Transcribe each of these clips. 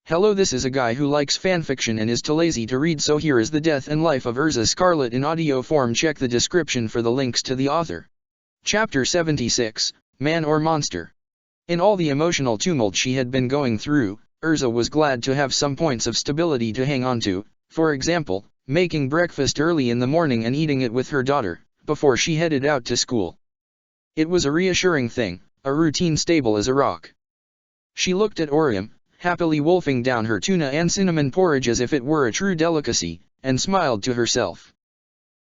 Hello, this is a guy who likes fanfiction and is too lazy to read, so here is the death and life of Erza Scarlet in audio form. Check the description for the links to the author. Chapter 76, Man or Monster? In all the emotional tumult she had been going through, Erza was glad to have some points of stability to hang on to, for example, making breakfast early in the morning and eating it with her daughter, before she headed out to school. It was a reassuring thing, a routine stable as a rock. She looked at Orium, happily wolfing down her tuna and cinnamon porridge as if it were a true delicacy, and smiled to herself.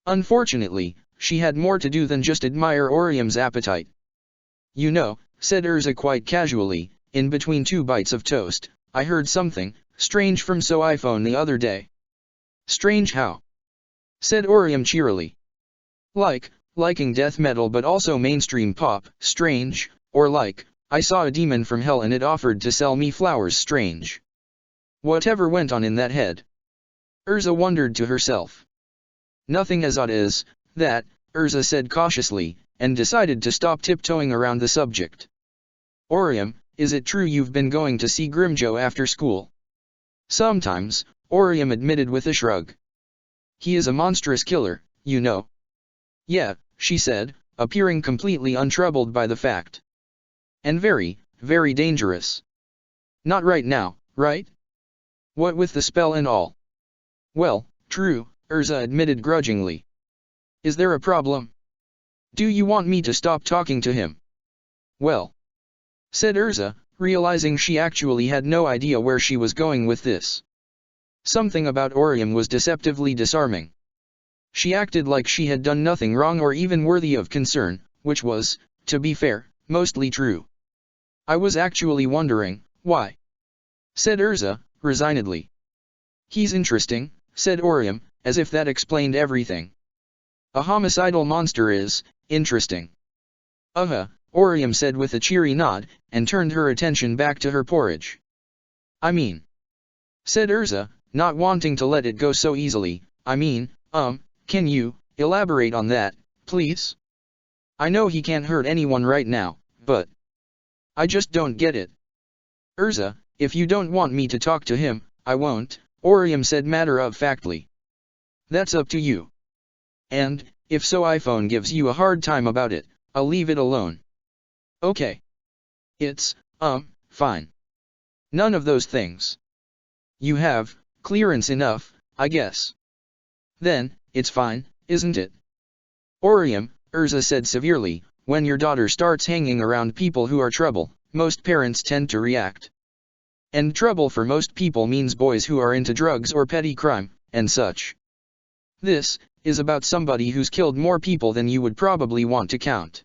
Unfortunately, she had more to do than just admire Orium's appetite. "You know," said Erza quite casually, in between two bites of toast, "I heard something strange from iPhone the other day." "Strange how?" said Orium cheerily. Liking death metal but also mainstream pop, strange, or like, I saw a demon from hell and it offered to sell me flowers, strange. Whatever went on in that head? Erza wondered to herself. Nothing as odd as that, Erza said cautiously, and decided to stop tiptoeing around the subject. "Orium, is it true you've been going to see Grimjo after school?" "Sometimes," Orium admitted with a shrug. "He is a monstrous killer, you know." "Yeah," she said, appearing completely untroubled by the fact. "And very, very dangerous." "Not right now, right? What with the spell and all?" "Well, true," Erza admitted grudgingly. "Is there a problem? Do you want me to stop talking to him?" "Well," said Erza, realizing she actually had no idea where she was going with this. Something about Orium was deceptively disarming. She acted like she had done nothing wrong or even worthy of concern, which was, to be fair, mostly true. "I was actually wondering, why?" said Erza, resignedly. "He's interesting," said Orium, as if that explained everything. "A homicidal monster is interesting." Orium said with a cheery nod, and turned her attention back to her porridge. "I mean," said Erza, not wanting to let it go so easily, can you elaborate on that, please? I know he can't hurt anyone right now, but I just don't get it." "Erza, if you don't want me to talk to him, I won't," Orium said matter-of-factly. "That's up to you. And, if iPhone gives you a hard time about it, I'll leave it alone." "Okay. It's, fine. None of those things. You have clearance enough, I guess." "Then, it's fine, isn't it?" "Orium," Erza said severely, "when your daughter starts hanging around people who are trouble, most parents tend to react. And trouble for most people means boys who are into drugs or petty crime, and such. This is about somebody who's killed more people than you would probably want to count."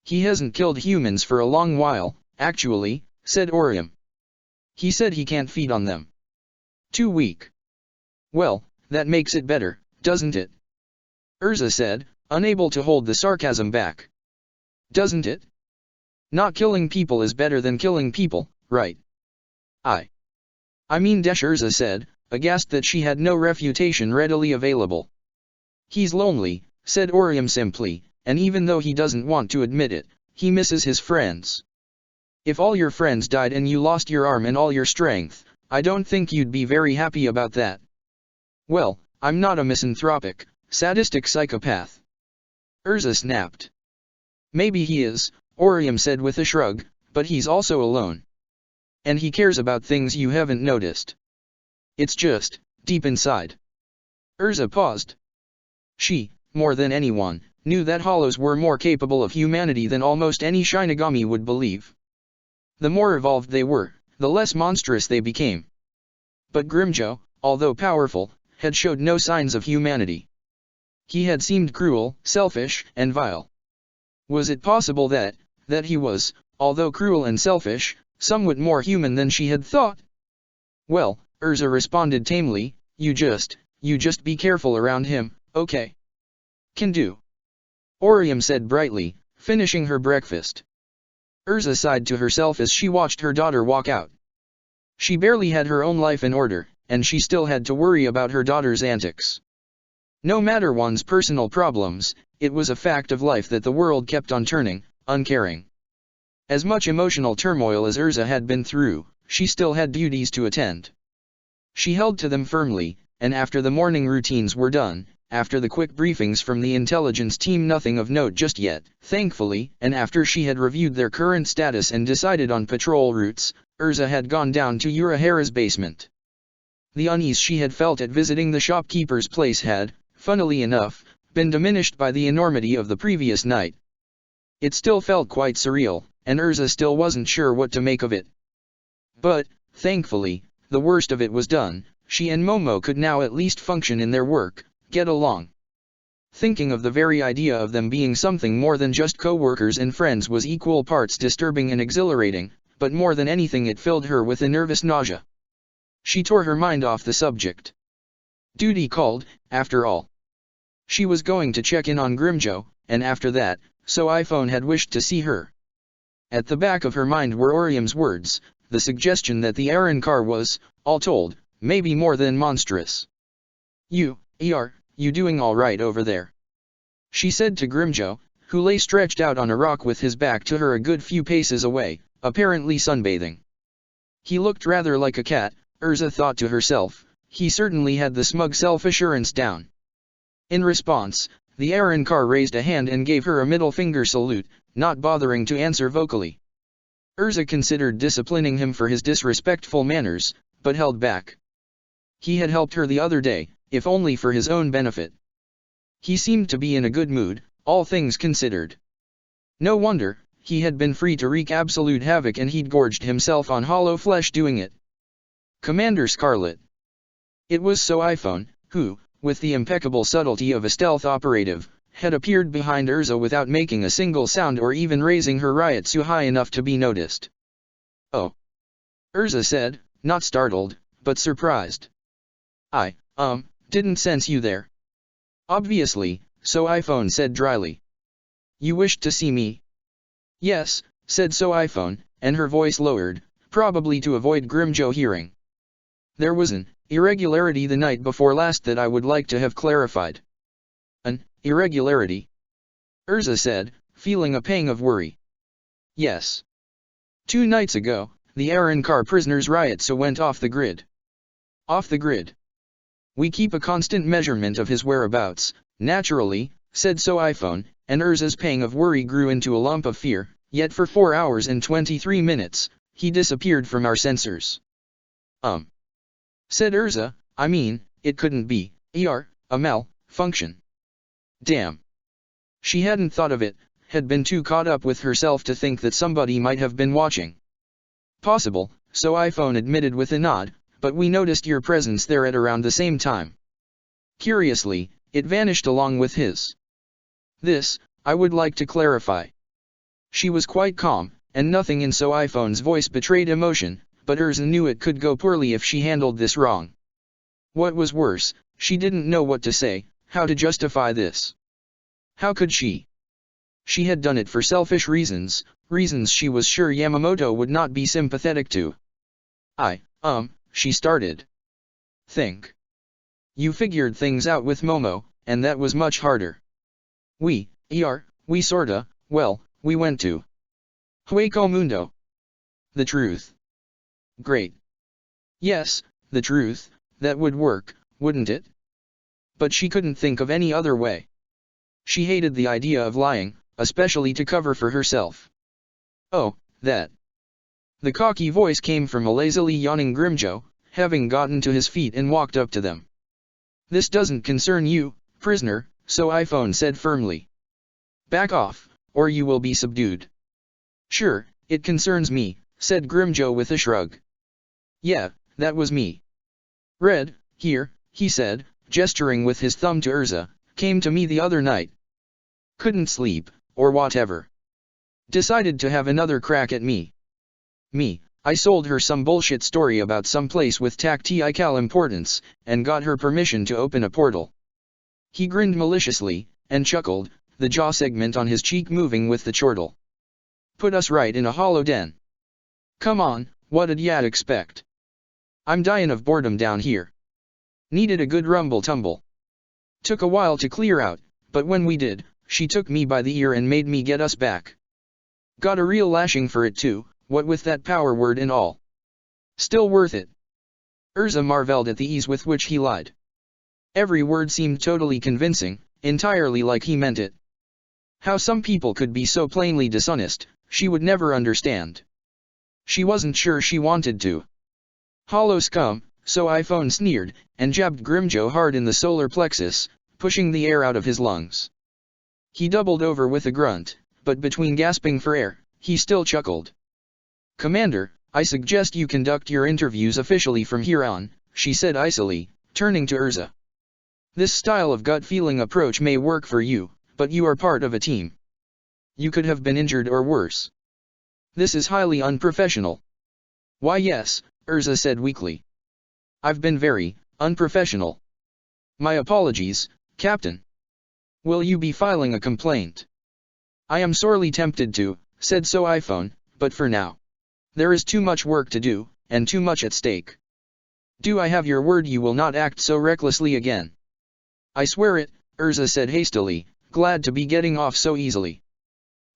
"He hasn't killed humans for a long while, actually," said Orium. "He said he can't feed on them. Too weak." "Well, that makes it better, doesn't it?" Erza said, unable to hold the sarcasm back. "Doesn't it? Not killing people is better than killing people, right?" I mean Erza said, aghast that she had no refutation readily available. "He's lonely," said Orium simply, "and even though he doesn't want to admit it, he misses his friends. If all your friends died and you lost your arm and all your strength, I don't think you'd be very happy about that." "Well, I'm not a misanthropic, sadistic psychopath," Erza snapped. "Maybe he is," Orium said with a shrug, "but he's also alone. And he cares about things you haven't noticed. It's just, deep inside." Erza paused. She, more than anyone, knew that hollows were more capable of humanity than almost any Shinigami would believe. The more evolved they were, the less monstrous they became. But Grimjo, although powerful, had showed no signs of humanity. He had seemed cruel, selfish, and vile. Was it possible that he was, although cruel and selfish, somewhat more human than she had thought? "Well," Erza responded tamely, you just be careful around him, okay?" "Can do," Orium said brightly, finishing her breakfast. Erza sighed to herself as she watched her daughter walk out. She barely had her own life in order, and she still had to worry about her daughter's antics. No matter one's personal problems, it was a fact of life that the world kept on turning, uncaring. As much emotional turmoil as Erza had been through, she still had duties to attend. She held to them firmly, and after the morning routines were done, after the quick briefings from the intelligence team, nothing of note just yet, thankfully, and after she had reviewed their current status and decided on patrol routes, Erza had gone down to Urahara's basement. The unease she had felt at visiting the shopkeeper's place had, funnily enough, been diminished by the enormity of the previous night. It still felt quite surreal, and Erza still wasn't sure what to make of it. But, thankfully, the worst of it was done. She and Momo could now at least function in their work, get along. Thinking of the very idea of them being something more than just co-workers and friends was equal parts disturbing and exhilarating, but more than anything it filled her with a nervous nausea. She tore her mind off the subject. Duty called, after all. She was going to check in on Grimjo, and after that, so iPhone had wished to see her. At the back of her mind were Orium's words, the suggestion that the Aaron car was, all told, maybe more than monstrous. You doing all right over there? She said to Grimjo, who lay stretched out on a rock with his back to her a good few paces away, apparently sunbathing. He looked rather like a cat, Erza thought to herself. He certainly had the smug self-assurance down. In response, the Aaron car raised a hand and gave her a middle finger salute, not bothering to answer vocally. Erza considered disciplining him for his disrespectful manners, but held back. He had helped her the other day, if only for his own benefit. He seemed to be in a good mood, all things considered. No wonder, he had been free to wreak absolute havoc and he'd gorged himself on hollow flesh doing it. Commander Scarlet. It was so iPhone, who, with the impeccable subtlety of a stealth operative, had appeared behind Erza without making a single sound or even raising her Ryotsu high enough to be noticed. Oh. Erza said, not startled, but surprised. I didn't sense you there. Obviously, so iPhone said dryly. You wished to see me? Yes, said so iPhone, and her voice lowered, probably to avoid Grimjo hearing. There was an irregularity the night before last that I would like to have clarified. An irregularity? Erza said, feeling a pang of worry. Yes. 2 nights ago, the Aaron car prisoner's Ryotsu went off the grid. Off the grid. We keep a constant measurement of his whereabouts, naturally, said so iPhone, and Erza's pang of worry grew into a lump of fear, yet for 4 hours and 23 minutes, he disappeared from our sensors. Said Erza, I mean, it couldn't be, a malfunction. Damn. She hadn't thought of it, had been too caught up with herself to think that somebody might have been watching. Possible, so iPhone admitted with a nod, but we noticed your presence there at around the same time. Curiously, it vanished along with his. This, I would like to clarify. She was quite calm, and nothing in so iPhone's voice betrayed emotion, but Erza knew it could go poorly if she handled this wrong. What was worse, she didn't know what to say, how to justify this. How could she? She had done it for selfish reasons, reasons she was sure Yamamoto would not be sympathetic to. She started. Think. You figured things out with Momo, and that was much harder. We sorta, well, we went to Hueco Mundo. The truth. Great. Yes, the truth, that would work, wouldn't it? But she couldn't think of any other way. She hated the idea of lying, especially to cover for herself. Oh, that. The cocky voice came from a lazily yawning Grimjo, having gotten to his feet and walked up to them. This doesn't concern you, prisoner, so iPhone said firmly. Back off, or you will be subdued. Sure, it concerns me, said Grimjo with a shrug. Yeah, that was me. Red, here, he said, gesturing with his thumb to Erza, came to me the other night. Couldn't sleep, or whatever. Decided to have another crack at me. I sold her some bullshit story about some place with tactical importance, and got her permission to open a portal. He grinned maliciously, and chuckled, the jaw segment on his cheek moving with the chortle. Put us right in a hollow den. Come on, what'd ya expect? I'm dying of boredom down here. Needed a good rumble-tumble. Took a while to clear out, but when we did, she took me by the ear and made me get us back. Got a real lashing for it too, what with that power word and all. Still worth it. Erza marveled at the ease with which he lied. Every word seemed totally convincing, entirely like he meant it. How some people could be so plainly dishonest, she would never understand. She wasn't sure she wanted to. Hollow scum, so iPhone sneered, and jabbed Grimjo hard in the solar plexus, pushing the air out of his lungs. He doubled over with a grunt, but between gasping for air, he still chuckled. "Commander, I suggest you conduct your interviews officially from here on," she said icily, turning to Erza. "This style of gut-feeling approach may work for you, but you are part of a team. You could have been injured or worse. This is highly unprofessional." "Why yes," Erza said weakly. "I've been very unprofessional. My apologies, Captain." "Will you be filing a complaint?" "I am sorely tempted to," said So iPhone, "but for now. There is too much work to do, and too much at stake." "Do I have your word you will not act so recklessly again?" "I swear it," Erza said hastily, glad to be getting off so easily.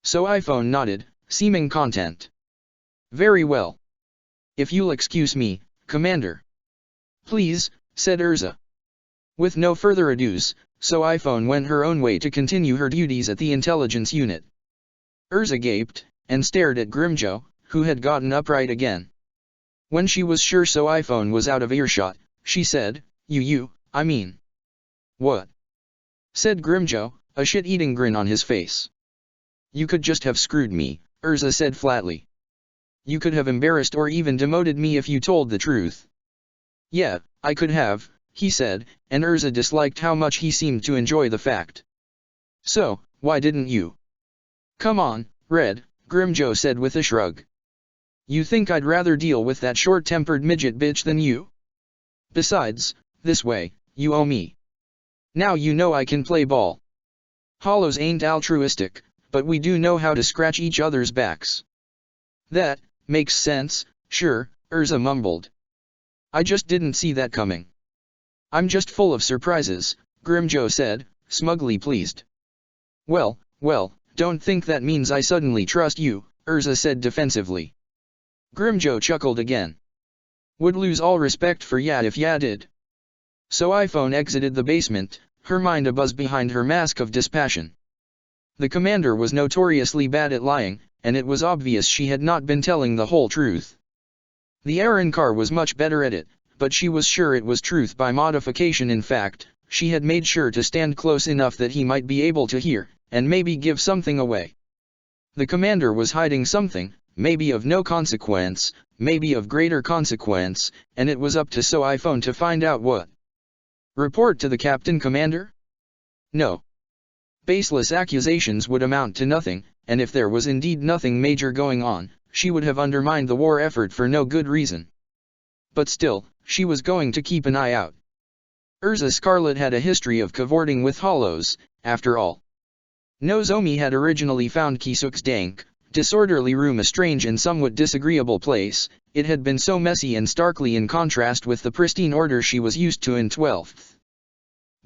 So iPhone nodded, seeming content. "Very well. If you'll excuse me, Commander." "Please," said Erza. With no further adieus, So iPhone went her own way to continue her duties at the intelligence unit. Erza gaped, and stared at Grimjo, who had gotten upright again. When she was sure So iPhone was out of earshot, she said, I mean. "What?" said Grimjo, a shit-eating grin on his face. "You could just have screwed me," Erza said flatly. "You could have embarrassed or even demoted me if you told the truth." "Yeah, I could have," he said, and Erza disliked how much he seemed to enjoy the fact. "So, why didn't you?" "Come on, Red," Grimjo said with a shrug. "You think I'd rather deal with that short-tempered midget bitch than you? Besides, this way, you owe me. Now you know I can play ball. Hollows ain't altruistic, but we do know how to scratch each other's backs." "That makes sense, sure," Erza mumbled. "I just didn't see that coming." "I'm just full of surprises," Grimjo said, smugly pleased. Well, don't think that means I suddenly trust you," Erza said defensively. Grimjo chuckled again. "Would lose all respect for ya if ya did." So iPhone exited the basement, her mind abuzz behind her mask of dispassion. The commander was notoriously bad at lying, and it was obvious she had not been telling the whole truth. The Aaron car was much better at it, but she was sure it was truth by modification. In fact, she had made sure to stand close enough that he might be able to hear, and maybe give something away. The commander was hiding something, maybe of no consequence, maybe of greater consequence, and it was up to So iPhone to find out what. Report to the captain, Commander? No. Baseless accusations would amount to nothing, and if there was indeed nothing major going on, she would have undermined the war effort for no good reason. But still, she was going to keep an eye out. Erza Scarlet had a history of cavorting with hollows, after all. Nozomi had originally found Kisuk's dank, disorderly room a strange and somewhat disagreeable place. It had been so messy and starkly in contrast with the pristine order she was used to in 12th.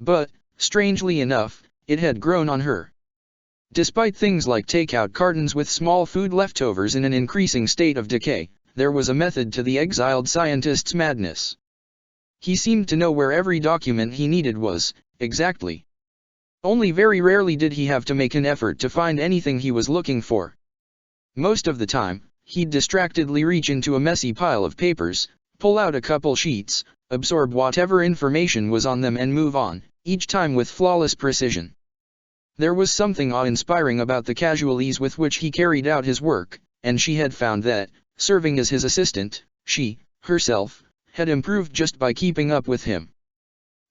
But, strangely enough, it had grown on her. Despite things like takeout cartons with small food leftovers in an increasing state of decay, there was a method to the exiled scientist's madness. He seemed to know where every document he needed was, exactly. Only very rarely did he have to make an effort to find anything he was looking for. Most of the time, he'd distractedly reach into a messy pile of papers, pull out a couple sheets, absorb whatever information was on them and move on, each time with flawless precision. There was something awe-inspiring about the casual ease with which he carried out his work, and she had found that, serving as his assistant, she, herself, had improved just by keeping up with him.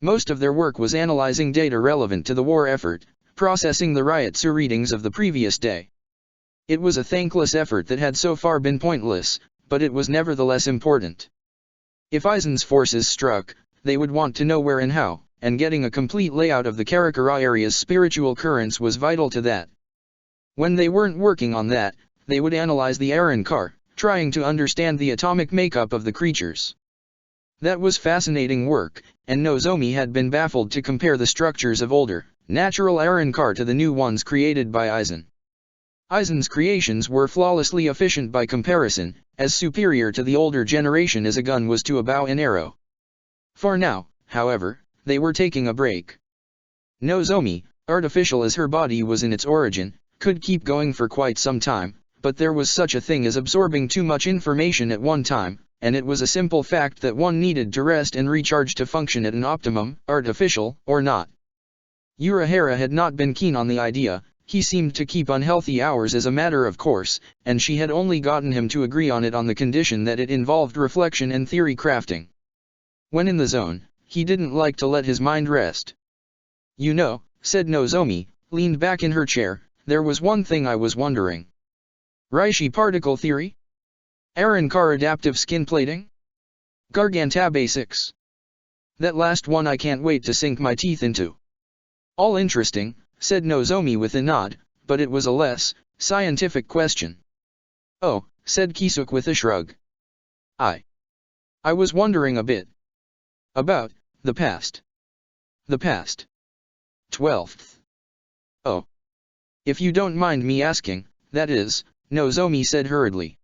Most of their work was analyzing data relevant to the war effort, processing the riot readings of the previous day. It was a thankless effort that had so far been pointless, but it was nevertheless important. If Aizen's forces struck, they would want to know where and how, and getting a complete layout of the Karakura area's spiritual currents was vital to that. When they weren't working on that, they would analyze the Aaron car, trying to understand the atomic makeup of the creatures. That was fascinating work, and Nozomi had been baffled to compare the structures of older, natural Aaron car to the new ones created by Aizen. Aizen's creations were flawlessly efficient by comparison, as superior to the older generation as a gun was to a bow and arrow. For now, however, they were taking a break. Nozomi, artificial as her body was in its origin, could keep going for quite some time, but there was such a thing as absorbing too much information at one time, and it was a simple fact that one needed to rest and recharge to function at an optimum, artificial or not. Urahara had not been keen on the idea. He seemed to keep unhealthy hours as a matter of course, and she had only gotten him to agree on it on the condition that it involved reflection and theory crafting. When in the zone, he didn't like to let his mind rest. "You know," said Nozomi, leaned back in her chair, "there was one thing I was wondering. Reishi particle theory? Arankar adaptive skin plating? Garganta basics? That last one I can't wait to sink my teeth into." "All interesting," said Nozomi with a nod, but it was a less scientific question. "Oh," said Kisuk with a shrug. I was wondering a bit about the past." "The past? 12th. Oh. If you don't mind me asking, that is," Nozomi said hurriedly.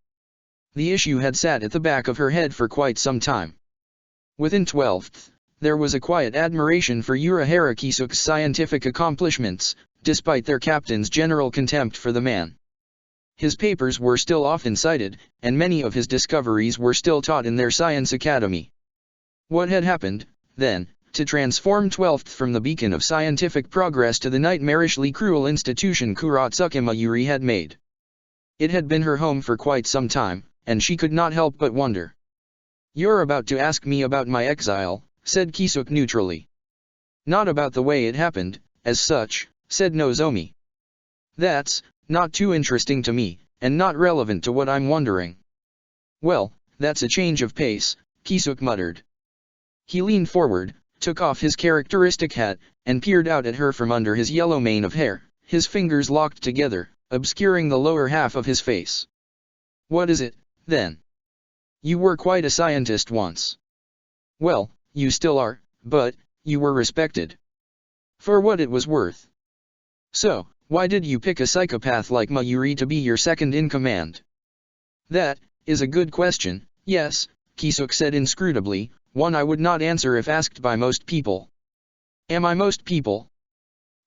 The issue had sat at the back of her head for quite some time. Within 12th, there was a quiet admiration for Urahara Kisuk's scientific accomplishments, despite their captain's general contempt for the man. His papers were still often cited, and many of his discoveries were still taught in their science academy. What had happened, then, to transform 12th from the beacon of scientific progress to the nightmarishly cruel institution Kuratsuki Mayuri had made? It had been her home for quite some time, and she could not help but wonder. "You're about to ask me about my exile," said Kisuk neutrally. "Not about the way it happened, as such," said Nozomi. "That's not too interesting to me, and not relevant to what I'm wondering." "Well, that's a change of pace," Kisuk muttered. He leaned forward, took off his characteristic hat, and peered out at her from under his yellow mane of hair, his fingers locked together, obscuring the lower half of his face. "What is it, then? You were quite a scientist once." "Well, you still are, but you were respected. For what it was worth. So, why did you pick a psychopath like Mayuri to be your second-in-command?" "That is a good question, yes," Kisuk said inscrutably, "one I would not answer if asked by most people." "Am I most people?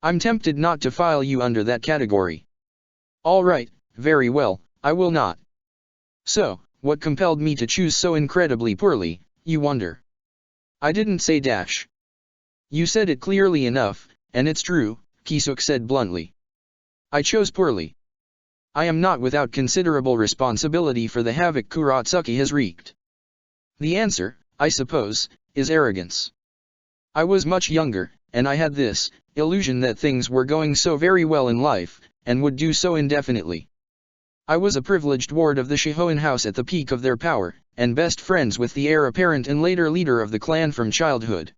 I'm tempted not to file you under that category." "All right, very well, I will not." "So, what compelled me to choose so incredibly poorly, you wonder?" "I didn't say dash." "You said it clearly enough, and it's true," Kisuk said bluntly. "I chose poorly. I am not without considerable responsibility for the havoc Kuratsuki has wreaked. The answer, I suppose, is arrogance. I was much younger, and I had this illusion that things were going so very well in life, and would do so indefinitely. I was a privileged ward of the Shihoin house at the peak of their power, and best friends with the heir apparent and later leader of the clan from childhood.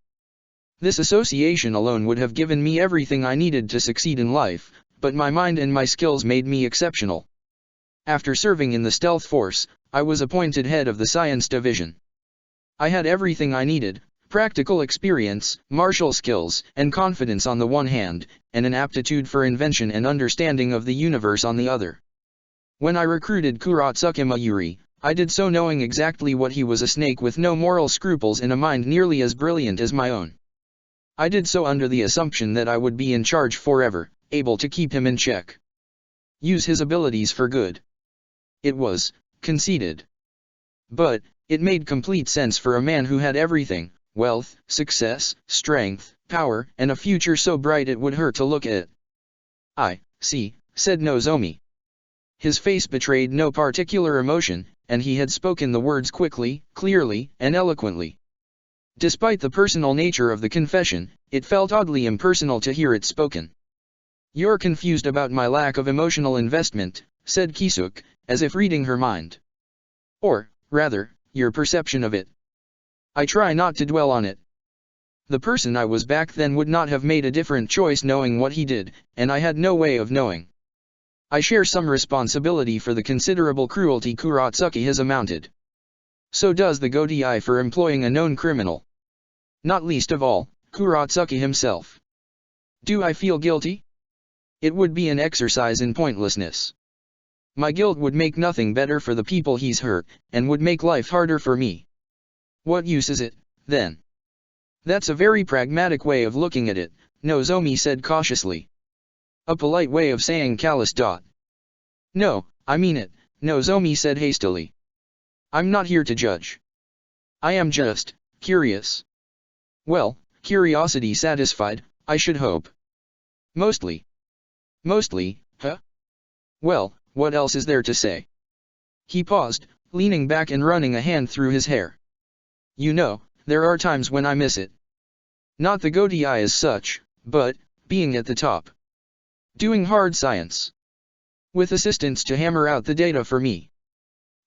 This association alone would have given me everything I needed to succeed in life, but my mind and my skills made me exceptional. After serving in the stealth force, I was appointed head of the science division. I had everything I needed: practical experience, martial skills, and confidence on the one hand, and an aptitude for invention and understanding of the universe on the other. When I recruited Kuratsuki Mayuri, I did so knowing exactly what he was: a snake with no moral scruples and a mind nearly as brilliant as my own. I did so under the assumption that I would be in charge forever, able to keep him in check. Use his abilities for good. It was conceited. But it made complete sense for a man who had everything: wealth, success, strength, power, and a future so bright it would hurt to look at. "I see," said Nozomi. His face betrayed no particular emotion, and he had spoken the words quickly, clearly, and eloquently. Despite the personal nature of the confession, it felt oddly impersonal to hear it spoken. "You're confused about my lack of emotional investment," said Kisuk, as if reading her mind. "Or, rather, your perception of it. I try not to dwell on it. The person I was back then would not have made a different choice knowing what he did, and I had no way of knowing. I share some responsibility for the considerable cruelty Kuratsuki has amounted. So does the Godei for employing a known criminal. Not least of all, Kuratsuki himself. Do I feel guilty? It would be an exercise in pointlessness. My guilt would make nothing better for the people he's hurt, and would make life harder for me. What use is it, then? That's a very pragmatic way of looking at it, Nozomi said cautiously. A polite way of saying callous. No, I mean it, Nozomi said hastily. I'm not here to judge. I am just curious. Well, curiosity satisfied, I should hope. Mostly. Mostly, huh? Well, what else is there to say? He paused, leaning back and running a hand through his hair. You know, there are times when I miss it. Not the goatee eye as such, but being at the top. Doing hard science. With assistants to hammer out the data for me.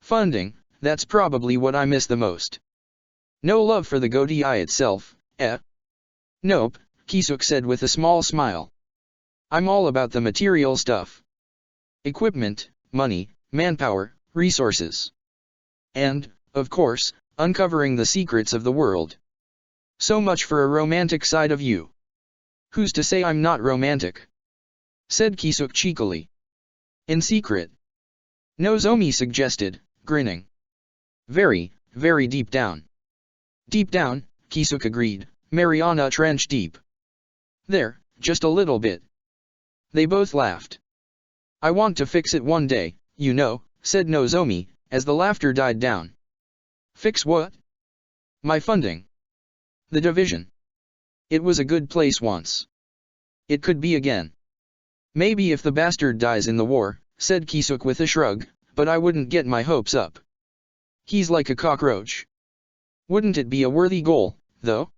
Funding, that's probably what I miss the most. No love for the goatee eye itself, eh? Nope, Kisuk said with a small smile. I'm all about the material stuff. Equipment, money, manpower, resources. And, of course, uncovering the secrets of the world. So much for a romantic side of you. Who's to say I'm not romantic? Said Kisuk cheekily. In secret. Nozomi suggested, grinning. Very, very deep down. Deep down, Kisuk agreed, Mariana trench deep. There, just a little bit. They both laughed. I want to fix it one day, you know, said Nozomi, as the laughter died down. Fix what? My funding. The division. It was a good place once. It could be again. Maybe if the bastard dies in the war, said Kisuk with a shrug, but I wouldn't get my hopes up. He's like a cockroach. Wouldn't it be a worthy goal, though?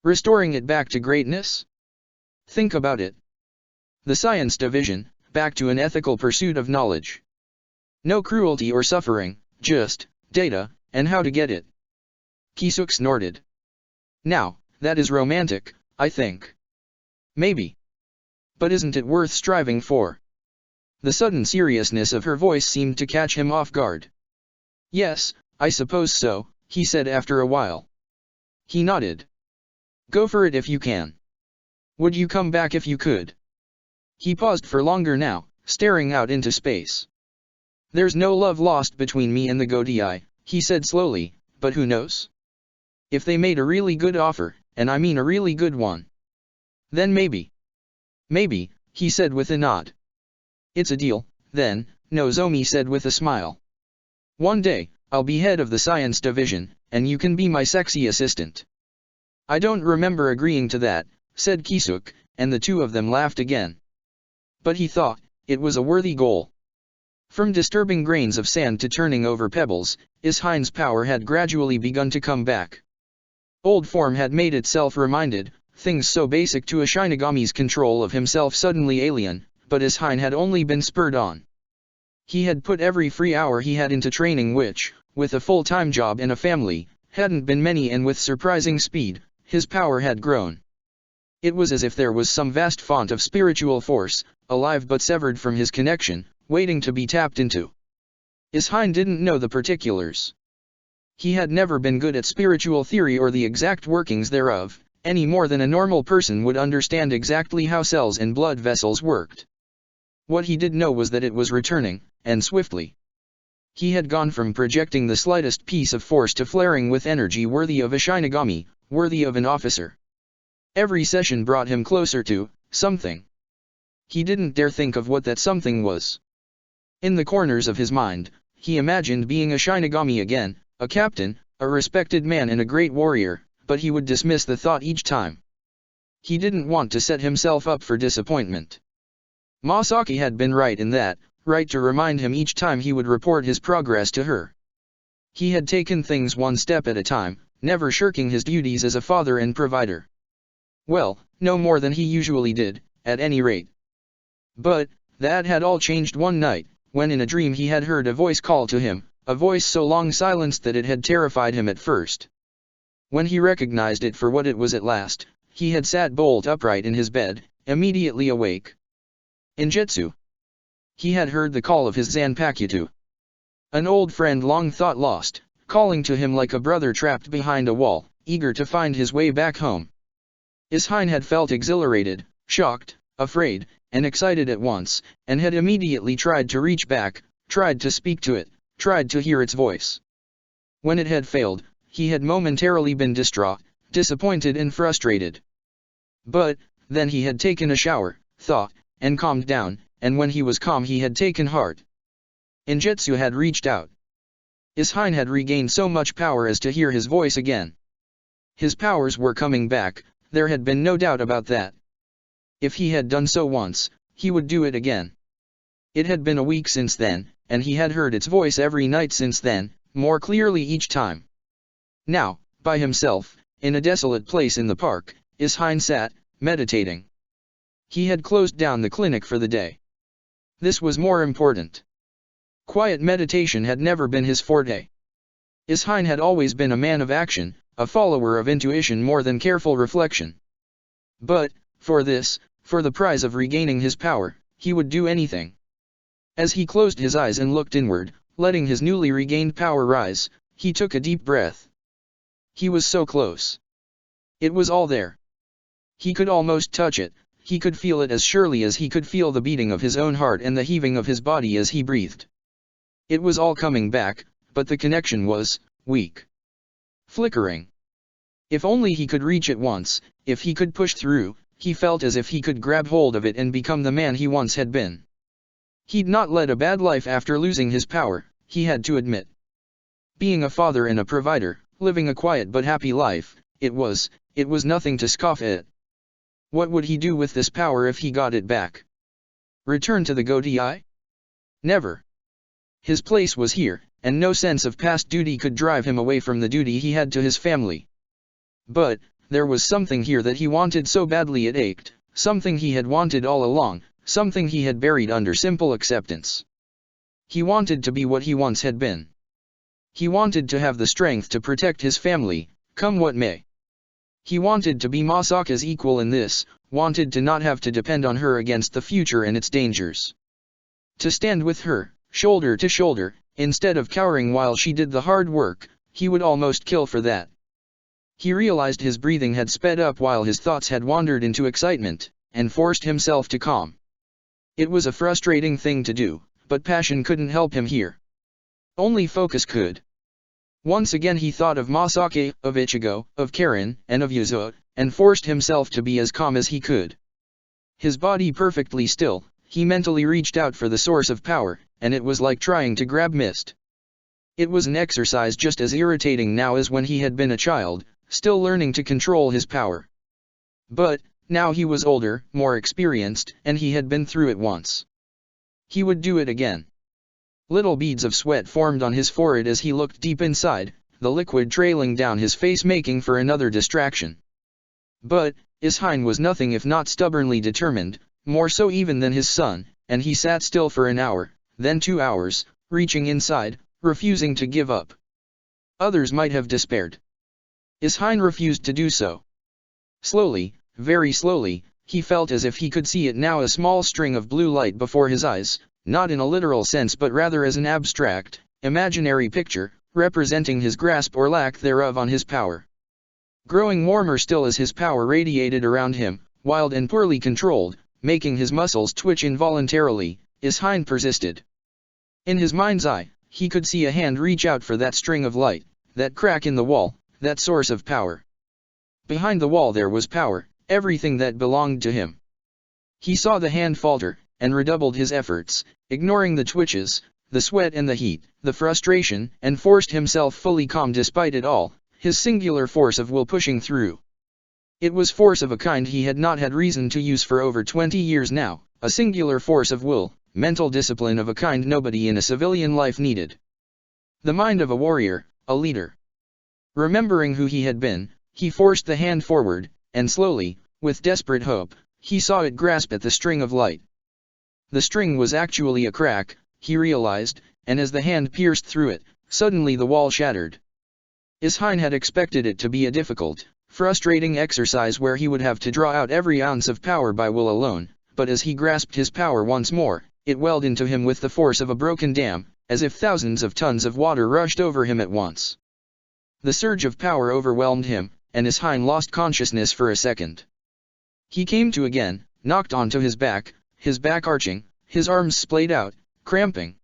Restoring it back to greatness? Think about it. The science division, back to an ethical pursuit of knowledge. No cruelty or suffering, just data, and how to get it. Kisuk snorted. Now, that is romantic, I think. Maybe. But isn't it worth striving for? The sudden seriousness of her voice seemed to catch him off guard. Yes, I suppose so, he said after a while. He nodded. Go for it if you can. Would you come back if you could? He paused for longer now, staring out into space. There's no love lost between me and the goatee eye, he said slowly, but who knows? If they made a really good offer, and I mean a really good one. Then maybe. Maybe, he said with a nod. It's a deal, then, Nozomi said with a smile. One day, I'll be head of the science division, and you can be my sexy assistant. I don't remember agreeing to that, said Kisuk, and the two of them laughed again. But he thought, it was a worthy goal. From disturbing grains of sand to turning over pebbles, Ishine's power had gradually begun to come back. Old form had made itself reminded, things so basic to a Shinigami's control of himself suddenly alien, but Ishine had only been spurred on. He had put every free hour he had into training which, with a full-time job and a family, hadn't been many, and with surprising speed, his power had grown. It was as if there was some vast font of spiritual force, alive but severed from his connection, waiting to be tapped into. Ishine didn't know the particulars. He had never been good at spiritual theory or the exact workings thereof, any more than a normal person would understand exactly how cells and blood vessels worked. What he did know was that it was returning, and swiftly. He had gone from projecting the slightest piece of force to flaring with energy worthy of a Shinigami, worthy of an officer. Every session brought him closer to something. He didn't dare think of what that something was. In the corners of his mind, he imagined being a Shinigami again, a captain, a respected man and a great warrior, but he would dismiss the thought each time. He didn't want to set himself up for disappointment. Masaki had been right in that, right to remind him each time he would report his progress to her. He had taken things one step at a time, never shirking his duties as a father and provider. Well, no more than he usually did, at any rate. But, that had all changed one night, when in a dream he had heard a voice call to him, a voice so long silenced that it had terrified him at first. When he recognized it for what it was at last, he had sat bolt upright in his bed, immediately awake. Injitsu. He had heard the call of his Zanpakuto. An old friend long thought lost, calling to him like a brother trapped behind a wall, eager to find his way back home. Ishine had felt exhilarated, shocked, afraid, and excited at once, and had immediately tried to reach back, tried to speak to it, tried to hear its voice. When it had failed, he had momentarily been distraught, disappointed and frustrated. But, then he had taken a shower, thought, and calmed down, and when he was calm he had taken heart. Injitsu had reached out. Ishine had regained so much power as to hear his voice again. His powers were coming back, there had been no doubt about that. If he had done so once, he would do it again. It had been a week since then, and he had heard its voice every night since then, more clearly each time. Now, by himself, in a desolate place in the park, Ishine sat, meditating. He had closed down the clinic for the day. This was more important. Quiet meditation had never been his forte. Ishine had always been a man of action, a follower of intuition more than careful reflection. But, for this, for the prize of regaining his power, he would do anything. As he closed his eyes and looked inward, letting his newly regained power rise, he took a deep breath. He was so close. It was all there. He could almost touch it, he could feel it as surely as he could feel the beating of his own heart and the heaving of his body as he breathed. It was all coming back, but the connection was weak. Flickering. If only he could reach it once, if he could push through, he felt as if he could grab hold of it and become the man he once had been. He'd not led a bad life after losing his power, he had to admit. Being a father and a provider, living a quiet but happy life, it was nothing to scoff at. What would he do with this power if he got it back? Return to the Godai? Never. His place was here, and no sense of past duty could drive him away from the duty he had to his family. But, there was something here that he wanted so badly it ached, something he had wanted all along, something he had buried under simple acceptance. He wanted to be what he once had been. He wanted to have the strength to protect his family, come what may. He wanted to be Masaka's equal in this, wanted to not have to depend on her against the future and its dangers. To stand with her, shoulder to shoulder, instead of cowering while she did the hard work, he would almost kill for that. He realized his breathing had sped up while his thoughts had wandered into excitement, and forced himself to calm. It was a frustrating thing to do, but passion couldn't help him here. Only focus could. Once again he thought of Masake, of Ichigo, of Karen, and of Yuzo, and forced himself to be as calm as he could. His body perfectly still, he mentally reached out for the source of power, and it was like trying to grab mist. It was an exercise just as irritating now as when he had been a child, still learning to control his power. But, now he was older, more experienced, and he had been through it once. He would do it again. Little beads of sweat formed on his forehead as he looked deep inside, the liquid trailing down his face making for another distraction. But, Ishine was nothing if not stubbornly determined, more so even than his son, and he sat still for an hour, then 2 hours, reaching inside, refusing to give up. Others might have despaired. Ishine refused to do so. Slowly, very slowly, he felt as if he could see it now, a small string of blue light before his eyes, not in a literal sense but rather as an abstract, imaginary picture, representing his grasp or lack thereof on his power. Growing warmer still as his power radiated around him, wild and poorly controlled, making his muscles twitch involuntarily, Ishine persisted. In his mind's eye, he could see a hand reach out for that string of light, that crack in the wall, that source of power. Behind the wall there was power, everything that belonged to him. He saw the hand falter, and redoubled his efforts, ignoring the twitches, the sweat and the heat, the frustration, and forced himself fully calm despite it all, his singular force of will pushing through. It was force of a kind he had not had reason to use for over 20 years now, a singular force of will, mental discipline of a kind nobody in a civilian life needed. The mind of a warrior, a leader. Remembering who he had been, he forced the hand forward, and slowly, with desperate hope, he saw it grasp at the string of light. The string was actually a crack, he realized, and as the hand pierced through it, suddenly the wall shattered. Ishine had expected it to be a difficult, frustrating exercise where he would have to draw out every ounce of power by will alone, but as he grasped his power once more, it welled into him with the force of a broken dam, as if thousands of tons of water rushed over him at once. The surge of power overwhelmed him, and Ishine lost consciousness for a second. He came to again, knocked onto his back arching, his arms splayed out, cramping.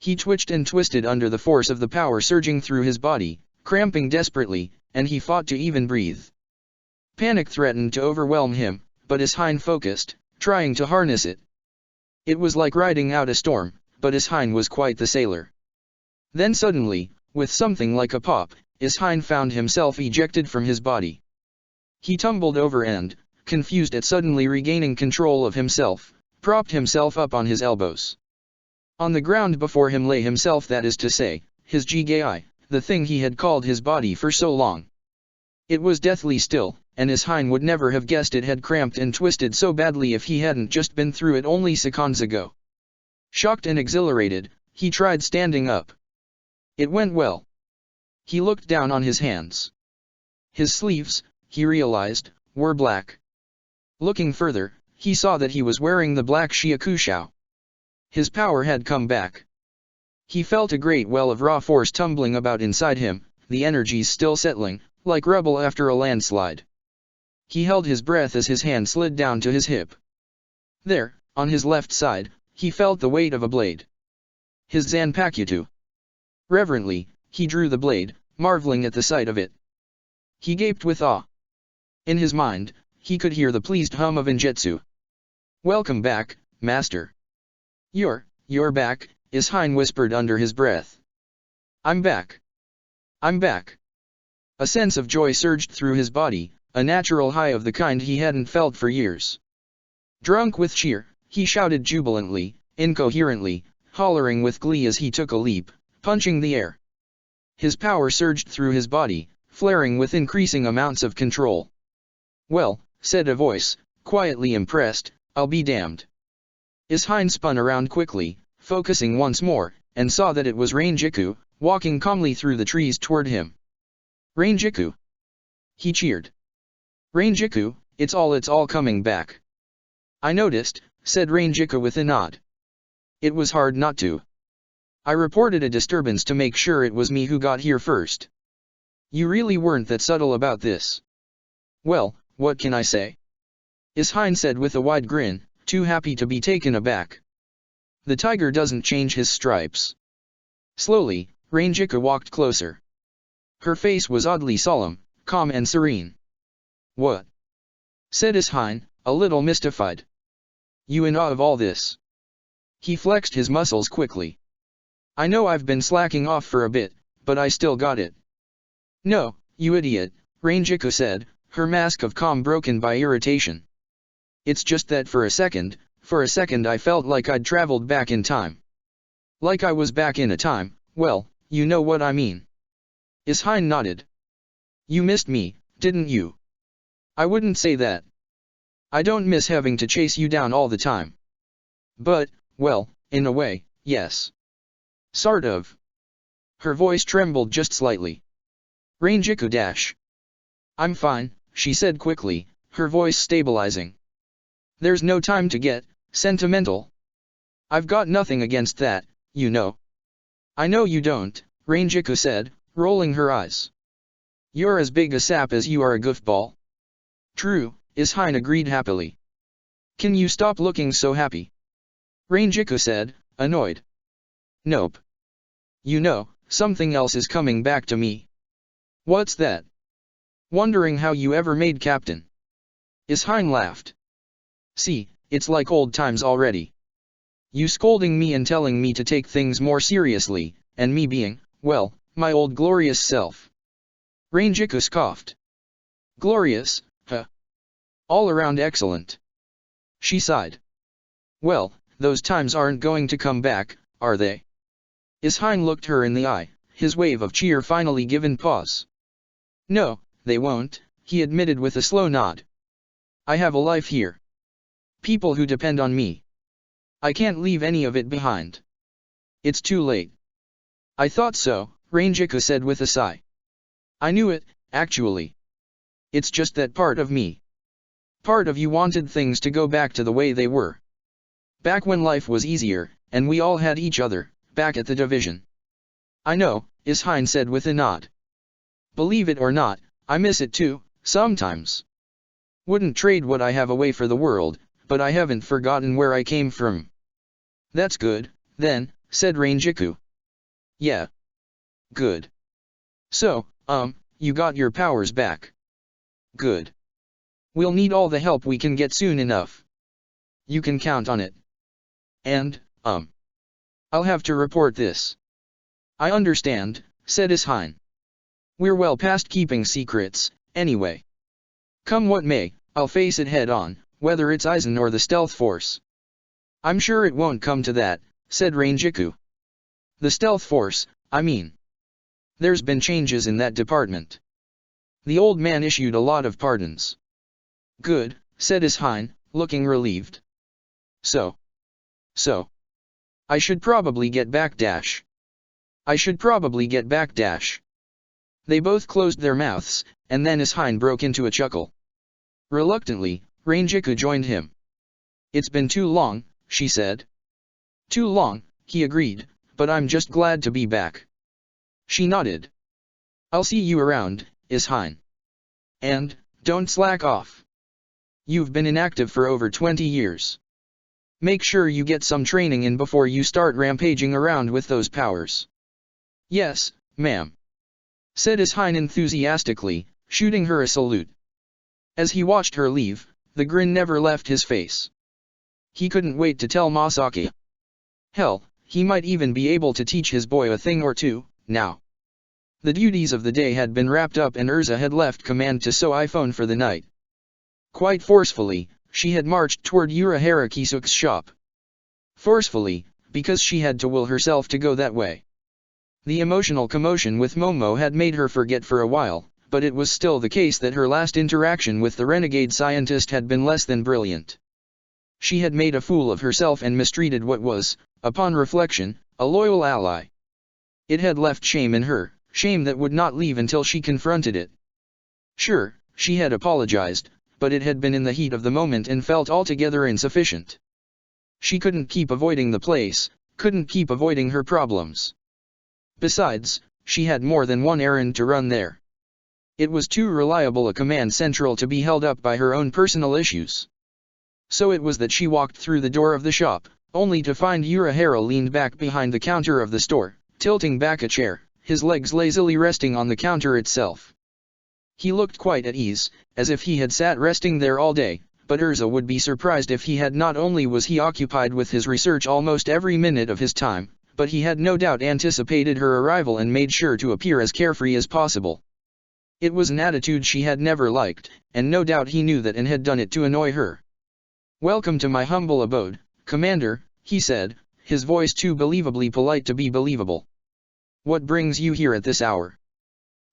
He twitched and twisted under the force of the power surging through his body, cramping desperately, and he fought to even breathe. Panic threatened to overwhelm him, but Isheim focused, trying to harness it. It was like riding out a storm, but Isheim was quite the sailor. Then suddenly, with something like a pop, Isheim found himself ejected from his body. He tumbled over and, confused at suddenly regaining control of himself, propped himself up on his elbows. On the ground before him lay himself, that is to say, his Jigai, the thing he had called his body for so long. It was deathly still, and Isheim would never have guessed it had cramped and twisted so badly if he hadn't just been through it only seconds ago. Shocked and exhilarated, he tried standing up. It went well. He looked down on his hands. His sleeves, he realized, were black. Looking further, he saw that he was wearing the black shiakushou. His power had come back. He felt a great well of raw force tumbling about inside him, the energies still settling, like rubble after a landslide. He held his breath as his hand slid down to his hip. There, on his left side, he felt the weight of a blade. His Zanpakuto. Reverently, he drew the blade, marveling at the sight of it. He gaped with awe. In his mind, he could hear the pleased hum of Injutsu. "Welcome back, Master." You're back," Isheim whispered under his breath. I'm back. A sense of joy surged through his body, a natural high of the kind he hadn't felt for years. Drunk with cheer, he shouted jubilantly, incoherently, hollering with glee as he took a leap, punching the air. His power surged through his body, flaring with increasing amounts of control. "Well," said a voice, quietly impressed, "I'll be damned." Isheim spun around quickly, focusing once more, and saw that it was Rangiku, walking calmly through the trees toward him. "Rangiku!" he cheered. "Rangiku, it's all coming back." "I noticed," said Rangiku with a nod. "It was hard not to. I reported a disturbance to make sure it was me who got here first. You really weren't that subtle about this." "Well, what can I say?" Isheim said with a wide grin, too happy to be taken aback. "The tiger doesn't change his stripes." Slowly, Rangiku walked closer. Her face was oddly solemn, calm and serene. "What?" said Isheim, a little mystified. "You in awe of all this?" He flexed his muscles quickly. "I know I've been slacking off for a bit, but I still got it." "No, you idiot," Rangiku said, her mask of calm broken by irritation. "It's just that for a second I felt like I'd traveled back in time. Like I was back in a time, well, you know what I mean." Isheim nodded. "You missed me, didn't you?" "I wouldn't say that. I don't miss having to chase you down all the time. But, well, in a way, yes. Sort of." Her voice trembled just slightly. "Rangiku dash." "I'm fine," she said quickly, her voice stabilizing. "There's no time to get sentimental. I've got nothing against that, you know." "I know you don't," Rangiku said, rolling her eyes. "You're as big a sap as you are a goofball." "True," Isheim agreed happily. "Can you stop looking so happy?" Rangiku said, annoyed. "Nope. You know, something else is coming back to me." "What's that?" "Wondering how you ever made captain." Isheim laughed. "See, it's like old times already. You scolding me and telling me to take things more seriously, and me being, well, my old glorious self." Rangiku scoffed. "Glorious, huh? All around excellent." She sighed. "Well, those times aren't going to come back, are they?" Isheim looked her in the eye, his wave of cheer finally given pause. "No, they won't," he admitted with a slow nod. "I have a life here. People who depend on me. I can't leave any of it behind. It's too late." "I thought so," Rangiku said with a sigh. "I knew it, actually. It's just that part of me. Part of you wanted things to go back to the way they were. Back when life was easier, and we all had each other, back at the division." "I know," Isheim said with a nod. "Believe it or not, I miss it too, sometimes. Wouldn't trade what I have away for the world, but I haven't forgotten where I came from." "That's good, then," said Rangiku. Yeah. Good. So, you got your powers back. Good. We'll need all the help we can get soon enough. You can count on it. And, I'll have to report this. I understand, said Isheim. We're well past keeping secrets, anyway. Come what may, I'll face it head on, whether it's Aizen or the stealth force. I'm sure it won't come to that, said Rangiku. The stealth force, I mean. There's been changes in that department. The old man issued a lot of pardons. Good, said Isheim, looking relieved. So. I should probably get back dash. I should probably get back dash. They both closed their mouths, and then Isheim broke into a chuckle. Reluctantly, Rangiku joined him. It's been too long, she said. Too long, he agreed, but I'm just glad to be back. She nodded. I'll see you around, Isheim. And, don't slack off. You've been inactive for over 20 years. Make sure you get some training in before you start rampaging around with those powers. Yes, ma'am. Said Isheim enthusiastically, shooting her a salute. As he watched her leave, the grin never left his face. He couldn't wait to tell Masaki. Hell, he might even be able to teach his boy a thing or two, now. The duties of the day had been wrapped up and Erza had left command to iPhone for the night. Quite forcefully, she had marched toward Urahara Kisuk's shop. Forcefully, because she had to will herself to go that way. The emotional commotion with Momo had made her forget for a while, but it was still the case that her last interaction with the renegade scientist had been less than brilliant. She had made a fool of herself and mistreated what was, upon reflection, a loyal ally. It had left shame in her, shame that would not leave until she confronted it. Sure, she had apologized, but it had been in the heat of the moment and felt altogether insufficient. She couldn't keep avoiding the place, couldn't keep avoiding her problems. Besides, she had more than one errand to run there. It was too reliable a command central to be held up by her own personal issues. So it was that she walked through the door of the shop, only to find Urahara leaned back behind the counter of the store, tilting back a chair, his legs lazily resting on the counter itself. He looked quite at ease, as if he had sat resting there all day, but Erza would be surprised if he had. Not only was he occupied with his research almost every minute of his time, but he had no doubt anticipated her arrival and made sure to appear as carefree as possible. It was an attitude she had never liked, and no doubt he knew that and had done it to annoy her. Welcome to my humble abode, Commander, he said, his voice too believably polite to be believable. What brings you here at this hour?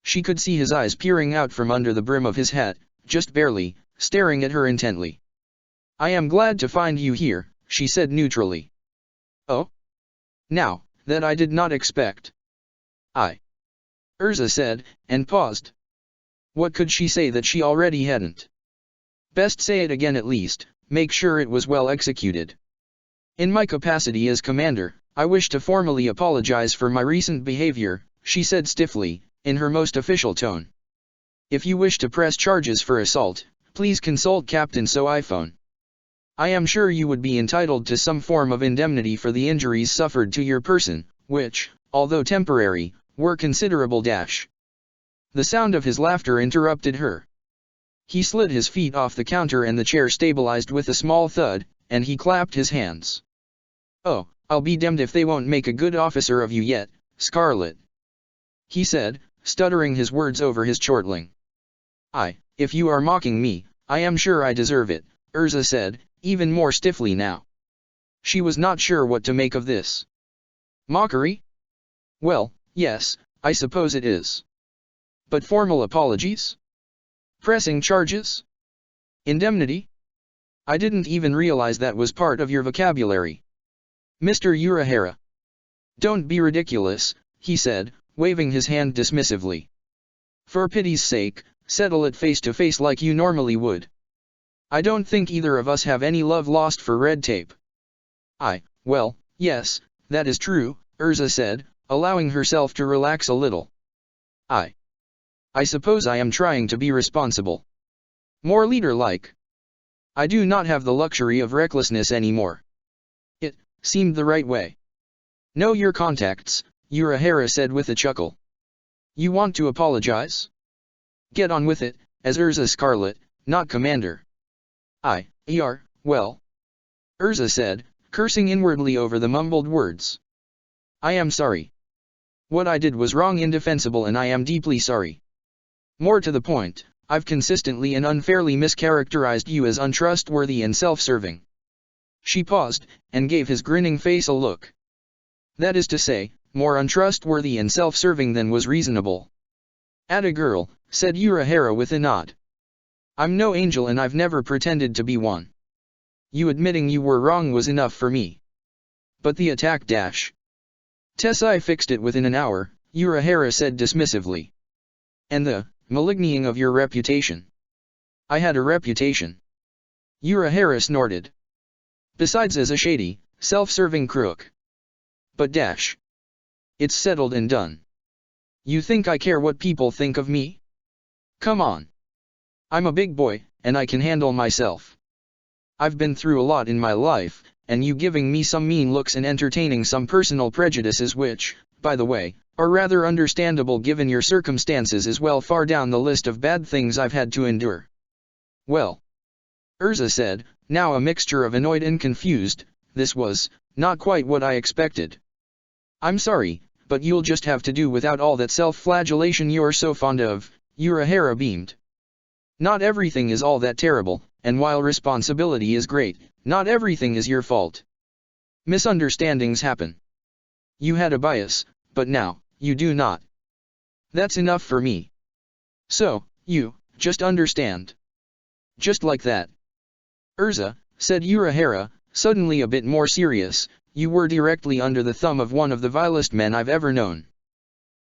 She could see his eyes peering out from under the brim of his hat, just barely, staring at her intently. I am glad to find you here, she said neutrally. Oh? Now, that I did not expect. Erza said, and paused. What could she say that she already hadn't? Best say it again at least, make sure it was well executed. In my capacity as commander, I wish to formally apologize for my recent behavior, she said stiffly, in her most official tone. If you wish to press charges for assault, please consult Captain iPhone. I am sure you would be entitled to some form of indemnity for the injuries suffered to your person, which, although temporary, were considerable. The sound of his laughter interrupted her. He slid his feet off the counter and the chair stabilized with a small thud, and he clapped his hands. Oh, I'll be damned if they won't make a good officer of you yet, Scarlet. He said, stuttering his words over his chortling. If you are mocking me, I am sure I deserve it, Erza said, even more stiffly now. She was not sure what to make of this. Mockery? Well, yes, I suppose it is. But formal apologies? Pressing charges? Indemnity? I didn't even realize that was part of your vocabulary. Mr. Urahara. Don't be ridiculous, he said, waving his hand dismissively. For pity's sake, settle it face to face like you normally would. I don't think either of us have any love lost for red tape. Well, yes, that is true, Erza said, allowing herself to relax a little. I suppose I am trying to be responsible. More leader-like. I do not have the luxury of recklessness anymore. It seemed the right way. Know your contacts, Urahara said with a chuckle. You want to apologize? Get on with it, as Erza Scarlet, not Commander. Well. Erza said, cursing inwardly over the mumbled words. I am sorry. What I did was wrong, indefensible, and I am deeply sorry. More to the point, I've consistently and unfairly mischaracterized you as untrustworthy and self-serving. She paused, and gave his grinning face a look. That is to say, more untrustworthy and self-serving than was reasonable. Atta girl, said Urahara with a nod. I'm no angel and I've never pretended to be one. You admitting you were wrong was enough for me. But the attack dash. Tessai fixed it within an hour, Urahara said dismissively. And the maligning of your reputation. I had a reputation. Urahara snorted. Besides as a shady, self-serving crook. But dash. It's settled and done. You think I care what people think of me? Come on. I'm a big boy, and I can handle myself. I've been through a lot in my life, and you giving me some mean looks and entertaining some personal prejudices which, by the way, are rather understandable given your circumstances is well far down the list of bad things I've had to endure. Well. Erza said, now a mixture of annoyed and confused, this was, not quite what I expected. I'm sorry, but you'll just have to do without all that self-flagellation you're so fond of, Urahara beamed. Not everything is all that terrible, and while responsibility is great, not everything is your fault. Misunderstandings happen. You had a bias, but now, you do not. That's enough for me. So, you, just understand. Just like that. Erza, said Urahara, suddenly a bit more serious, you were directly under the thumb of one of the vilest men I've ever known.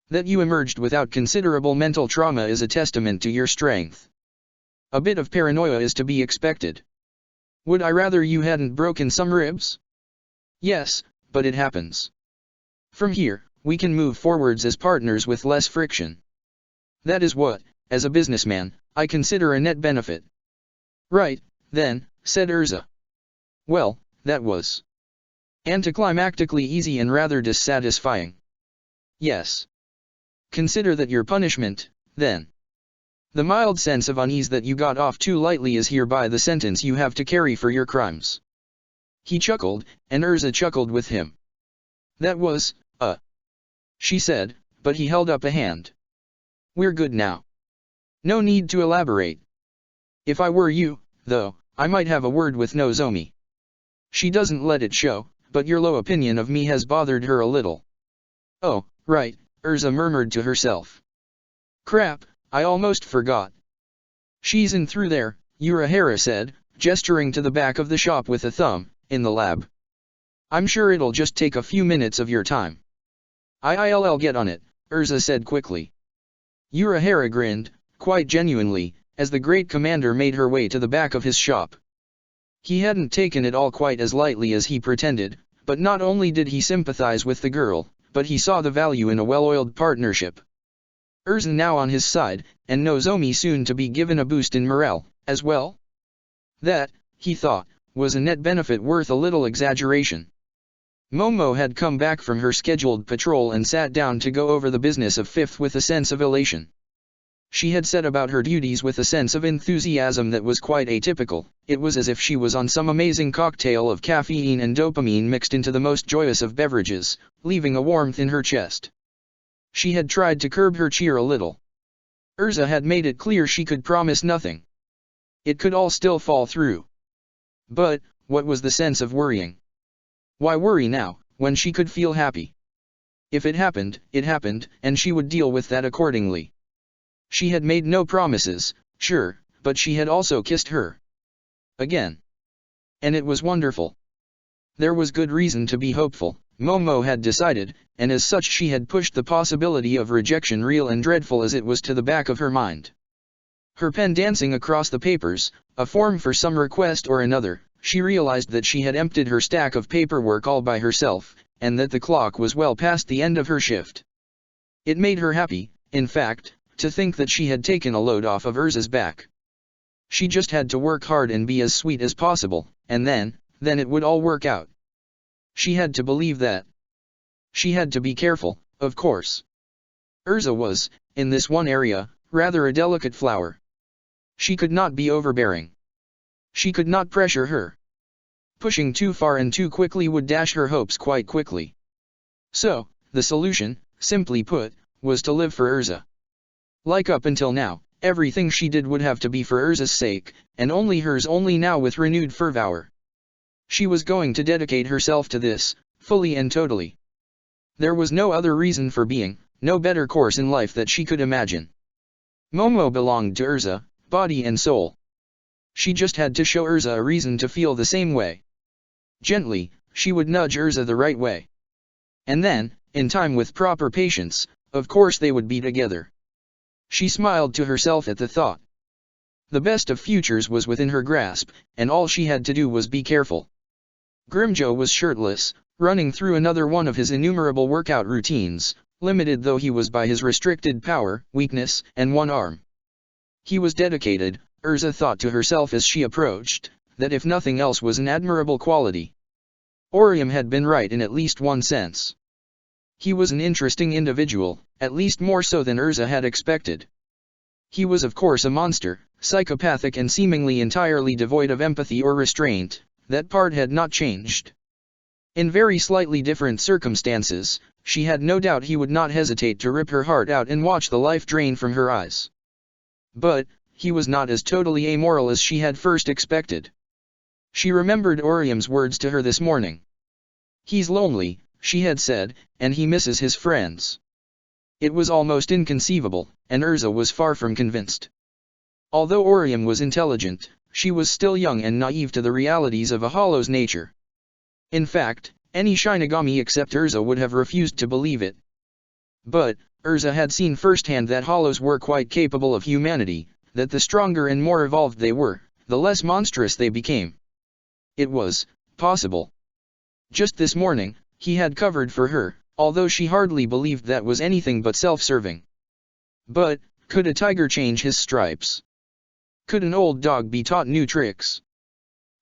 That you emerged without considerable mental trauma is a testament to your strength. A bit of paranoia is to be expected. Would I rather you hadn't broken some ribs? Yes, but it happens. From here, we can move forwards as partners with less friction. That is what, as a businessman, I consider a net benefit. Right, then, said Erza. Well, that was anticlimactically easy and rather dissatisfying. Yes. Consider that your punishment, then. The mild sense of unease that you got off too lightly is hereby the sentence you have to carry for your crimes. He chuckled, and Erza chuckled with him. That was, she said, but he held up a hand. We're good now. No need to elaborate. If I were you, though, I might have a word with Nozomi. She doesn't let it show, but your low opinion of me has bothered her a little. Oh, right, Erza murmured to herself. Crap, I almost forgot. She's in through there, Urahara said, gesturing to the back of the shop with a thumb, in the lab. I'm sure it'll just take a few minutes of your time. I'll get on it, Erza said quickly. Urahara grinned, quite genuinely, as the great commander made her way to the back of his shop. He hadn't taken it all quite as lightly as he pretended, but not only did he sympathize with the girl, but he saw the value in a well-oiled partnership. Erza now on his side, and Nozomi soon to be given a boost in morale, as well. That, he thought, was a net benefit worth a little exaggeration. Momo had come back from her scheduled patrol and sat down to go over the business of Fifth with a sense of elation. She had set about her duties with a sense of enthusiasm that was quite atypical. It was as if she was on some amazing cocktail of caffeine and dopamine mixed into the most joyous of beverages, leaving a warmth in her chest. She had tried to curb her cheer a little. Erza had made it clear she could promise nothing. It could all still fall through. But, what was the sense of worrying? Why worry now, when she could feel happy? If it happened, and she would deal with that accordingly. She had made no promises, sure, but she had also kissed her. Again. And it was wonderful. There was good reason to be hopeful, Momo had decided, and as such she had pushed the possibility of rejection, real and dreadful as it was, to the back of her mind. Her pen dancing across the papers, a form for some request or another, she realized that she had emptied her stack of paperwork all by herself, and that the clock was well past the end of her shift. It made her happy, in fact, to think that she had taken a load off of Erza's back. She just had to work hard and be as sweet as possible, and then it would all work out. She had to believe that. She had to be careful, Of course. Erza was, in this one area, rather a delicate flower. She could not be overbearing. She could not pressure her. Pushing too far and too quickly would dash her hopes quite quickly. So, the solution, simply put, was to live for Erza. Like up until now, everything she did would have to be for Erza's sake, and only hers only now with renewed fervor. She was going to dedicate herself to this, fully and totally. There was no other reason for being, no better course in life that she could imagine. Momo belonged to Erza, body and soul. She just had to show Erza a reason to feel the same way. Gently, she would nudge Erza the right way. And then, in time with proper patience, of course they would be together. She smiled to herself at the thought. The best of futures was within her grasp, and all she had to do was be careful. Grimjo was shirtless, running through another one of his innumerable workout routines, limited though he was by his restricted power, weakness, and one arm. He was dedicated, Erza thought to herself as she approached, that if nothing else was an admirable quality. Orium had been right in at least one sense. He was an interesting individual, at least more so than Erza had expected. He was of course a monster, psychopathic and seemingly entirely devoid of empathy or restraint. That part had not changed. In very slightly different circumstances, she had no doubt he would not hesitate to rip her heart out and watch the life drain from her eyes. But, he was not as totally amoral as she had first expected. She remembered Orium's words to her this morning. He's lonely, she had said, and he misses his friends. It was almost inconceivable, and Erza was far from convinced. Although Orium was intelligent, she was still young and naive to the realities of a hollow's nature. In fact, any Shinigami except Erza would have refused to believe it. But, Erza had seen firsthand that hollows were quite capable of humanity, that the stronger and more evolved they were, the less monstrous they became. It was possible. Just this morning, he had covered for her, although she hardly believed that was anything but self-serving. But, could a tiger change his stripes? Could an old dog be taught new tricks?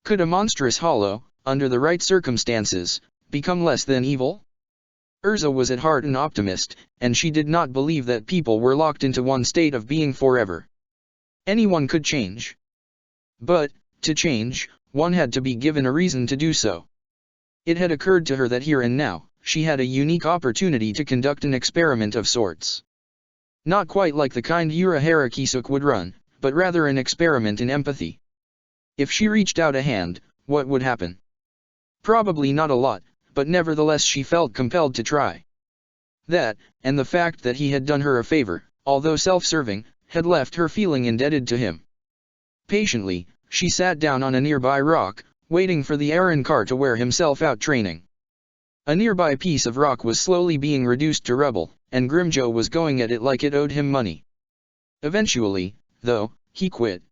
Could a monstrous hollow, under the right circumstances, become less than evil? Erza was at heart an optimist, and she did not believe that people were locked into one state of being forever. Anyone could change. But, to change, one had to be given a reason to do so. It had occurred to her that here and now, she had a unique opportunity to conduct an experiment of sorts. Not quite like the kind Urahara Kisuk would run, but rather an experiment in empathy. If she reached out a hand, what would happen? Probably not a lot, but nevertheless she felt compelled to try. That, and the fact that he had done her a favor, although self-serving, had left her feeling indebted to him. Patiently, she sat down on a nearby rock, waiting for the Aaron car to wear himself out training. A nearby piece of rock was slowly being reduced to rubble, and Grimjo was going at it like it owed him money. Eventually, though, he quit.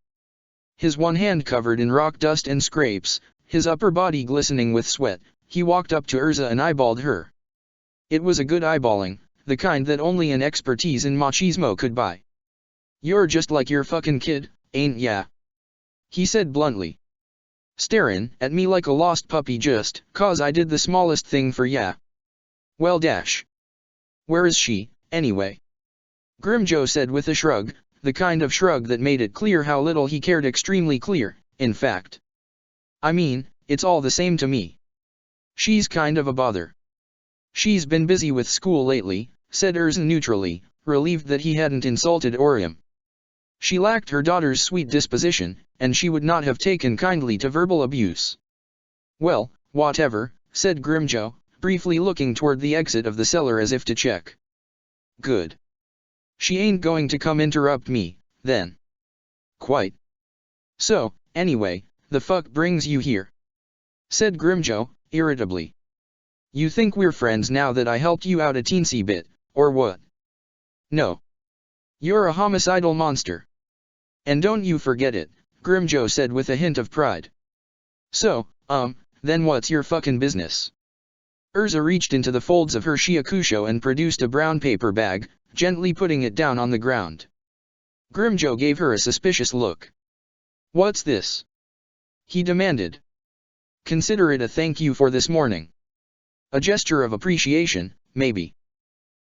His one hand covered in rock dust and scrapes, his upper body glistening with sweat, he walked up to Erza and eyeballed her. It was a good eyeballing, the kind that only an expertise in machismo could buy. "You're just like your fucking kid, ain't ya?" he said bluntly. "Starin' at me like a lost puppy just 'cause I did the smallest thing for ya. Well dash. Where is she, anyway?" Grimjo said with a shrug, the kind of shrug that made it clear how little he cared, extremely clear, in fact. "I mean, it's all the same to me. She's kind of a bother." "She's been busy with school lately," said Erza neutrally, relieved that he hadn't insulted Orium. She lacked her daughter's sweet disposition, and she would not have taken kindly to verbal abuse. "Well, whatever," said Grimjo, briefly looking toward the exit of the cellar as if to check. "Good. She ain't going to come interrupt me, then." "Quite. So, anyway, the fuck brings you here?" said Grimjo, irritably. "You think we're friends now that I helped you out a teensy bit, or what?" "No. You're a homicidal monster. And don't you forget it," Grimjo said with a hint of pride. "So, then what's your fucking business?" Erza reached into the folds of her shiakusho and produced a brown paper bag, gently putting it down on the ground. Grimjo gave her a suspicious look. "What's this?" he demanded. "Consider it a thank you for this morning. A gesture of appreciation, maybe."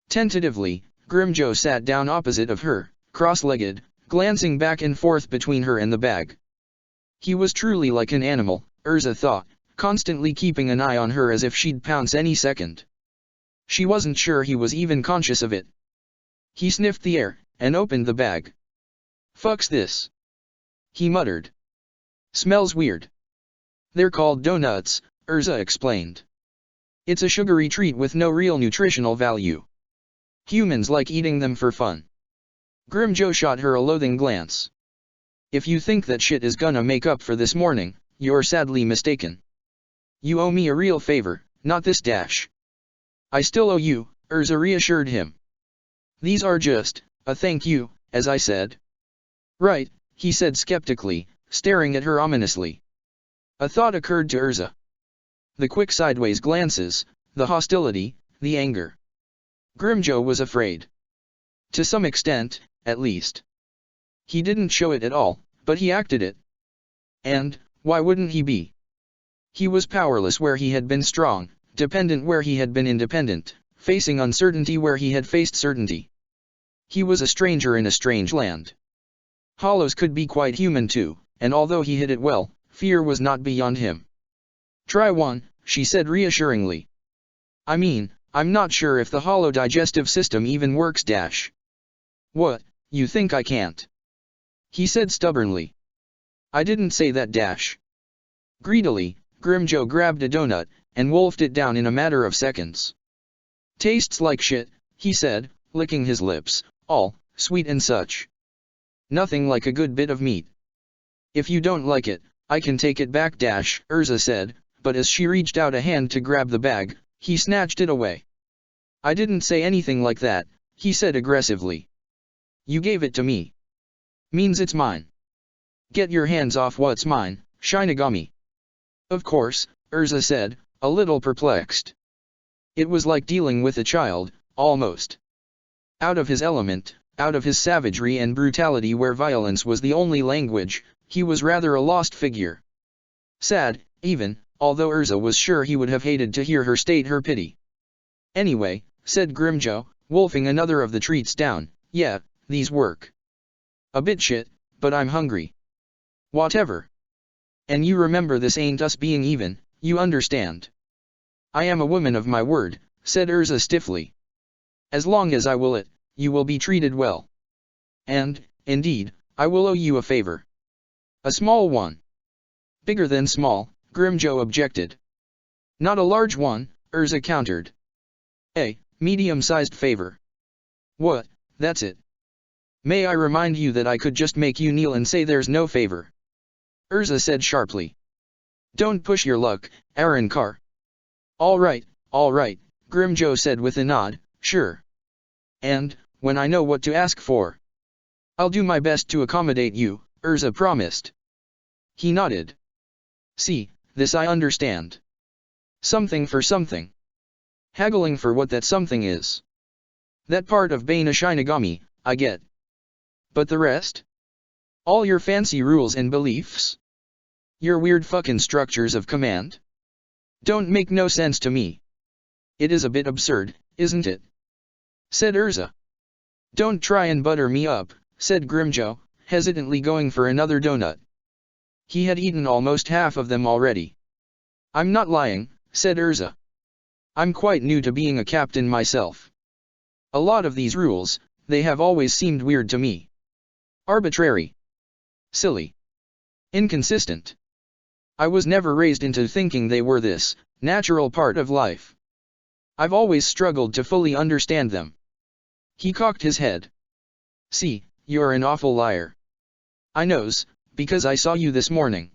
Tentatively, Grimjo sat down opposite of her, cross-legged, glancing back and forth between her and the bag. He was truly like an animal, Erza thought, constantly keeping an eye on her as if she'd pounce any second. She wasn't sure he was even conscious of it. He sniffed the air, and opened the bag. "Fuck's this?" he muttered. "Smells weird." "They're called donuts," Erza explained. "It's a sugary treat with no real nutritional value. Humans like eating them for fun." Grimjo shot her a loathing glance. "If you think that shit is gonna make up for this morning, you're sadly mistaken. You owe me a real favor, not this dash." "I still owe you," Erza reassured him. "These are just a thank you, as I said." "Right," he said skeptically, staring at her ominously. A thought occurred to Erza. The quick sideways glances, the hostility, the anger. Grimjo was afraid. To some extent, at least. He didn't show it at all, but he acted it. And, why wouldn't he be? He was powerless where he had been strong, dependent where he had been independent, facing uncertainty where he had faced certainty. He was a stranger in a strange land. Hollows could be quite human too, and although he hid it well, fear was not beyond him. "Try one," she said reassuringly. "I mean, I'm not sure if the hollow digestive system even works dash." "What, you think I can't?" he said stubbornly. "I didn't say that dash." Greedily, Grimjo grabbed a donut, and wolfed it down in a matter of seconds. "Tastes like shit," he said, licking his lips, "all sweet and such. Nothing like a good bit of meat." "If you don't like it, I can take it back dash," Erza said, but as she reached out a hand to grab the bag, he snatched it away. "I didn't say anything like that," he said aggressively. "You gave it to me. Means it's mine. Get your hands off what's mine, Shinigami." "Of course," Erza said, a little perplexed. It was like dealing with a child, almost. Out of his element, out of his savagery and brutality where violence was the only language, he was rather a lost figure. Sad, even, although Erza was sure he would have hated to hear her state her pity. "Anyway," said Grimjo, wolfing another of the treats down, "yeah, these work. A bit shit, but I'm hungry. Whatever. And you remember this ain't us being even, you understand." "I am a woman of my word," said Erza stiffly. "As long as I will it, you will be treated well. And, indeed, I will owe you a favor." "A small one." "Bigger than small," Grimjo objected. "Not a large one," Erza countered. "A medium-sized favor." "What, that's it? May I remind you that I could just make you kneel and say there's no favor?" Erza said sharply. "Don't push your luck, Arankar." All right, Grimjo said with a nod, "Sure. And, when I know what to ask for, I'll do my best to accommodate you," Erza promised. He nodded. "See, this I understand. Something for something. Haggling for what that something is. That part of being a Shinigami, I get. But the rest? All your fancy rules and beliefs? Your weird fucking structures of command? Don't make no sense to me. It is a bit absurd, isn't it?" said Erza. "Don't try and butter me up," said Grimjo, hesitantly going for another donut. He had eaten almost half of them already. "I'm not lying," said Erza. "I'm quite new to being a captain myself. A lot of these rules, they have always seemed weird to me. Arbitrary. Silly. Inconsistent. I was never raised into thinking they were this natural part of life. I've always struggled to fully understand them." He cocked his head. "See, you're an awful liar. I knows, because I saw you this morning.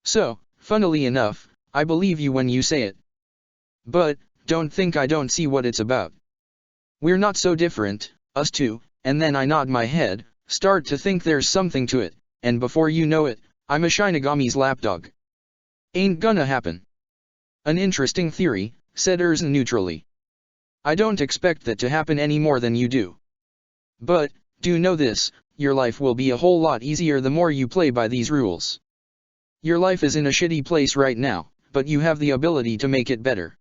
So, funnily enough, I believe you when you say it. But, don't think I don't see what it's about. We're not so different, us two," and then I nod my head, start to think there's something to it, and before you know it, I'm a Shinigami's lapdog. "Ain't gonna happen." "An interesting theory," said Erza neutrally. "I don't expect that to happen any more than you do. But, do know this, your life will be a whole lot easier the more you play by these rules. Your life is in a shitty place right now, but you have the ability to make it better.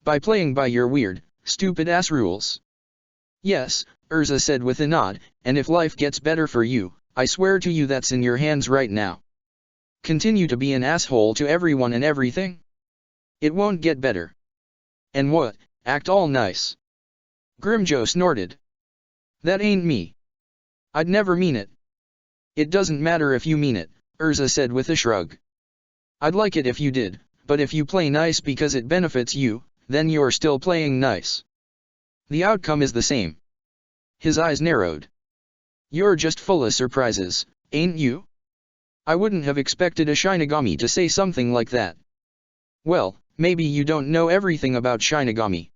By playing by your weird, stupid-ass rules." Yes, Erza said with a nod, and if life gets better for you, I swear to you that's in your hands right now. Continue to be an asshole to everyone and everything? It won't get better. And what, act all nice? Grimjo snorted. That ain't me. I'd never mean it. It doesn't matter if you mean it, Erza said with a shrug. I'd like it if you did, but if you play nice because it benefits you, then you're still playing nice. The outcome is the same. His eyes narrowed. You're just full of surprises, ain't you? I wouldn't have expected a Shinigami to say something like that. Well, maybe you don't know everything about Shinigami.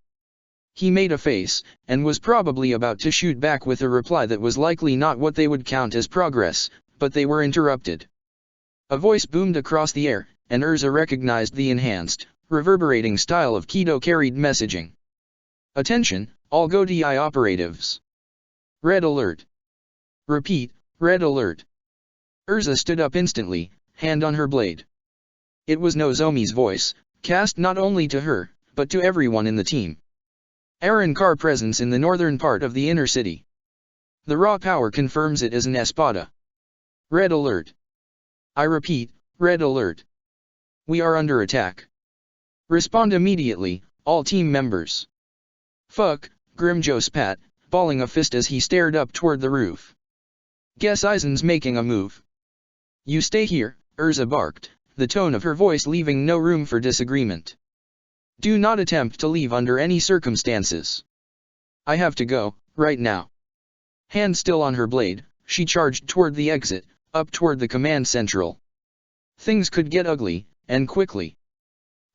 He made a face, and was probably about to shoot back with a reply that was likely not what they would count as progress, but they were interrupted. A voice boomed across the air, and Erza recognized the enhanced, reverberating style of Kido-carried messaging. Attention, all GoDi operatives. Red alert. Repeat, red alert. Erza stood up instantly, hand on her blade. It was Nozomi's voice, cast not only to her, but to everyone in the team. Arrancar presence in the northern part of the inner city. The raw power confirms it as an espada. Red alert. I repeat, red alert. We are under attack. Respond immediately, all team members. Fuck, Grimjo spat, balling a fist as he stared up toward the roof. Guess Aizen's making a move. You stay here, Erza barked, the tone of her voice leaving no room for disagreement. Do not attempt to leave under any circumstances. I have to go, right now. Hand still on her blade, she charged toward the exit, up toward the command central. Things could get ugly, and quickly.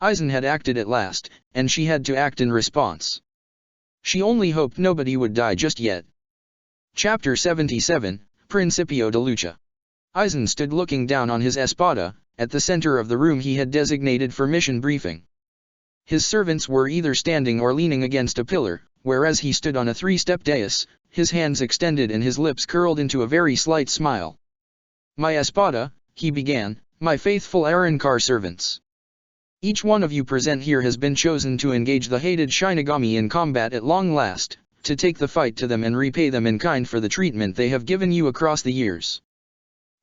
Aizen had acted at last, and she had to act in response. She only hoped nobody would die just yet. Chapter 77, Principio de Lucha. Aizen stood looking down on his espada, at the center of the room he had designated for mission briefing. His servants were either standing or leaning against a pillar, whereas he stood on a three-step dais, his hands extended and his lips curled into a very slight smile. My espada, he began, my faithful Arrancar servants. Each one of you present here has been chosen to engage the hated Shinigami in combat at long last, to take the fight to them and repay them in kind for the treatment they have given you across the years.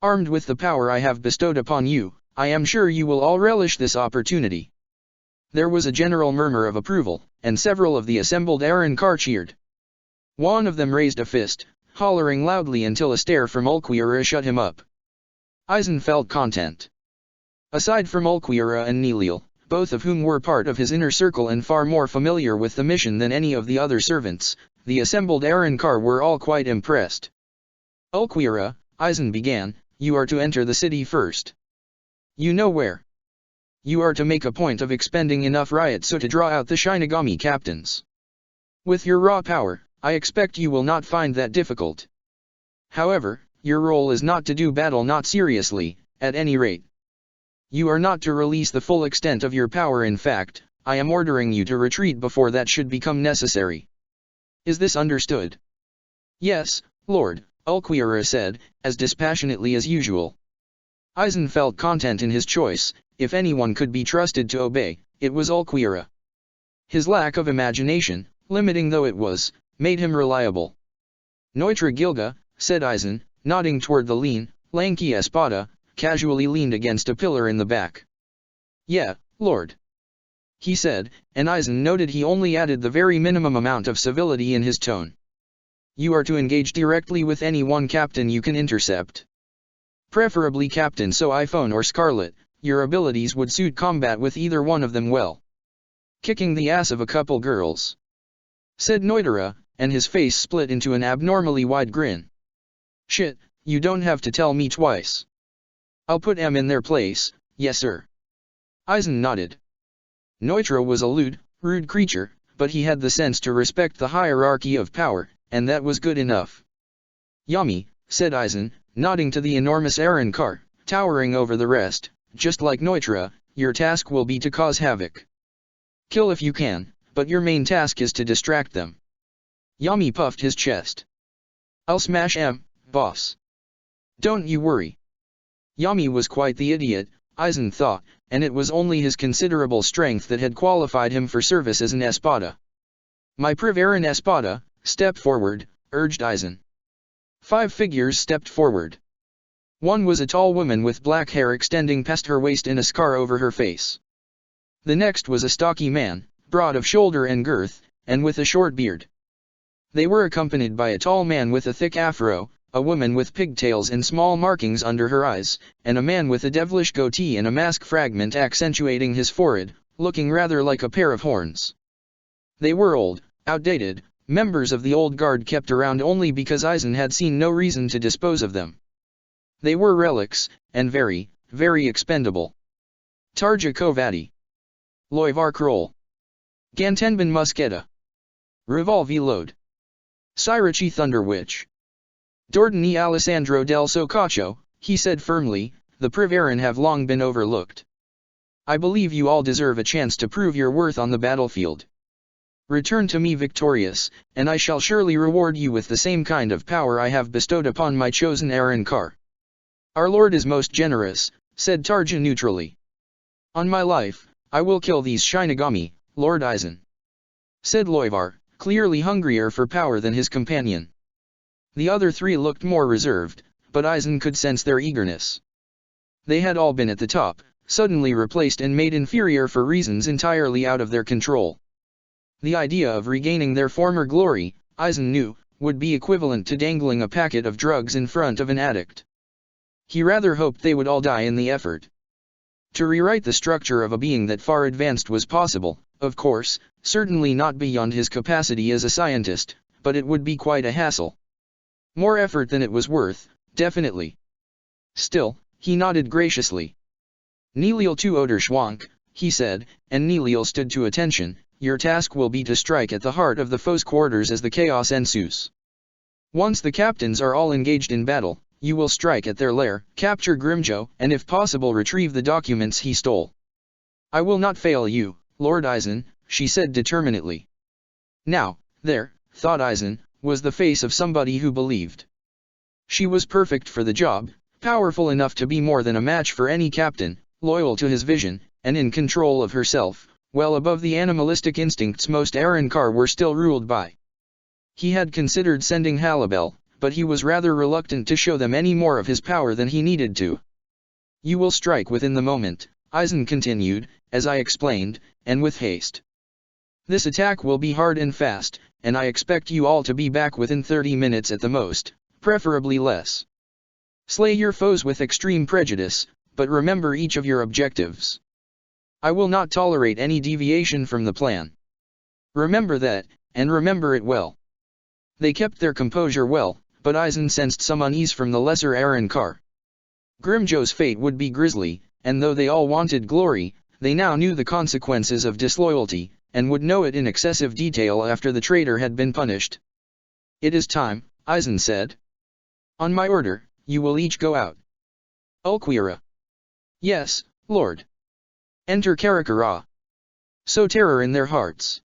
Armed with the power I have bestowed upon you, I am sure you will all relish this opportunity. There was a general murmur of approval, and several of the assembled Arrancar cheered. One of them raised a fist, hollering loudly until a stare from Ulquiorra shut him up. Aizen felt content. Aside from Ulquiorra and Nilil, both of whom were part of his inner circle and far more familiar with the mission than any of the other servants, the assembled Arrancar were all quite impressed. Ulquiorra, Aizen began, you are to enter the city first. You know where. You are to make a point of expending enough riot so to draw out the Shinigami captains. With your raw power, I expect you will not find that difficult. However, your role is not to do battle not seriously, at any rate. You are not to release the full extent of your power. In fact, I am ordering you to retreat before that should become necessary. Is this understood? Yes, Lord, Ulquiorra said, as dispassionately as usual. Aizen felt content in his choice. If anyone could be trusted to obey, it was Ulquiorra. His lack of imagination, limiting though it was, made him reliable. Neutra Gilga, said Aizen, nodding toward the lean, lanky espada, casually leaned against a pillar in the back. Yeah, Lord. He said, and Aizen noted he only added the very minimum amount of civility in his tone. You are to engage directly with any one captain you can intercept. Preferably Captain iPhone or Scarlet. Your abilities would suit combat with either one of them well. Kicking the ass of a couple girls. Said Noitera, and his face split into an abnormally wide grin. Shit, you don't have to tell me twice. I'll put M in their place, yes sir. Aizen nodded. Noitera was a lewd, rude creature, but he had the sense to respect the hierarchy of power, and that was good enough. Yummy, said Aizen, nodding to the enormous Arrancar, towering over the rest. Just like Noitera, your task will be to cause havoc. Kill if you can, but your main task is to distract them. Yami puffed his chest. I'll smash M, boss. Don't you worry. Yami was quite the idiot, Aizen thought, and it was only his considerable strength that had qualified him for service as an espada. My Priv Aaron espada, step forward, urged Eisen. 5 figures stepped forward. One was a tall woman with black hair extending past her waist and a scar over her face. The next was a stocky man, broad of shoulder and girth, and with a short beard. They were accompanied by a tall man with a thick afro, a woman with pigtails and small markings under her eyes, and a man with a devilish goatee and a mask fragment accentuating his forehead, looking rather like a pair of horns. They were old, outdated, members of the old guard kept around only because Eisen had seen no reason to dispose of them. They were relics, and very, very expendable. Tarja Kovati. Loivar Kroll. Gantenben Musketa. Revolvi Load. Sirachi Thunder Witch. Dordani Alessandro del Socaccio, he said firmly, the Privaran have long been overlooked. I believe you all deserve a chance to prove your worth on the battlefield. Return to me victorious, and I shall surely reward you with the same kind of power I have bestowed upon my chosen Arrancar. Our Lord is most generous, said Tarja neutrally. On my life, I will kill these Shinigami, Lord Eisen. Said Loivar, clearly hungrier for power than his companion. The other 3 looked more reserved, but Eisen could sense their eagerness. They had all been at the top, suddenly replaced and made inferior for reasons entirely out of their control. The idea of regaining their former glory, Eisen knew, would be equivalent to dangling a packet of drugs in front of an addict. He rather hoped they would all die in the effort. To rewrite the structure of a being that far advanced was possible, of course, certainly not beyond his capacity as a scientist, but it would be quite a hassle. More effort than it was worth, definitely. Still, he nodded graciously. Nilil tu oder Schwank, he said, and Nilil stood to attention. Your task will be to strike at the heart of the foe's quarters as the chaos ensues. Once the captains are all engaged in battle, you will strike at their lair, capture Grimjo, and if possible retrieve the documents he stole. I will not fail you, Lord Eisen, she said determinedly. Now, there, thought Eisen, was the face of somebody who believed. She was perfect for the job, powerful enough to be more than a match for any captain, loyal to his vision, and in control of herself, well above the animalistic instincts most Arrancar were still ruled by. He had considered sending Halibel, but he was rather reluctant to show them any more of his power than he needed to. You will strike within the moment, Eisen continued, as I explained, and with haste. This attack will be hard and fast, and I expect you all to be back within 30 minutes at the most, preferably less. Slay your foes with extreme prejudice, but remember each of your objectives. I will not tolerate any deviation from the plan. Remember that, and remember it well. They kept their composure well, but Eisen sensed some unease from the lesser Arrancar. Grimjo's fate would be grisly, and though they all wanted glory, they now knew the consequences of disloyalty, and would know it in excessive detail after the traitor had been punished. It is time, Eisen said. On my order, you will each go out. Ulquira. Yes, Lord. Enter Karakara. Sow terror in their hearts.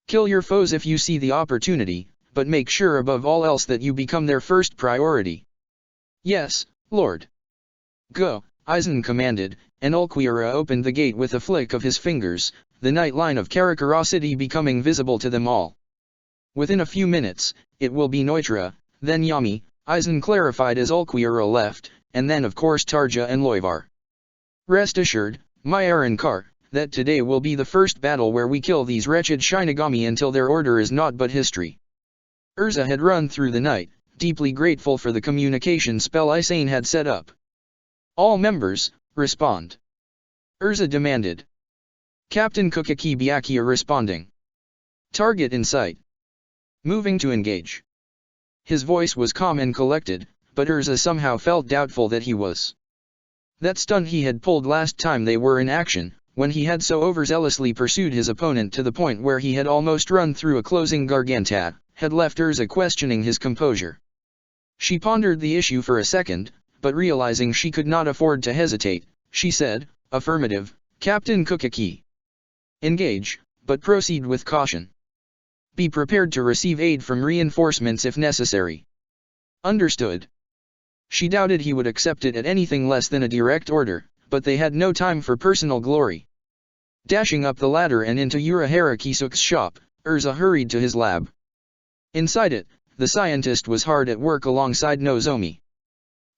Kill your foes if you see the opportunity, but make sure above all else that you become their first priority. Yes, Lord. Go, Eisen commanded, and Ulquira opened the gate with a flick of his fingers, the night line of Karakara city becoming visible to them all. Within a few minutes, it will be Neutra, then Yami, Eisen clarified as Ulquira left, and then of course Tarja and Loivar. Rest assured, my Arrancar, that today will be the first battle where we kill these wretched Shinigami until their order is naught but history. Erza had run through the night, deeply grateful for the communication spell Eisen had set up. All members, respond. Erza demanded. Captain Kukaki Byakuya responding. Target in sight. Moving to engage. His voice was calm and collected, but Erza somehow felt doubtful that he was. That stunt he had pulled last time they were in action, when he had so overzealously pursued his opponent to the point where he had almost run through a closing garganta, had left Erza questioning his composure. She pondered the issue for a second, but realizing she could not afford to hesitate, she said, affirmative, Captain Kukaki. Engage, but proceed with caution. Be prepared to receive aid from reinforcements if necessary. Understood. She doubted he would accept it at anything less than a direct order, but they had no time for personal glory. Dashing up the ladder and into Urahara Kisuk's shop, Erza hurried to his lab. Inside it, the scientist was hard at work alongside Nozomi.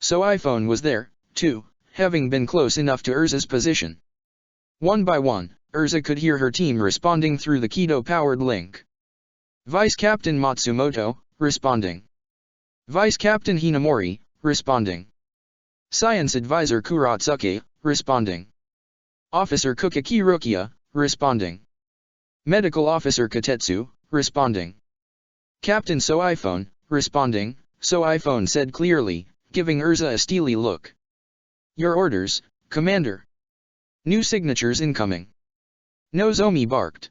So iPhone was there, too, having been close enough to Erza's position. One by one, Erza could hear her team responding through the Keto-powered link. Vice Captain Matsumoto, responding. Vice Captain Hinamori, responding. Science Advisor Kuratsuke, responding. Officer Kukaki Rukia, responding. Medical Officer Katetsu, responding. Captain So iPhone, responding. So iPhone said clearly, giving Erza a steely look. Your orders, Commander. New signatures incoming. Nozomi barked.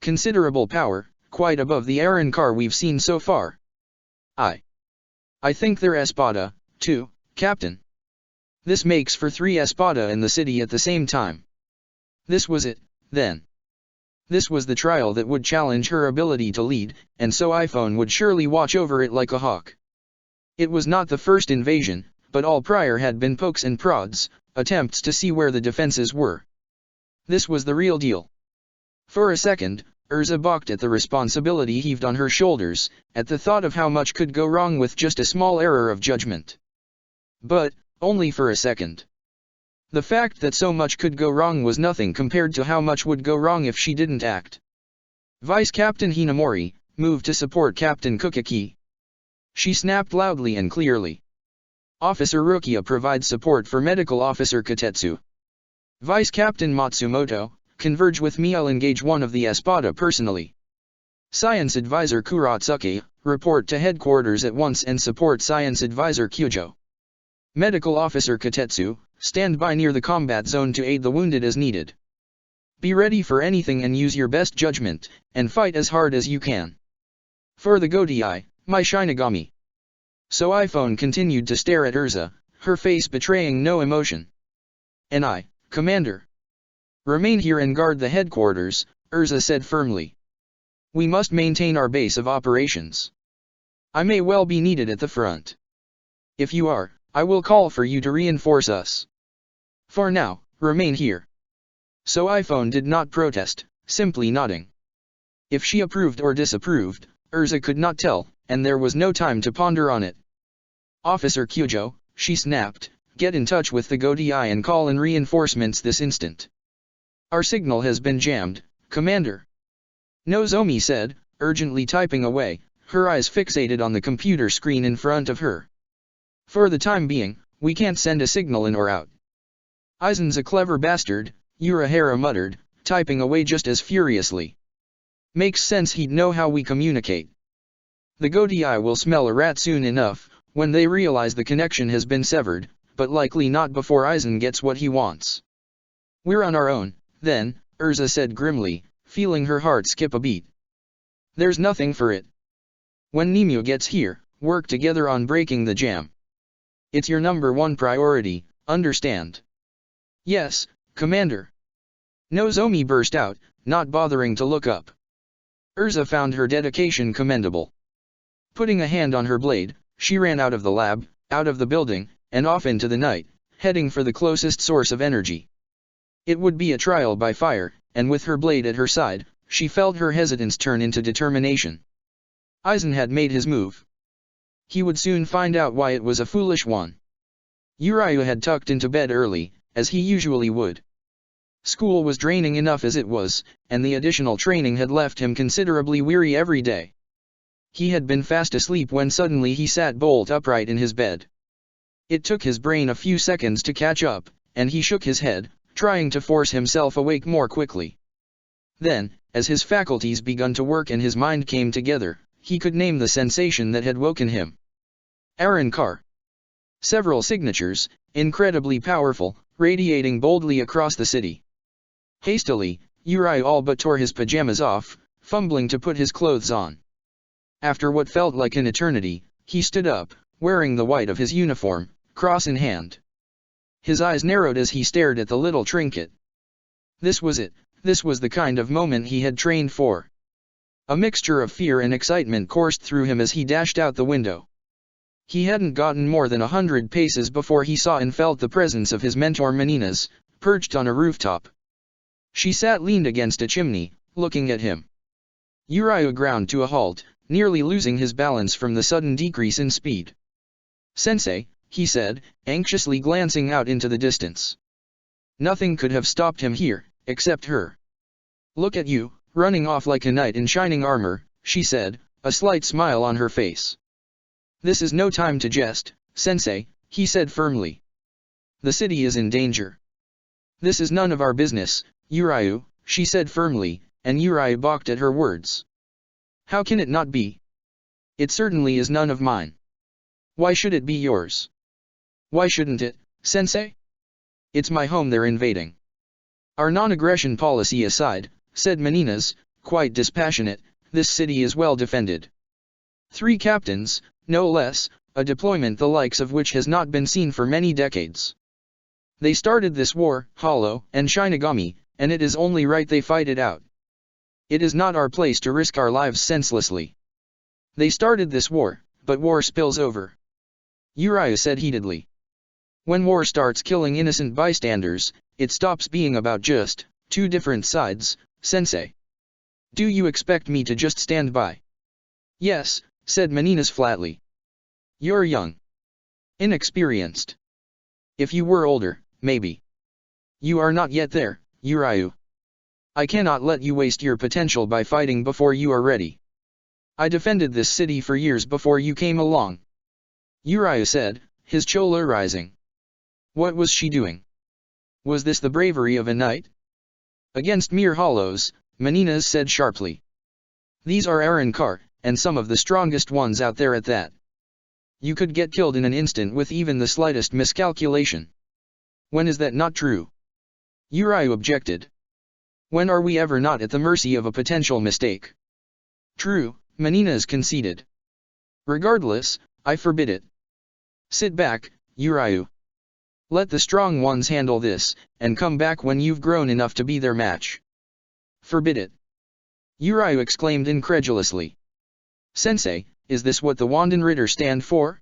Considerable power, quite above the Aaron car we've seen so far. I think they're Espada, too, Captain. This makes for 3 Espada in the city at the same time. This was it, then. This was the trial that would challenge her ability to lead, and so iPhone would surely watch over it like a hawk. It was not the first invasion, but all prior had been pokes and prods, attempts to see where the defenses were. This was the real deal. For a second, Erza balked at the responsibility heaved on her shoulders, at the thought of how much could go wrong with just a small error of judgment. But, only for a second. The fact that so much could go wrong was nothing compared to how much would go wrong if she didn't act. Vice Captain Hinamori, moved to support Captain Kukaki. She snapped loudly and clearly. Officer Rukia provides support for Medical Officer Katetsu. Vice Captain Matsumoto, converge with me. I'll engage one of the Espada personally. Science Advisor Kuratsuke, report to headquarters at once and support Science Advisor Kyujo. Medical Officer Katetsu, stand by near the combat zone to aid the wounded as needed. Be ready for anything and use your best judgment, and fight as hard as you can. For the Godai, my Shinigami. So iPhone continued to stare at Erza, her face betraying no emotion. And I, Commander. Remain here and guard the headquarters, Erza said firmly. We must maintain our base of operations. I may well be needed at the front. If you are, I will call for you to reinforce us. For now, remain here. So iPhone did not protest, simply nodding. If she approved or disapproved, Erza could not tell, and there was no time to ponder on it. Officer Kyujo, she snapped, get in touch with the Godai and call in reinforcements this instant. Our signal has been jammed, Commander. Nozomi said, urgently typing away, her eyes fixated on the computer screen in front of her. For the time being, we can't send a signal in or out. Aizen's a clever bastard, Urahara muttered, typing away just as furiously. Makes sense he'd know how we communicate. The Godai will smell a rat soon enough, when they realize the connection has been severed, but likely not before Aizen gets what he wants. We're on our own, then, Erza said grimly, feeling her heart skip a beat. There's nothing for it. When Nimue gets here, work together on breaking the jam. It's your #1 priority, understand? Yes, Commander. Nozomi burst out, not bothering to look up. Erza found her dedication commendable. Putting a hand on her blade, she ran out of the lab, out of the building, and off into the night, heading for the closest source of energy. It would be a trial by fire, and with her blade at her side, she felt her hesitance turn into determination. Aizen had made his move. He would soon find out why it was a foolish one. Uriah had tucked into bed early, as he usually would. School was draining enough as it was, and the additional training had left him considerably weary every day. He had been fast asleep when suddenly he sat bolt upright in his bed. It took his brain a few seconds to catch up, and he shook his head, trying to force himself awake more quickly. Then, as his faculties begun to work and his mind came together, he could name the sensation that had woken him. Aaron Carr. Several signatures, incredibly powerful, radiating boldly across the city. Hastily, Uri all but tore his pajamas off, fumbling to put his clothes on. After what felt like an eternity, he stood up, wearing the white of his uniform, cross in hand. His eyes narrowed as he stared at the little trinket. This was it, this was the kind of moment he had trained for. A mixture of fear and excitement coursed through him as he dashed out the window. He hadn't gotten more than 100 paces before he saw and felt the presence of his mentor Menina's, perched on a rooftop. She sat leaned against a chimney, looking at him. Uriah ground to a halt, nearly losing his balance from the sudden decrease in speed. "Sensei," he said, anxiously glancing out into the distance. Nothing could have stopped him here, except her. "Look at you, running off like a knight in shining armor," she said, a slight smile on her face. "This is no time to jest, Sensei," he said firmly. "The city is in danger." "This is none of our business, Urayu," she said firmly, and Urayu balked at her words. "How can it not be? It certainly is none of mine. Why should it be yours? Why shouldn't it, Sensei? It's my home they're invading." "Our non-aggression policy aside," said Meninas, quite dispassionate, "this city is well defended. 3 captains, no less, a deployment the likes of which has not been seen for many decades. They started this war, Hollow and Shinigami, and it is only right they fight it out. It is not our place to risk our lives senselessly. They started this war, but war spills over," Urayu said heatedly. "When war starts killing innocent bystanders, it stops being about just 2 different sides, Sensei. Do you expect me to just stand by?" "Yes," said Meninas flatly. "You're young. Inexperienced. If you were older, maybe. You are not yet there, Urayu. I cannot let you waste your potential by fighting before you are ready. I defended this city for years before you came along," Urayu said, his choler rising. What was she doing? Was this the bravery of a knight? "Against mere hollows," Meninas said sharply. "These are Arankar, and some of the strongest ones out there at that. You could get killed in an instant with even the slightest miscalculation." "When is that not true?" Urayu objected. "When are we ever not at the mercy of a potential mistake?" "True," Meninas conceded. "Regardless, I forbid it. Sit back, Urayu. Let the strong ones handle this, and come back when you've grown enough to be their match." "Forbid it?" Urayu exclaimed incredulously. "Sensei, is this what the Wandenritter stand for?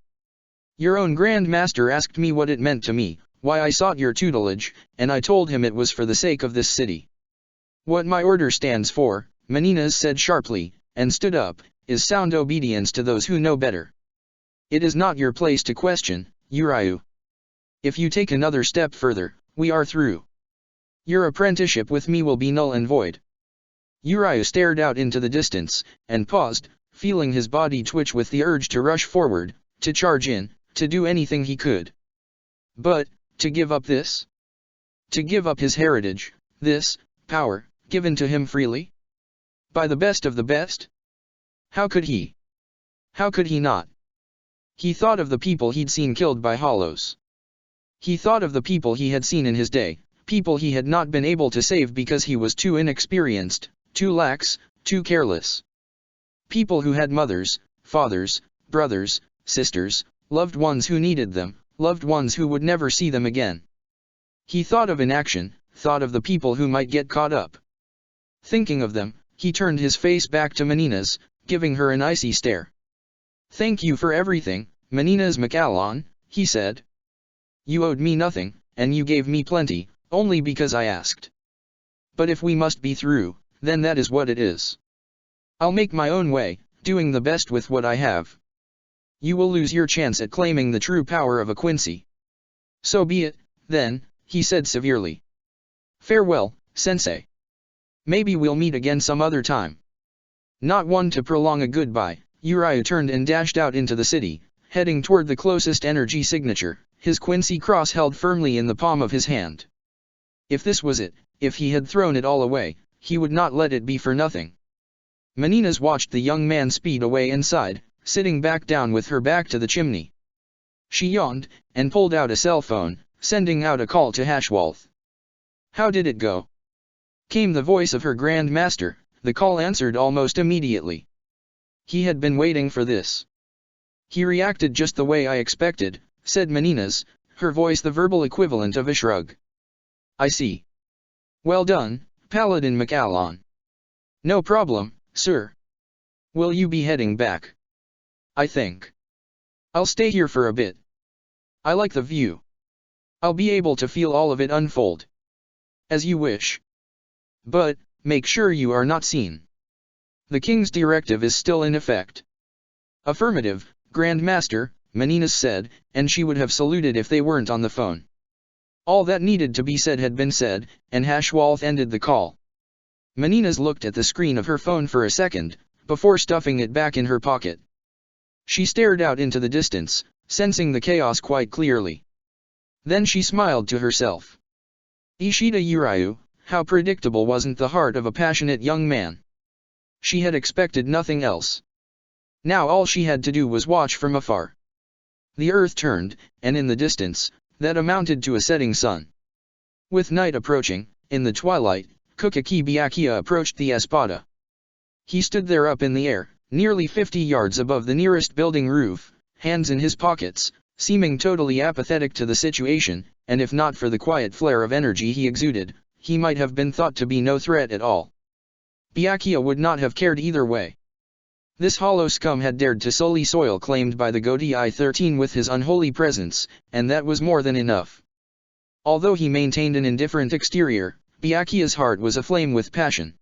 Your own Grand Master asked me what it meant to me, why I sought your tutelage, and I told him it was for the sake of this city. What my order stands for," Meninas said sharply, and stood up, "is sound obedience to those who know better. It is not your place to question, Urayu. If you take another step further, we are through. Your apprenticeship with me will be null and void." Urayu stared out into the distance, and paused, feeling his body twitch with the urge to rush forward, to charge in, to do anything he could. But, to give up this? To give up his heritage, this power, given to him freely? By the best of the best? How could he? How could he not? He thought of the people he'd seen killed by hollows. He thought of the people he had seen in his day, people he had not been able to save because he was too inexperienced, too lax, too careless. People who had mothers, fathers, brothers, sisters, loved ones who needed them, loved ones who would never see them again. He thought of inaction, thought of the people who might get caught up. Thinking of them, he turned his face back to Meninas, giving her an icy stare. "Thank you for everything, Meninas Macallon," he said. "You owed me nothing, and you gave me plenty, only because I asked. But if we must be through, then that is what it is. I'll make my own way, doing the best with what I have. You will lose your chance at claiming the true power of a Quincy. So be it, then," he said severely. "Farewell, Sensei. Maybe we'll meet again some other time." Not one to prolong a goodbye, Urayu turned and dashed out into the city, heading toward the closest energy signature, his Quincy cross held firmly in the palm of his hand. If this was it, if he had thrown it all away, he would not let it be for nothing. Meninas watched the young man speed away inside, sitting back down with her back to the chimney. She yawned, and pulled out a cell phone, sending out a call to Hashwalth. "How did it go?" came the voice of her Grand Master. The call answered almost immediately. He had been waiting for this. "He reacted just the way I expected," said Meninas, her voice the verbal equivalent of a shrug. "I see. Well done, Paladin Macallon." "No problem, sir." "Will you be heading back?" "I think I'll stay here for a bit. I like the view. I'll be able to feel all of it unfold." "As you wish. But, make sure you are not seen." The king's directive is still in effect. Affirmative, Grand Master, Menina's said, and she would have saluted if they weren't on the phone. All that needed to be said had been said, and Hashwalth ended the call. Menina's looked at the screen of her phone for a second, before stuffing it back in her pocket. She stared out into the distance, sensing the chaos quite clearly. Then she smiled to herself. Ishida Yuryu, how predictable wasn't the heart of a passionate young man. She had expected nothing else. Now all she had to do was watch from afar. The earth turned, and in the distance, that amounted to a setting sun. With night approaching, in the twilight, Kukaki Byakuya approached the Espada. He stood there up in the air, nearly 50 yards above the nearest building roof, hands in his pockets, seeming totally apathetic to the situation, and if not for the quiet flare of energy he exuded, he might have been thought to be no threat at all. Byakuya would not have cared either way. This hollow scum had dared to sully soil claimed by the Godii 13 with his unholy presence, and that was more than enough. Although he maintained an indifferent exterior, Byakuya's heart was aflame with passion.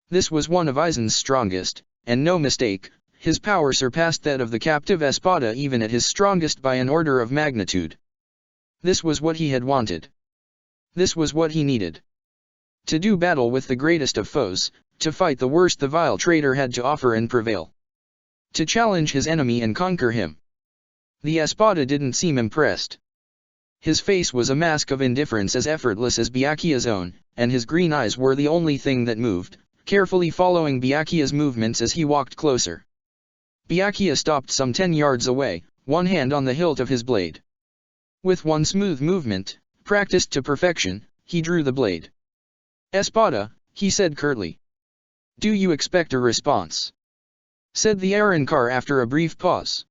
This was one of Aizen's strongest, and no mistake, his power surpassed that of the captive Espada even at his strongest by an order of magnitude. This was what he had wanted. This was what he needed. To do battle with the greatest of foes, to fight the worst the vile traitor had to offer and prevail. To challenge his enemy and conquer him. The Espada didn't seem impressed. His face was a mask of indifference as effortless as Byakuya's own, and his green eyes were the only thing that moved, carefully following Byakuya's movements as he walked closer. Byakuya stopped some 10 yards away, one hand on the hilt of his blade. With one smooth movement, practiced to perfection, he drew the blade. "Espada," he said curtly. "Do you expect a response?" said the Arankar after a brief pause.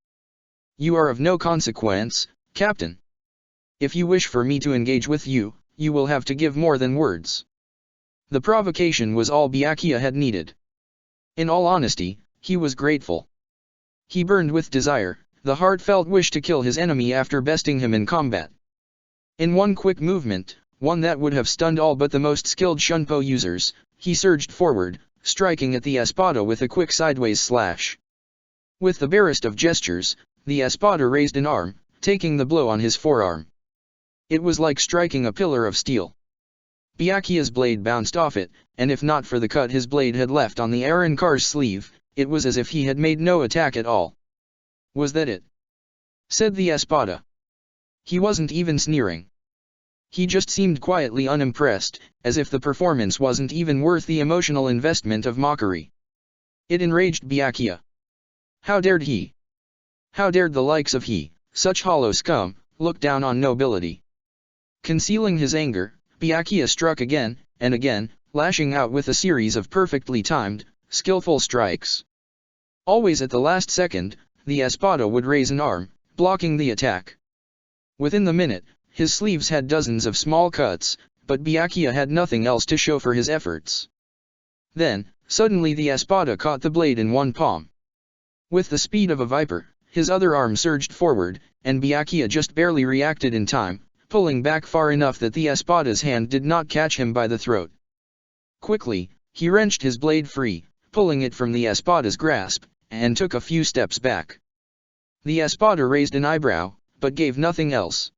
"You are of no consequence, Captain. If you wish for me to engage with you, you will have to give more than words." The provocation was all Byakuya had needed. In all honesty, he was grateful. He burned with desire, the heartfelt wish to kill his enemy after besting him in combat. In one quick movement, one that would have stunned all but the most skilled Shunpo users, he surged forward, striking at the Espada with a quick sideways slash. With the barest of gestures, the Espada raised an arm, taking the blow on his forearm. It was like striking a pillar of steel. Byakuya's blade bounced off it, and if not for the cut his blade had left on the Arankar's sleeve, it was as if he had made no attack at all. "Was that it?" said the Espada. He wasn't even sneering. He just seemed quietly unimpressed, as if the performance wasn't even worth the emotional investment of mockery. It enraged Byakuya. How dared he? How dared the likes of he, such hollow scum, look down on nobility? Concealing his anger, Byakuya struck again, and again, lashing out with a series of perfectly timed, skillful strikes. Always at the last second, the Espada would raise an arm, blocking the attack. Within the minute, his sleeves had dozens of small cuts, but Byakuya had nothing else to show for his efforts. Then, suddenly the Espada caught the blade in one palm. With the speed of a viper, his other arm surged forward, and Byakuya just barely reacted in time, pulling back far enough that the Espada's hand did not catch him by the throat. Quickly, he wrenched his blade free, pulling it from the Espada's grasp, and took a few steps back. The Espada raised an eyebrow, but gave nothing else.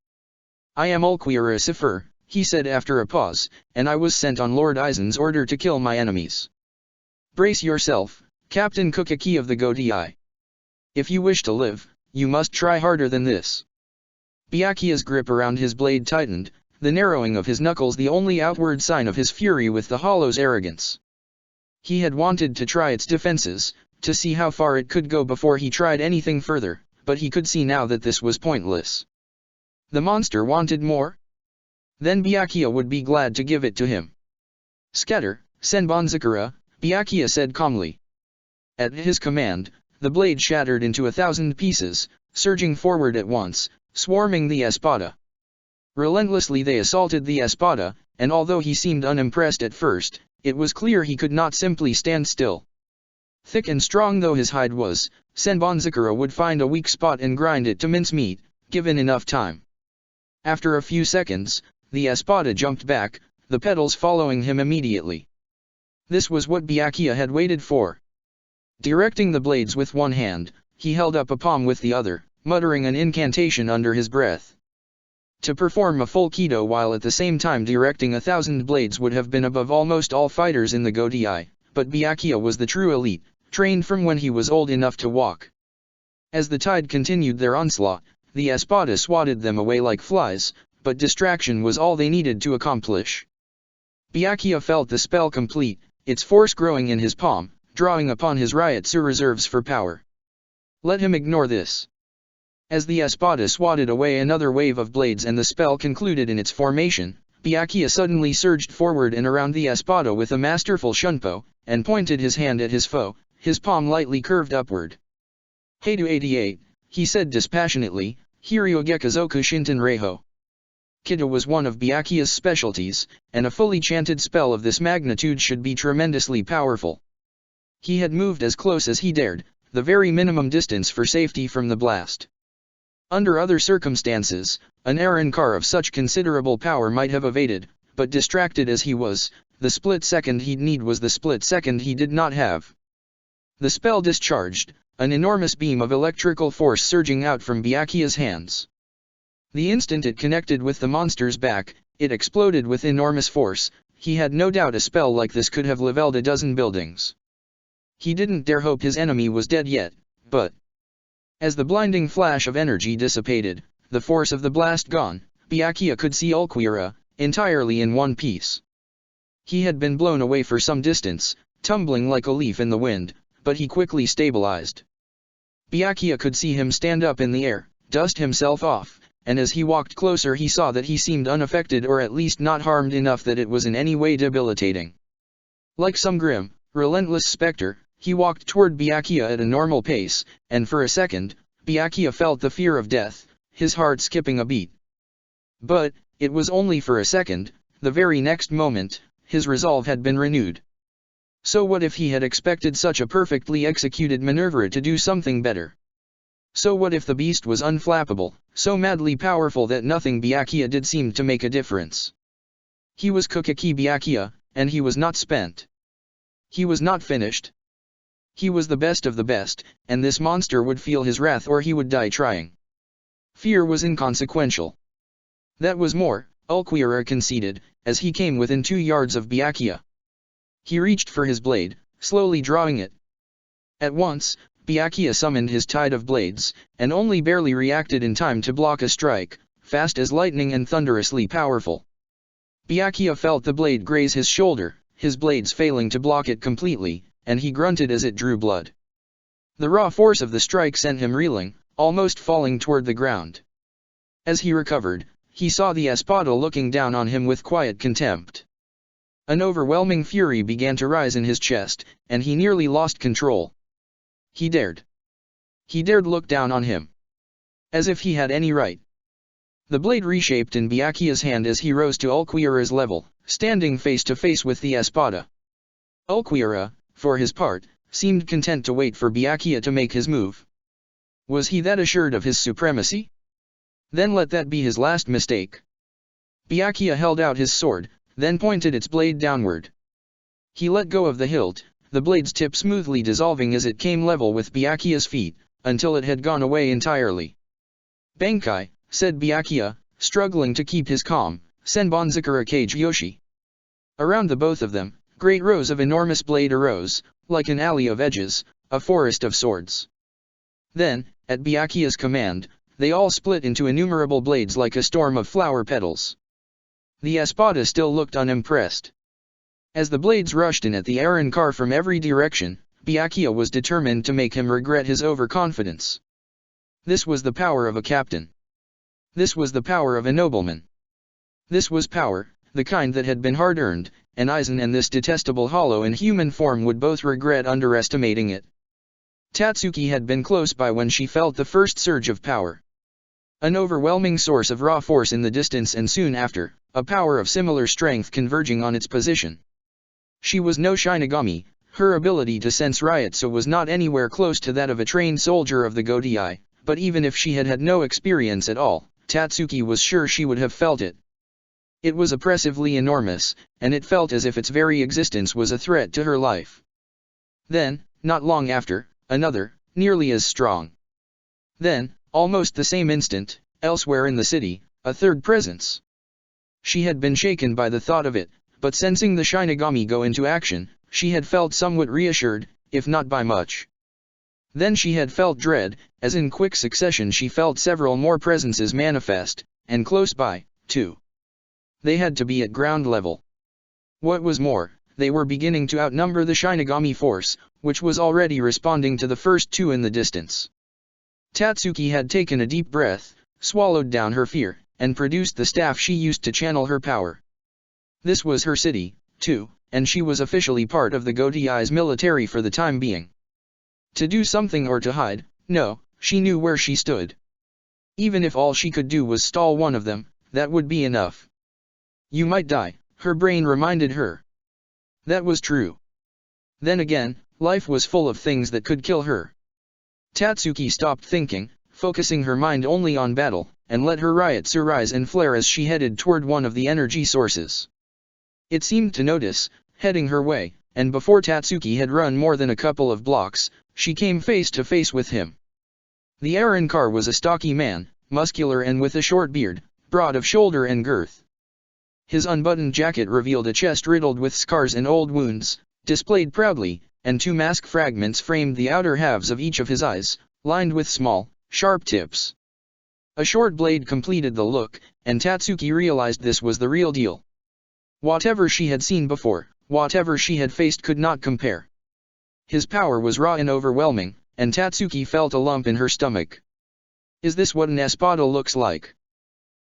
"I am Ulquier Sifer," he said after a pause, "and I was sent on Lord Aizen's order to kill my enemies. Brace yourself, Captain Kukaki of the Godii. If you wish to live, you must try harder than this." Byakuya's grip around his blade tightened, the narrowing of his knuckles the only outward sign of his fury with the hollow's arrogance. He had wanted to try its defenses, to see how far it could go before he tried anything further, but he could see now that this was pointless. The monster wanted more? Then Byakuya would be glad to give it to him. "Scatter, Senbonzakura," Byakuya said calmly. At his command, the blade shattered into 1,000 pieces, surging forward at once, swarming the Espada. Relentlessly they assaulted the Espada, and although he seemed unimpressed at first, it was clear he could not simply stand still. Thick and strong though his hide was, Senbonzakura would find a weak spot and grind it to mincemeat, given enough time. After a few seconds, the Espada jumped back, the petals following him immediately. This was what Byakuya had waited for. Directing the blades with one hand, he held up a palm with the other, muttering an incantation under his breath. To perform a full Kido while at the same time directing 1,000 blades would have been above almost all fighters in the Godai, but Byakuya was the true elite, trained from when he was old enough to walk. As the tide continued their onslaught, the espada swatted them away like flies, but distraction was all they needed to accomplish. Byakuya felt the spell complete, its force growing in his palm, drawing upon his Ryotsu reserves for power. Let him ignore this. As the espada swatted away another wave of blades and the spell concluded in its formation, Byakuya suddenly surged forward and around the espada with a masterful shunpo, and pointed his hand at his foe, his palm lightly curved upward. Heidu 88, he said dispassionately, Hiryogekazoku Shinten Reiho. Kido was one of Byakuya's specialties, and a fully chanted spell of this magnitude should be tremendously powerful. He had moved as close as he dared, the very minimum distance for safety from the blast. Under other circumstances, an Aaron Carr of such considerable power might have evaded, but distracted as he was, the split second he'd need was the split second he did not have. The spell discharged, an enormous beam of electrical force surging out from Byakuya's hands. The instant it connected with the monster's back, it exploded with enormous force. He had no doubt a spell like this could have leveled a dozen buildings. He didn't dare hope his enemy was dead yet, but as the blinding flash of energy dissipated, the force of the blast gone, Byakuya could see Ulquiorra, entirely in one piece. He had been blown away for some distance, tumbling like a leaf in the wind, but he quickly stabilized. Byakuya could see him stand up in the air, dust himself off, and as he walked closer he saw that he seemed unaffected or at least not harmed enough that it was in any way debilitating. Like some grim, relentless specter, he walked toward Byakuya at a normal pace, and for a second, Byakuya felt the fear of death, his heart skipping a beat. But, it was only for a second. The very next moment, his resolve had been renewed. So what if he had expected such a perfectly executed maneuver to do something better? So what if the beast was unflappable, so madly powerful that nothing Byakuya did seemed to make a difference? He was Kokeki Byakuya, and he was not spent. He was not finished. He was the best of the best, and this monster would feel his wrath or he would die trying. Fear was inconsequential. That was more, Ulquiorra conceded, as he came within 2 yards of Byakuya. He reached for his blade, slowly drawing it. At once, Byakuya summoned his tide of blades, and only barely reacted in time to block a strike, fast as lightning and thunderously powerful. Byakuya felt the blade graze his shoulder, his blades failing to block it completely, and he grunted as it drew blood. The raw force of the strike sent him reeling, almost falling toward the ground. As he recovered, he saw the espada looking down on him with quiet contempt. An overwhelming fury began to rise in his chest, and he nearly lost control. He dared look down on him. As if he had any right. The blade reshaped in Byakuya's hand as he rose to Ulquiorra's level, standing face to face with the espada. Ulquiorra, for his part, seemed content to wait for Byakuya to make his move. Was he that assured of his supremacy? Then let that be his last mistake. Byakuya held out his sword, then pointed its blade downward. He let go of the hilt, the blade's tip smoothly dissolving as it came level with Byakuya's feet, until it had gone away entirely. Bankai, said Byakuya, struggling to keep his calm, Senbonzakura Kage Yoshi. Around the both of them, great rows of enormous blade arose, like an alley of edges, a forest of swords. Then, at Byakuya's command, they all split into innumerable blades like a storm of flower petals. The espada still looked unimpressed. As the blades rushed in at the Aaron Carr from every direction, Byakuya was determined to make him regret his overconfidence. This was the power of a captain. This was the power of a nobleman. This was power, the kind that had been hard-earned, and Aizen and this detestable hollow in human form would both regret underestimating it. Tatsuki had been close by when she felt the first surge of power. An overwhelming source of raw force in the distance, and soon after, a power of similar strength converging on its position. She was no Shinigami, her ability to sense Ryotsu was not anywhere close to that of a trained soldier of the Godai, but even if she had had no experience at all, Tatsuki was sure she would have felt it. It was oppressively enormous, and it felt as if its very existence was a threat to her life. Then, not long after, another, nearly as strong. Then, almost the same instant, elsewhere in the city, a third presence. She had been shaken by the thought of it, but sensing the Shinigami go into action, she had felt somewhat reassured, if not by much. Then she had felt dread, as in quick succession she felt several more presences manifest, and close by, too. They had to be at ground level. What was more, they were beginning to outnumber the Shinigami force, which was already responding to the first two in the distance. Tatsuki had taken a deep breath, swallowed down her fear, and produced the staff she used to channel her power. This was her city, too, and she was officially part of the Gotei's military for the time being. To do something or to hide, no, she knew where she stood. Even if all she could do was stall one of them, that would be enough. You might die, her brain reminded her. That was true. Then again, life was full of things that could kill her. Tatsuki stopped thinking, focusing her mind only on battle, and let her Ryotsu rise and flare as she headed toward one of the energy sources. It seemed to notice, heading her way, and before Tatsuki had run more than a couple of blocks, she came face to face with him. The Arrancar was a stocky man, muscular and with a short beard, broad of shoulder and girth. His unbuttoned jacket revealed a chest riddled with scars and old wounds, displayed proudly, and two mask fragments framed the outer halves of each of his eyes, lined with small, sharp tips. A short blade completed the look, and Tatsuki realized this was the real deal. Whatever she had seen before, whatever she had faced could not compare. His power was raw and overwhelming, and Tatsuki felt a lump in her stomach. Is this what an espada looks like?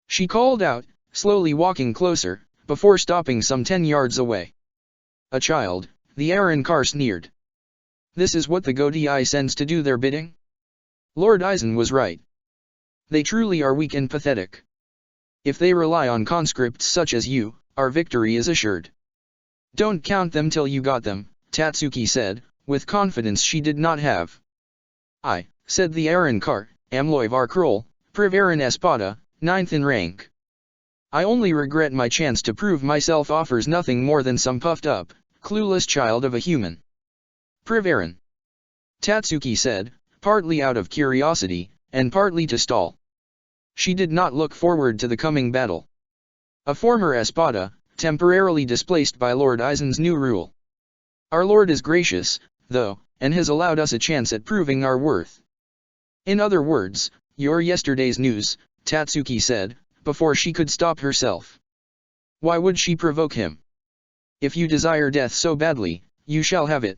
She called out, slowly walking closer, before stopping some 10 yards away. A child, the Arrancar sneered. This is what the Gotei sends to do their bidding? Lord Aizen was right. They truly are weak and pathetic. If they rely on conscripts such as you, our victory is assured. Don't count them till you got them, Tatsuki said, with confidence she did not have. I, said the Arrancar, am Loivar Kroll, Privarin Espada, 9th in rank. I only regret my chance to prove myself offers nothing more than some puffed-up, clueless child of a human. Privarin. Tatsuki said, partly out of curiosity, and partly to stall. She did not look forward to the coming battle. A former Espada, temporarily displaced by Lord Aizen's new rule. Our Lord is gracious, though, and has allowed us a chance at proving our worth. In other words, your yesterday's news, Tatsuki said, before she could stop herself. Why would she provoke him? If you desire death so badly, you shall have it.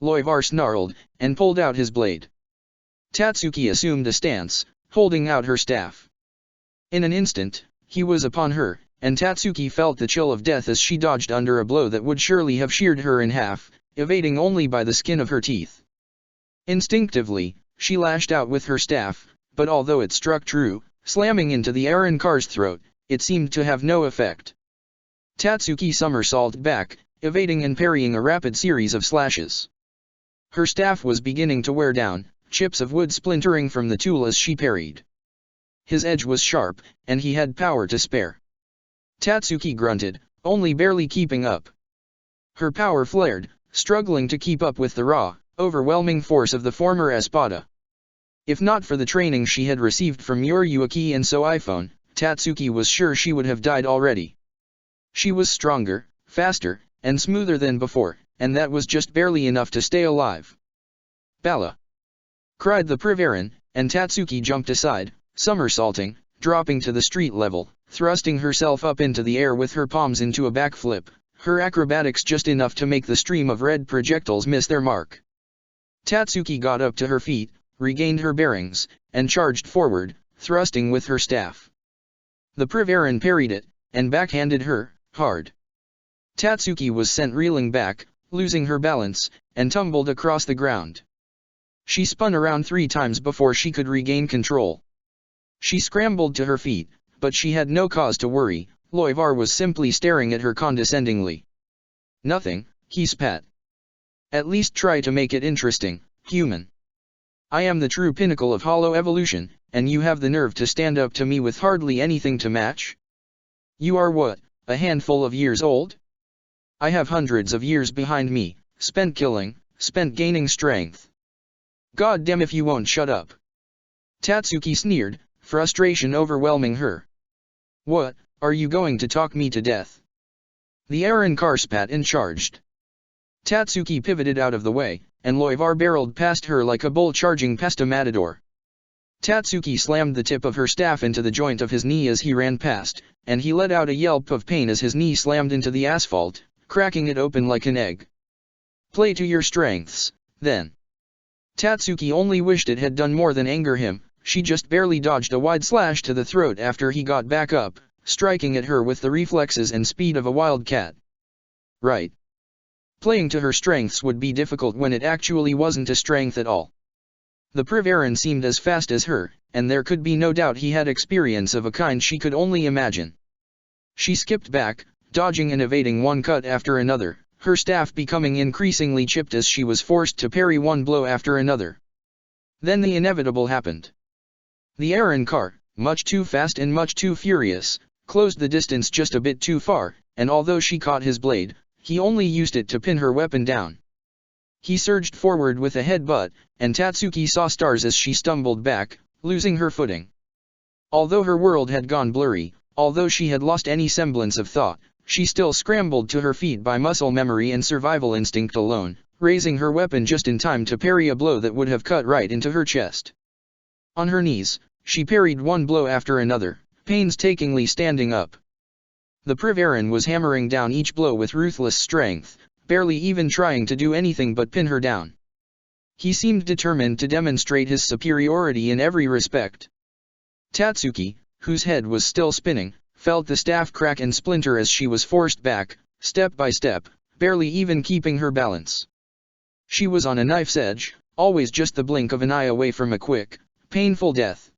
Loivar snarled, and pulled out his blade. Tatsuki assumed a stance, holding out her staff. In an instant, he was upon her, and Tatsuki felt the chill of death as she dodged under a blow that would surely have sheared her in half, evading only by the skin of her teeth. Instinctively, she lashed out with her staff, but although it struck true, slamming into the Arrancar's throat, it seemed to have no effect. Tatsuki somersaulted back, evading and parrying a rapid series of slashes. Her staff was beginning to wear down, chips of wood splintering from the tool as she parried. His edge was sharp, and he had power to spare. Tatsuki grunted, only barely keeping up. Her power flared, struggling to keep up with the raw, overwhelming force of the former Espada. If not for the training she had received from Yoryuki and So iPhone, Tatsuki was sure she would have died already. She was stronger, faster, and smoother than before, and that was just barely enough to stay alive. Bala! Cried the Privarin, and Tatsuki jumped aside, somersaulting, dropping to the street level, thrusting herself up into the air with her palms into a backflip, her acrobatics just enough to make the stream of red projectiles miss their mark. Tatsuki got up to her feet, regained her bearings, and charged forward, thrusting with her staff. The Privarin parried it, and backhanded her, hard. Tatsuki was sent reeling back, losing her balance, and tumbled across the ground. She spun around 3 times before she could regain control. She scrambled to her feet, but she had no cause to worry. Loivar was simply staring at her condescendingly. Nothing, he spat. At least try to make it interesting, human. I am the true pinnacle of hollow evolution, and you have the nerve to stand up to me with hardly anything to match? You are what, a handful of years old? I have hundreds of years behind me, spent killing, spent gaining strength. God damn if you won't shut up. Tatsuki sneered, frustration overwhelming her. What, are you going to talk me to death? The Aaron car spat and charged. Tatsuki pivoted out of the way, and Loivar barreled past her like a bull charging past a matador. Tatsuki slammed the tip of her staff into the joint of his knee as he ran past, and he let out a yelp of pain as his knee slammed into the asphalt, cracking it open like an egg. Play to your strengths, then. Tatsuki only wished it had done more than anger him. She just barely dodged a wide slash to the throat after he got back up, striking at her with the reflexes and speed of a wildcat. Right. Playing to her strengths would be difficult when it actually wasn't a strength at all. The Privaran seemed as fast as her, and there could be no doubt he had experience of a kind she could only imagine. She skipped back, dodging and evading one cut after another, her staff becoming increasingly chipped as she was forced to parry one blow after another. Then the inevitable happened. The Aaron car, much too fast and much too furious, closed the distance just a bit too far, and although she caught his blade, he only used it to pin her weapon down. He surged forward with a headbutt, and Tatsuki saw stars as she stumbled back, losing her footing. Although her world had gone blurry, although she had lost any semblance of thought, she still scrambled to her feet by muscle memory and survival instinct alone, raising her weapon just in time to parry a blow that would have cut right into her chest. On her knees, she parried one blow after another, painstakingly standing up. The Privaran was hammering down each blow with ruthless strength, barely even trying to do anything but pin her down. He seemed determined to demonstrate his superiority in every respect. Tatsuki, whose head was still spinning, felt the staff crack and splinter as she was forced back, step by step, barely even keeping her balance. She was on a knife's edge, always just the blink of an eye away from a quick, painful death.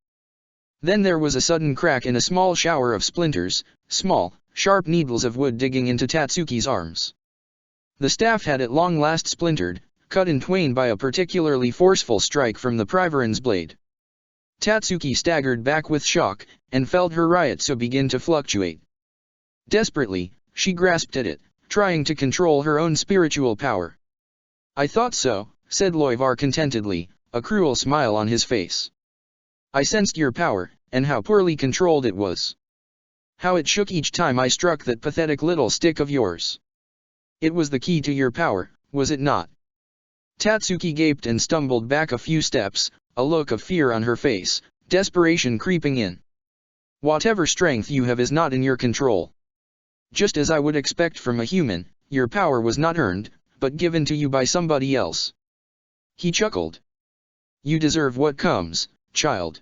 Then there was a sudden crack and a small shower of splinters, small, sharp needles of wood digging into Tatsuki's arms. The staff had at long last splintered, cut in twain by a particularly forceful strike from the Privaran's blade. Tatsuki staggered back with shock, and felt her Ryotsu begin to fluctuate. Desperately, she grasped at it, trying to control her own spiritual power. I thought so, said Loivar contentedly, a cruel smile on his face. I sensed your power, and how poorly controlled it was. How it shook each time I struck that pathetic little stick of yours. It was the key to your power, was it not? Tatsuki gaped and stumbled back a few steps, a look of fear on her face, desperation creeping in. Whatever strength you have is not in your control. Just as I would expect from a human, your power was not earned, but given to you by somebody else. He chuckled. You deserve what comes, child.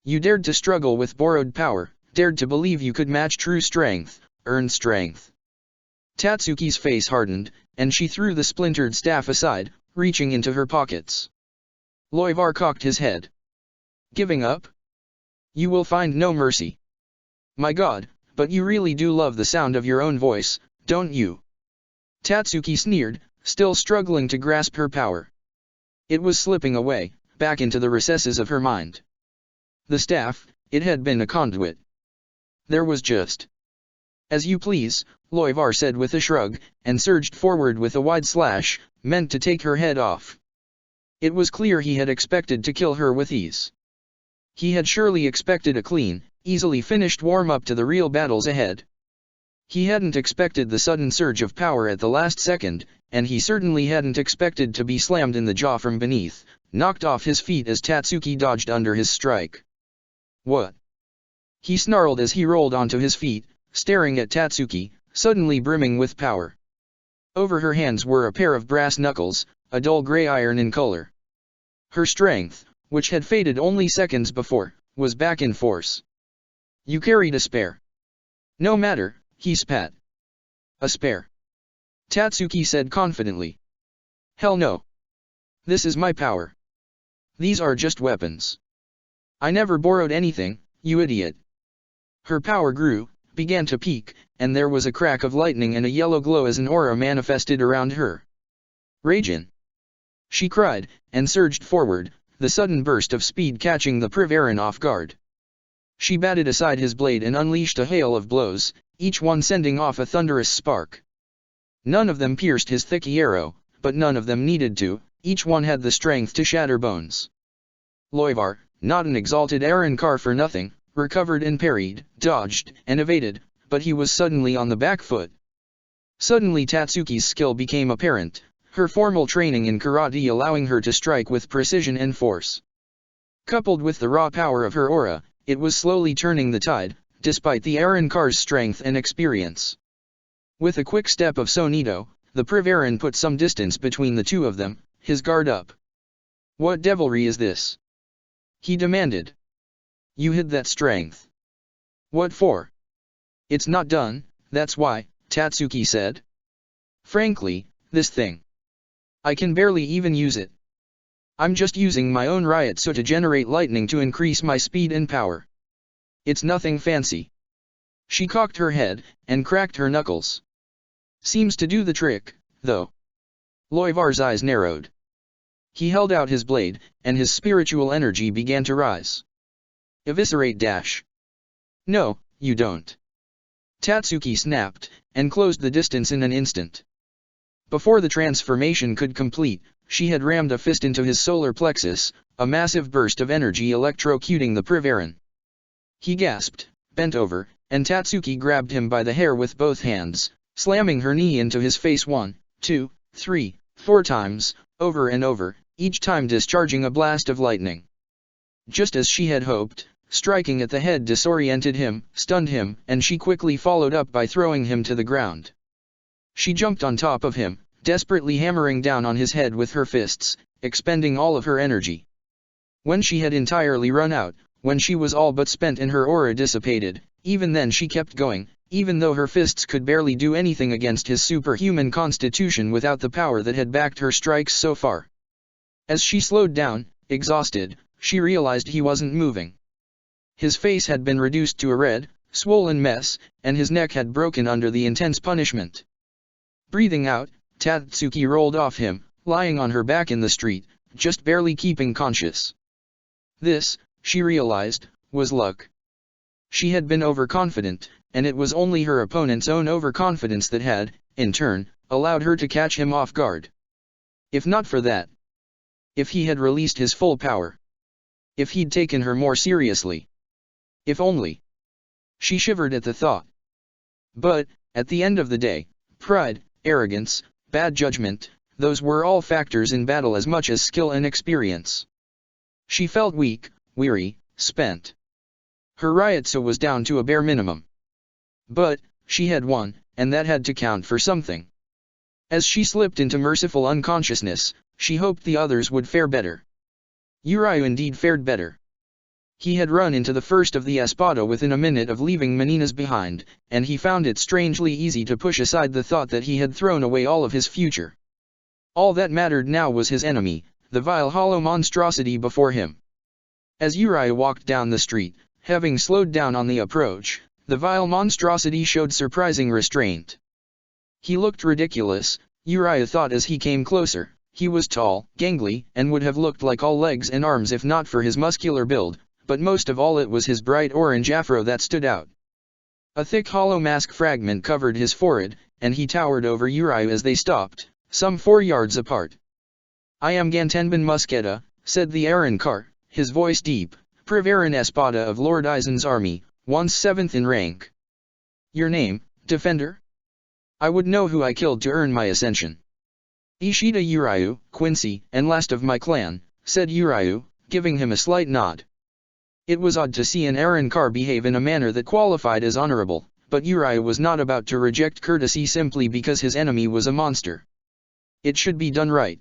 You dared to struggle with borrowed power, dared to believe you could match true strength, earned strength. Tatsuki's face hardened, and she threw the splintered staff aside, reaching into her pockets. Loivar cocked his head. Giving up? You will find no mercy. My God, but you really do love the sound of your own voice, don't you? Tatsuki sneered, still struggling to grasp her power. It was slipping away, back into the recesses of her mind. The staff, it had been a conduit. There was just. As you please, Loivar said with a shrug, and surged forward with a wide slash, meant to take her head off. It was clear he had expected to kill her with ease. He had surely expected a clean, easily finished warm-up to the real battles ahead. He hadn't expected the sudden surge of power at the last second, and he certainly hadn't expected to be slammed in the jaw from beneath, knocked off his feet as Tatsuki dodged under his strike. What? He snarled as he rolled onto his feet, staring at Tatsuki, suddenly brimming with power. Over her hands were a pair of brass knuckles, a dull gray iron in color. Her strength, which had faded only seconds before, was back in force. You carried a spare. No matter, he spat. A spare. Tatsuki said confidently. Hell no. This is my power. These are just weapons. I never borrowed anything, you idiot. Her power grew, began to peak, and there was a crack of lightning and a yellow glow as an aura manifested around her. Ragin! She cried, and surged forward, the sudden burst of speed catching the Privaran off guard. She batted aside his blade and unleashed a hail of blows, each one sending off a thunderous spark. None of them pierced his thick arrow, but none of them needed to, each one had the strength to shatter bones. Loivar, not an exalted Aaronkar for nothing, recovered and parried, dodged, and evaded, but he was suddenly on the back foot. Suddenly Tatsuki's skill became apparent, her formal training in karate allowing her to strike with precision and force. Coupled with the raw power of her aura, it was slowly turning the tide, despite the Aaronkar's strength and experience. With a quick step of Sonito, the Privaran put some distance between the two of them, his guard up. "What devilry is this?" he demanded. "You hid that strength." "What for?" "It's not done, that's why," Tatsuki said. "Frankly, this thing. I can barely even use it. I'm just using my own Ryotsu to generate lightning to increase my speed and power. It's nothing fancy." She cocked her head, and cracked her knuckles. "Seems to do the trick, though." Loivar's eyes narrowed. He held out his blade, and his spiritual energy began to rise. "Eviscerate dash." "No, you don't." Tatsuki snapped, and closed the distance in an instant. Before the transformation could complete, she had rammed a fist into his solar plexus, a massive burst of energy electrocuting the Privaran. He gasped, bent over, and Tatsuki grabbed him by the hair with both hands, slamming her knee into his face 1, 2, 3, 4 times, over and over, each time discharging a blast of lightning. Just as she had hoped, striking at the head disoriented him, stunned him, and she quickly followed up by throwing him to the ground. She jumped on top of him, desperately hammering down on his head with her fists, expending all of her energy. When she had entirely run out, when she was all but spent and her aura dissipated, even then she kept going, even though her fists could barely do anything against his superhuman constitution without the power that had backed her strikes so far. As she slowed down, exhausted, she realized he wasn't moving. His face had been reduced to a red, swollen mess, and his neck had broken under the intense punishment. Breathing out, Tatsuki rolled off him, lying on her back in the street, just barely keeping conscious. This, she realized, was luck. She had been overconfident, and it was only her opponent's own overconfidence that had, in turn, allowed her to catch him off guard. If not for that, if he had released his full power, if he'd taken her more seriously, if only. She shivered at the thought. But, at the end of the day, pride, arrogance, bad judgment, those were all factors in battle as much as skill and experience. She felt weak, weary, spent. Her Ryotsu was down to a bare minimum. But, she had won, and that had to count for something. As she slipped into merciful unconsciousness, she hoped the others would fare better. Uriah indeed fared better. He had run into the first of the Espada within a minute of leaving Menina's behind, and he found it strangely easy to push aside the thought that he had thrown away all of his future. All that mattered now was his enemy, the vile hollow monstrosity before him. As Uriah walked down the street, having slowed down on the approach, the vile monstrosity showed surprising restraint. He looked ridiculous, Uriah thought as he came closer. He was tall, gangly, and would have looked like all legs and arms if not for his muscular build, but most of all it was his bright orange afro that stood out. A thick hollow mask fragment covered his forehead, and he towered over Uriah as they stopped, some 4 yards apart. "I am Gantenbin Musketa," said the Aaronkar, his voice deep, Privaran Espada of Lord Aizen's army, once 7th in rank. "Your name, Defender? I would know who I killed to earn my ascension." "Ishida Uriah, Quincy, and last of my clan," said Uriah, giving him a slight nod. It was odd to see an Aaronkar behave in a manner that qualified as honorable, but Uriah was not about to reject courtesy simply because his enemy was a monster. It should be done right.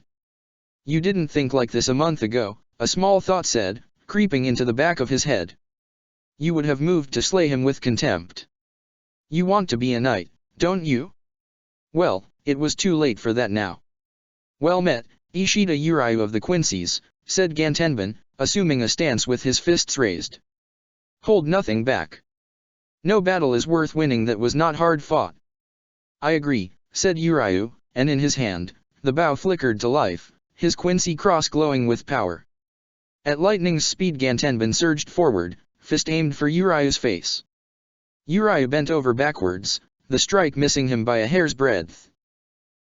"You didn't think like this a month ago," a small thought said, creeping into the back of his head. "You would have moved to slay him with contempt. You want to be a knight, don't you? Well, it was too late for that now." "Well met, Ishida Uriah of the Quincies," said Gantenbin, assuming a stance with his fists raised. "Hold nothing back. No battle is worth winning that was not hard fought." "I agree," said Uriah, and in his hand, the bow flickered to life, his Quincy cross glowing with power. At lightning's speed Gantenbin surged forward, fist aimed for Uriah's face. Uriah bent over backwards, the strike missing him by a hair's breadth.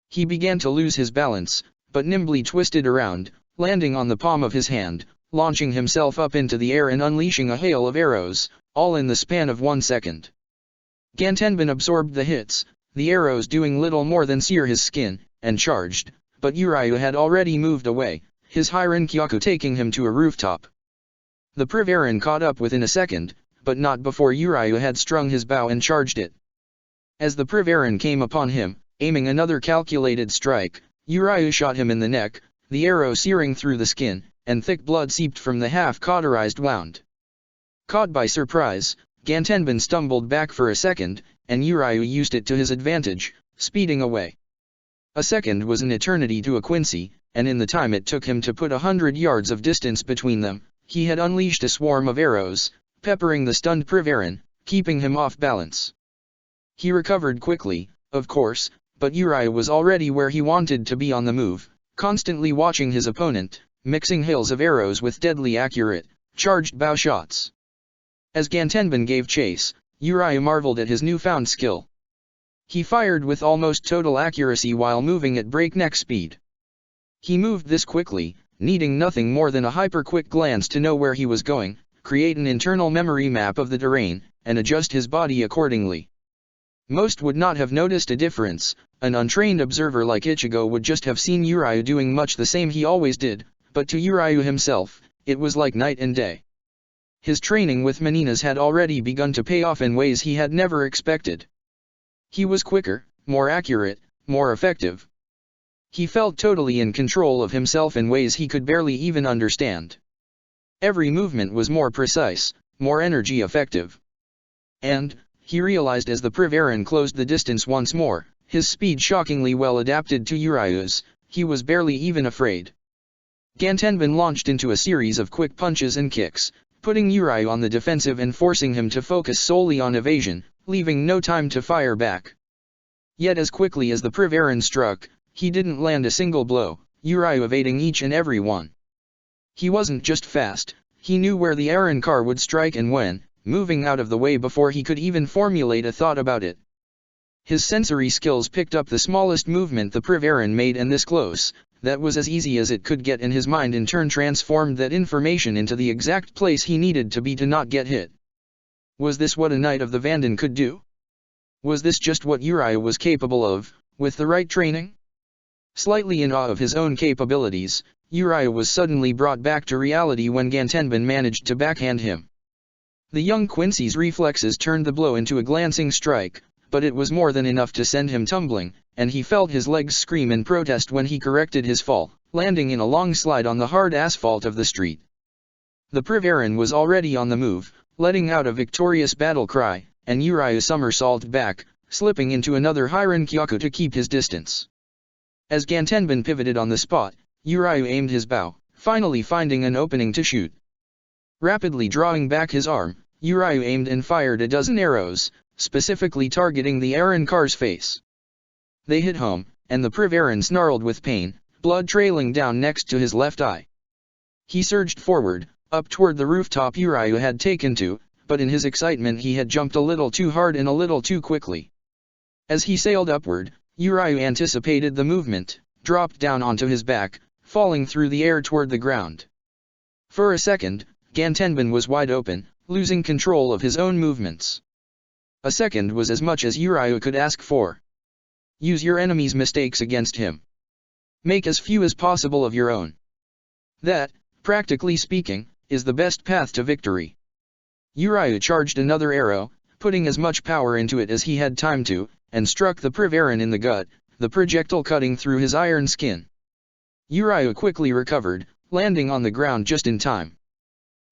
He began to lose his balance, but nimbly twisted around, landing on the palm of his hand, launching himself up into the air and unleashing a hail of arrows, all in the span of 1 second. Gantenbin absorbed the hits, the arrows doing little more than sear his skin, and charged, but Urayu had already moved away, his Hirin Kyaku taking him to a rooftop. The Privarin caught up within a second, but not before Urayu had strung his bow and charged it. As the Privarin came upon him, aiming another calculated strike, Urayu shot him in the neck, the arrow searing through the skin, and thick blood seeped from the half-cauterized wound. Caught by surprise, Gantenbin stumbled back for a second, and Urayu used it to his advantage, speeding away. A second was an eternity to a Quincy, and in the time it took him to put 100 yards of distance between them, he had unleashed a swarm of arrows, peppering the stunned Privarin, keeping him off balance. He recovered quickly, of course, but Urayu was already where he wanted to be on the move, constantly watching his opponent, mixing hails of arrows with deadly accurate, charged bow shots. As Gantenbin gave chase, Urayu marveled at his newfound skill. He fired with almost total accuracy while moving at breakneck speed. He moved this quickly, needing nothing more than a hyper-quick glance to know where he was going, create an internal memory map of the terrain, and adjust his body accordingly. Most would not have noticed a difference. An untrained observer like Ichigo would just have seen Urayu doing much the same he always did, but to Urayu himself, it was like night and day. His training with Meninas had already begun to pay off in ways he had never expected. He was quicker, more accurate, more effective. He felt totally in control of himself in ways he could barely even understand. Every movement was more precise, more energy effective. And, he realized as the Privarin closed the distance once more, his speed shockingly well adapted to Urayu's, he was barely even afraid. Gantenbin launched into a series of quick punches and kicks, putting Urayu on the defensive and forcing him to focus solely on evasion, leaving no time to fire back. Yet as quickly as the Privarin struck, he didn't land a single blow, Urayu evading each and every one. He wasn't just fast, he knew where the Arrancar would strike and when, moving out of the way before he could even formulate a thought about it. His sensory skills picked up the smallest movement the Privarin made, and this close, that was as easy as it could get, and his mind in turn transformed that information into the exact place he needed to be to not get hit. Was this what a Knight of the Vanden could do? Was this just what Urayu was capable of, with the right training? Slightly in awe of his own capabilities, Urayu was suddenly brought back to reality when Gantenbin managed to backhand him. The young Quincy's reflexes turned the blow into a glancing strike, but it was more than enough to send him tumbling, and he felt his legs scream in protest when he corrected his fall, landing in a long slide on the hard asphalt of the street. The Privarin was already on the move, letting out a victorious battle cry, and Urayu somersaulted back, slipping into another Hirin Kyaku to keep his distance. As Gantenbin pivoted on the spot, Urayu aimed his bow, finally finding an opening to shoot. Rapidly drawing back his arm, Urayu aimed and fired a dozen arrows, specifically targeting the Arrancar's face. They hit home, and the Privarin snarled with pain, blood trailing down next to his left eye. He surged forward, up toward the rooftop Urayu had taken to, but in his excitement he had jumped a little too hard and a little too quickly. As he sailed upward, Urayu anticipated the movement, dropped down onto his back, falling through the air toward the ground. For a second, Gantenbin was wide open, losing control of his own movements. A second was as much as Urayu could ask for. Use your enemy's mistakes against him. Make as few as possible of your own. That, practically speaking, is the best path to victory. Urayu charged another arrow, putting as much power into it as he had time to, and struck the Privarin in the gut, the projectile cutting through his iron skin. Urayu quickly recovered, landing on the ground just in time.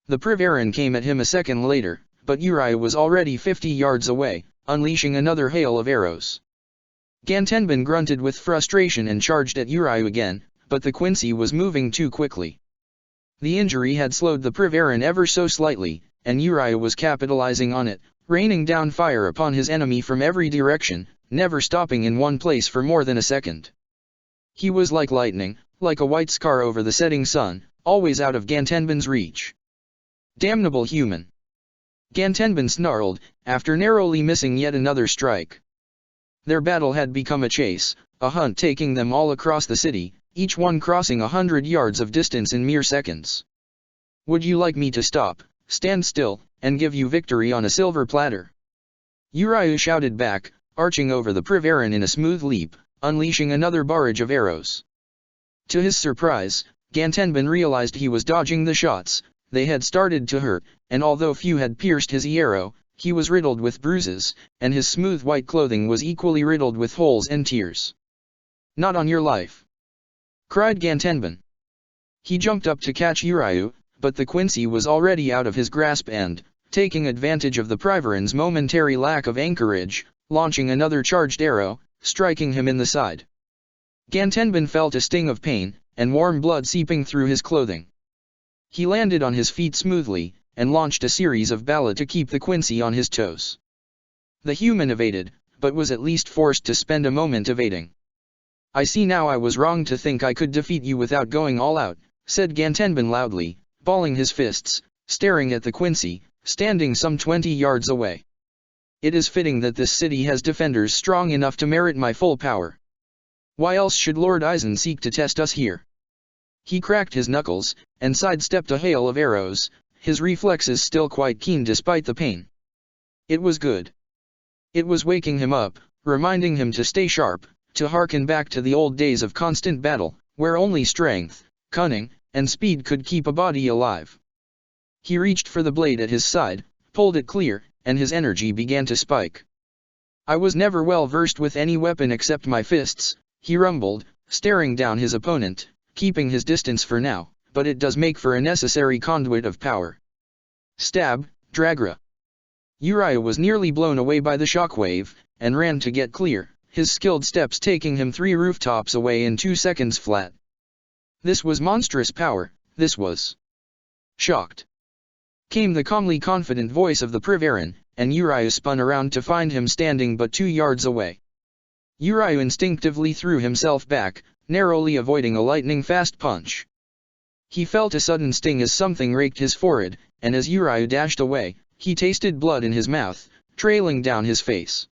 The Privarin came at him a second later, but Urayu was already 50 yards away, unleashing another hail of arrows. Gantenbin grunted with frustration and charged at Urayu again, but the Quincy was moving too quickly. The injury had slowed the Privarin ever so slightly, and Urayu was capitalizing on it, raining down fire upon his enemy from every direction, never stopping in one place for more than a second. He was like lightning, like a white scar over the setting sun, always out of Gantenbin's reach. Damnable human! Gantenbin snarled, after narrowly missing yet another strike. Their battle had become a chase, a hunt taking them all across the city, each one crossing 100 yards of distance in mere seconds. Would you like me to stop, stand still, and give you victory on a silver platter? Uriah shouted back, arching over the Privarin in a smooth leap, unleashing another barrage of arrows. To his surprise, Gantenbin realized he was dodging the shots. They had started to hurt, and although few had pierced his arrow, he was riddled with bruises, and his smooth white clothing was equally riddled with holes and tears. Not on your life! Cried Gantenbin. He jumped up to catch Uriah, but the Quincy was already out of his grasp and, taking advantage of the Privarin's momentary lack of anchorage, launching another charged arrow, striking him in the side. Gantenbin felt a sting of pain, and warm blood seeping through his clothing. He landed on his feet smoothly, and launched a series of balla to keep the Quincy on his toes. The human evaded, but was at least forced to spend a moment evading. I see now I was wrong to think I could defeat you without going all out, said Gantenbin loudly, balling his fists, staring at the Quincy, standing some 20 yards away. It is fitting that this city has defenders strong enough to merit my full power. Why else should Lord Eisen seek to test us here? He cracked his knuckles, and sidestepped a hail of arrows, his reflexes still quite keen despite the pain. It was good. It was waking him up, reminding him to stay sharp, to hearken back to the old days of constant battle, where only strength, cunning, and speed could keep a body alive. He reached for the blade at his side, pulled it clear, and his energy began to spike. I was never well versed with any weapon except my fists, he rumbled, staring down his opponent, keeping his distance for now, but it does make for a necessary conduit of power. Stab, Dragra. Uriah was nearly blown away by the shockwave, and ran to get clear, his skilled steps taking him 3 rooftops away in 2 seconds flat. This was monstrous power, this was. Shocked. Came the calmly confident voice of the Privarin, and Uriah spun around to find him standing but 2 yards away. Uriah instinctively threw himself back, narrowly avoiding a lightning-fast punch. He felt a sudden sting as something raked his forehead, and as Uriah dashed away, he tasted blood in his mouth, trailing down his face.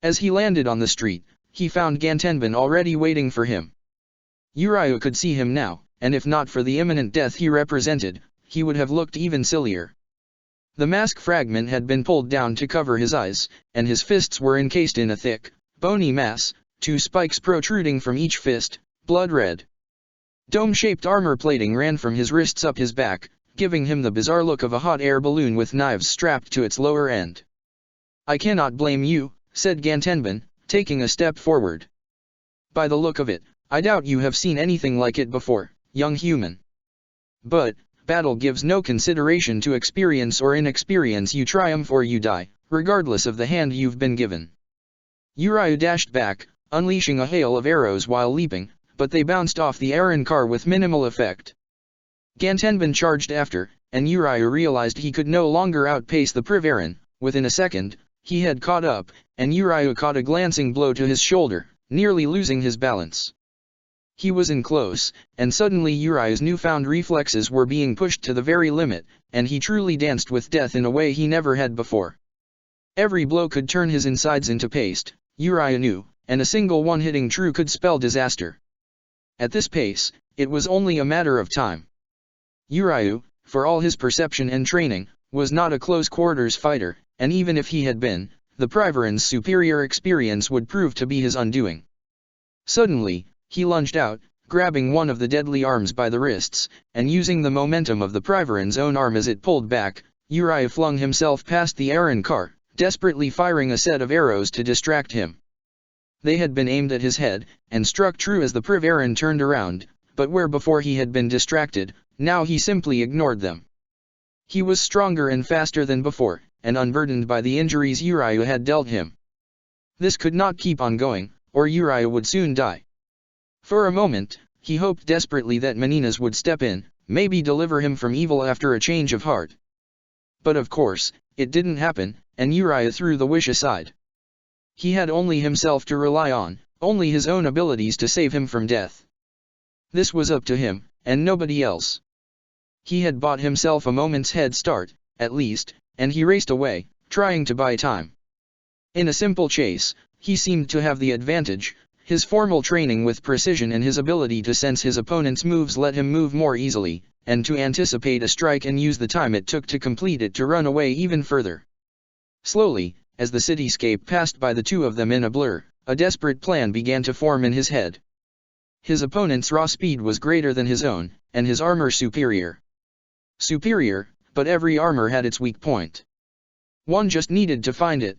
As he landed on the street, he found Gantenbin already waiting for him. Uriah could see him now, and if not for the imminent death he represented, he would have looked even sillier. The mask fragment had been pulled down to cover his eyes, and his fists were encased in a thick, bony mass, 2 spikes protruding from each fist, blood red. Dome-shaped armor plating ran from his wrists up his back, giving him the bizarre look of a hot air balloon with knives strapped to its lower end. I cannot blame you, said Gantenbin, taking a step forward. By the look of it, I doubt you have seen anything like it before, young human. But, battle gives no consideration to experience or inexperience. You triumph or you die, regardless of the hand you've been given. Uriah dashed back, unleashing a hail of arrows while leaping, but they bounced off the Aaron car with minimal effect. Gantenbin charged after, and Uriah realized he could no longer outpace the Privarin. Within a second, he had caught up, and Uriah caught a glancing blow to his shoulder, nearly losing his balance. He was in close, and suddenly Uriah's newfound reflexes were being pushed to the very limit, and he truly danced with death in a way he never had before. Every blow could turn his insides into paste, Uriah knew, and a single one hitting true could spell disaster. At this pace, it was only a matter of time. Uriah, for all his perception and training, was not a close-quarters fighter, and even if he had been, the Privarin's superior experience would prove to be his undoing. Suddenly, he lunged out, grabbing one of the deadly arms by the wrists, and using the momentum of the Privarin's own arm as it pulled back, Uriah flung himself past the Aaron car, desperately firing a set of arrows to distract him. They had been aimed at his head, and struck true as the Privarin turned around, but where before he had been distracted, now he simply ignored them. He was stronger and faster than before, and unburdened by the injuries Uriah had dealt him. This could not keep on going, or Uriah would soon die. For a moment, he hoped desperately that Meninas would step in, maybe deliver him from evil after a change of heart. But of course, it didn't happen, and Uriah threw the wish aside. He had only himself to rely on, only his own abilities to save him from death. This was up to him, and nobody else. He had bought himself a moment's head start, at least, and he raced away, trying to buy time. In a simple chase, he seemed to have the advantage. His formal training with precision and his ability to sense his opponent's moves let him move more easily, and to anticipate a strike and use the time it took to complete it to run away even further. Slowly, as the cityscape passed by the two of them in a blur, a desperate plan began to form in his head. His opponent's raw speed was greater than his own, and his armor superior. Superior, but every armor had its weak point. One just needed to find it.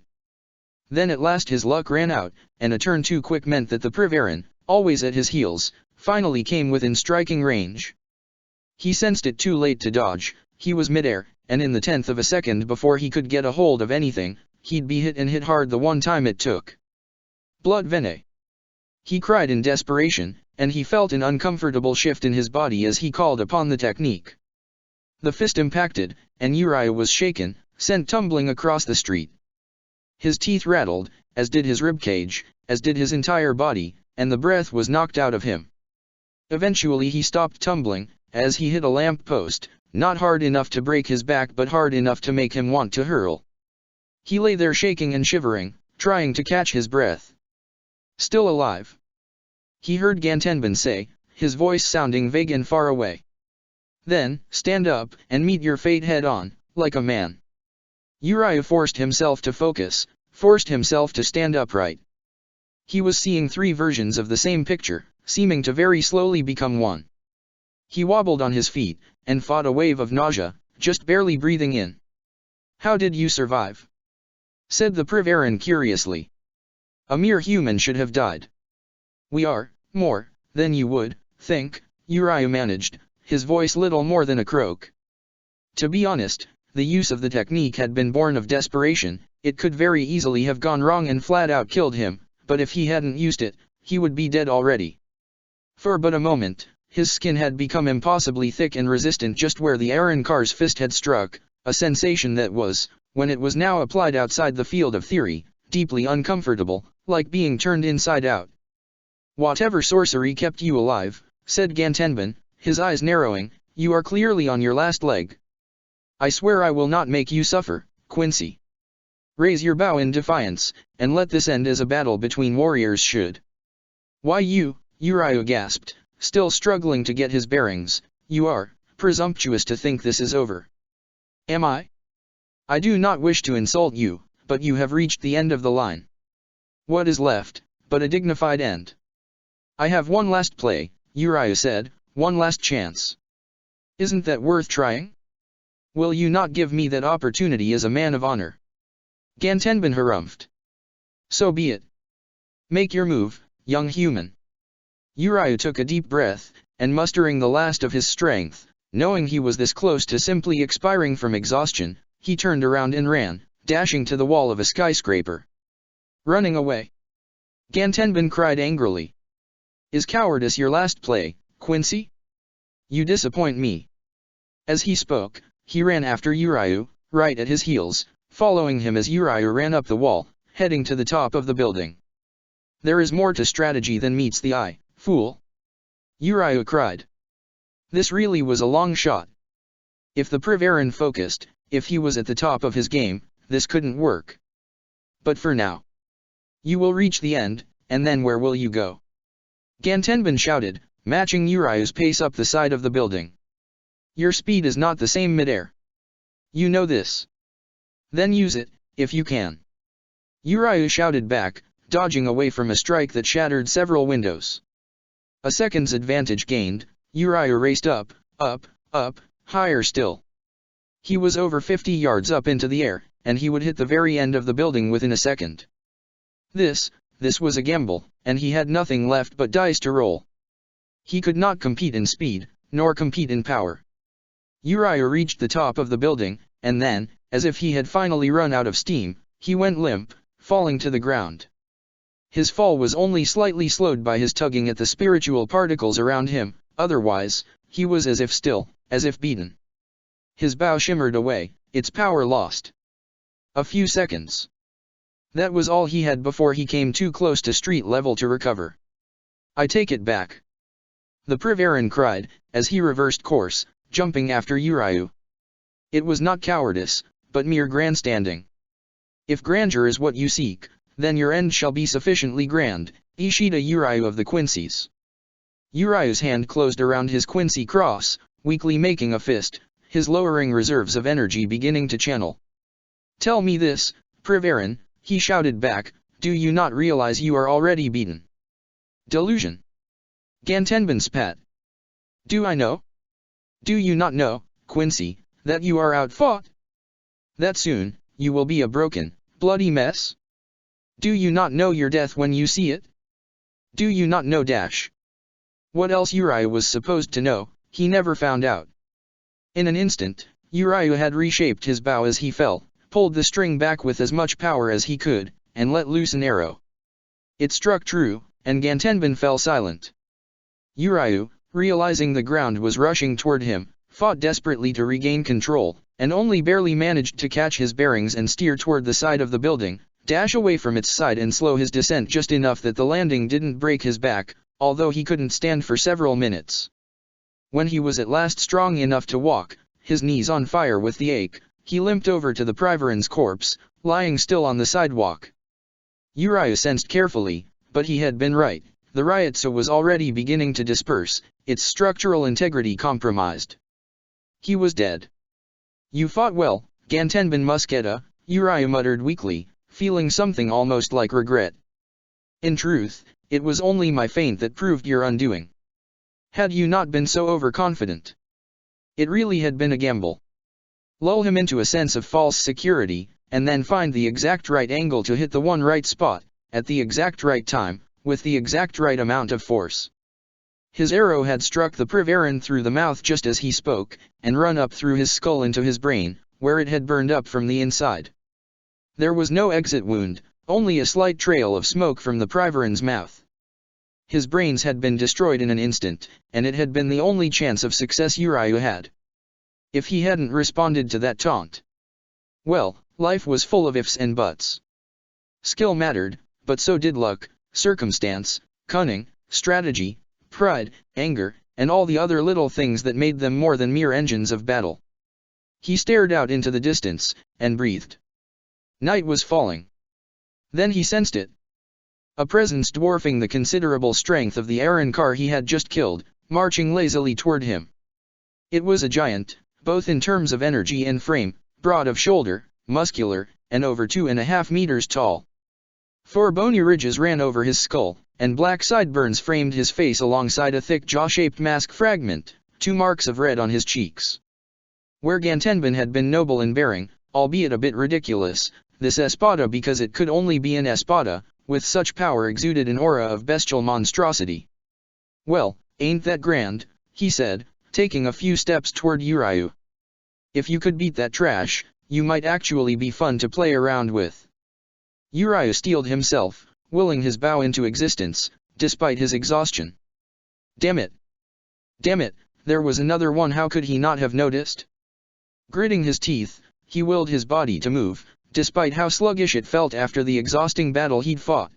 Then at last his luck ran out, and a turn too quick meant that the Privarin, always at his heels, finally came within striking range. He sensed it too late to dodge. He was midair, and in the 10th of a second before he could get a hold of anything, he'd be hit and hit hard the one time it took. Blood vene! He cried in desperation, and he felt an uncomfortable shift in his body as he called upon the technique. The fist impacted, and Uriah was shaken, sent tumbling across the street. His teeth rattled, as did his ribcage, as did his entire body, and the breath was knocked out of him. Eventually he stopped tumbling, as he hit a lamp post, not hard enough to break his back but hard enough to make him want to hurl. He lay there shaking and shivering, trying to catch his breath. Still alive. He heard Gantenbin say, his voice sounding vague and far away. Then, stand up, and meet your fate head-on, like a man. Uriah forced himself to focus, forced himself to stand upright. He was seeing three versions of the same picture, seeming to very slowly become one. He wobbled on his feet, and fought a wave of nausea, just barely breathing in. How did you survive? Said the Privarin curiously. A mere human should have died. We are, more, than you would, think, Uriah managed, his voice little more than a croak. To be honest, the use of the technique had been born of desperation. It could very easily have gone wrong and flat out killed him, but if he hadn't used it, he would be dead already. For but a moment, his skin had become impossibly thick and resistant just where the Arankar's fist had struck, a sensation that was, when it was now applied outside the field of theory, deeply uncomfortable, like being turned inside out. Whatever sorcery kept you alive, said Gantenbin, his eyes narrowing, you are clearly on your last leg. I swear I will not make you suffer, Quincy. Raise your bow in defiance, and let this end as a battle between warriors should. Why you, Uriah gasped, still struggling to get his bearings, you are presumptuous to think this is over. Am I? I do not wish to insult you, but you have reached the end of the line. What is left, but a dignified end? I have one last play, Uriah said, one last chance. Isn't that worth trying? Will you not give me that opportunity as a man of honor? Gantenbin harumphed. So be it. Make your move, young human. Uriah took a deep breath, and mustering the last of his strength, knowing he was this close to simply expiring from exhaustion, he turned around and ran, dashing to the wall of a skyscraper. Running away. Gantenbin cried angrily. Is cowardice your last play, Quincy? You disappoint me. As he spoke, he ran after Uriah, right at his heels, following him as Uriah ran up the wall, heading to the top of the building. There is more to strategy than meets the eye, fool. Uriah cried. This really was a long shot. If the Privarin focused, if he was at the top of his game, this couldn't work. But for now. You will reach the end, and then where will you go? Gantenbin shouted, matching Uriah's pace up the side of the building. Your speed is not the same midair. You know this. Then use it, if you can. Uriah shouted back, dodging away from a strike that shattered several windows. A second's advantage gained, Uriah raced up, higher still. He was over 50 yards up into the air, and he would hit the very end of the building within a second. This was a gamble, and he had nothing left but dice to roll. He could not compete in speed, nor compete in power. Uriah reached the top of the building, and then, as if he had finally run out of steam, he went limp, falling to the ground. His fall was only slightly slowed by his tugging at the spiritual particles around him, otherwise, he was as if still, as if beaten. His bow shimmered away, its power lost. A few seconds. That was all he had before he came too close to street level to recover. I take it back. The Privarin cried, as he reversed course, jumping after Uriah. It was not cowardice, but mere grandstanding. If grandeur is what you seek, then your end shall be sufficiently grand, Ishida Uriu of the Quincies. Uriu's hand closed around his Quincy cross, weakly making a fist, his lowering reserves of energy beginning to channel. Tell me this, Privarin, he shouted back, do you not realize you are already beaten? Delusion. Gantenbin spat. Do I know? Do you not know, Quincy, that you are outfought? That soon, you will be a broken, bloody mess? Do you not know your death when you see it? Do you not know dash? What else Uriu was supposed to know, he never found out. In an instant, Uriu had reshaped his bow as he fell, pulled the string back with as much power as he could, and let loose an arrow. It struck true, and Gantenbin fell silent. Uriu, realizing the ground was rushing toward him, fought desperately to regain control, and only barely managed to catch his bearings and steer toward the side of the building, dash away from its side and slow his descent just enough that the landing didn't break his back, although he couldn't stand for several minutes. When he was at last strong enough to walk, his knees on fire with the ache, he limped over to the Privarin's corpse, lying still on the sidewalk. Uriu sensed carefully, but he had been right, the Ryotsu was already beginning to disperse, its structural integrity compromised. He was dead. You fought well, Gantenbin Musketa, Uriu muttered weakly, feeling something almost like regret. In truth, it was only my feint that proved your undoing. Had you not been so overconfident? It really had been a gamble. Lull him into a sense of false security, and then find the exact right angle to hit the one right spot, at the exact right time, with the exact right amount of force. His arrow had struck the Privarin through the mouth just as he spoke, and run up through his skull into his brain, where it had burned up from the inside. There was no exit wound, only a slight trail of smoke from the Privarin's mouth. His brains had been destroyed in an instant, and it had been the only chance of success Uriu had. If he hadn't responded to that taunt. Well, life was full of ifs and buts. Skill mattered, but so did luck, circumstance, cunning, strategy, pride, anger, and all the other little things that made them more than mere engines of battle. He stared out into the distance, and breathed. Night was falling. Then he sensed it. A presence dwarfing the considerable strength of the Aaron car he had just killed, marching lazily toward him. It was a giant, both in terms of energy and frame, broad of shoulder, muscular, and over 2.5 meters tall. 4 bony ridges ran over his skull, and black sideburns framed his face alongside a thick jaw-shaped mask fragment, 2 marks of red on his cheeks. Where Gantenbin had been noble in bearing, albeit a bit ridiculous, this espada because it could only be an espada, with such power exuded an aura of bestial monstrosity. Well, ain't that grand, he said, taking a few steps toward Uriu. If you could beat that trash, you might actually be fun to play around with. Uriu steeled himself, willing his bow into existence, despite his exhaustion. Damn it! Damn it, there was another one, how could he not have noticed? Gritting his teeth, he willed his body to move, despite how sluggish it felt after the exhausting battle he'd fought.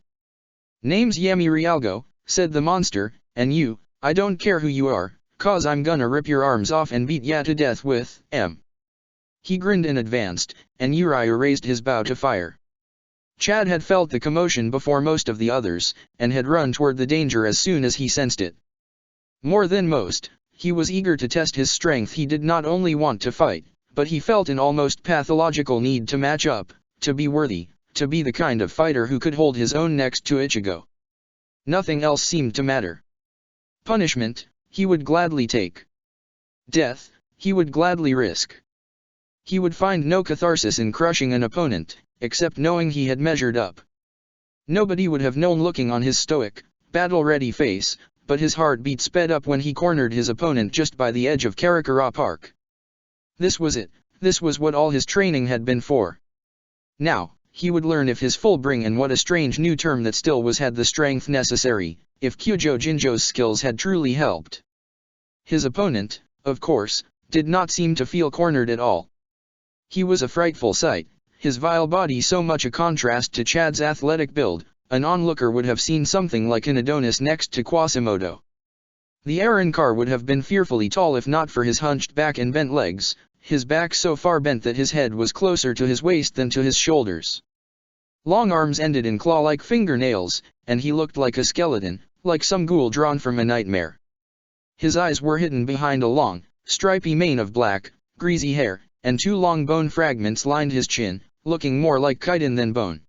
Name's Yami Realgo, said the monster, and you, I don't care who you are, 'cause I'm gonna rip your arms off and beat ya to death with, He grinned and advanced, and Uriu raised his bow to fire. Chad had felt the commotion before most of the others, and had run toward the danger as soon as he sensed it. More than most, he was eager to test his strength. He did not only want to fight, but he felt an almost pathological need to match up, to be worthy, to be the kind of fighter who could hold his own next to Ichigo. Nothing else seemed to matter. Punishment, he would gladly take. Death, he would gladly risk. He would find no catharsis in crushing an opponent, except knowing he had measured up. Nobody would have known looking on his stoic, battle-ready face, but his heartbeat sped up when he cornered his opponent just by the edge of Karakura Park. This was it, this was what all his training had been for. Now, he would learn if his full bring, and what a strange new term that still was, had the strength necessary, if Kyujo Jinjo's skills had truly helped. His opponent, of course, did not seem to feel cornered at all. He was a frightful sight, his vile body so much a contrast to Chad's athletic build, an onlooker would have seen something like an Adonis next to Quasimodo. The Aaron car would have been fearfully tall if not for his hunched back and bent legs, his back so far bent that his head was closer to his waist than to his shoulders. Long arms ended in claw-like fingernails, and he looked like a skeleton, like some ghoul drawn from a nightmare. His eyes were hidden behind a long, stripy mane of black, greasy hair, and 2 long bone fragments lined his chin, looking more like chitin than bone.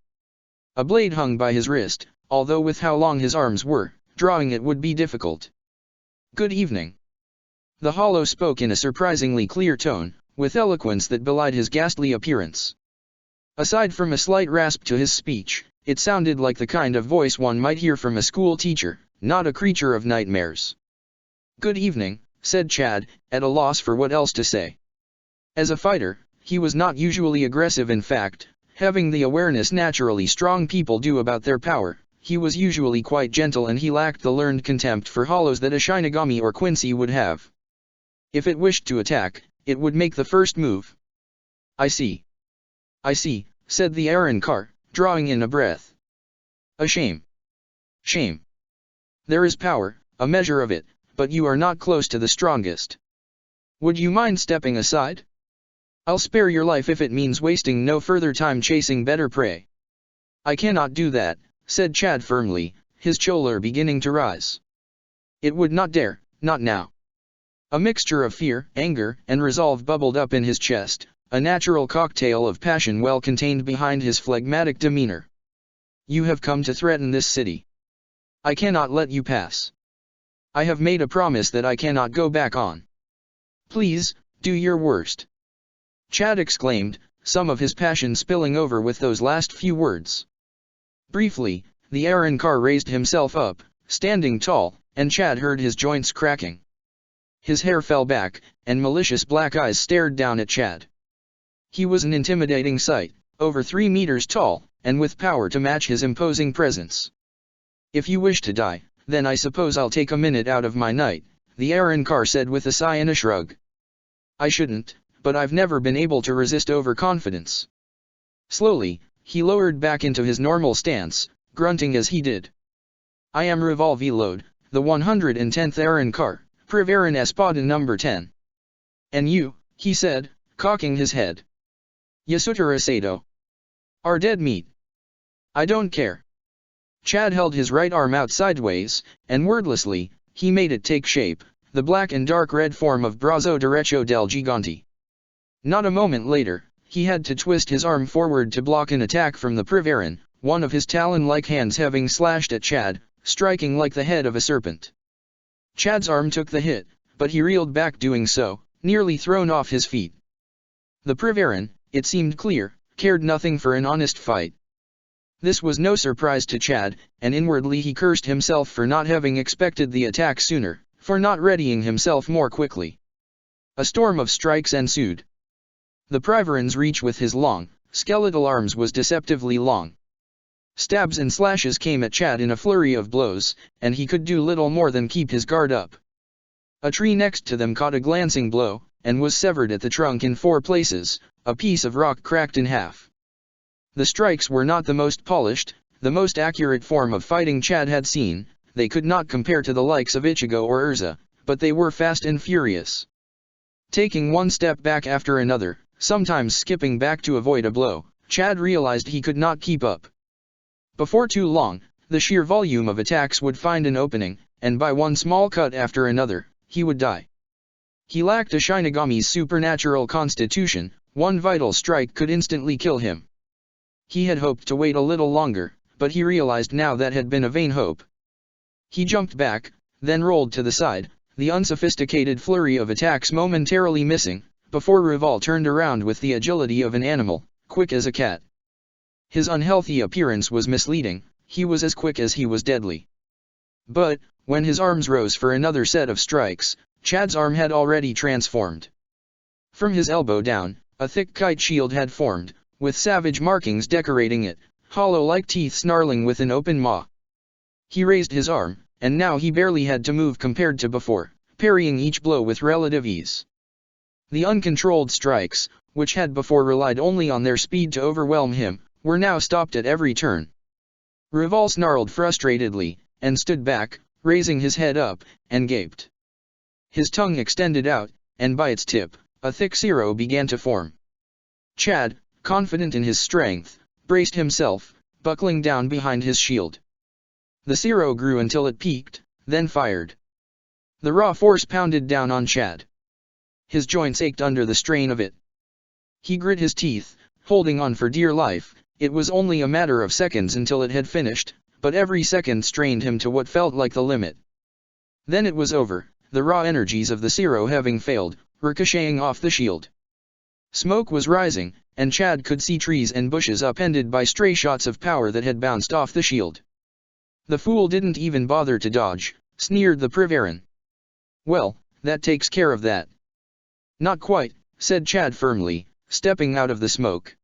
A blade hung by his wrist, although with how long his arms were, drawing it would be difficult. "Good evening." The hollow spoke in a surprisingly clear tone, with eloquence that belied his ghastly appearance. Aside from a slight rasp to his speech, it sounded like the kind of voice one might hear from a school teacher, not a creature of nightmares. "Good evening," said Chad, at a loss for what else to say. As a fighter, he was not usually aggressive. In fact, having the awareness naturally strong people do about their power, he was usually quite gentle, and he lacked the learned contempt for hollows that a Shinigami or Quincy would have. If it wished to attack, it would make the first move. "I see. I see," said the Arrancar, drawing in a breath. "A shame. Shame. There is power, a measure of it, but you are not close to the strongest. Would you mind stepping aside? I'll spare your life if it means wasting no further time chasing better prey." "I cannot do that," said Chad firmly, his choler beginning to rise. "It would not dare, not now." A mixture of fear, anger, and resolve bubbled up in his chest, a natural cocktail of passion well contained behind his phlegmatic demeanor. "You have come to threaten this city. I cannot let you pass. I have made a promise that I cannot go back on. Please, do your worst." Chad exclaimed, some of his passion spilling over with those last few words. Briefly, the Arrancar raised himself up, standing tall, and Chad heard his joints cracking. His hair fell back, and malicious black eyes stared down at Chad. He was an intimidating sight, over 3 meters tall, and with power to match his imposing presence. "If you wish to die, then I suppose I'll take a minute out of my night," the Arrancar said with a sigh and a shrug. "I shouldn't, but I've never been able to resist overconfidence." Slowly, he lowered back into his normal stance, grunting as he did. "I am Revolve-Load, the 110th Arrancar, Privarin Espada number 10. And you," he said, cocking his head. "Yasuter Asado. Are dead meat. I don't care." Chad held his right arm out sideways, and wordlessly, he made it take shape, the black and dark red form of Brazo Derecho del Gigante. Not a moment later, he had to twist his arm forward to block an attack from the Privarin, one of his talon-like hands having slashed at Chad, striking like the head of a serpent. Chad's arm took the hit, but he reeled back doing so, nearly thrown off his feet. The Privarin, it seemed clear, cared nothing for an honest fight. This was no surprise to Chad, and inwardly he cursed himself for not having expected the attack sooner, for not readying himself more quickly. A storm of strikes ensued. The Privarin's reach with his long, skeletal arms was deceptively long. Stabs and slashes came at Chad in a flurry of blows, and he could do little more than keep his guard up. A tree next to them caught a glancing blow, and was severed at the trunk in 4 places, a piece of rock cracked in half. The strikes were not the most polished, the most accurate form of fighting Chad had seen, they could not compare to the likes of Ichigo or Erza, but they were fast and furious. Taking one step back after another, sometimes skipping back to avoid a blow, Chad realized he could not keep up. Before too long, the sheer volume of attacks would find an opening, and by one small cut after another, he would die. He lacked a Shinigami's supernatural constitution, one vital strike could instantly kill him. He had hoped to wait a little longer, but he realized now that had been a vain hope. He jumped back, then rolled to the side, the unsophisticated flurry of attacks momentarily missing, before Reval turned around with the agility of an animal, quick as a cat. His unhealthy appearance was misleading, he was as quick as he was deadly. But, when his arms rose for another set of strikes, Chad's arm had already transformed. From his elbow down, a thick kite shield had formed, with savage markings decorating it, hollow like teeth snarling with an open maw. He raised his arm, and now he barely had to move compared to before, parrying each blow with relative ease. The uncontrolled strikes, which had before relied only on their speed to overwhelm him, were now stopped at every turn. Reval snarled frustratedly, and stood back, raising his head up, and gaped. His tongue extended out, and by its tip, a thick cirrho began to form. Chad, confident in his strength, braced himself, buckling down behind his shield. The Zero grew until it peaked, then fired. The raw force pounded down on Chad. His joints ached under the strain of it. He grit his teeth, holding on for dear life. It was only a matter of seconds until it had finished, but every second strained him to what felt like the limit. Then it was over, the raw energies of the Zero having failed, ricocheting off the shield. Smoke was rising, and Chad could see trees and bushes upended by stray shots of power that had bounced off the shield. "The fool didn't even bother to dodge," sneered the Privaran. "Well, that takes care of that." "Not quite," said Chad firmly, stepping out of the smoke.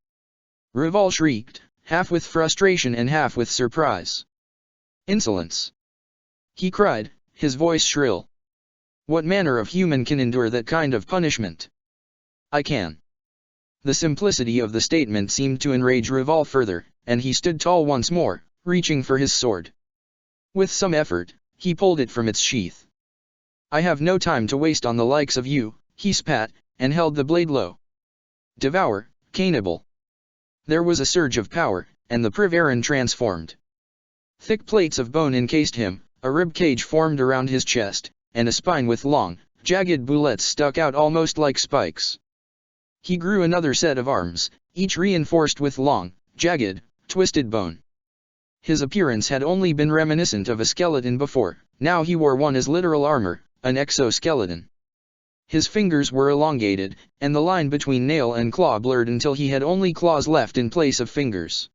Reval shrieked, half with frustration and half with surprise. "Insolence!" he cried, his voice shrill. "What manner of human can endure that kind of punishment?" "I can." The simplicity of the statement seemed to enrage Reval further, and he stood tall once more, reaching for his sword. With some effort, he pulled it from its sheath. "I have no time to waste on the likes of you," he spat, and held the blade low. "Devour, cannibal!" There was a surge of power, and the Privaran transformed. Thick plates of bone encased him, a rib cage formed around his chest, and a spine with long, jagged bullets stuck out almost like spikes. He grew another set of arms, each reinforced with long, jagged, twisted bone. His appearance had only been reminiscent of a skeleton before, now he wore one as literal armor, an exoskeleton. His fingers were elongated, and the line between nail and claw blurred until he had only claws left in place of fingers.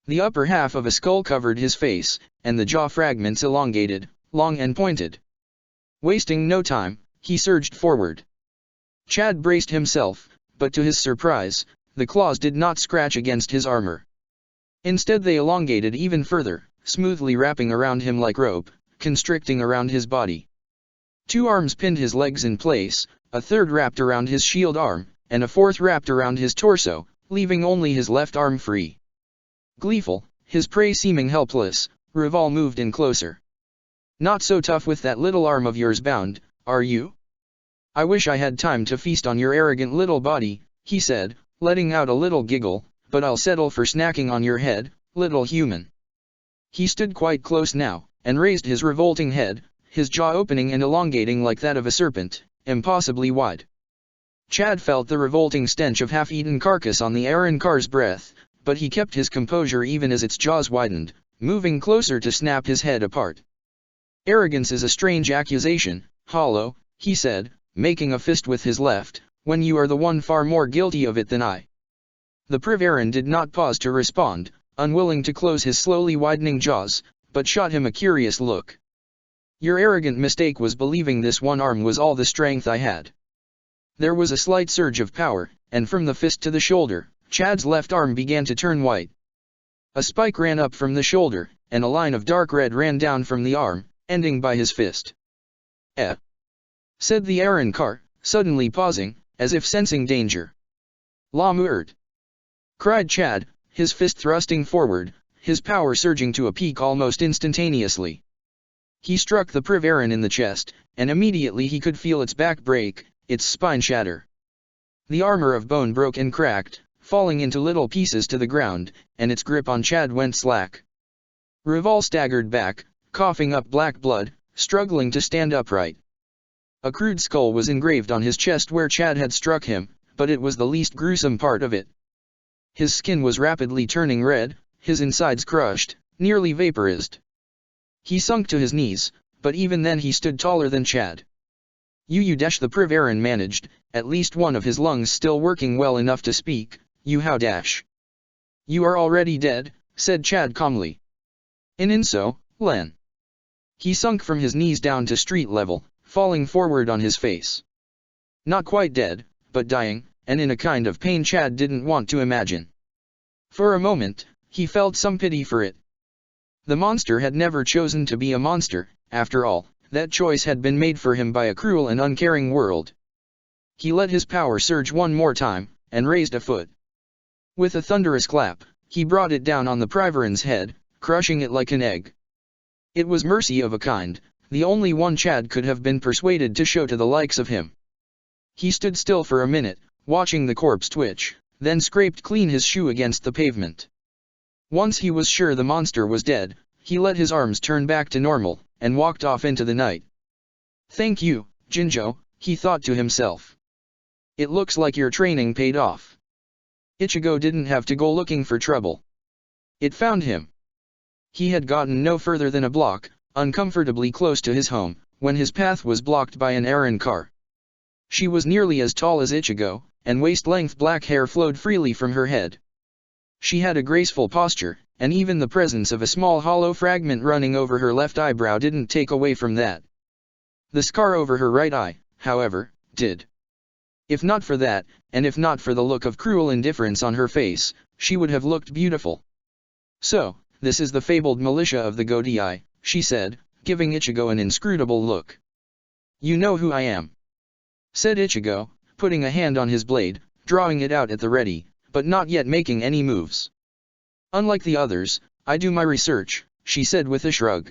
The upper half of a skull covered his face, and the jaw fragments elongated, long and pointed. Wasting no time, he surged forward. Chad braced himself, but to his surprise, the claws did not scratch against his armor. Instead they elongated even further, smoothly wrapping around him like rope, constricting around his body. 2 arms pinned his legs in place, a third wrapped around his shield arm, and a fourth wrapped around his torso, leaving only his left arm free. Gleeful, his prey seeming helpless, Reval moved in closer. "Not so tough with that little arm of yours bound, are you? I wish I had time to feast on your arrogant little body," he said, letting out a little giggle, "but I'll settle for snacking on your head, little human." He stood quite close now, and raised his revolting head, his jaw opening and elongating like that of a serpent, impossibly wide. Chad felt the revolting stench of half-eaten carcass on the Arrancar's breath, but he kept his composure even as its jaws widened, moving closer to snap his head apart. "Arrogance is a strange accusation, Hollow," he said, making a fist with his left, "when you are the one far more guilty of it than I." The Privaran did not pause to respond, unwilling to close his slowly widening jaws, but shot him a curious look. "Your arrogant mistake was believing this one arm was all the strength I had." There was a slight surge of power, and from the fist to the shoulder, Chad's left arm began to turn white. A spike ran up from the shoulder, and a line of dark red ran down from the arm, ending by his fist. "Eh?" said the Arrancar, suddenly pausing, as if sensing danger. "La Muert!" cried Chad, his fist thrusting forward, his power surging to a peak almost instantaneously. He struck the Privaran in the chest, and immediately he could feel its back break, its spine shatter. The armor of bone broke and cracked, falling into little pieces to the ground, and its grip on Chad went slack. Reval staggered back, coughing up black blood, struggling to stand upright. A crude skull was engraved on his chest where Chad had struck him, but it was the least gruesome part of it. His skin was rapidly turning red, his insides crushed, nearly vaporized. He sunk to his knees, but even then he stood taller than Chad. "You dash," the Privaran managed, at least one of his lungs still working well enough to speak. "You how dash." "You are already dead," said Chad calmly. "In so, Len." He sunk from his knees down to street level, falling forward on his face. Not quite dead, but dying, and in a kind of pain Chad didn't want to imagine. For a moment, he felt some pity for it. The monster had never chosen to be a monster, after all, that choice had been made for him by a cruel and uncaring world. He let his power surge one more time, and raised a foot. With a thunderous clap, he brought it down on the Privaran's head, crushing it like an egg. It was mercy of a kind, the only one Chad could have been persuaded to show to the likes of him. He stood still for a minute, watching the corpse twitch, then scraped clean his shoe against the pavement. Once he was sure the monster was dead, he let his arms turn back to normal, and walked off into the night. "Thank you, Jinjo," he thought to himself. "It looks like your training paid off." Ichigo didn't have to go looking for trouble. It found him. He had gotten no further than a block, uncomfortably close to his home, when his path was blocked by an errand car. She was nearly as tall as Ichigo, and waist-length black hair flowed freely from her head. She had a graceful posture, and even the presence of a small hollow fragment running over her left eyebrow didn't take away from that. The scar over her right eye, however, did. If not for that, and if not for the look of cruel indifference on her face, she would have looked beautiful. "So, this is the fabled militia of the Godii," she said, giving Ichigo an inscrutable look. "You know who I am," said Ichigo, putting a hand on his blade, drawing it out at the ready, but not yet making any moves. "Unlike the others, I do my research," she said with a shrug.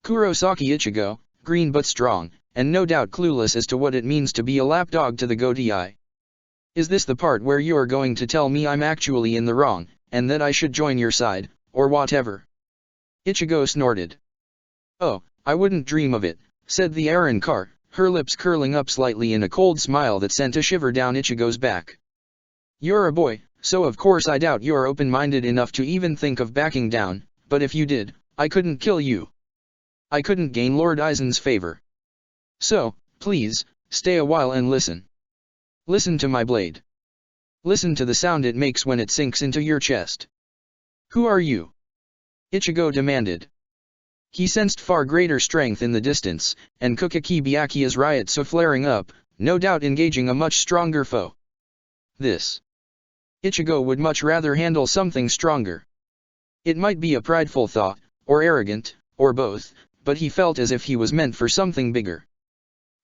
Kurosaki Ichigo, green but strong, and no doubt clueless as to what it means to be a lapdog to the Godii. "Is this the part where you're going to tell me I'm actually in the wrong, and that I should join your side, or whatever?" Ichigo snorted. "Oh, I wouldn't dream of it," said the errand car, her lips curling up slightly in a cold smile that sent a shiver down Ichigo's back. "You're a boy, so of course I doubt you're open-minded enough to even think of backing down, but if you did, I couldn't kill you. I couldn't gain Lord Aizen's favor. So, please, stay a while and listen. Listen to my blade. Listen to the sound it makes when it sinks into your chest." "Who are you?" Ichigo demanded. He sensed far greater strength in the distance, and Kukaki Byakuya's riot so flaring up, no doubt engaging a much stronger foe. This. Ichigo would much rather handle something stronger. It might be a prideful thought, or arrogant, or both, but he felt as if he was meant for something bigger.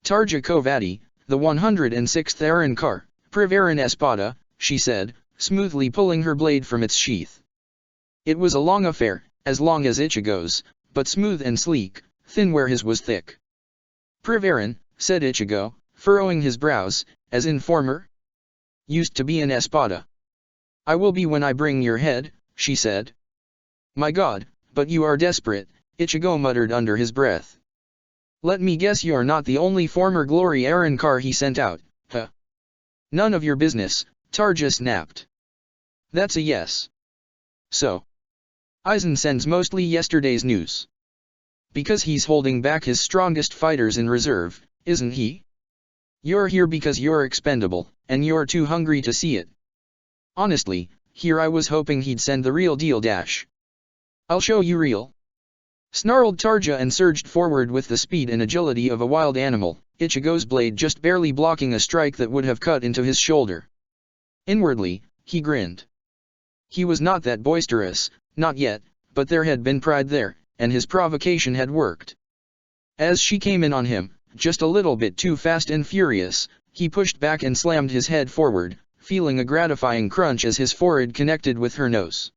"Tarja Kovati, the 106th errand car, Privarin Espada," she said, smoothly pulling her blade from its sheath. It was a long affair, as long as Ichigo's, but smooth and sleek, thin where his was thick. "Privarin," said Ichigo, furrowing his brows, "as in former? Used to be an espada." "I will be when I bring your head," she said. "My God, but you are desperate," Ichigo muttered under his breath. "Let me guess you're not the only former glory errand car he sent out, huh?" "None of your business," Tarja snapped. "That's a yes. So. Aizen sends mostly yesterday's news. Because he's holding back his strongest fighters in reserve, isn't he? You're here because you're expendable, and you're too hungry to see it. Honestly, here I was hoping he'd send the real deal dash. I'll show you real." Snarled Tarja and surged forward with the speed and agility of a wild animal, Ichigo's blade just barely blocking a strike that would have cut into his shoulder. Inwardly, he grinned. He was not that boisterous, not yet, but there had been pride there, and his provocation had worked. As she came in on him, just a little bit too fast and furious, he pushed back and slammed his head forward, feeling a gratifying crunch as his forehead connected with her nose.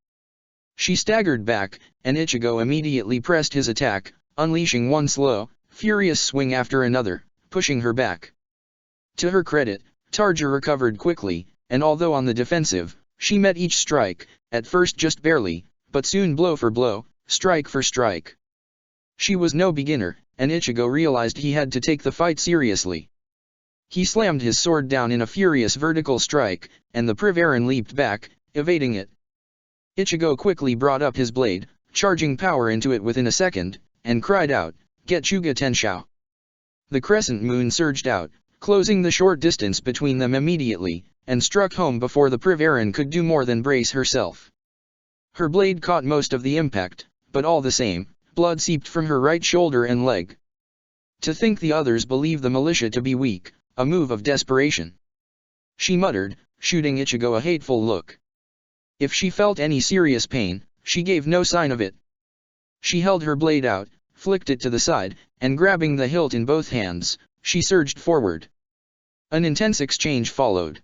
She staggered back, and Ichigo immediately pressed his attack, unleashing one slow, furious swing after another, pushing her back. To her credit, Tarja recovered quickly, and although on the defensive, she met each strike, at first just barely, but soon blow for blow, strike for strike. She was no beginner, and Ichigo realized he had to take the fight seriously. He slammed his sword down in a furious vertical strike, and the Privarin leaped back, evading it. Ichigo quickly brought up his blade, charging power into it within a second, and cried out, "Get Chuga Tenshou!" The crescent moon surged out, closing the short distance between them immediately, and struck home before the Privarin could do more than brace herself. Her blade caught most of the impact, but all the same, blood seeped from her right shoulder and leg. To think the others believe the militia to be weak, a move of desperation. She muttered, shooting Ichigo a hateful look. If she felt any serious pain, she gave no sign of it. She held her blade out, flicked it to the side, and grabbing the hilt in both hands, she surged forward. An intense exchange followed.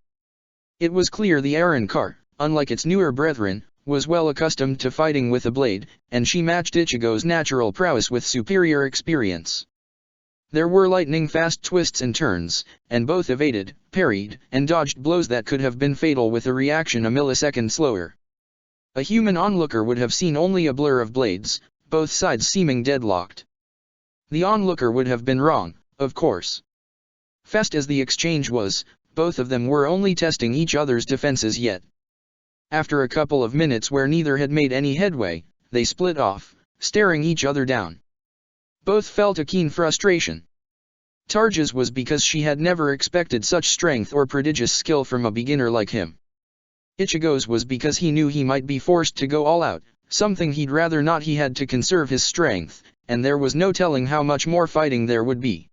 It was clear the errand car, unlike its newer brethren, was well accustomed to fighting with a blade, and she matched Ichigo's natural prowess with superior experience. There were lightning-fast twists and turns, and both evaded, parried, and dodged blows that could have been fatal with a reaction a millisecond slower. A human onlooker would have seen only a blur of blades, both sides seeming deadlocked. The onlooker would have been wrong, of course. Fast as the exchange was, both of them were only testing each other's defenses yet. After a couple of minutes where neither had made any headway, they split off, staring each other down. Both felt a keen frustration. Tarja's was because she had never expected such strength or prodigious skill from a beginner like him. Ichigo's was because he knew he might be forced to go all out, something he'd rather not. He had to conserve his strength, and there was no telling how much more fighting there would be.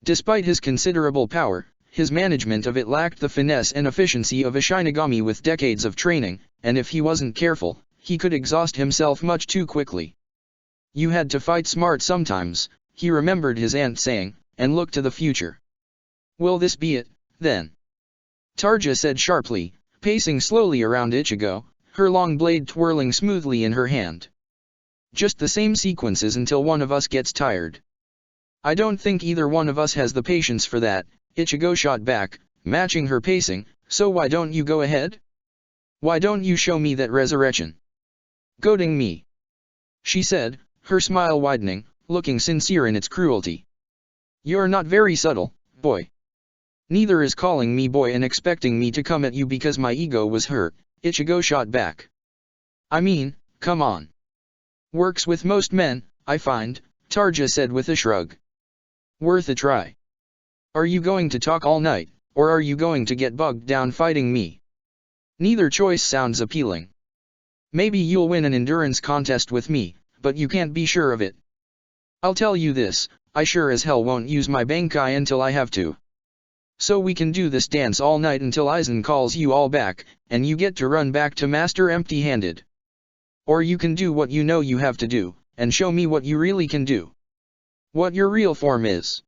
Despite his considerable power, his management of it lacked the finesse and efficiency of a Shinigami with decades of training, and if he wasn't careful, he could exhaust himself much too quickly. You had to fight smart sometimes, he remembered his aunt saying, and looked to the future. Will this be it, then? Tarja said sharply, pacing slowly around Ichigo, her long blade twirling smoothly in her hand. Just the same sequences until one of us gets tired. I don't think either one of us has the patience for that, Ichigo shot back, matching her pacing, so why don't you go ahead? Why don't you show me that resurrection? Goading me. She said, her smile widening, looking sincere in its cruelty. You're not very subtle, boy. Neither is calling me boy and expecting me to come at you because my ego was hurt, Ichigo shot back. I mean, come on. Works with most men, I find, Tarja said with a shrug. Worth a try. Are you going to talk all night, or are you going to get bogged down fighting me? Neither choice sounds appealing. Maybe you'll win an endurance contest with me, but you can't be sure of it. I'll tell you this, I sure as hell won't use my Bankai until I have to. So we can do this dance all night until Aizen calls you all back, and you get to run back to Master empty-handed. Or you can do what you know you have to do, and show me what you really can do. What your real form is.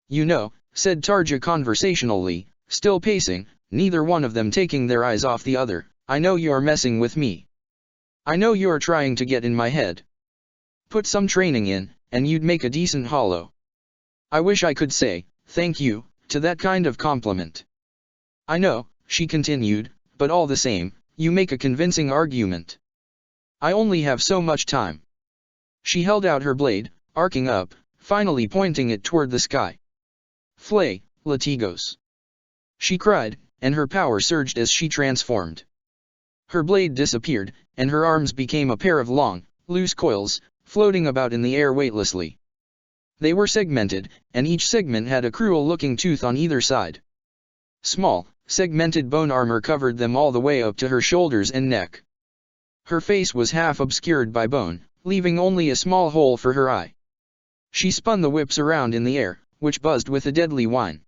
You know, said Tarja conversationally, still pacing, neither one of them taking their eyes off the other, I know you're messing with me. I know you're trying to get in my head. Put some training in, and you'd make a decent hollow. I wish I could say, thank you, to that kind of compliment. I know, she continued, but all the same, you make a convincing argument. I only have so much time. She held out her blade, arcing up, finally pointing it toward the sky. Flay, Latigos! She cried, and her power surged as she transformed. Her blade disappeared, and her arms became a pair of long, loose coils, floating about in the air weightlessly. They were segmented, and each segment had a cruel-looking tooth on either side. Small, segmented bone armor covered them all the way up to her shoulders and neck. Her face was half obscured by bone, leaving only a small hole for her eye. She spun the whips around in the air, which buzzed with a deadly whine.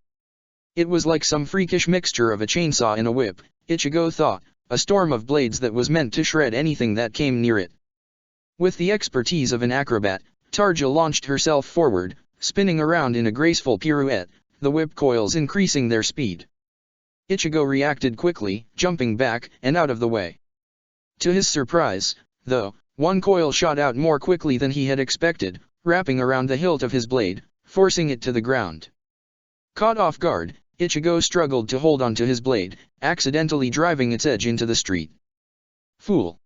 It was like some freakish mixture of a chainsaw and a whip, Ichigo thought, a storm of blades that was meant to shred anything that came near it. With the expertise of an acrobat, Tarja launched herself forward, spinning around in a graceful pirouette, the whip coils increasing their speed. Ichigo reacted quickly, jumping back and out of the way. To his surprise, though, one coil shot out more quickly than he had expected, wrapping around the hilt of his blade, forcing it to the ground. Caught off guard, Ichigo struggled to hold onto his blade, accidentally driving its edge into the street. Fool!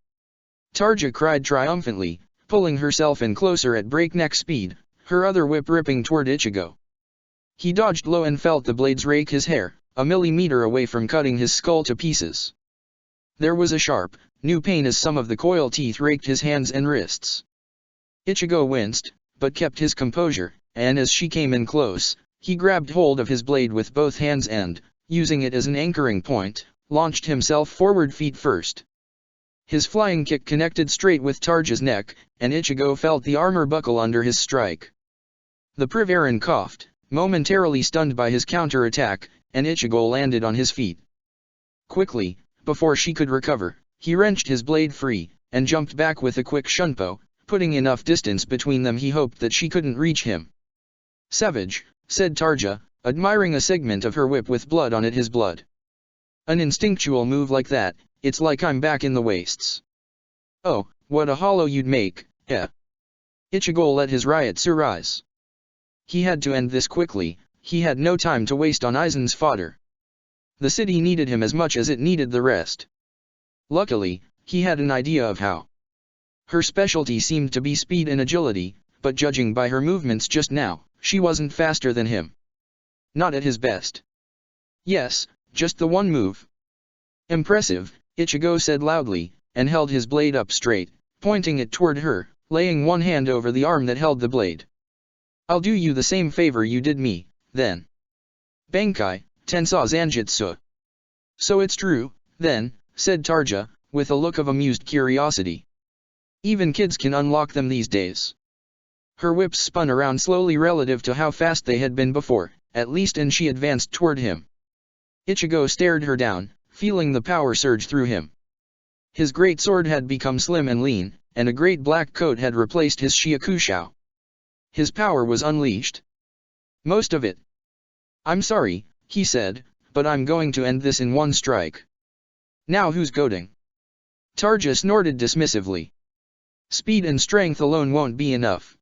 Tarja cried triumphantly, pulling herself in closer at breakneck speed, her other whip ripping toward Ichigo. He dodged low and felt the blades rake his hair, a millimeter away from cutting his skull to pieces. There was a sharp, new pain as some of the coil teeth raked his hands and wrists. Ichigo winced, but kept his composure, and as she came in close, he grabbed hold of his blade with both hands and, using it as an anchoring point, launched himself forward feet first. His flying kick connected straight with Tarja's neck, and Ichigo felt the armor buckle under his strike. The Privaran coughed, momentarily stunned by his counter-attack, and Ichigo landed on his feet. Quickly, before she could recover, he wrenched his blade free, and jumped back with a quick shunpo, putting enough distance between them he hoped that she couldn't reach him. Savage, said Tarja, admiring a segment of her whip with blood on it. His blood. An instinctual move like that, it's like I'm back in the wastes. Oh, what a hollow you'd make, eh? Ichigo let his riotsu rise. He had to end this quickly, he had no time to waste on Aizen's fodder. The city needed him as much as it needed the rest. Luckily, he had an idea of how. Her specialty seemed to be speed and agility, but judging by her movements just now, she wasn't faster than him. Not at his best. Yes, just the one move. Impressive, Ichigo said loudly, and held his blade up straight, pointing it toward her, laying one hand over the arm that held the blade. I'll do you the same favor you did me, then. Bankai, Tensou Zanjutsu. So it's true, then, said Tarja, with a look of amused curiosity. Even kids can unlock them these days. Her whips spun around slowly relative to how fast they had been before, at least, and she advanced toward him. Ichigo stared her down, feeling the power surge through him. His great sword had become slim and lean, and a great black coat had replaced his shiakushou. His power was unleashed. Most of it. I'm sorry, he said, but I'm going to end this in one strike. Now who's goading? Tarja snorted dismissively. Speed and strength alone won't be enough.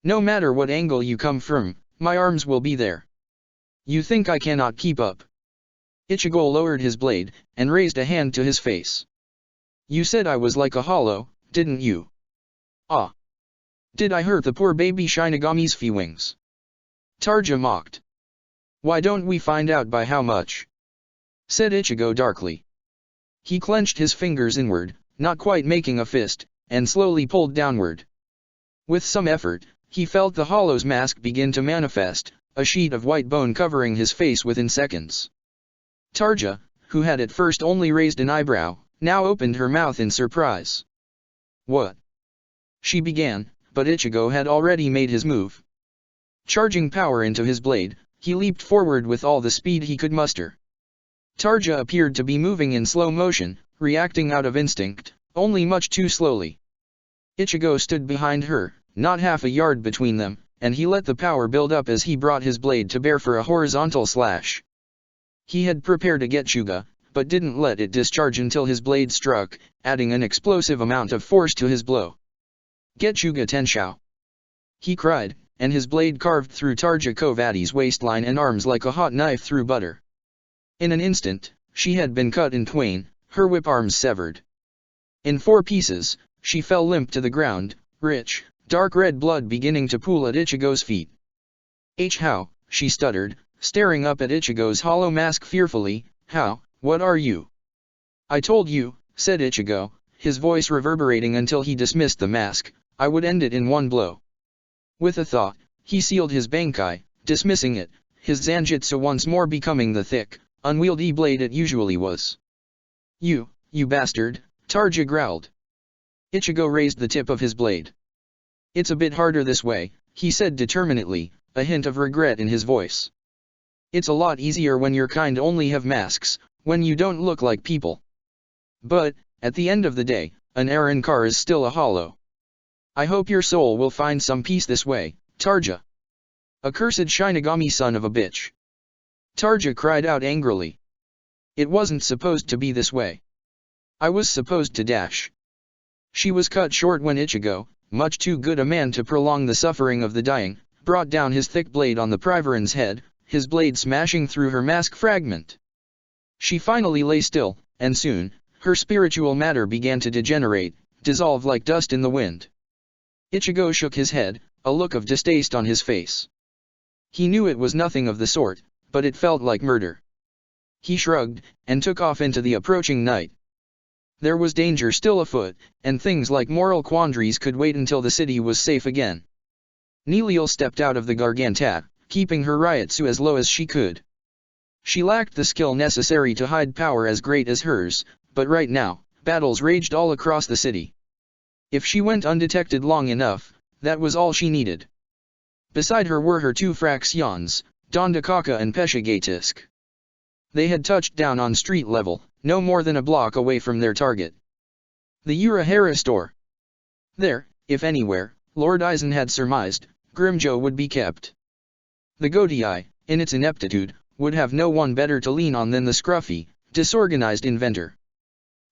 No matter what angle you come from, my arms will be there. You think I cannot keep up? Ichigo lowered his blade, and raised a hand to his face. You said I was like a hollow, didn't you? Ah. Did I hurt the poor baby Shinigami's feelings? Tarja mocked. Why don't we find out by how much? Said Ichigo darkly. He clenched his fingers inward, not quite making a fist, and slowly pulled downward. With some effort, he felt the hollow's mask begin to manifest, a sheet of white bone covering his face within seconds. Tarja, who had at first only raised an eyebrow, now opened her mouth in surprise. What? She began, but Ichigo had already made his move. Charging power into his blade, he leaped forward with all the speed he could muster. Tarja appeared to be moving in slow motion, reacting out of instinct, only much too slowly. Ichigo stood behind her, not half a yard between them, and he let the power build up as he brought his blade to bear for a horizontal slash. He had prepared a Getsuga, but didn't let it discharge until his blade struck, adding an explosive amount of force to his blow. Getsuga Tenshou! He cried, and his blade carved through Tarja Kovati's waistline and arms like a hot knife through butter. In an instant, she had been cut in twain, her whip arms severed. In 4 pieces, she fell limp to the ground, rich, dark red blood beginning to pool at Ichigo's feet. How, she stuttered, staring up at Ichigo's hollow mask fearfully, how, what are you? I told you, said Ichigo, his voice reverberating until he dismissed the mask, I would end it in one blow. With a thought, he sealed his Bankai, dismissing it, his Zanjutsu once more becoming the thick, unwieldy blade it usually was. You bastard, Tarja growled. Ichigo raised the tip of his blade. It's a bit harder this way, he said determinedly, a hint of regret in his voice. It's a lot easier when your kind only have masks, when you don't look like people. But, at the end of the day, an Aaron car is still a hollow. I hope your soul will find some peace this way, Tarja. Accursed Shinigami son of a bitch. Tarja cried out angrily. It wasn't supposed to be this way. I was supposed to dash. She was cut short when Ichigo, much too good a man to prolong the suffering of the dying, brought down his thick blade on the Privaran's head, his blade smashing through her mask fragment. She finally lay still, and soon, her spiritual matter began to degenerate, dissolve like dust in the wind. Ichigo shook his head, a look of distaste on his face. He knew it was nothing of the sort, but it felt like murder. He shrugged, and took off into the approaching night. There was danger still afoot, and things like moral quandaries could wait until the city was safe again. Nilil stepped out of the Garganta, keeping her Ryotsu as low as she could. She lacked the skill necessary to hide power as great as hers, but right now, battles raged all across the city. If she went undetected long enough, that was all she needed. Beside her were her 2 fractions, Dondakaka and Peshigatisk. They had touched down on street level, no more than a block away from their target. The Urahara store. There, if anywhere, Lord Aizen had surmised, Grimjo would be kept. The Godii, in its ineptitude, would have no one better to lean on than the scruffy, disorganized inventor.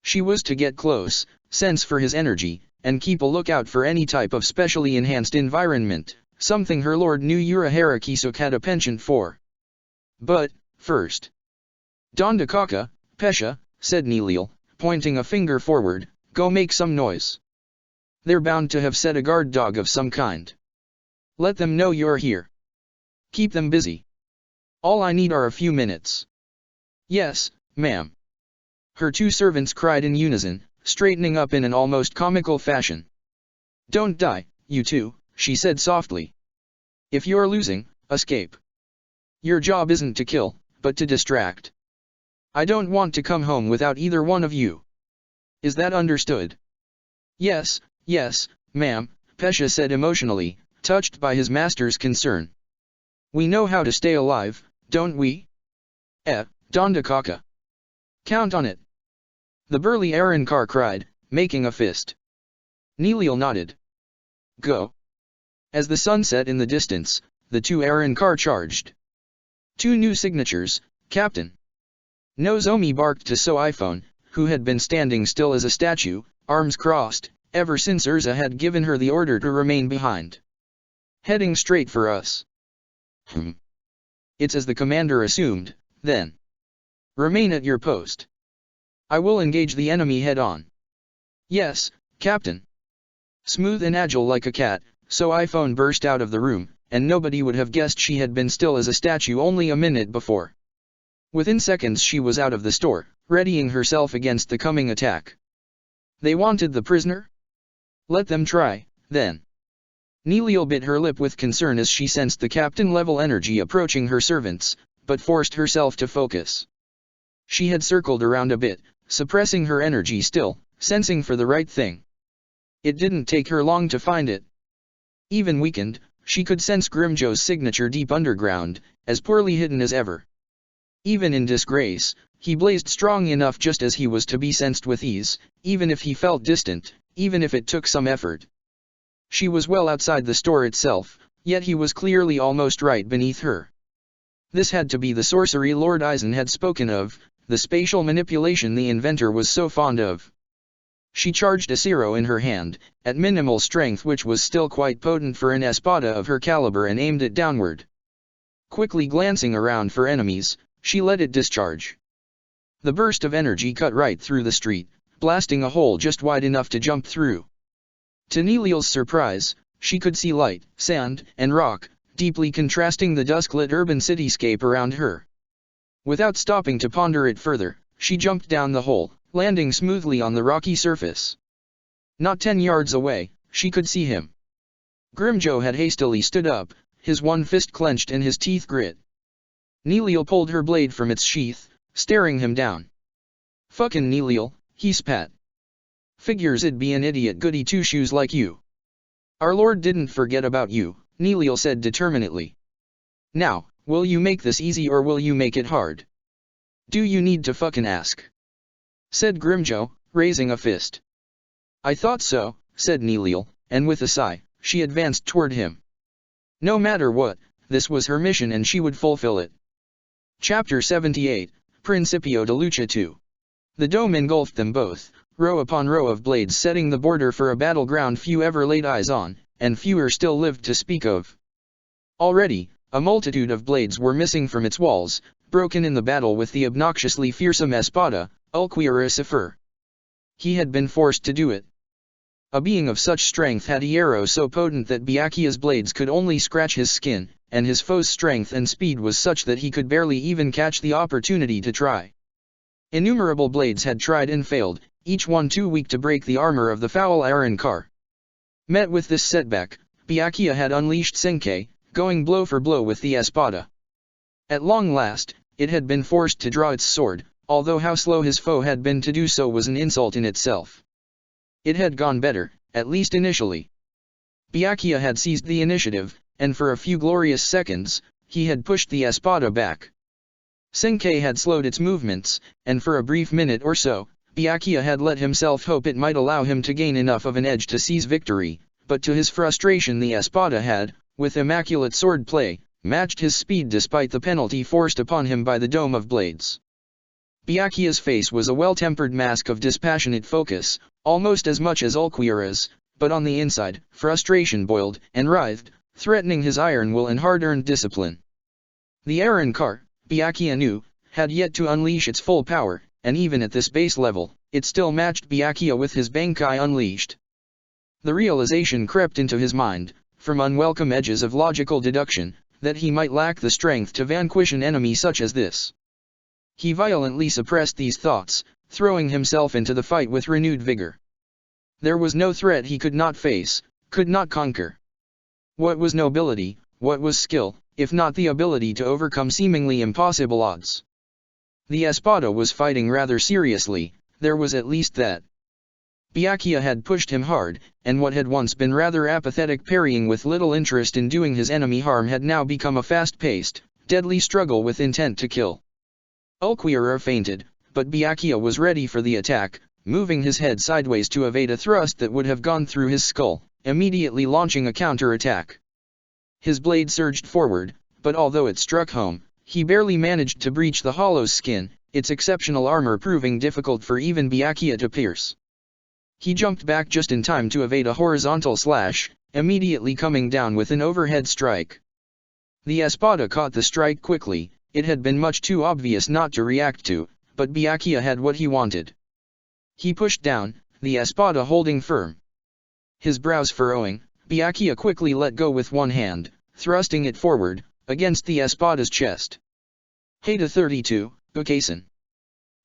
She was to get close, sense for his energy, and keep a lookout for any type of specially enhanced environment, something her lord knew Urahara Kisuk had a penchant for. But, first. Dondakaka, Pesha, said Nilil, pointing a finger forward, "Go make some noise. They're bound to have set a guard dog of some kind. Let them know you're here. Keep them busy. All I need are a few minutes." "Yes, ma'am," her two servants cried in unison, straightening up in an almost comical fashion. "Don't die, you two," she said softly. "If you're losing, escape. Your job isn't to kill, but to distract. I don't want to come home without either one of you. Is that understood?" Yes, ma'am," Pesha said emotionally, touched by his master's concern. "We know how to stay alive, don't we?" Dondakaka. "Count on it," the burly Arankar cried, making a fist. Nilil nodded. "Go." As the sun set in the distance, the two Arankar charged. "Two new signatures, Captain." Nozomi barked to iPhone, who had been standing still as a statue, arms crossed, ever since Erza had given her the order to remain behind. "Heading straight for us." "It's as the commander assumed, then. Remain at your post. I will engage the enemy head-on." "Yes, Captain." Smooth and agile like a cat, iPhone burst out of the room, and nobody would have guessed she had been still as a statue only a minute before. Within seconds she was out of the store, readying herself against the coming attack. They wanted the prisoner? Let them try, then. Nilil bit her lip with concern as she sensed the captain-level energy approaching her servants, but forced herself to focus. She had circled around a bit, suppressing her energy still, sensing for the right thing. It didn't take her long to find it. Even weakened, she could sense Grimjo's signature deep underground, as poorly hidden as ever. Even in disgrace, he blazed strong enough just as he was to be sensed with ease, even if he felt distant, even if it took some effort. She was well outside the store itself, yet he was clearly almost right beneath her. This had to be the sorcery Lord Eisen had spoken of, the spatial manipulation the inventor was so fond of. She charged a Ciro in her hand, at minimal strength which was still quite potent for an espada of her caliber, and aimed it downward. Quickly glancing around for enemies, she let it discharge. The burst of energy cut right through the street, blasting a hole just wide enough to jump through. To Nilil's surprise, she could see light, sand, and rock, deeply contrasting the dusk-lit urban cityscape around her. Without stopping to ponder it further, she jumped down the hole, landing smoothly on the rocky surface. Not 10 yards away, she could see him. Grimjo had hastily stood up, his one fist clenched and his teeth grit. Nilil pulled her blade from its sheath, staring him down. "Fucking Nilil," he spat. "Figures it'd be an idiot goody two-shoes like you. Our lord didn't forget about you," Nilil said determinedly. "Now, will you make this easy or will you make it hard? Do you need to fucking ask?" said Grimjo, raising a fist. "I thought so," said Nilil, and with a sigh, she advanced toward him. No matter what, this was her mission and she would fulfill it. Chapter 78, Principio de Lucha 2. The dome engulfed them both, row upon row of blades setting the border for a battleground few ever laid eyes on, and fewer still lived to speak of. Already, a multitude of blades were missing from its walls, broken in the battle with the obnoxiously fearsome espada, Ulquioricifer. He had been forced to do it. A being of such strength had a arrow so potent that Byakuya's blades could only scratch his skin, and his foe's strength and speed was such that he could barely even catch the opportunity to try. Innumerable blades had tried and failed, each one too weak to break the armor of the foul Arankar. Met with this setback, Byakuya had unleashed Senkei, going blow for blow with the espada. At long last, it had been forced to draw its sword, although how slow his foe had been to do so was an insult in itself. It had gone better, at least initially. Byakuya had seized the initiative, and for a few glorious seconds, he had pushed the espada back. Senkei had slowed its movements, and for a brief minute or so, Byakuya had let himself hope it might allow him to gain enough of an edge to seize victory, but to his frustration the espada had, with immaculate sword play, matched his speed despite the penalty forced upon him by the dome of blades. Byakuya's face was a well-tempered mask of dispassionate focus, almost as much as Ulquiorra's, but on the inside, frustration boiled and writhed, threatening his iron will and hard-earned discipline. The Arankar, Byakuya knew, had yet to unleash its full power, and even at this base level, it still matched Byakuya with his Bankai unleashed. The realization crept into his mind, from unwelcome edges of logical deduction, that he might lack the strength to vanquish an enemy such as this. He violently suppressed these thoughts, throwing himself into the fight with renewed vigor. There was no threat he could not face, could not conquer. What was nobility, what was skill, if not the ability to overcome seemingly impossible odds? The Espada was fighting rather seriously, there was at least that. Byakuya had pushed him hard, and what had once been rather apathetic parrying with little interest in doing his enemy harm had now become a fast-paced, deadly struggle with intent to kill. Ulquiorra feinted, but Byakuya was ready for the attack, moving his head sideways to evade a thrust that would have gone through his skull, immediately launching a counter-attack. His blade surged forward, but although it struck home, he barely managed to breach the hollow's skin, its exceptional armor proving difficult for even Byakuya to pierce. He jumped back just in time to evade a horizontal slash, immediately coming down with an overhead strike. The Espada caught the strike quickly, it had been much too obvious not to react to, but Byakuya had what he wanted. He pushed down, the Espada holding firm. His brows furrowing, Byakuya quickly let go with one hand, thrusting it forward, against the Espada's chest. Hada 32, Ukasen!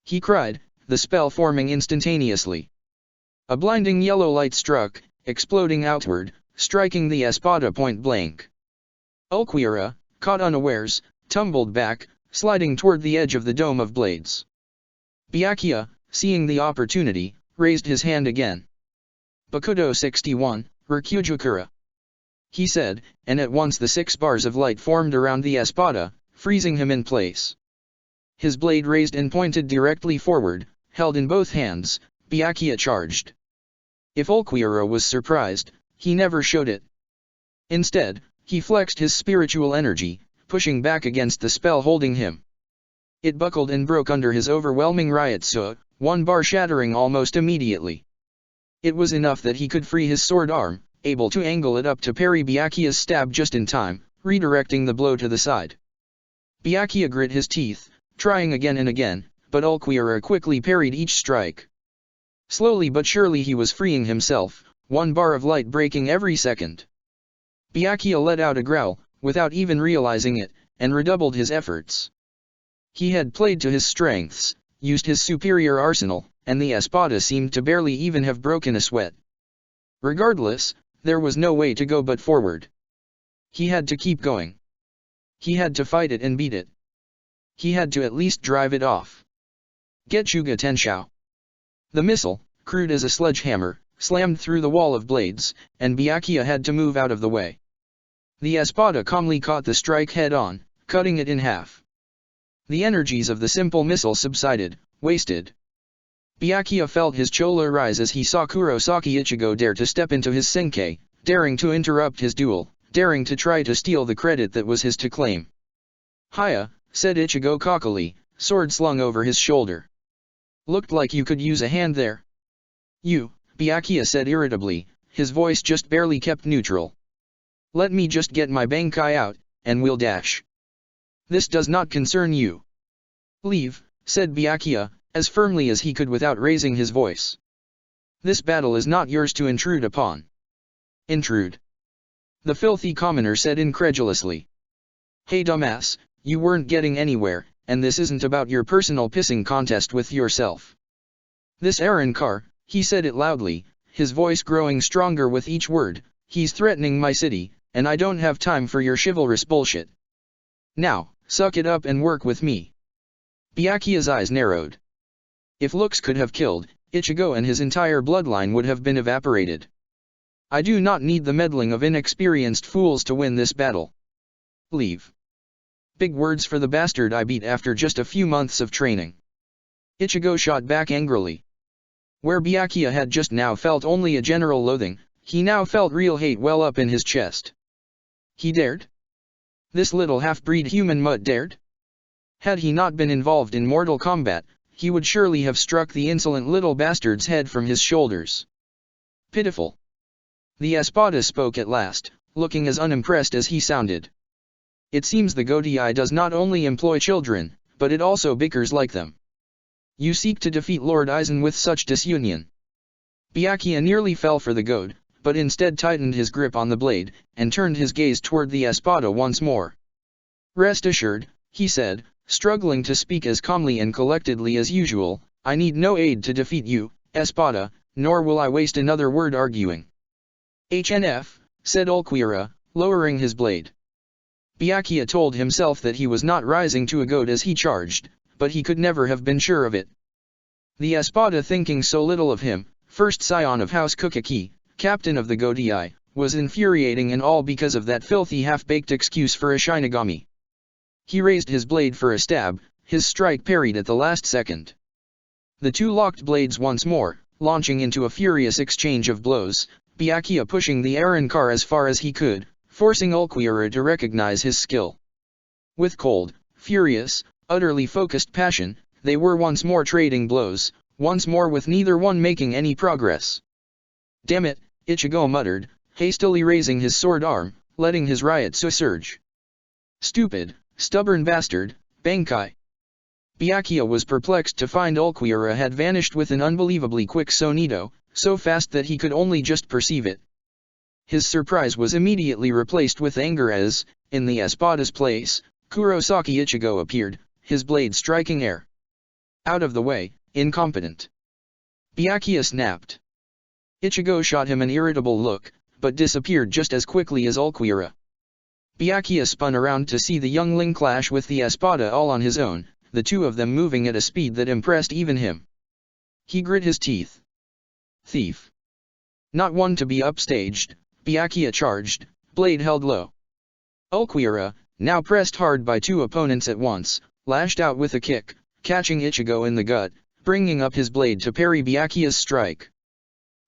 He cried, the spell forming instantaneously. A blinding yellow light struck, exploding outward, striking the Espada point blank. Ulquiorra, caught unawares, tumbled back, sliding toward the edge of the dome of blades. Byakuya, seeing the opportunity, raised his hand again. Bakudo 61, Ryukujukura, he said, and at once the 6 bars of light formed around the Espada, freezing him in place. His blade raised and pointed directly forward, held in both hands, Byakuya charged. If Ulquiorra was surprised, he never showed it. Instead, he flexed his spiritual energy, pushing back against the spell holding him. It buckled and broke under his overwhelming Ryutsu, one bar shattering almost immediately. It was enough that he could free his sword arm, able to angle it up to parry Byakuya's stab just in time, redirecting the blow to the side. Byakuya grit his teeth, trying again and again, but Ulquiorra quickly parried each strike. Slowly but surely he was freeing himself, one bar of light breaking every second. Byakuya let out a growl, without even realizing it, and redoubled his efforts. He had played to his strengths, used his superior arsenal, and the Espada seemed to barely even have broken a sweat. Regardless, there was no way to go but forward. He had to keep going. He had to fight it and beat it. He had to at least drive it off. Getchuga Tenshou. The missile, crude as a sledgehammer, slammed through the wall of blades, and Byakuya had to move out of the way. The Espada calmly caught the strike head-on, cutting it in half. The energies of the simple missile subsided, wasted. Byakuya felt his choler rise as he saw Kurosaki Ichigo dare to step into his Senkei, daring to interrupt his duel, daring to try to steal the credit that was his to claim. "Hiya," said Ichigo cockily, sword slung over his shoulder. "Looked like you could use a hand there." "You," Byakuya said irritably, his voice just barely kept neutral. "Let me just get my Bankai out, and we'll dash. This does not concern you." "Leave," said Byakuya, as firmly as he could without raising his voice. "This battle is not yours to intrude upon." "Intrude?" the filthy commoner said incredulously. "Hey dumbass, you weren't getting anywhere, and this isn't about your personal pissing contest with yourself. This Aaron Carr," he said it loudly, his voice growing stronger with each word, "he's threatening my city, and I don't have time for your chivalrous bullshit. Now, suck it up and work with me." Byakuya's eyes narrowed. If looks could have killed, Ichigo and his entire bloodline would have been evaporated. "I do not need the meddling of inexperienced fools to win this battle. Leave." Big words for the bastard I beat after just a few months of training. Ichigo shot back angrily. Where Byakuya had just now felt only a general loathing, he now felt real hate well up in his chest. He dared? This little half-breed human mutt dared? Had he not been involved in mortal combat, he would surely have struck the insolent little bastard's head from his shoulders. Pitiful. The Espada spoke at last, looking as unimpressed as he sounded. "It seems the Godii does not only employ children, but it also bickers like them. You seek to defeat Lord Aizen with such disunion. Byakuya nearly fell for the goad, but instead tightened his grip on the blade, and turned his gaze toward the espada once more. Rest assured, he said, struggling to speak as calmly and collectedly as usual, I need no aid to defeat you, espada, nor will I waste another word arguing. HNF, said Ulquiorra, lowering his blade. Byakuya told himself that he was not rising to a goad as he charged, but he could never have been sure of it. The espada, thinking so little of him, first scion of House Kukaki, captain of the Godii, was infuriating, and all because of that filthy half-baked excuse for a Shinigami. He raised his blade for a stab, his strike parried at the last second. The two locked blades once more, launching into a furious exchange of blows, Byakuya pushing the Arrancar as far as he could, forcing Ulquiorra to recognize his skill. With cold, furious, utterly focused passion, they were once more trading blows, once more with neither one making any progress. Damn it, Ichigo muttered, hastily raising his sword arm, letting his Ryutsu surge. Stupid, stubborn bastard, Bankai. Byakuya was perplexed to find Ulquiorra had vanished with an unbelievably quick sonido, so fast that he could only just perceive it. His surprise was immediately replaced with anger as, in the espada's place, Kurosaki Ichigo appeared, his blade striking air. Out of the way, incompetent. Byakuya snapped. Ichigo shot him an irritable look, but disappeared just as quickly as Ulquiorra. Byakuya spun around to see the youngling clash with the espada all on his own, the two of them moving at a speed that impressed even him. He grit his teeth. Thief. Not one to be upstaged, Byakuya charged, blade held low. Ulquiorra, now pressed hard by two opponents at once, lashed out with a kick, catching Ichigo in the gut, bringing up his blade to parry Byakuya's strike.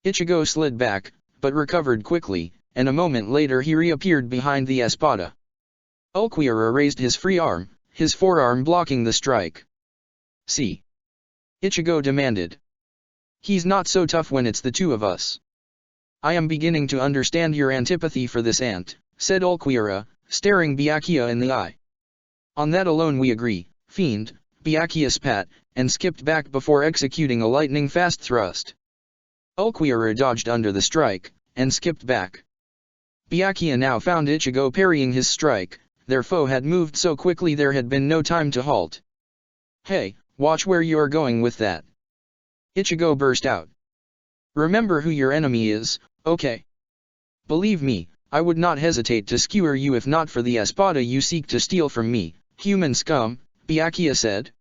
Ichigo slid back, but recovered quickly, and a moment later he reappeared behind the espada. Ulquiorra raised his free arm, his forearm blocking the strike. See? Ichigo demanded. He's not so tough when it's the two of us. I am beginning to understand your antipathy for this ant, said Ulquiorra, staring Byakuya in the eye. On that alone we agree, fiend, Byakuya spat, and skipped back before executing a lightning-fast thrust. Ulquiorra dodged under the strike, and skipped back. Byakuya now found Ichigo parrying his strike, their foe had moved so quickly there had been no time to halt. Hey, watch where you're going with that. Ichigo burst out. Remember who your enemy is, okay? Believe me, I would not hesitate to skewer you if not for the espada you seek to steal from me, human scum, Byakuya said.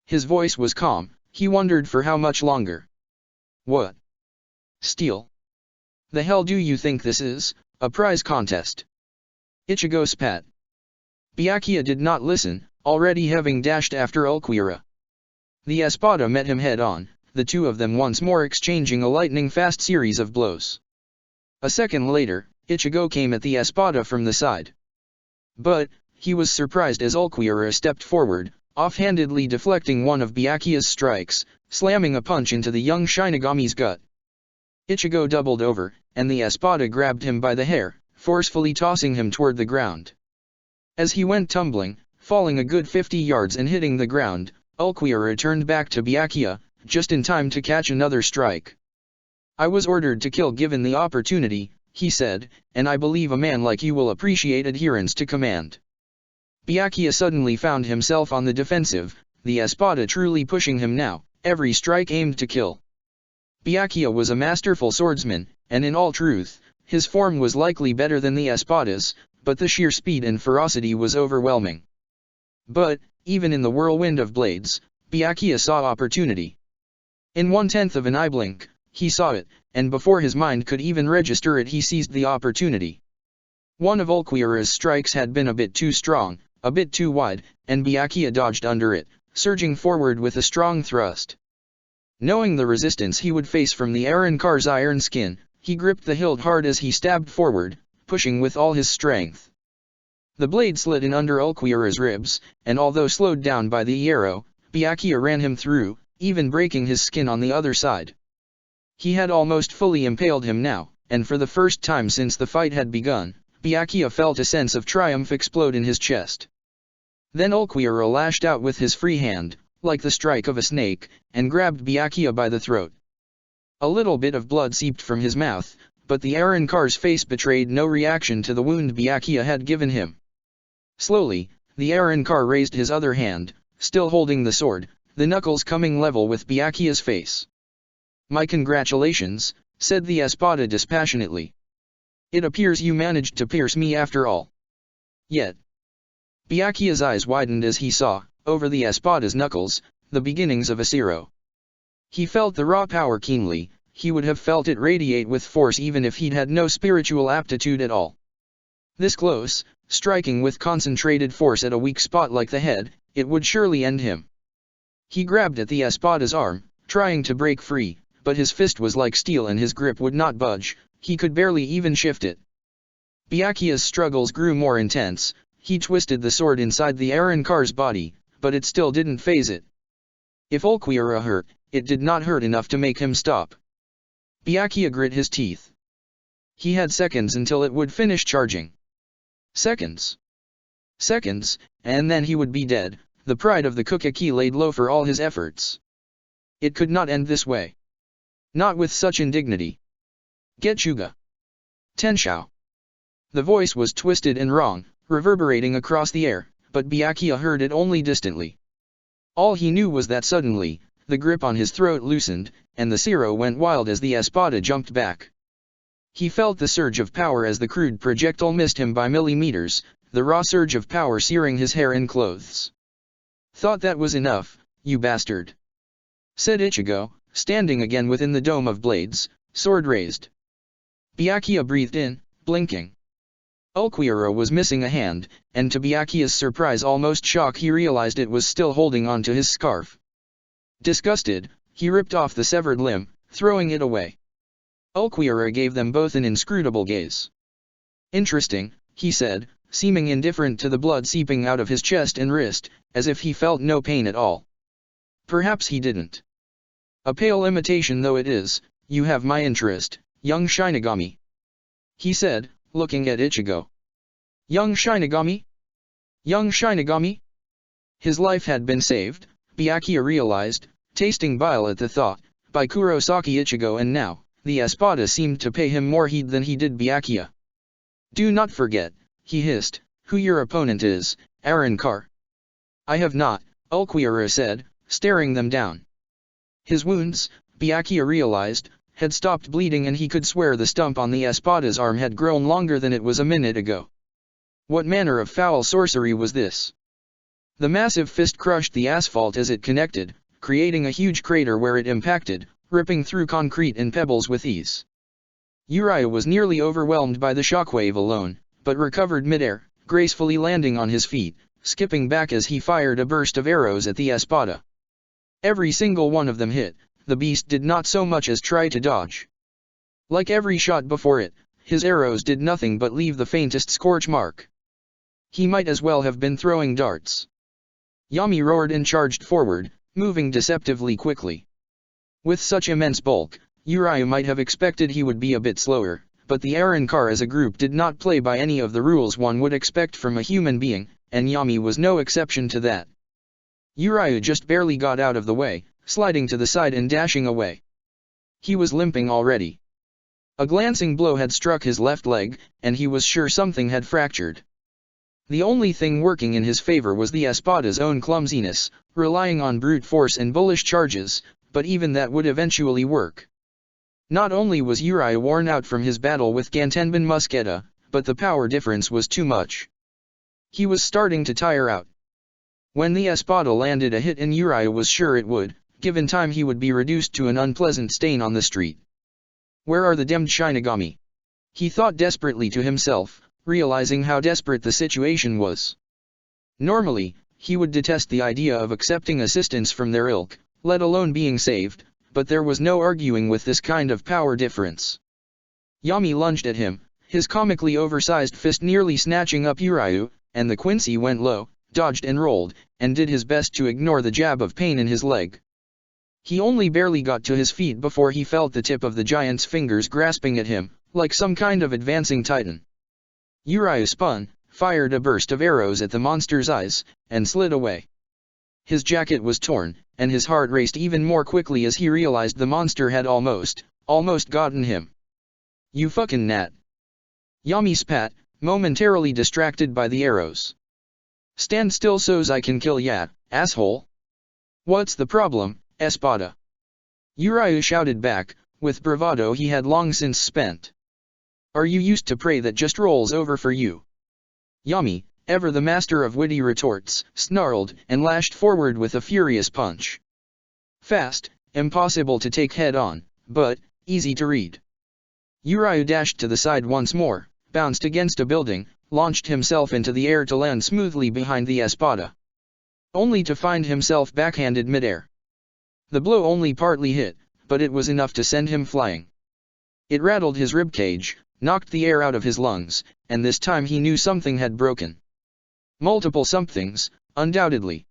His voice was calm, he wondered for how much longer. What? Steal? The hell do you think this is, a prize contest? Ichigo spat. Byakuya did not listen, already having dashed after Ulquiorra. The espada met him head-on, the two of them once more exchanging a lightning-fast series of blows. A second later, Ichigo came at the espada from the side. But, he was surprised as Ulquiorra stepped forward, offhandedly deflecting one of Byakuya's strikes, slamming a punch into the young Shinigami's gut. Ichigo doubled over, and the espada grabbed him by the hair, forcefully tossing him toward the ground. As he went tumbling, falling a good 50 yards and hitting the ground, Ulquiorra turned back to Byakuya, just in time to catch another strike. I was ordered to kill given the opportunity, he said, and I believe a man like you will appreciate adherence to command. Byakuya suddenly found himself on the defensive, the espada truly pushing him now, every strike aimed to kill. Byakuya was a masterful swordsman, and in all truth, his form was likely better than the espada's, but the sheer speed and ferocity was overwhelming. But, even in the whirlwind of blades, Byakuya saw opportunity. In 1/10 of an eye blink, he saw it, and before his mind could even register it he seized the opportunity. One of Ulquiorra's strikes had been a bit too strong, a bit too wide, and Byakuya dodged under it, surging forward with a strong thrust. Knowing the resistance he would face from the Arrancar's iron skin, he gripped the hilt hard as he stabbed forward, pushing with all his strength. The blade slid in under Ulquiorra's ribs, and although slowed down by the arrow, Byakuya ran him through, even breaking his skin on the other side. He had almost fully impaled him now, and for the first time since the fight had begun, Byakuya felt a sense of triumph explode in his chest. Then Ulquiorra lashed out with his free hand, like the strike of a snake, and grabbed Byakuya by the throat. A little bit of blood seeped from his mouth, but the Arrancar's face betrayed no reaction to the wound Byakuya had given him. Slowly, the Arrancar raised his other hand, still holding the sword, the knuckles coming level with Byakuya's face. "My congratulations," said the Espada dispassionately. "It appears you managed to pierce me after all." "Yet." Byakuya's eyes widened as he saw, over the Espada's knuckles, the beginnings of a zero. He felt the raw power keenly. He would have felt it radiate with force even if he'd had no spiritual aptitude at all. This close, striking with concentrated force at a weak spot like the head, it would surely end him. He grabbed at the Espada's arm, trying to break free, but his fist was like steel and his grip would not budge. He could barely even shift it. Byakuya's struggles grew more intense. He twisted the sword inside the Arrancar's body, but it still didn't faze it. If Ulquiorra hurt, it did not hurt enough to make him stop. Byakuya grit his teeth. He had seconds until it would finish charging. Seconds. Seconds, and then he would be dead. The pride of the Kukaki laid low for all his efforts. It could not end this way. Not with such indignity. "Getchuga. Tenshou." The voice was twisted and wrong, reverberating across the air, but Byakuya heard it only distantly. All he knew was that suddenly, the grip on his throat loosened, and the zero went wild as the Espada jumped back. He felt the surge of power as the crude projectile missed him by millimeters, the raw surge of power searing his hair and clothes. "Thought that was enough, you bastard," said Ichigo, standing again within the dome of blades, sword raised. Byakuya breathed in, blinking. Ulquiorra was missing a hand, and to Byakuya's surprise, almost shock, he realized it was still holding on to his scarf. Disgusted, he ripped off the severed limb, throwing it away. Ulquiorra gave them both an inscrutable gaze. "Interesting," he said, seeming indifferent to the blood seeping out of his chest and wrist, as if he felt no pain at all. Perhaps he didn't. "A pale imitation though it is, you have my interest, young Shinigami," he said, looking at Ichigo. "Young Shinigami? Young Shinigami?" His life had been saved, Byakuya realized, tasting bile at the thought, by Kurosaki Ichigo, and now, the Espada seemed to pay him more heed than he did Byakuya. "Do not forget," he hissed, "who your opponent is, Arrancar." "I have not," Ulquiorra said, staring them down. His wounds, Byakuya realized, had stopped bleeding, and he could swear the stump on the Espada's arm had grown longer than it was a minute ago. What manner of foul sorcery was this? The massive fist crushed the asphalt as it connected, creating a huge crater where it impacted, ripping through concrete and pebbles with ease. Uriah was nearly overwhelmed by the shockwave alone, but recovered midair, gracefully landing on his feet, skipping back as he fired a burst of arrows at the Espada. Every single one of them hit. The beast did not so much as try to dodge. Like every shot before it, his arrows did nothing but leave the faintest scorch mark. He might as well have been throwing darts. Yami roared and charged forward, moving deceptively quickly. With such immense bulk, Uriah might have expected he would be a bit slower, but the Arrancar as a group did not play by any of the rules one would expect from a human being, and Yami was no exception to that. Uriah just barely got out of the way, sliding to the side and dashing away. He was limping already. A glancing blow had struck his left leg, and he was sure something had fractured. The only thing working in his favor was the Espada's own clumsiness, relying on brute force and bullish charges, but even that would eventually work. Not only was Uriah worn out from his battle with Gantenbin Musketa, but the power difference was too much. He was starting to tire out. When the Espada landed a hit, and Uriah was sure it would, given time, he would be reduced to an unpleasant stain on the street. "Where are the demmed Shinigami?" he thought desperately to himself, realizing how desperate the situation was. Normally, he would detest the idea of accepting assistance from their ilk, let alone being saved, but there was no arguing with this kind of power difference. Yami lunged at him, his comically oversized fist nearly snatching up Uriah, and the Quincy went low, dodged and rolled, and did his best to ignore the jab of pain in his leg. He only barely got to his feet before he felt the tip of the giant's fingers grasping at him, like some kind of advancing titan. Uriah spun, fired a burst of arrows at the monster's eyes, and slid away. His jacket was torn, and his heart raced even more quickly as he realized the monster had almost gotten him. You fucking gnat. Yami spat, momentarily distracted by the arrows. Stand still so's I can kill ya, asshole. What's the problem, Espada? Uriah shouted back, with bravado he had long since spent. Are you used to prey that just rolls over for you? Yami, ever the master of witty retorts, snarled and lashed forward with a furious punch. Fast, impossible to take head on, but easy to read. Uriah dashed to the side once more, bounced against a building, launched himself into the air to land smoothly behind the Espada. Only to find himself backhanded midair. The blow only partly hit, but it was enough to send him flying. It rattled his ribcage, knocked the air out of his lungs, and this time he knew something had broken. Multiple somethings, undoubtedly.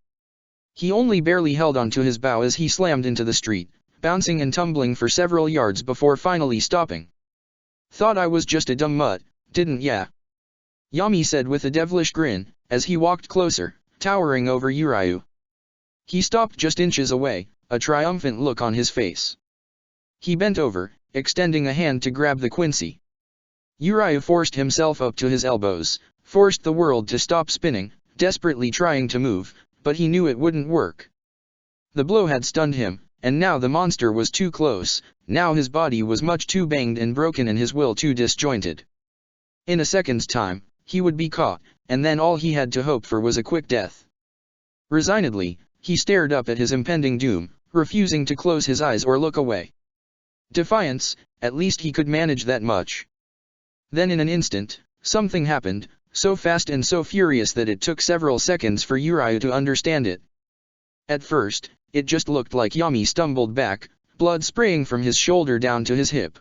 He only barely held onto his bow as he slammed into the street, bouncing and tumbling for several yards before finally stopping. Thought I was just a dumb mutt, didn't ya? Yami said with a devilish grin, as he walked closer, towering over Uriah. He stopped just inches away, a triumphant look on his face. He bent over, extending a hand to grab the quincy. Uriah forced himself up to his elbows, forced the world to stop spinning, desperately trying to move, but he knew it wouldn't work. The blow had stunned him, and now the monster was too close, now his body was much too banged and broken and his will too disjointed. In a second's time, he would be caught, and then all he had to hope for was a quick death. Resignedly, he stared up at his impending doom, refusing to close his eyes or look away. Defiance, at least he could manage that much. Then in an instant, something happened, so fast and so furious that it took several seconds for Uriah to understand it. At first, it just looked like Yami stumbled back, blood spraying from his shoulder down to his hip.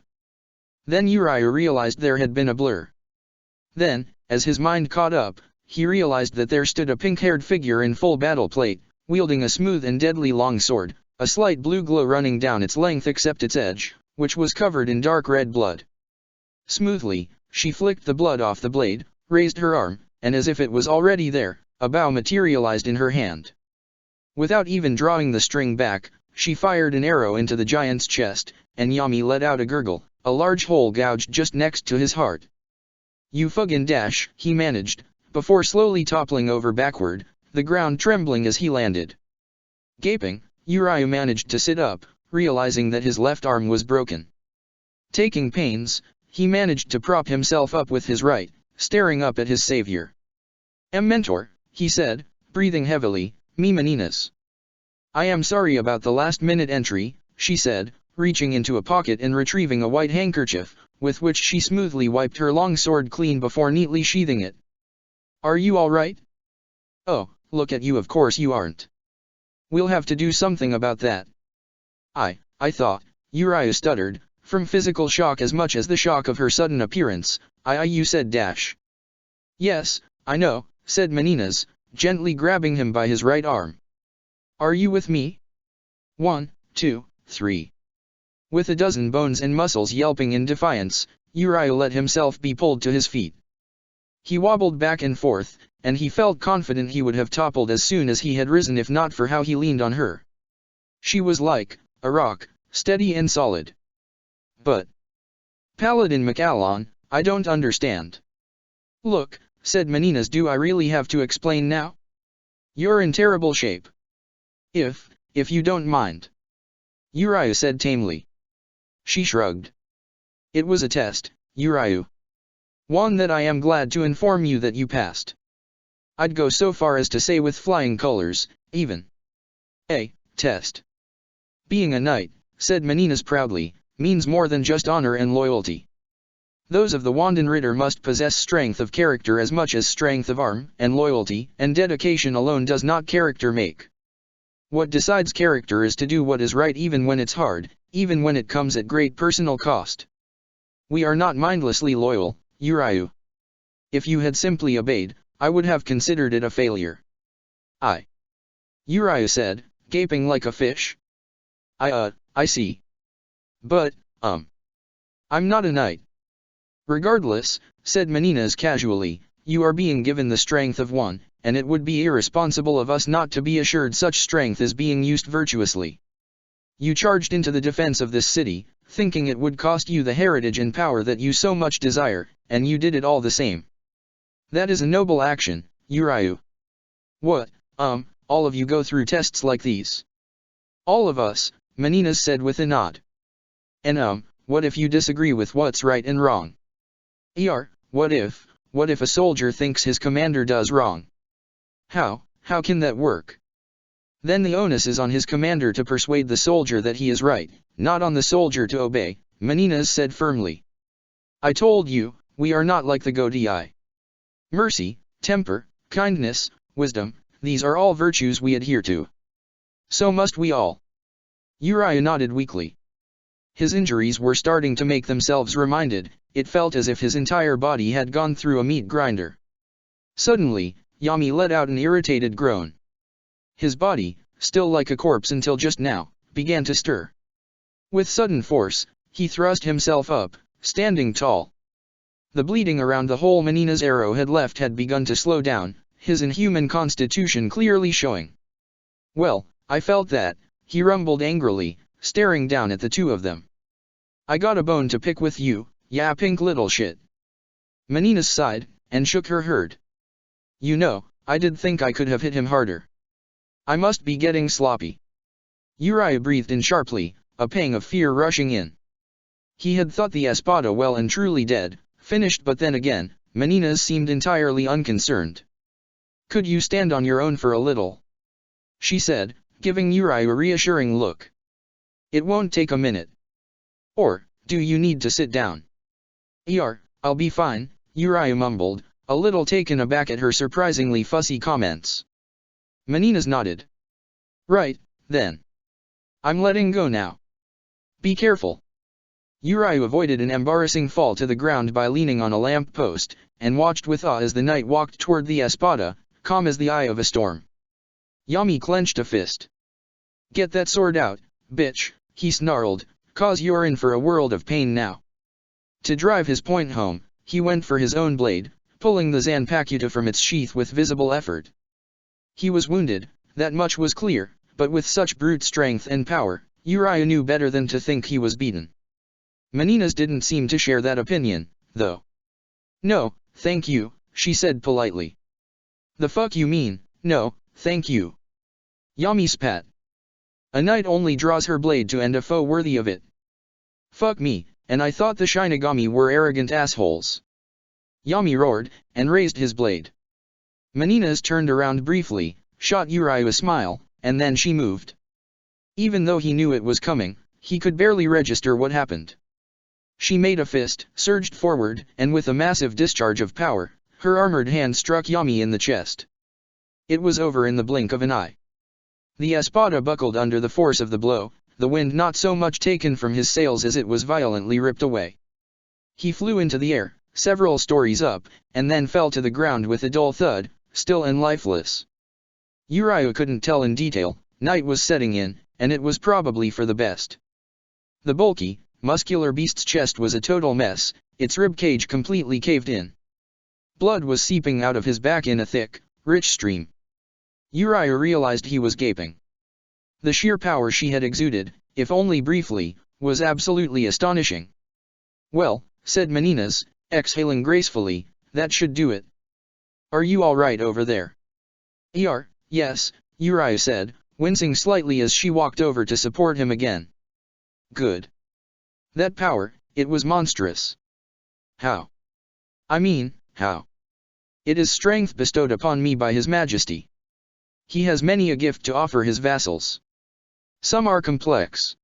Then Uriah realized there had been a blur. Then, as his mind caught up, he realized that there stood a pink-haired figure in full battle plate, wielding a smooth and deadly long sword, a slight blue glow running down its length except its edge, which was covered in dark red blood. Smoothly, she flicked the blood off the blade, raised her arm, and as if it was already there, a bow materialized in her hand. Without even drawing the string back, she fired an arrow into the giant's chest, and Yami let out a gurgle, a large hole gouged just next to his heart. You fucking dash, he managed, before slowly toppling over backward, the ground trembling as he landed. Gaping, Uriah managed to sit up, realizing that his left arm was broken. Taking pains, he managed to prop himself up with his right, staring up at his savior. Mentor, he said, breathing heavily, me meninas. I am sorry about the last-minute entry, she said, reaching into a pocket and retrieving a white handkerchief, with which she smoothly wiped her long sword clean before neatly sheathing it. Are you all right? Oh, look at you, of course you aren't. We'll have to do something about that. I thought, Uriah stuttered, from physical shock as much as the shock of her sudden appearance. You said dash. Yes, I know, said Meninas, gently grabbing him by his right arm. Are you with me? 1, 2, 3. With a dozen bones and muscles yelping in defiance, Uriah let himself be pulled to his feet. He wobbled back and forth, and he felt confident he would have toppled as soon as he had risen if not for how he leaned on her. She was like a rock, steady and solid. But Paladin McAlon, I don't understand. Look, said Meninas, do I really have to explain now? You're in terrible shape. If you don't mind. Uriah said tamely. She shrugged. It was a test, Uriah. One that I am glad to inform you that you passed. I'd go so far as to say with flying colors, even. A test. Being a knight, said Meninas proudly, means more than just honor and loyalty. Those of the Wandenritter must possess strength of character as much as strength of arm, and loyalty and dedication alone does not character make. What decides character is to do what is right even when it's hard, even when it comes at great personal cost. We are not mindlessly loyal, Uriah. If you had simply obeyed, I would have considered it a failure. Uriah said, gaping like a fish. I see. But, I'm not a knight. Regardless, said Meninas casually, you are being given the strength of one, and it would be irresponsible of us not to be assured such strength is being used virtuously. You charged into the defense of this city, thinking it would cost you the heritage and power that you so much desire, and you did it all the same. That is a noble action, Uriah. What, all of you go through tests like these? All of us, Meninas said with a nod. And what if you disagree with what's right and wrong? What if a soldier thinks his commander does wrong? How can that work? Then the onus is on his commander to persuade the soldier that he is right, not on the soldier to obey, Meninas said firmly. I told you, we are not like the Godii. Mercy, temper, kindness, wisdom, these are all virtues we adhere to. So must we all. Uriah nodded weakly. His injuries were starting to make themselves reminded, it felt as if his entire body had gone through a meat grinder. Suddenly, Yami let out an irritated groan. His body, still like a corpse until just now, began to stir. With sudden force, he thrust himself up, standing tall. The bleeding around the hole Menina's arrow had left had begun to slow down, his inhuman constitution clearly showing. Well, I felt that, he rumbled angrily, staring down at the two of them. I got a bone to pick with you, ya pink little shit. Menina sighed, and shook her head. You know, I did think I could have hit him harder. I must be getting sloppy. Uriah breathed in sharply, a pang of fear rushing in. He had thought the Espada well and truly dead, finished, but then again, Menina seemed entirely unconcerned. Could you stand on your own for a little? She said, giving Uriah a reassuring look. It won't take a minute. Or, do you need to sit down? I'll be fine, Uriah mumbled, a little taken aback at her surprisingly fussy comments. Menina's nodded. Right, then. I'm letting go now. Be careful. Uriah avoided an embarrassing fall to the ground by leaning on a lamp post, and watched with awe as the knight walked toward the Espada, calm as the eye of a storm. Yami clenched a fist. Get that sword out, bitch, he snarled, cause you're in for a world of pain now. To drive his point home, he went for his own blade, pulling the Zanpakuta from its sheath with visible effort. He was wounded, that much was clear, but with such brute strength and power, Uriah knew better than to think he was beaten. Menina's didn't seem to share that opinion, though. No, thank you, she said politely. The fuck you mean, no, thank you? Yami spat. A knight only draws her blade to end a foe worthy of it. Fuck me, and I thought the Shinigami were arrogant assholes. Yami roared, and raised his blade. Menina's turned around briefly, shot Uriah a smile, and then she moved. Even though he knew it was coming, he could barely register what happened. She made a fist, surged forward, and with a massive discharge of power, her armored hand struck Yami in the chest. It was over in the blink of an eye. The Espada buckled under the force of the blow, the wind not so much taken from his sails as it was violently ripped away. He flew into the air, several stories up, and then fell to the ground with a dull thud, still and lifeless. Uriah couldn't tell in detail, night was setting in, and it was probably for the best. The bulky, muscular beast's chest was a total mess, its ribcage completely caved in. Blood was seeping out of his back in a thick, rich stream. Uriah realized he was gaping. The sheer power she had exuded, if only briefly, was absolutely astonishing. Well, said Menina's, exhaling gracefully, that should do it. Are you all right over there? Yes, Uriah said, wincing slightly as she walked over to support him again. Good. That power, it was monstrous. How? I mean, how? It is strength bestowed upon me by His Majesty. He has many a gift to offer his vassals. Some are complex.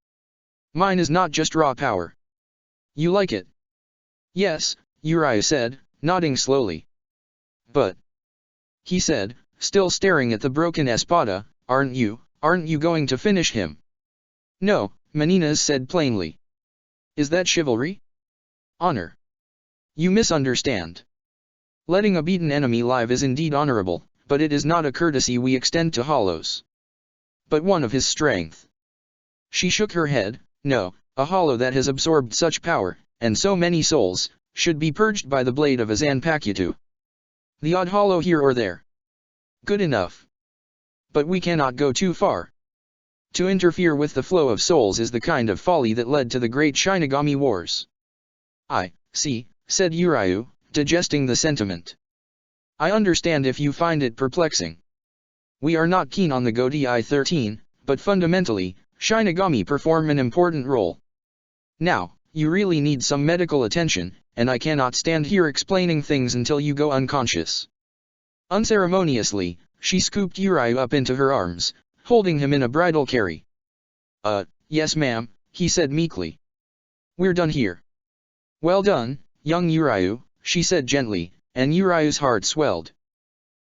Mine is not just raw power. You like it? Yes, Uriah said, nodding slowly. But, he said, still staring at the broken Espada, aren't you going to finish him? No, Menina said plainly. Is that chivalry? Honor. You misunderstand. Letting a beaten enemy live is indeed honorable, but it is not a courtesy we extend to hollows. But one of his strength. She shook her head. No, a hollow that has absorbed such power, and so many souls, should be purged by the blade of a Zanpakuta. The odd hollow here or there. Good enough. But we cannot go too far. To interfere with the flow of souls is the kind of folly that led to the great Shinigami Wars. I see, said Urayu, digesting the sentiment. I understand if you find it perplexing. We are not keen on the Godai 13, but fundamentally, Shinigami perform an important role. Now, you really need some medical attention, and I cannot stand here explaining things until you go unconscious. Unceremoniously, she scooped Urayu up into her arms, holding him in a bridal carry. Yes ma'am, he said meekly. We're done here. Well done, young Urayu, she said gently, and Urayu's heart swelled.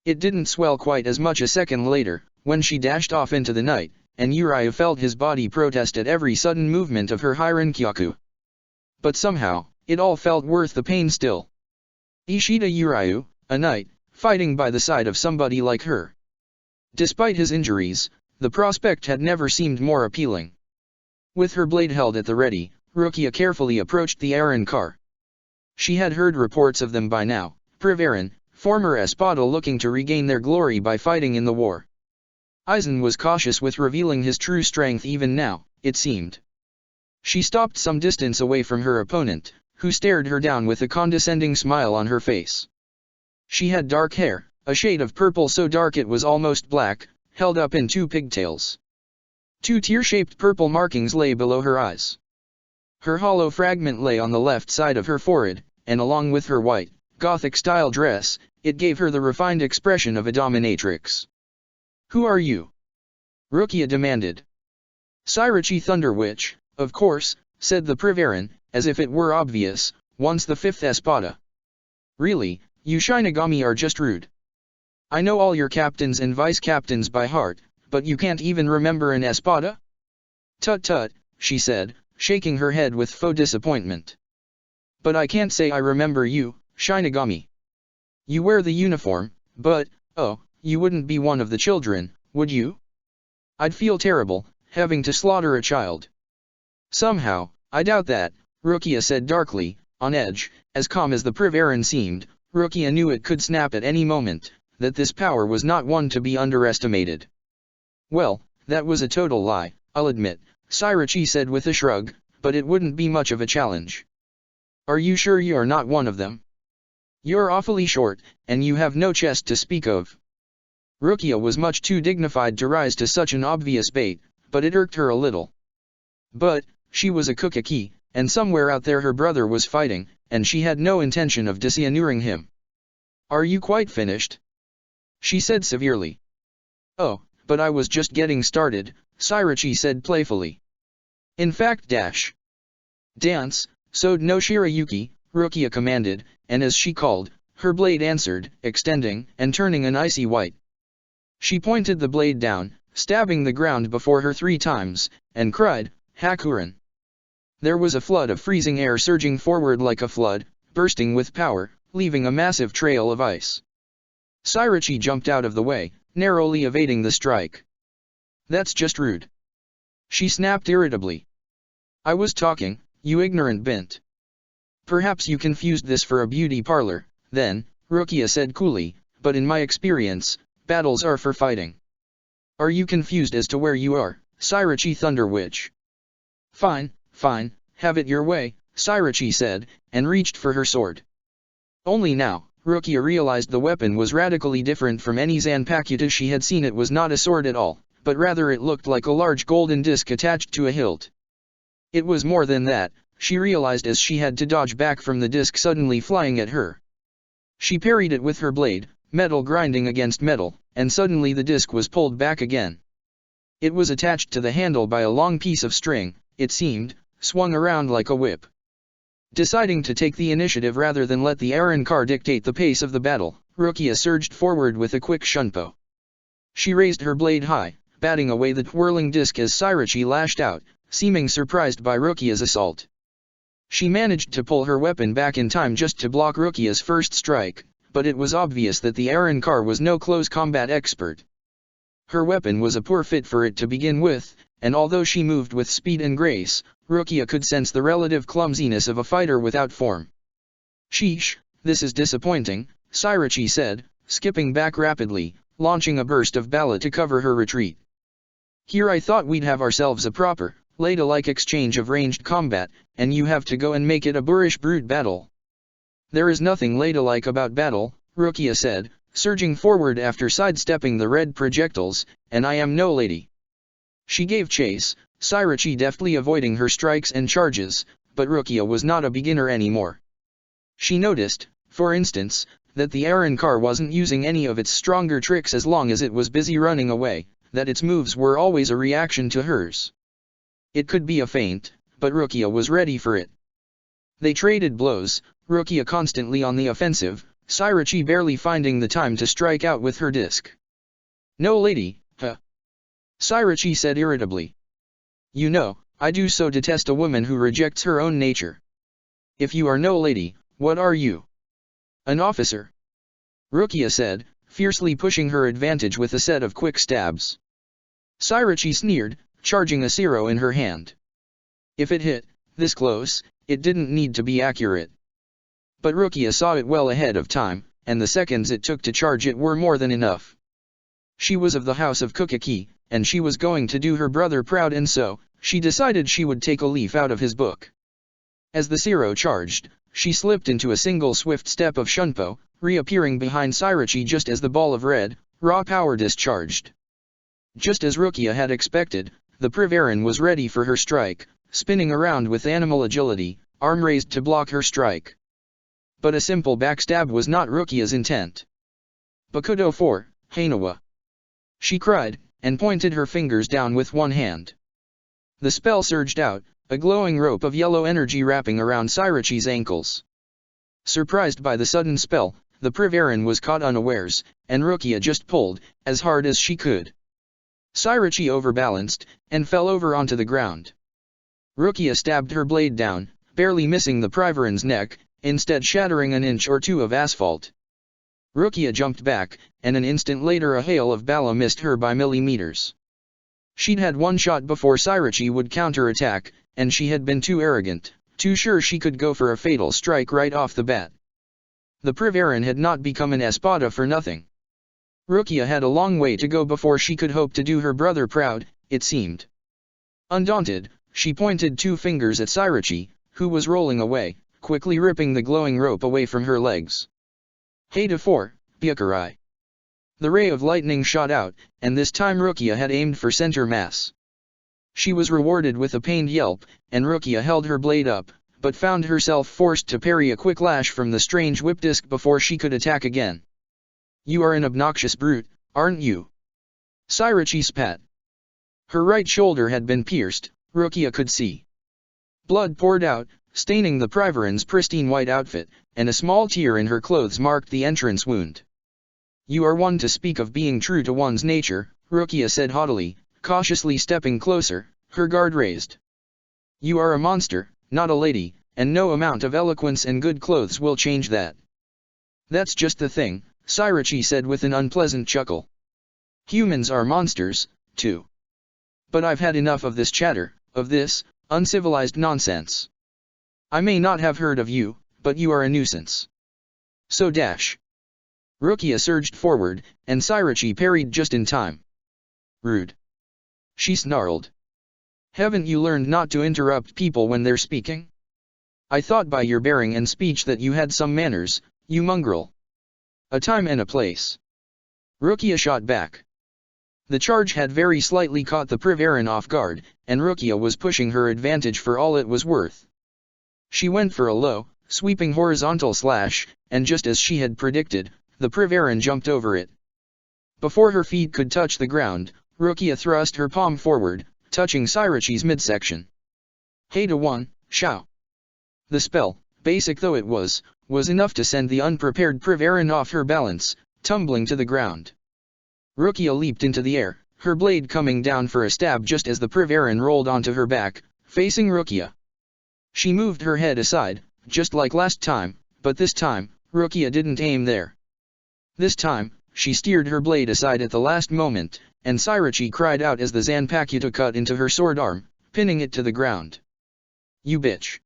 It didn't swell quite as much a second later, when she dashed off into the night, and Urayu felt his body protest at every sudden movement of her Hyrenkyaku. But somehow, it all felt worth the pain still. Ishida Urayu, a knight, fighting by the side of somebody like her. Despite his injuries, the prospect had never seemed more appealing. With her blade held at the ready, Rukia carefully approached the Aaron car. She had heard reports of them by now, Privarin, former Espada looking to regain their glory by fighting in the war. Aizen was cautious with revealing his true strength even now, it seemed. She stopped some distance away from her opponent, who stared her down with a condescending smile on her face. She had dark hair, a shade of purple so dark it was almost black, held up in two pigtails. Two tear-shaped purple markings lay below her eyes. Her hollow fragment lay on the left side of her forehead, and along with her white, Gothic-style dress, it gave her the refined expression of a dominatrix. Who are you? Rukia demanded. Sirachi Thunder Witch, of course, said the Privarin, as if it were obvious, once the fifth Espada. Really, you Shinigami are just rude. I know all your captains and vice-captains by heart, but you can't even remember an Espada? Tut-tut, she said, shaking her head with faux disappointment. But I can't say I remember you, Shinigami. You wear the uniform, but, oh, you wouldn't be one of the children, would you? I'd feel terrible, having to slaughter a child. Somehow, I doubt that, Rukia said darkly, on edge. As calm as the Privarin seemed, Rukia knew it could snap at any moment, that this power was not one to be underestimated. Well, that was a total lie, I'll admit, Sirachi said with a shrug, but it wouldn't be much of a challenge. Are you sure you're not one of them? You're awfully short, and you have no chest to speak of. Rukia was much too dignified to rise to such an obvious bait, but it irked her a little. But, she was a Kukaki, and somewhere out there her brother was fighting, and she had no intention of dishonoring him. Are you quite finished? She said severely. Oh, but I was just getting started, Sirachi said playfully. In fact Dance, Sode no Shirayuki, Rukia commanded, and as she called, her blade answered, extending, and turning an icy white. She pointed the blade down, stabbing the ground before her 3 times, and cried, Hakuren. There was a flood of freezing air surging forward like a flood, bursting with power, leaving a massive trail of ice. Sirachi jumped out of the way, narrowly evading the strike. That's just rude. She snapped irritably. I was talking, you ignorant bint. Perhaps you confused this for a beauty parlor, then, Rukia said coolly, but in my experience, battles are for fighting. Are you confused as to where you are, Sirachi Thunder Witch? Fine, have it your way, Sirachi said, and reached for her sword. Only now, Rukia realized the weapon was radically different from any Zanpakuta she had seen. It was not a sword at all, but rather it looked like a large golden disc attached to a hilt. It was more than that, she realized as she had to dodge back from the disc suddenly flying at her. She parried it with her blade, metal grinding against metal, and suddenly the disc was pulled back again. It was attached to the handle by a long piece of string, it seemed, swung around like a whip. Deciding to take the initiative rather than let the Aaron car dictate the pace of the battle, Rukia surged forward with a quick shunpo. She raised her blade high, batting away the twirling disc as Sirachi lashed out, seeming surprised by Rukia's assault. She managed to pull her weapon back in time just to block Rukia's first strike, but it was obvious that the Aaron car was no close combat expert. Her weapon was a poor fit for it to begin with, and although she moved with speed and grace, Rukia could sense the relative clumsiness of a fighter without form. Sheesh, this is disappointing, Sirachi said, skipping back rapidly, launching a burst of bala to cover her retreat. Here I thought we'd have ourselves a proper, ladle-like exchange of ranged combat, and you have to go and make it a boorish brute battle. There is nothing ladle-like about battle, Rukia said, surging forward after sidestepping the red projectiles, and I am no lady. She gave chase, Sairachi deftly avoiding her strikes and charges, but Rukia was not a beginner anymore. She noticed, for instance, that the Aaron car wasn't using any of its stronger tricks as long as it was busy running away, that its moves were always a reaction to hers. It could be a feint, but Rukia was ready for it. They traded blows, Rukia constantly on the offensive, Sairachi barely finding the time to strike out with her disc. No lady, huh? Sairachi said irritably. You know, I do so detest a woman who rejects her own nature. If you are no lady, what are you? An officer. Rukia said, fiercely pushing her advantage with a set of quick stabs. Sairachi sneered, charging a zero in her hand. If it hit, this close, it didn't need to be accurate. But Rukia saw it well ahead of time, and the seconds it took to charge it were more than enough. She was of the house of Kukaki, and she was going to do her brother proud, and so, she decided she would take a leaf out of his book. As the zero charged, she slipped into a single swift step of Shunpo, reappearing behind Sairachi just as the ball of red, raw power discharged. Just as Rukia had expected, the Privarin was ready for her strike, spinning around with animal agility, arm raised to block her strike. But a simple backstab was not Rukia's intent. Bakudo 4, Hainawa. She cried, and pointed her fingers down with one hand. The spell surged out, a glowing rope of yellow energy wrapping around Sairachi's ankles. Surprised by the sudden spell, the Privarin was caught unawares, and Rukia just pulled, as hard as she could. Sairachi overbalanced, and fell over onto the ground. Rukia stabbed her blade down, barely missing the Privarin's neck, instead shattering an inch or two of asphalt. Rukia jumped back, and an instant later a hail of bala missed her by millimeters. She'd had one shot before Sairachi would counter-attack, and she had been too arrogant, too sure she could go for a fatal strike right off the bat. The Privarin had not become an espada for nothing. Rukia had a long way to go before she could hope to do her brother proud, it seemed. Undaunted, she pointed two fingers at Sairachi, who was rolling away, quickly ripping the glowing rope away from her legs. Haida 4, Byakurai. The ray of lightning shot out, and this time Rukia had aimed for center mass. She was rewarded with a pained yelp, and Rukia held her blade up, but found herself forced to parry a quick lash from the strange whip disc before she could attack again. You are an obnoxious brute, aren't you? Sairachi spat. Her right shoulder had been pierced, Rukia could see. Blood poured out, staining the Privarin's pristine white outfit, and a small tear in her clothes marked the entrance wound. You are one to speak of being true to one's nature, Rukia said haughtily, cautiously stepping closer, her guard raised. You are a monster, not a lady, and no amount of eloquence and good clothes will change that. That's just the thing, Sairachi said with an unpleasant chuckle. Humans are monsters, too. But I've had enough of this chatter, of this, uncivilized nonsense. I may not have heard of you, but you are a nuisance. So dash. Rukia surged forward, and Sairachi parried just in time. Rude. She snarled. Haven't you learned not to interrupt people when they're speaking? I thought by your bearing and speech that you had some manners, you mongrel. A time and a place. Rukia shot back. The charge had very slightly caught the Privarin off guard, and Rukia was pushing her advantage for all it was worth. She went for a low, sweeping horizontal slash, and just as she had predicted, the Privarin jumped over it. Before her feet could touch the ground, Rukia thrust her palm forward, touching Sairachi's midsection. Haida 1, Shao. The spell, basic though it was enough to send the unprepared Privarin off her balance, tumbling to the ground. Rukia leaped into the air, her blade coming down for a stab just as the Privarin rolled onto her back, facing Rukia. She moved her head aside, just like last time, but this time, Rukia didn't aim there. This time, she steered her blade aside at the last moment, and Sairachi cried out as the Zanpakuto cut into her sword arm, pinning it to the ground. You bitch!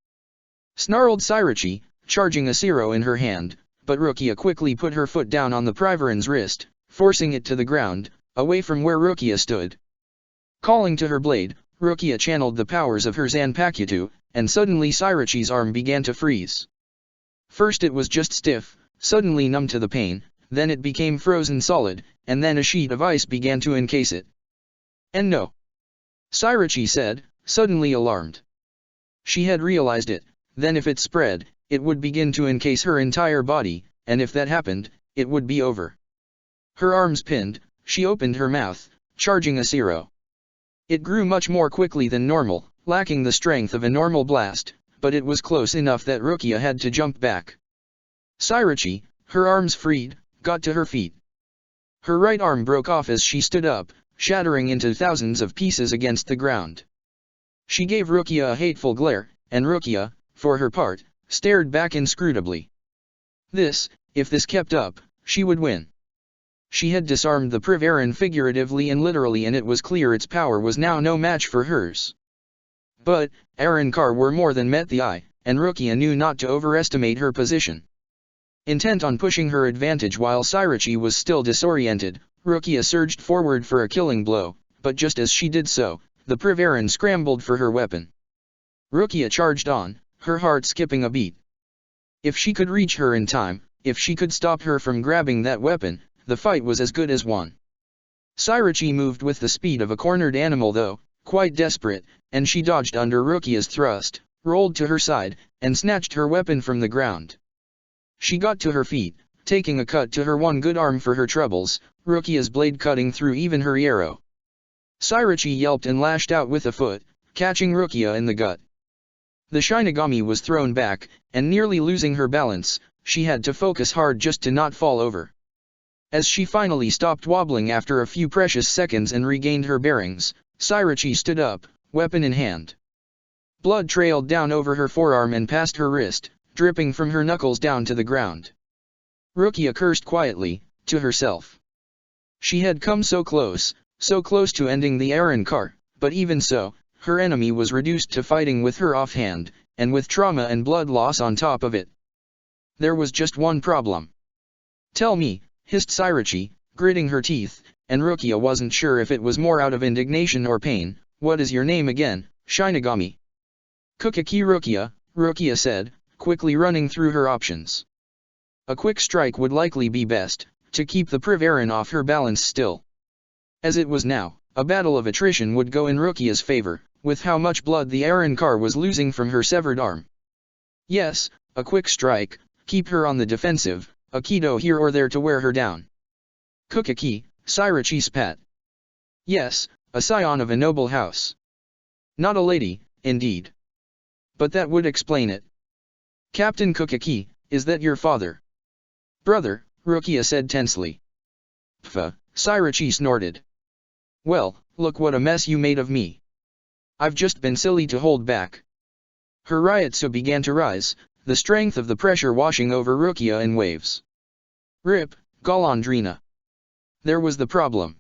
Snarled Sairachi, charging a zero in her hand, but Rukia quickly put her foot down on the Privarin's wrist, forcing it to the ground, away from where Rukia stood. Calling to her blade, Rukia channeled the powers of her Zanpakuto, and suddenly Sirachi's arm began to freeze. First it was just stiff, suddenly numb to the pain, then it became frozen solid, and then a sheet of ice began to encase it. And no! Sirachi said, suddenly alarmed. She had realized it, then if it spread, it would begin to encase her entire body, and if that happened, it would be over. Her arms pinned, she opened her mouth, charging a zero. It grew much more quickly than normal, lacking the strength of a normal blast, but it was close enough that Rukia had to jump back. Sirachi, her arms freed, got to her feet. Her right arm broke off as she stood up, shattering into thousands of pieces against the ground. She gave Rukia a hateful glare, and Rukia, for her part, stared back inscrutably. If this kept up, she would win. She had disarmed the Privaran figuratively and literally, and it was clear its power was now no match for hers. But, Arrancar were more than met the eye, and Rukia knew not to overestimate her position. Intent on pushing her advantage while Sirachi was still disoriented, Rukia surged forward for a killing blow, but just as she did so, the Privaran scrambled for her weapon. Rukia charged on, her heart skipping a beat. If she could reach her in time, if she could stop her from grabbing that weapon, the fight was as good as won. Sirachi moved with the speed of a cornered animal though, quite desperate, and she dodged under Rukia's thrust, rolled to her side, and snatched her weapon from the ground. She got to her feet, taking a cut to her one good arm for her troubles, Rukia's blade cutting through even her arrow. Sirachi yelped and lashed out with a foot, catching Rukia in the gut. The Shinigami was thrown back, and nearly losing her balance, she had to focus hard just to not fall over. As she finally stopped wobbling after a few precious seconds and regained her bearings, Sirachi stood up, weapon in hand. Blood trailed down over her forearm and past her wrist, dripping from her knuckles down to the ground. Rukia cursed quietly, to herself. She had come so close to ending the Arrancar, but even so, her enemy was reduced to fighting with her offhand, and with trauma and blood loss on top of it. There was just one problem. Tell me, hissed Sirachi, gritting her teeth, and Rukia wasn't sure if it was more out of indignation or pain. What is your name again, Shinigami? Kukaki Rukia, Rukia said, quickly running through her options. A quick strike would likely be best, to keep the Privaran off her balance still. As it was now, a battle of attrition would go in Rukia's favor, with how much blood the Arrancar was losing from her severed arm. Yes, a quick strike, keep her on the defensive, a Kido here or there to wear her down. Kukaki, Sirachi spat. Yes, a scion of a noble house. Not a lady, indeed. But that would explain it. Captain Kukaki, is that your father? Brother, Rukia said tensely. Pfa, Sirachi snorted. Well, look what a mess you made of me. I've just been silly to hold back. Her Ryotsu began to rise, the strength of the pressure washing over Rukia in waves. Rip, Galandrina. There was the problem.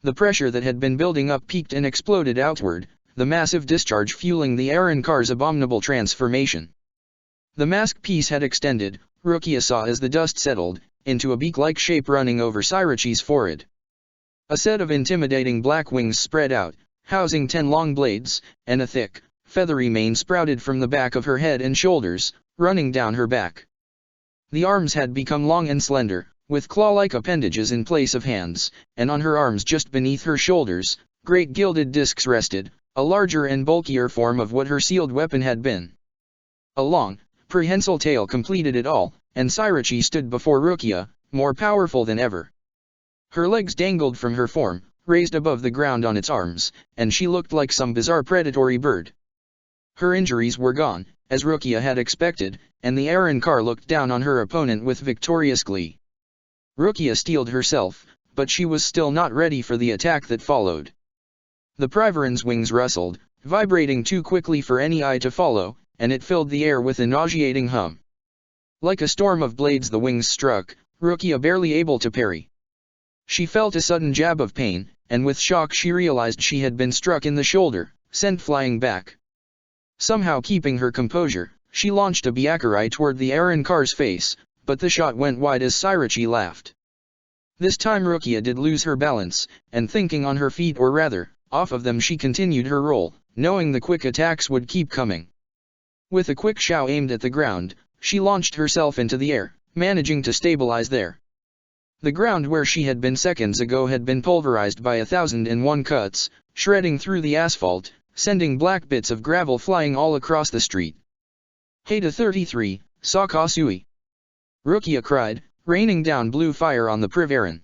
The pressure that had been building up peaked and exploded outward, the massive discharge fueling the Arrancar's abominable transformation. The mask piece had extended, Rukia saw as the dust settled, into a beak-like shape running over Sirachi's forehead. A set of intimidating black wings spread out, housing 10 long blades, and a thick, feathery mane sprouted from the back of her head and shoulders, running down her back. The arms had become long and slender, with claw-like appendages in place of hands, and on her arms just beneath her shoulders, great gilded discs rested, a larger and bulkier form of what her sealed weapon had been. A long, prehensile tail completed it all, and Sirachi stood before Rukia, more powerful than ever. Her legs dangled from her form, raised above the ground on its arms, and she looked like some bizarre predatory bird. Her injuries were gone, as Rukia had expected, and the Arrancar looked down on her opponent with victorious glee. Rukia steeled herself, but she was still not ready for the attack that followed. The Privaran's wings rustled, vibrating too quickly for any eye to follow, and it filled the air with a nauseating hum. Like a storm of blades the wings struck, Rukia barely able to parry. She felt a sudden jab of pain, and with shock she realized she had been struck in the shoulder, sent flying back. Somehow keeping her composure, she launched a Byakurai toward the Arrancar's face, but the shot went wide as Sirachi laughed. This time Rukia did lose her balance, and thinking on her feet, or rather, off of them, she continued her roll, knowing the quick attacks would keep coming. With a quick shao aimed at the ground, she launched herself into the air, managing to stabilize there. The ground where she had been seconds ago had been pulverized by 1001 cuts, shredding through the asphalt, sending black bits of gravel flying all across the street. Heta 33, Sakasui! Rukia cried, raining down blue fire on the Privaran.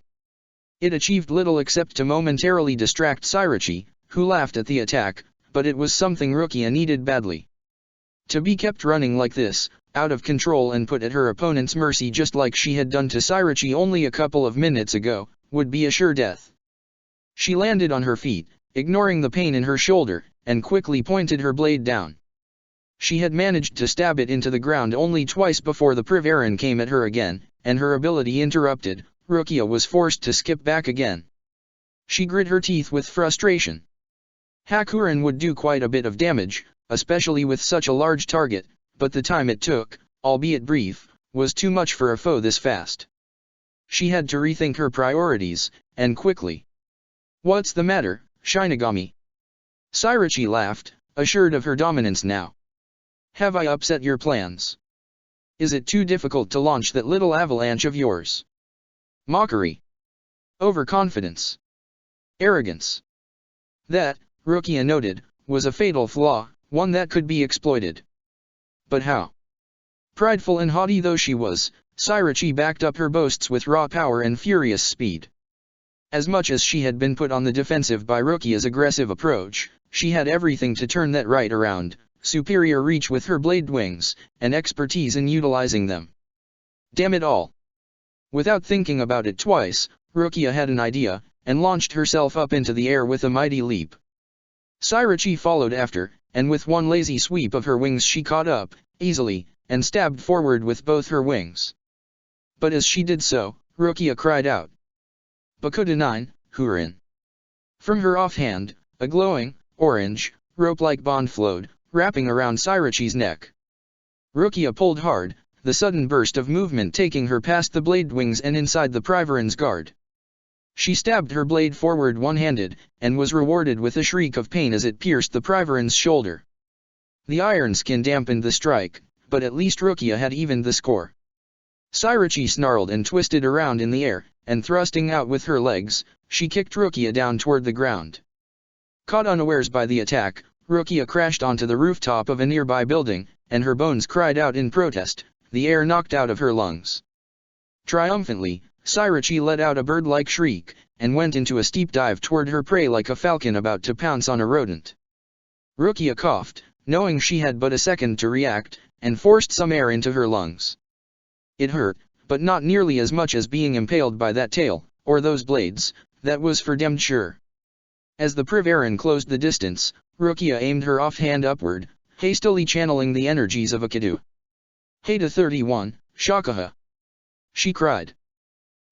It achieved little except to momentarily distract Sirachi, who laughed at the attack, but it was something Rukia needed badly. To be kept running like this, out of control and put at her opponent's mercy just like she had done to Sirachi only a couple of minutes ago, would be a sure death. She landed on her feet, ignoring the pain in her shoulder, and quickly pointed her blade down. She had managed to stab it into the ground only twice before the Privaran came at her again, and her ability interrupted. Rukia was forced to skip back again. She grit her teeth with frustration. Hakuren would do quite a bit of damage, especially with such a large target, but the time it took, albeit brief, was too much for a foe this fast. She had to rethink her priorities, and quickly. "What's the matter, Shinigami?" Sirachi laughed, assured of her dominance now. "Have I upset your plans? Is it too difficult to launch that little avalanche of yours?" Mockery. Overconfidence. Arrogance. That, Rukia noted, was a fatal flaw, one that could be exploited. But how? Prideful and haughty though she was, Sirachi backed up her boasts with raw power and furious speed. As much as she had been put on the defensive by Rukia's aggressive approach, she had everything to turn that right around: superior reach with her blade wings, and expertise in utilizing them. Damn it all! Without thinking about it twice, Rukia had an idea, and launched herself up into the air with a mighty leap. Sirachi followed after, and with one lazy sweep of her wings she caught up, easily, and stabbed forward with both her wings. But as she did so, Rukia cried out, "Bakuda 9, Hurin!" From her offhand, a glowing, orange, rope-like bond flowed, wrapping around Sirachi's neck. Rukia pulled hard, the sudden burst of movement taking her past the blade wings and inside the Privaran's guard. She stabbed her blade forward one-handed, and was rewarded with a shriek of pain as it pierced the Privaran's shoulder. The iron skin dampened the strike, but at least Rukia had evened the score. Sirachi snarled and twisted around in the air, and thrusting out with her legs, she kicked Rukia down toward the ground. Caught unawares by the attack, Rukia crashed onto the rooftop of a nearby building, and her bones cried out in protest, the air knocked out of her lungs. Triumphantly, Sirachi let out a bird-like shriek, and went into a steep dive toward her prey like a falcon about to pounce on a rodent. Rukia coughed, knowing she had but a second to react, and forced some air into her lungs. It hurt, but not nearly as much as being impaled by that tail, or those blades, that was for damned sure. As the Privaran closed the distance, Rukia aimed her offhand upward, hastily channeling the energies of a Kadu. "Heta 31, Shakaha!" she cried.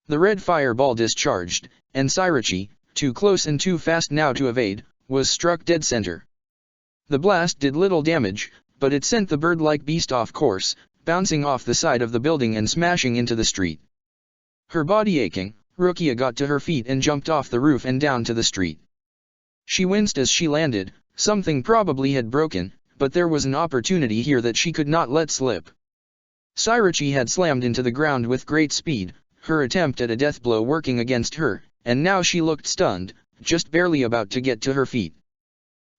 The red fireball discharged, and Sirachi, too close and too fast now to evade, was struck dead center. The blast did little damage, but it sent the bird-like beast off course, bouncing off the side of the building and smashing into the street. Her body aching, Rukia got to her feet and jumped off the roof and down to the street. She winced as she landed. Something probably had broken, but there was an opportunity here that she could not let slip. Sirachi had slammed into the ground with great speed, her attempt at a death blow working against her, and now she looked stunned, just barely about to get to her feet.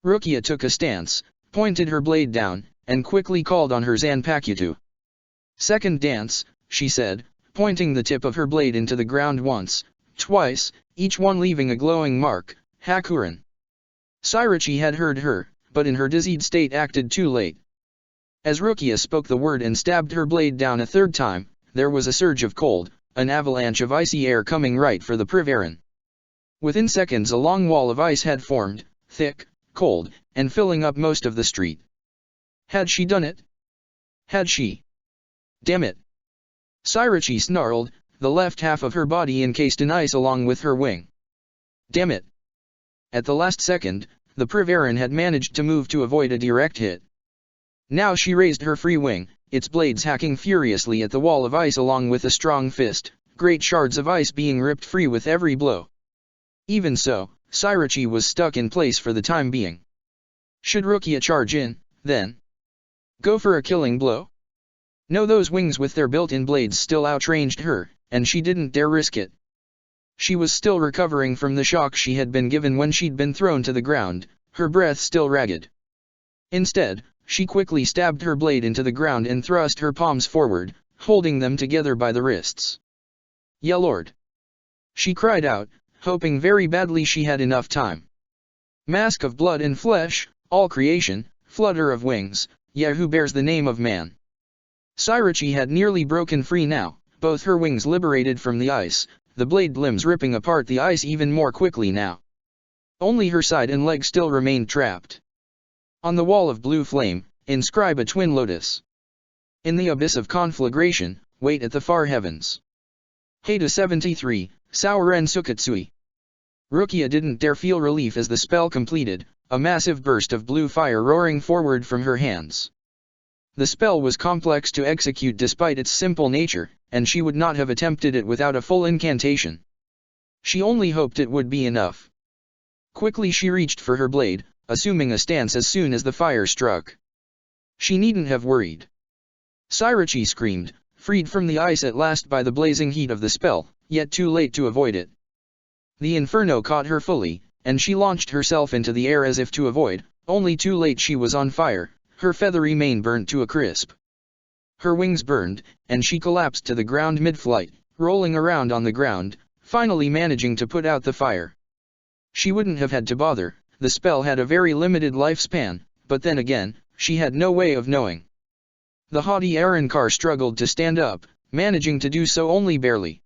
Rukia took a stance, pointed her blade down, and quickly called on her Zanpakuto. "Second dance," she said, pointing the tip of her blade into the ground once, twice, each one leaving a glowing mark, "Hakuren." Sirachi had heard her, but in her dizzied state acted too late. As Rukia spoke the word and stabbed her blade down a third time, there was a surge of cold, an avalanche of icy air coming right for the Privaran. Within seconds a long wall of ice had formed, thick, cold, and filling up most of the street. Had she done it? Had she? Damn it! Sirachi snarled, the left half of her body encased in ice along with her wing. Damn it! At the last second, the Privaran had managed to move to avoid a direct hit. Now she raised her free wing, its blades hacking furiously at the wall of ice along with a strong fist, great shards of ice being ripped free with every blow. Even so, Syrachy was stuck in place for the time being. Should Rukia charge in, then? Go for a killing blow? No, those wings with their built-in blades still outranged her, and she didn't dare risk it. She was still recovering from the shock she had been given when she'd been thrown to the ground, her breath still ragged. Instead, she quickly stabbed her blade into the ground and thrust her palms forward, holding them together by the wrists. "Yeah, Lord!" she cried out, hoping very badly she had enough time. Mask of blood and flesh, all creation, flutter of wings, yeah, who bears the name of man. Syrachy had nearly broken free now, both her wings liberated from the ice, the blade limbs ripping apart the ice even more quickly now. Only her side and leg still remained trapped. On the wall of blue flame, inscribe a twin lotus. In the abyss of conflagration, wait at the far heavens. Heda 73, Sauren Sukatsui. Rukia didn't dare feel relief as the spell completed, a massive burst of blue fire roaring forward from her hands. The spell was complex to execute despite its simple nature, and she would not have attempted it without a full incantation. She only hoped it would be enough. Quickly she reached for her blade, assuming a stance as soon as the fire struck. She needn't have worried. Syrachy screamed, freed from the ice at last by the blazing heat of the spell, yet too late to avoid it. The inferno caught her fully, and she launched herself into the air as if to avoid, only too late she was on fire, her feathery mane burnt to a crisp. Her wings burned, and she collapsed to the ground mid-flight, rolling around on the ground, finally managing to put out the fire. She wouldn't have had to bother, the spell had a very limited lifespan, but then again, she had no way of knowing. The haughty Arankar struggled to stand up, managing to do so only barely.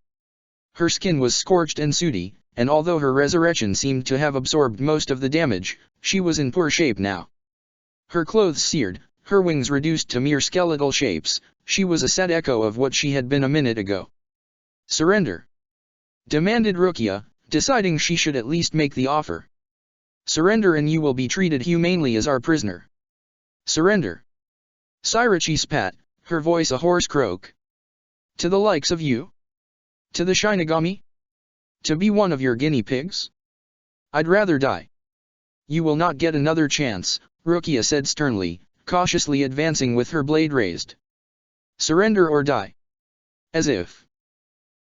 Her skin was scorched and sooty, and although her resurrection seemed to have absorbed most of the damage, she was in poor shape now. Her clothes seared, her wings reduced to mere skeletal shapes, she was a sad echo of what she had been a minute ago. "Surrender!" demanded Rukia, deciding she should at least make the offer. "Surrender and you will be treated humanely as our prisoner." "Surrender!" Syrachy spat, her voice a hoarse croak. "To the likes of you? To the Shinigami? To be one of your guinea pigs? I'd rather die." "You will not get another chance," Rukia said sternly, cautiously advancing with her blade raised. "Surrender or die." "As if!"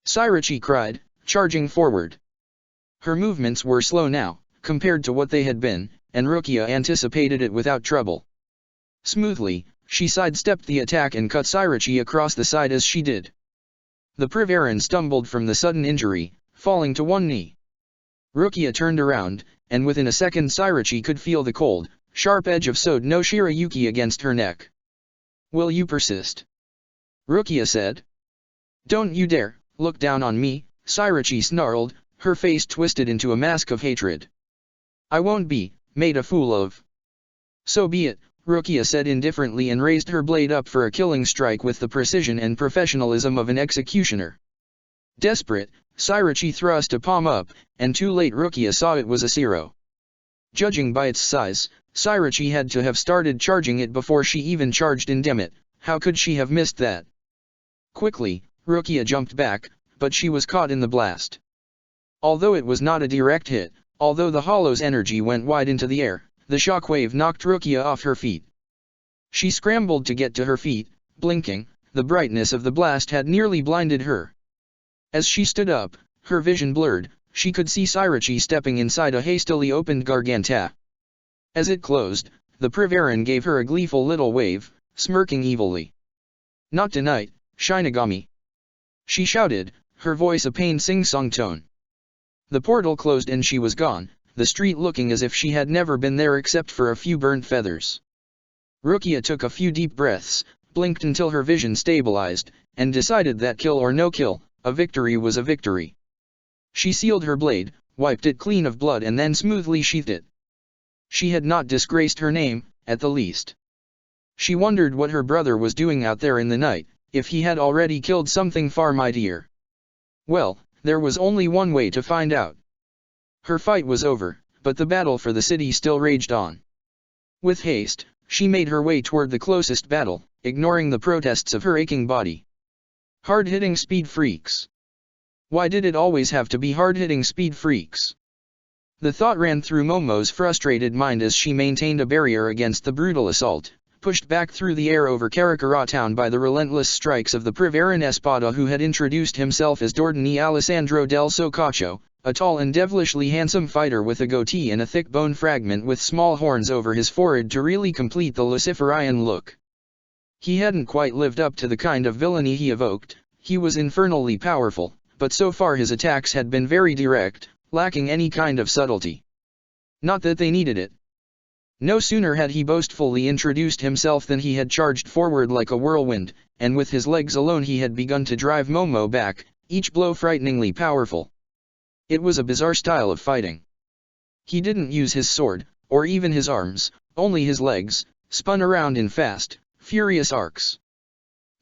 Syrachy cried, charging forward. Her movements were slow now, compared to what they had been, and Rukia anticipated it without trouble. Smoothly, she sidestepped the attack and cut Syrachy across the side as she did. The Privaran stumbled from the sudden injury, falling to one knee. Rukia turned around, and within a second Syrachy could feel the cold, sharp edge of Sode no Shirayuki against her neck. "Will you persist?" Rukia said. "Don't you dare look down on me," Syrachy snarled, her face twisted into a mask of hatred. "I won't be made a fool of." "So be it," Rukia said indifferently and raised her blade up for a killing strike with the precision and professionalism of an executioner. Desperate, Syrachy thrust a palm up, and too late Rukia saw it was a zero. Judging by its size, Syrachy had to have started charging it before she even charged Indemit. How could she have missed that? Quickly, Rukia jumped back, but she was caught in the blast. Although it was not a direct hit, although the hollow's energy went wide into the air, the shockwave knocked Rukia off her feet. She scrambled to get to her feet, blinking, the brightness of the blast had nearly blinded her. As she stood up, her vision blurred, she could see Syrachy stepping inside a hastily opened garganta. As it closed, the Privaran gave her a gleeful little wave, smirking evilly. "Not tonight, Shinigami!" she shouted, her voice a pained sing-song tone. The portal closed and she was gone, the street looking as if she had never been there except for a few burnt feathers. Rukia took a few deep breaths, blinked until her vision stabilized, and decided that kill or no kill, a victory was a victory. She sealed her blade, wiped it clean of blood and then smoothly sheathed it. She had not disgraced her name, at the least. She wondered what her brother was doing out there in the night, if he had already killed something far mightier. Well, there was only one way to find out. Her fight was over, but the battle for the city still raged on. With haste, she made her way toward the closest battle, ignoring the protests of her aching body. Hard-hitting speed freaks. Why did it always have to be hard-hitting speed freaks? The thought ran through Momo's frustrated mind as she maintained a barrier against the brutal assault, pushed back through the air over Karakara town by the relentless strikes of the Privaran Espada, who had introduced himself as Dordani Alessandro del Socaccio, a tall and devilishly handsome fighter with a goatee and a thick bone fragment with small horns over his forehead to really complete the Luciferian look. He hadn't quite lived up to the kind of villainy he evoked. He was infernally powerful, but so far his attacks had been very direct, lacking any kind of subtlety. Not that they needed it. No sooner had he boastfully introduced himself than he had charged forward like a whirlwind, and with his legs alone he had begun to drive Momo back, each blow frighteningly powerful. It was a bizarre style of fighting. He didn't use his sword, or even his arms, only his legs, spun around in fast, furious arcs.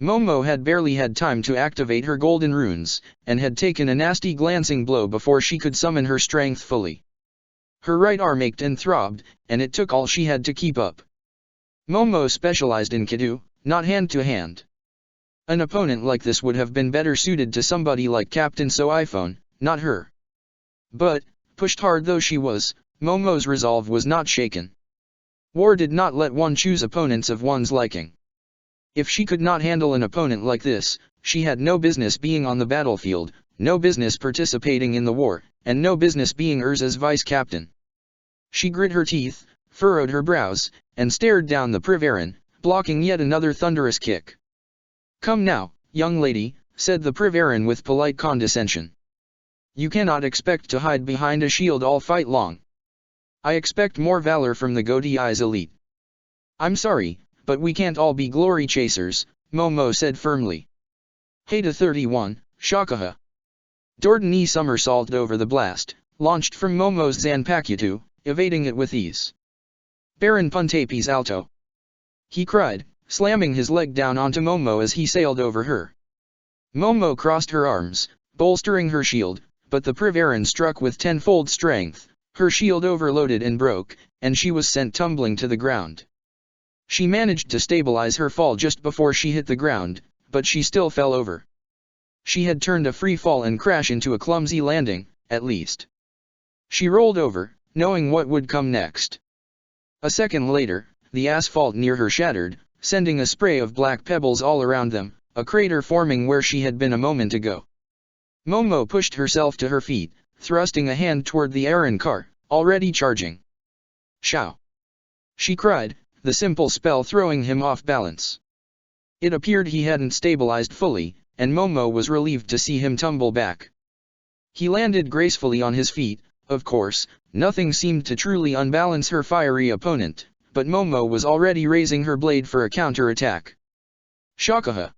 Momo had barely had time to activate her golden runes, and had taken a nasty glancing blow before she could summon her strength fully. Her right arm ached and throbbed, and it took all she had to keep up. Momo specialized in Kadu, not hand-to-hand. An opponent like this would have been better suited to somebody like Captain So-iPhone, not her. But, pushed hard though she was, Momo's resolve was not shaken. War did not let one choose opponents of one's liking. If she could not handle an opponent like this, she had no business being on the battlefield, no business participating in the war, and no business being Erza's vice-captain. She grit her teeth, furrowed her brows, and stared down the Privaran, blocking yet another thunderous kick. "Come now, young lady," said the Privaran with polite condescension. "You cannot expect to hide behind a shield all fight long. I expect more valor from the Goatee Eyes elite." "I'm sorry, but we can't all be glory chasers," Momo said firmly. Hada 31, Shakaha. Dordani somersaulted over the blast, launched from Momo's Zanpakuto, evading it with ease. "Baron Puntapes Alto!" he cried, slamming his leg down onto Momo as he sailed over her. Momo crossed her arms, bolstering her shield, but the Privaran struck with tenfold strength. Her shield overloaded and broke, and she was sent tumbling to the ground. She managed to stabilize her fall just before she hit the ground, but she still fell over. She had turned a free fall and crash into a clumsy landing, at least. She rolled over, knowing what would come next. A second later, the asphalt near her shattered, sending a spray of black pebbles all around them, a crater forming where she had been a moment ago. Momo pushed herself to her feet, thrusting a hand toward the Aaron car, already charging. "Shao!" she cried, the simple spell throwing him off balance. It appeared he hadn't stabilized fully, and Momo was relieved to see him tumble back. He landed gracefully on his feet. Of course, nothing seemed to truly unbalance her fiery opponent, but Momo was already raising her blade for a counter-attack. "Shakaha!"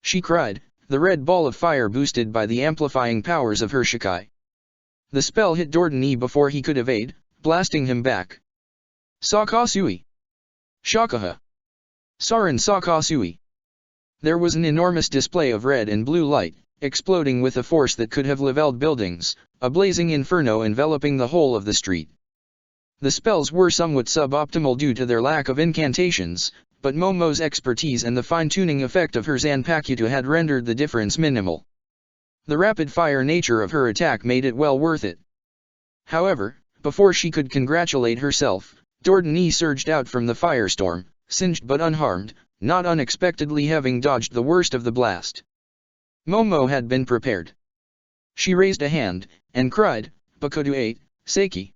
she cried, the red ball of fire boosted by the amplifying powers of her Shikai. The spell hit Dordani before he could evade, blasting him back. "Sakasui! Shakaha! Sarin Sakasui!" There was an enormous display of red and blue light, exploding with a force that could have leveled buildings, a blazing inferno enveloping the whole of the street. The spells were somewhat suboptimal due to their lack of incantations, but Momo's expertise and the fine-tuning effect of her Zanpakuto had rendered the difference minimal. The rapid-fire nature of her attack made it well worth it. However, before she could congratulate herself, Dordani surged out from the firestorm, singed but unharmed, not unexpectedly having dodged the worst of the blast. Momo had been prepared. She raised a hand, and cried, "Bakudu 8, Seiki!"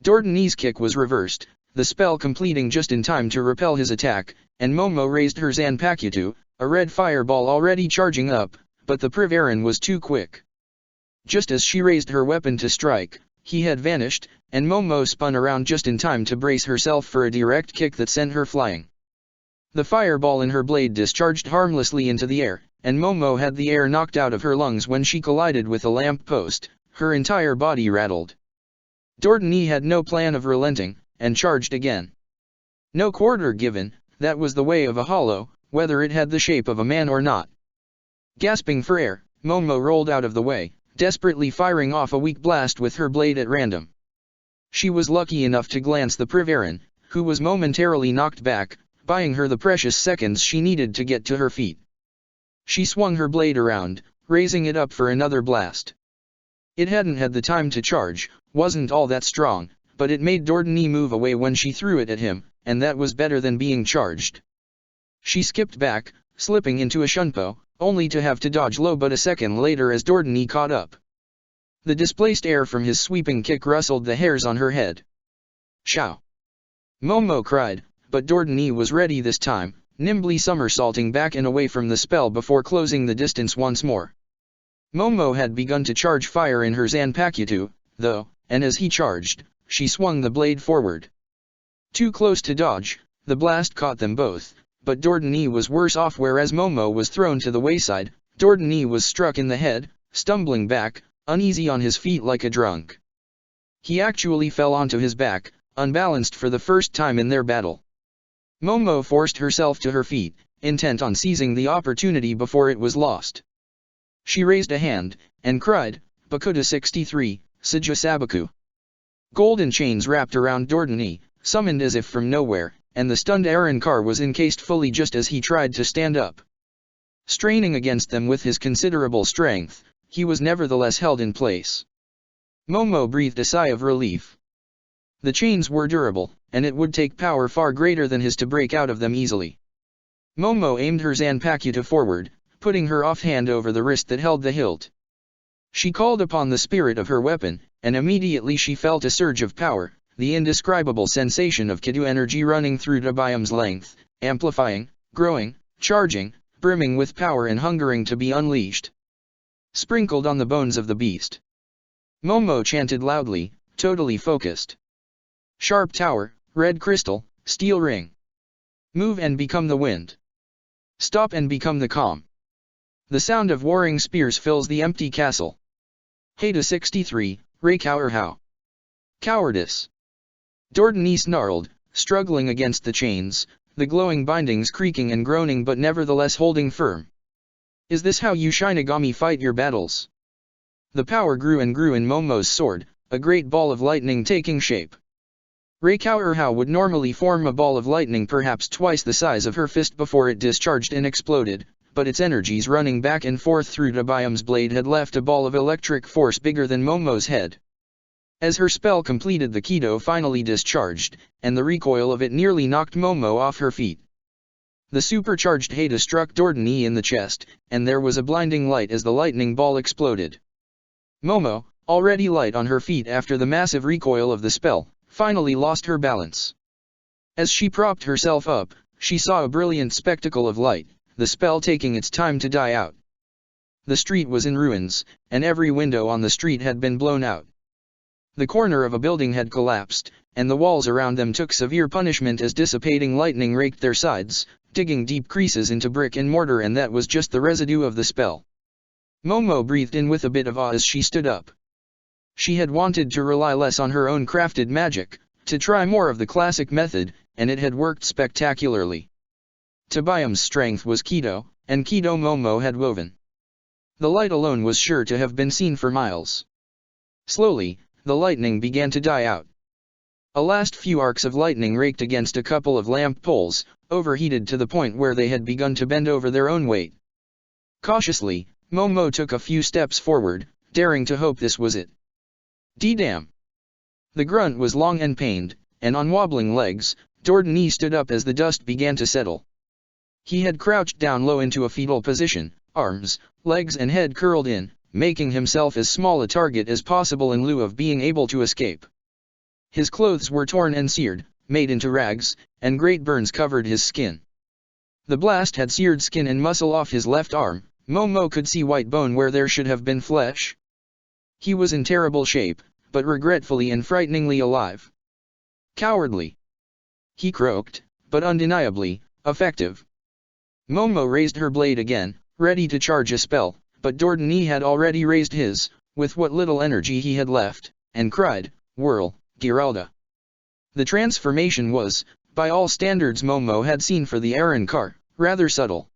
Dordani's kick was reversed, the spell completing just in time to repel his attack, and Momo raised her Zanpakuto, a red fireball already charging up, but the Privaran was too quick. Just as she raised her weapon to strike, he had vanished, and Momo spun around just in time to brace herself for a direct kick that sent her flying. The fireball in her blade discharged harmlessly into the air, and Momo had the air knocked out of her lungs when she collided with a lamp post. Her entire body rattled. Dordani had no plan of relenting, and charged again. No quarter given, that was the way of a hollow, whether it had the shape of a man or not. Gasping for air, Momo rolled out of the way, desperately firing off a weak blast with her blade at random. She was lucky enough to glance the Privaran, who was momentarily knocked back, buying her the precious seconds she needed to get to her feet. She swung her blade around, raising it up for another blast. It hadn't had the time to charge, wasn't all that strong, but it made Dordani move away when she threw it at him, and that was better than being charged. She skipped back, slipping into a shunpo, only to have to dodge low but a second later as Dordani caught up. The displaced air from his sweeping kick rustled the hairs on her head. "Shao!" Momo cried, but Dordani was ready this time, nimbly somersaulting back and away from the spell before closing the distance once more. Momo had begun to charge fire in her Zanpakuto, though, and as he charged, she swung the blade forward. Too close to dodge, the blast caught them both, but Dordani was worse off whereas Momo was thrown to the wayside. Dordani was struck in the head, stumbling back, uneasy on his feet like a drunk. He actually fell onto his back, unbalanced for the first time in their battle. Momo forced herself to her feet, intent on seizing the opportunity before it was lost. She raised a hand, and cried, "Bakuta 63, Sija Sabaku." Golden chains wrapped around Dordani, summoned as if from nowhere, and the stunned Arrancar was encased fully just as he tried to stand up. Straining against them with his considerable strength, he was nevertheless held in place. Momo breathed a sigh of relief. The chains were durable, and it would take power far greater than his to break out of them easily. Momo aimed her Zanpakuto forward, putting her offhand over the wrist that held the hilt. She called upon the spirit of her weapon, and immediately she felt a surge of power, the indescribable sensation of Kido energy running through Dabayam's length, amplifying, growing, charging, brimming with power and hungering to be unleashed. Sprinkled on the bones of the beast. Momo chanted loudly, totally focused. Sharp tower, red crystal, steel ring. Move and become the wind. Stop and become the calm. The sound of warring spears fills the empty castle. Hada 63, Reikauerhau. Cowardice. Dordani snarled, struggling against the chains, the glowing bindings creaking and groaning but nevertheless holding firm. Is this how you Shinigami fight your battles? The power grew and grew in Momo's sword, a great ball of lightning taking shape. Reikauerhau would normally form a ball of lightning perhaps twice the size of her fist before it discharged and exploded, but its energies running back and forth through Dabayam's blade had left a ball of electric force bigger than Momo's head. As her spell completed, the Kido finally discharged, and the recoil of it nearly knocked Momo off her feet. The supercharged Hada struck Dordani in the chest, and there was a blinding light as the lightning ball exploded. Momo, already light on her feet after the massive recoil of the spell, finally lost her balance. As she propped herself up, she saw a brilliant spectacle of light, the spell taking its time to die out. The street was in ruins, and every window on the street had been blown out. The corner of a building had collapsed, and the walls around them took severe punishment as dissipating lightning raked their sides, digging deep creases into brick and mortar, and that was just the residue of the spell. Momo breathed in with a bit of awe as she stood up. She had wanted to rely less on her own crafted magic, to try more of the classic method, and it had worked spectacularly. Dabayam's strength was Kido, and Kido Momo had woven. The light alone was sure to have been seen for miles. Slowly, the lightning began to die out. A last few arcs of lightning raked against a couple of lamp poles, overheated to the point where they had begun to bend over their own weight. Cautiously, Momo took a few steps forward, daring to hope this was it. D-damn! The grunt was long and pained, and on wobbling legs, Dordani stood up as the dust began to settle. He had crouched down low into a fetal position, arms, legs and head curled in, making himself as small a target as possible in lieu of being able to escape. His clothes were torn and seared, made into rags, and great burns covered his skin. The blast had seared skin and muscle off his left arm. Momo could see white bone where there should have been flesh. He was in terrible shape, but regretfully and frighteningly alive. Cowardly. He croaked, but undeniably effective. Momo raised her blade again, ready to charge a spell, but Dordani had already raised his, with what little energy he had left, and cried, "Whirl, Giralda." The transformation was, by all standards Momo had seen for the Arrancar, rather subtle.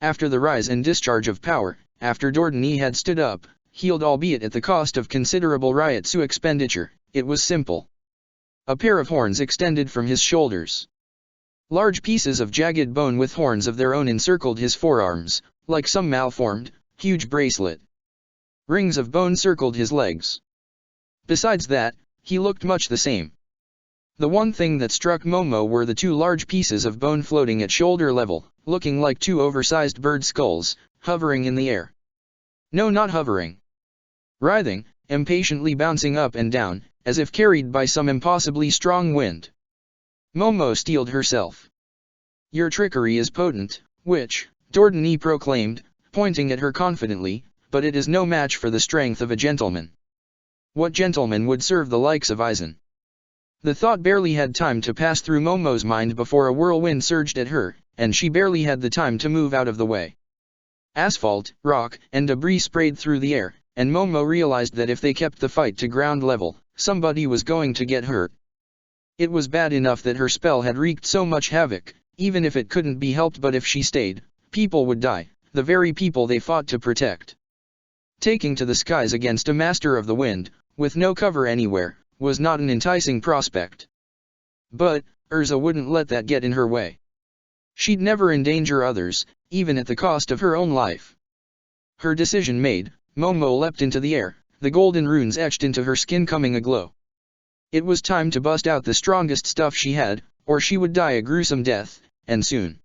After the rise and discharge of power, after Dordani had stood up, healed albeit at the cost of considerable Ryotsu expenditure, it was simple. A pair of horns extended from his shoulders. Large pieces of jagged bone with horns of their own encircled his forearms, like some malformed, huge bracelet. Rings of bone circled his legs. Besides that, he looked much the same. The one thing that struck Momo were the two large pieces of bone floating at shoulder level, looking like two oversized bird skulls, hovering in the air. No, not hovering. Writhing, impatiently bouncing up and down, as if carried by some impossibly strong wind. Momo steeled herself. "Your trickery is potent, witch," Dordani proclaimed, pointing at her confidently, "but it is no match for the strength of a gentleman. What gentleman would serve the likes of Aizen?" The thought barely had time to pass through Momo's mind before a whirlwind surged at her, and she barely had the time to move out of the way. Asphalt, rock, and debris sprayed through the air, and Momo realized that if they kept the fight to ground level, somebody was going to get hurt. It was bad enough that her spell had wreaked so much havoc, even if it couldn't be helped, but if she stayed, people would die, the very people they fought to protect. Taking to the skies against a master of the wind, with no cover anywhere, was not an enticing prospect. But Erza wouldn't let that get in her way. She'd never endanger others, even at the cost of her own life. Her decision made, Momo leapt into the air, the golden runes etched into her skin coming aglow. It was time to bust out the strongest stuff she had, or she would die a gruesome death, and soon.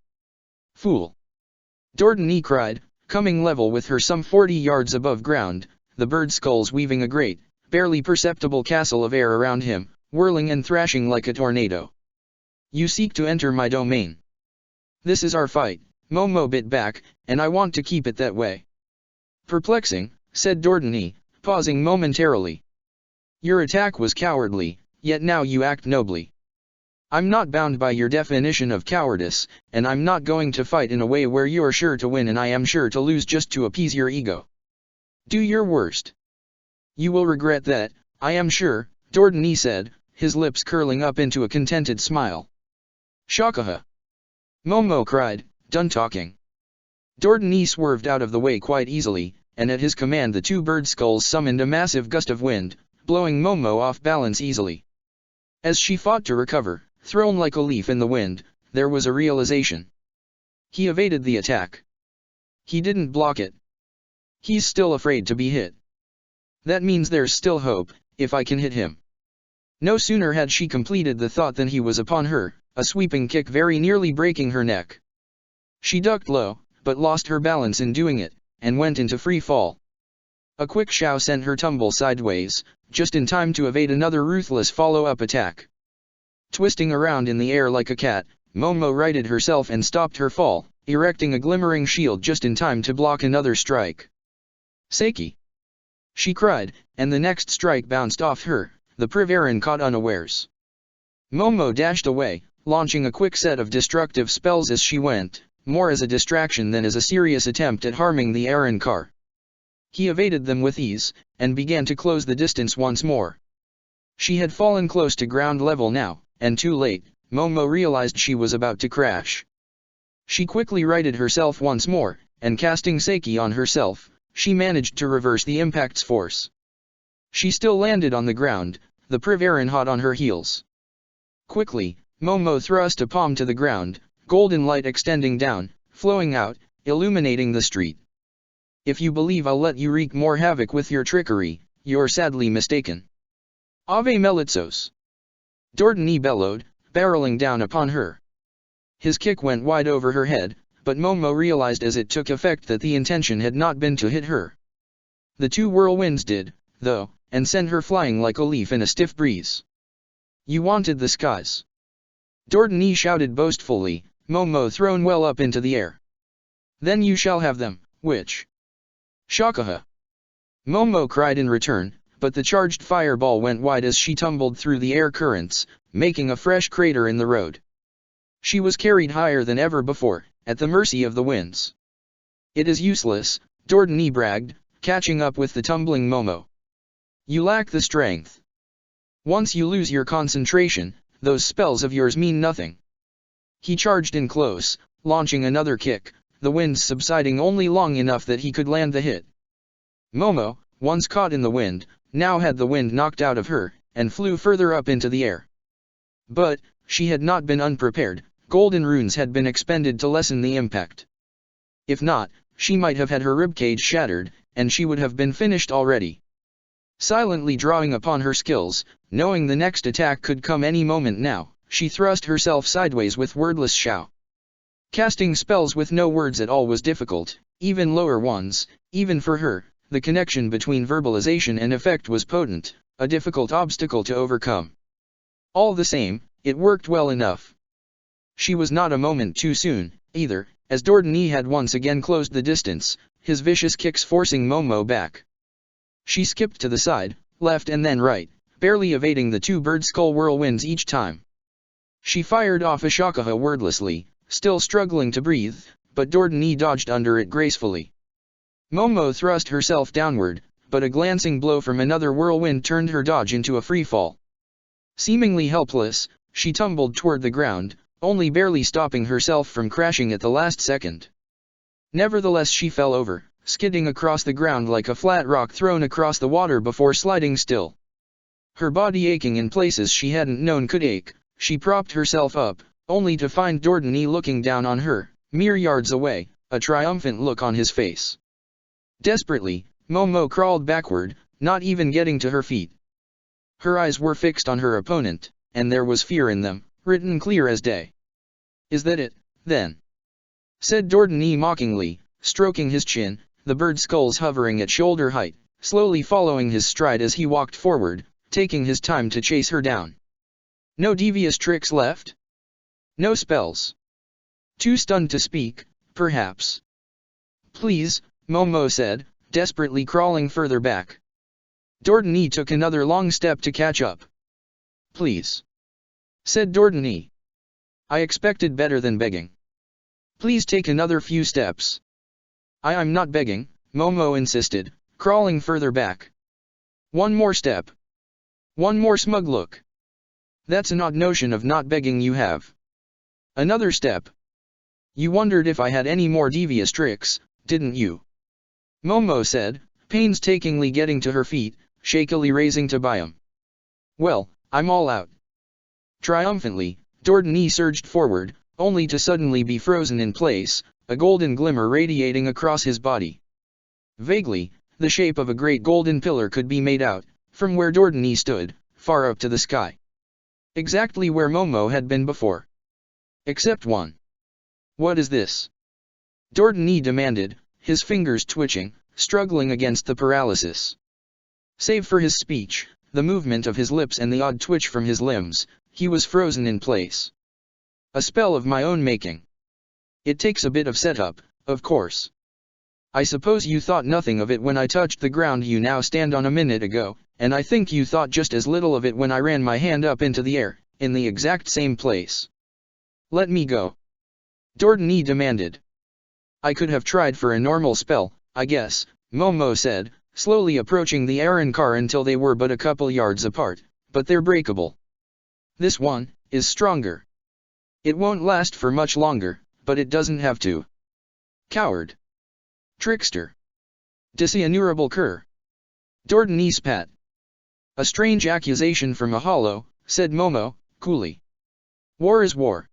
"Fool!" Dordani cried, coming level with her some 40 yards above ground, the bird skulls weaving a great, barely perceptible castle of air around him, whirling and thrashing like a tornado. "You seek to enter my domain. This is our fight," Momo bit back, "and I want to keep it that way." "Perplexing," said Dordani, pausing momentarily. "Your attack was cowardly, yet now you act nobly. I'm not bound by your definition of cowardice, and I'm not going to fight in a way where you're sure to win and I am sure to lose just to appease your ego. Do your worst. You will regret that, I am sure," Dordani said, his lips curling up into a contented smile. "Shakaha!" Momo cried, done talking. Dordani swerved out of the way quite easily, and at his command the two bird skulls summoned a massive gust of wind, blowing Momo off balance easily. As she fought to recover, thrown like a leaf in the wind, there was a realization. He evaded the attack. He didn't block it. He's still afraid to be hit. That means there's still hope, if I can hit him. No sooner had she completed the thought than he was upon her, a sweeping kick very nearly breaking her neck. She ducked low, but lost her balance in doing it, and went into free fall. A quick shove sent her tumble sideways, just in time to evade another ruthless follow-up attack. Twisting around in the air like a cat, Momo righted herself and stopped her fall, erecting a glimmering shield just in time to block another strike. "Seiki!" she cried, and the next strike bounced off her, the Privarin caught unawares. Momo dashed away, launching a quick set of destructive spells as she went, more as a distraction than as a serious attempt at harming the Arrancar. He evaded them with ease, and began to close the distance once more. She had fallen close to ground level now, and too late, Momo realized she was about to crash. She quickly righted herself once more, and casting Seiki on herself, she managed to reverse the impact's force. She still landed on the ground, the Privarin hot on her heels. Quickly, Momo thrust a palm to the ground, golden light extending down, flowing out, illuminating the street. "If you believe I'll let you wreak more havoc with your trickery, you're sadly mistaken. Ave Melitsos!" Dordani bellowed, barreling down upon her. His kick went wide over her head, but Momo realized as it took effect that the intention had not been to hit her. The two whirlwinds did, though, and sent her flying like a leaf in a stiff breeze. "You wanted the skies!" Dordani shouted boastfully, Momo thrown well up into the air. "Then you shall have them, witch!" "Shakaha!" Momo cried in return, but the charged fireball went wide as she tumbled through the air currents, making a fresh crater in the road. She was carried higher than ever before, at the mercy of the winds. "It is useless," Dordani bragged, catching up with the tumbling Momo. "You lack the strength. Once you lose your concentration, those spells of yours mean nothing." He charged in close, launching another kick, the winds subsiding only long enough that he could land the hit. Momo, once caught in the wind, now had the wind knocked out of her, and flew further up into the air. But she had not been unprepared, golden runes had been expended to lessen the impact. If not, she might have had her ribcage shattered, and she would have been finished already. Silently drawing upon her skills, knowing the next attack could come any moment now, she thrust herself sideways with wordless shout. Casting spells with no words at all was difficult, even lower ones, even for her. The connection between verbalization and effect was potent, a difficult obstacle to overcome. All the same, it worked well enough. She was not a moment too soon, either, as Dordani had once again closed the distance, his vicious kicks forcing Momo back. She skipped to the side, left and then right, barely evading the two bird skull whirlwinds each time. She fired off a shakaha wordlessly, still struggling to breathe, but Dordani dodged under it gracefully. Momo thrust herself downward, but a glancing blow from another whirlwind turned her dodge into a free fall. Seemingly helpless, she tumbled toward the ground, only barely stopping herself from crashing at the last second. Nevertheless she fell over, skidding across the ground like a flat rock thrown across the water before sliding still. Her body aching in places she hadn't known could ache, she propped herself up, only to find Dordani looking down on her, mere yards away, a triumphant look on his face. Desperately, Momo crawled backward, not even getting to her feet. Her eyes were fixed on her opponent, and there was fear in them, written clear as day. "Is that it, then?" said Dordani mockingly, stroking his chin, the bird skulls hovering at shoulder height, slowly following his stride as he walked forward, taking his time to chase her down. No devious tricks left? No spells? Too stunned to speak, perhaps. "Please," Momo said, desperately crawling further back. Dordani took another long step to catch up. "Please," said Dordani. "I expected better than begging. Please take another few steps." I'm not begging," Momo insisted, crawling further back. "One more step. One more smug look. That's an odd notion of not begging you have. Another step. You wondered if I had any more devious tricks, didn't you?" Momo said, painstakingly getting to her feet, shakily raising to Biam. "Well, I'm all out." Triumphantly, Dordani surged forward, only to suddenly be frozen in place, a golden glimmer radiating across his body. Vaguely, the shape of a great golden pillar could be made out, from where Dordani stood, far up to the sky. Exactly where Momo had been before. Except one. "What is this?" Dordani demanded, his fingers twitching, struggling against the paralysis. Save for his speech, the movement of his lips and the odd twitch from his limbs, he was frozen in place. "A spell of my own making. It takes a bit of setup, of course. I suppose you thought nothing of it when I touched the ground you now stand on a minute ago, and I think you thought just as little of it when I ran my hand up into the air, in the exact same place." "Let me go," Dordani demanded. "I could have tried for a normal spell, I guess," Momo said, slowly approaching the Arrancar until they were but a couple yards apart, "but they're breakable. This one is stronger. It won't last for much longer, but it doesn't have to." "Coward. Trickster. Dishonorable cur." Dordani spat. "A strange accusation from a hollow," said Momo, coolly. "War is war.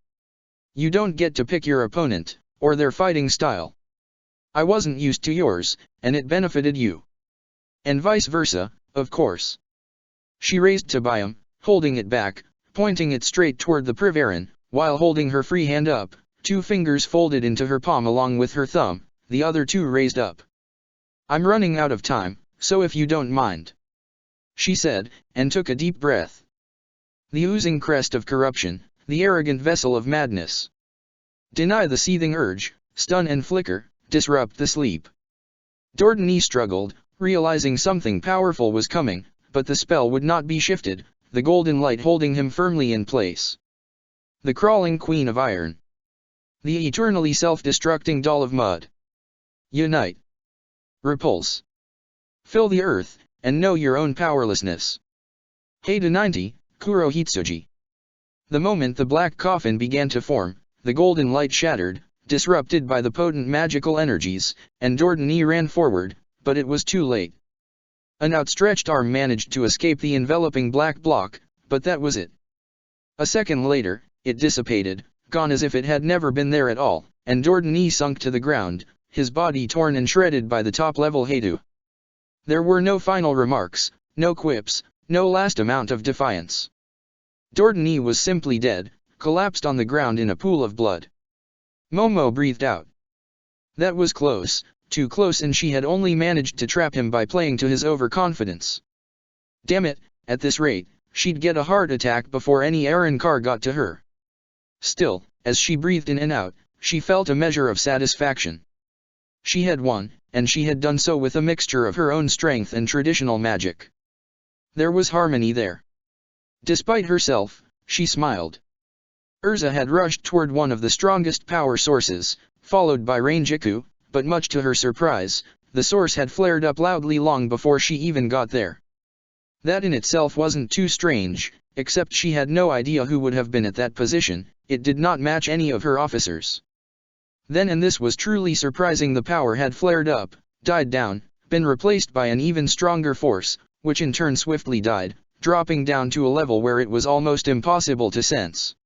You don't get to pick your opponent, or their fighting style. I wasn't used to yours, and it benefited you. And vice versa, of course." She raised Tabiam, holding it back, pointing it straight toward the Privaran, while holding her free hand up, 2 fingers folded into her palm along with her thumb, the other 2 raised up. "I'm running out of time, so if you don't mind," she said, and took a deep breath. The oozing crest of corruption, the arrogant vessel of madness. Deny the seething urge, stun and flicker, disrupt the sleep. Dordani struggled, realizing something powerful was coming, but the spell would not be shifted, the golden light holding him firmly in place. The crawling queen of iron. The eternally self-destructing doll of mud. Unite. Repulse. Fill the earth, and know your own powerlessness. Heida 90, Kuro Hitsuji. The moment the black coffin began to form, the golden light shattered, disrupted by the potent magical energies, and Dordani ran forward, but it was too late. An outstretched arm managed to escape the enveloping black block, but that was it. A second later, it dissipated, gone as if it had never been there at all, and Dordani sunk to the ground, his body torn and shredded by the top-level Hadu. There were no final remarks, no quips, no last amount of defiance. Dordani was simply dead, collapsed on the ground in a pool of blood. Momo breathed out. That was close, too close, and she had only managed to trap him by playing to his overconfidence. Damn it, at this rate, she'd get a heart attack before any Car got to her. Still, as she breathed in and out, she felt a measure of satisfaction. She had won, and she had done so with a mixture of her own strength and traditional magic. There was harmony there. Despite herself, she smiled. Erza had rushed toward one of the strongest power sources, followed by Rangiku, but much to her surprise, the source had flared up loudly long before she even got there. That in itself wasn't too strange, except she had no idea who would have been at that position. It did not match any of her officers. Then, and this was truly surprising, the power had flared up, died down, been replaced by an even stronger force, which in turn swiftly died, dropping down to a level where it was almost impossible to sense.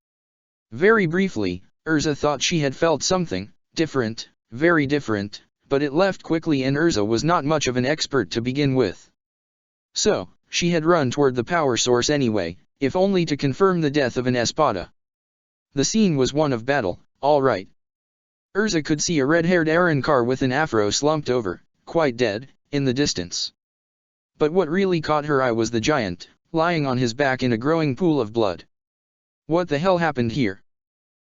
Very briefly, Erza thought she had felt something different, very different, but it left quickly, and Erza was not much of an expert to begin with. So, she had run toward the power source anyway, if only to confirm the death of an espada. The scene was one of battle, all right. Erza could see a red-haired Car with an afro slumped over, quite dead, in the distance. But what really caught her eye was the giant, lying on his back in a growing pool of blood. What the hell happened here?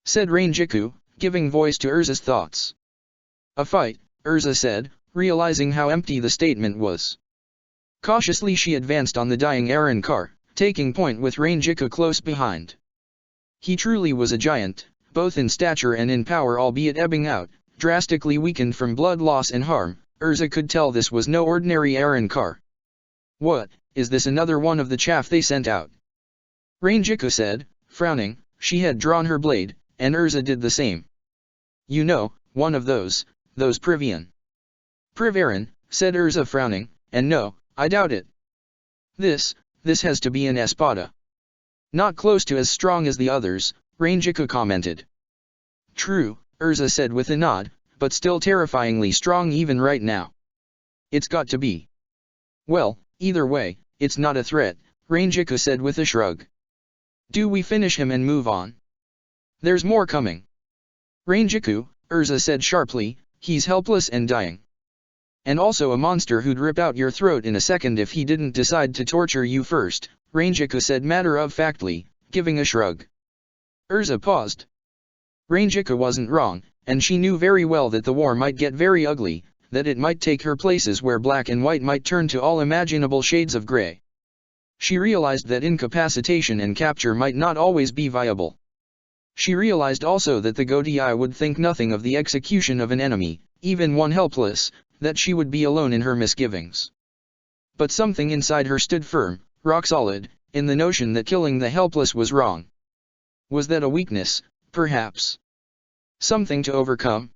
Said Rangiku, giving voice to Erza's thoughts. A fight, Erza said, realizing how empty the statement was. Cautiously she advanced on the dying Car, taking point with Rangiku close behind. He truly was a giant, both in stature and in power, albeit ebbing out, drastically weakened from blood loss and harm. Erza could tell this was no ordinary Car. What, is this another one of the chaff they sent out? Rangiku said, frowning. She had drawn her blade, and Erza did the same. You know, one of those Privian. Privaran, said Erza frowning, and no, I doubt it. This has to be an espada. Not close to as strong as the others, Rangiku commented. True, Erza said with a nod, but still terrifyingly strong even right now. It's got to be. Well, either way, it's not a threat, Rangiku said with a shrug. Do we finish him and move on? There's more coming. Rangiku, Erza said sharply, he's helpless and dying. And also a monster who'd rip out your throat in a second if he didn't decide to torture you first, Rangiku said matter-of-factly, giving a shrug. Erza paused. Rangiku wasn't wrong, and she knew very well that the war might get very ugly, that it might take her places where black and white might turn to all imaginable shades of gray. She realized that incapacitation and capture might not always be viable. She realized also that the Godii would think nothing of the execution of an enemy, even one helpless, that she would be alone in her misgivings. But something inside her stood firm, rock solid, in the notion that killing the helpless was wrong. Was that a weakness, perhaps? Something to overcome?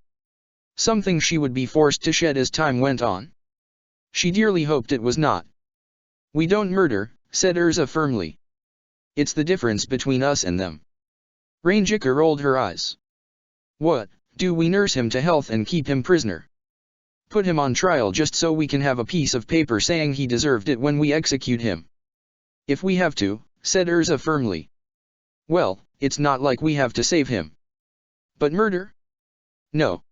Something she would be forced to shed as time went on? She dearly hoped it was not. We don't murder, said Erza firmly. It's the difference between us and them. Rangiku rolled her eyes. What, do we nurse him to health and keep him prisoner? Put him on trial just so we can have a piece of paper saying he deserved it when we execute him? If we have to, said Erza firmly. Well, it's not like we have to save him. But murder? No.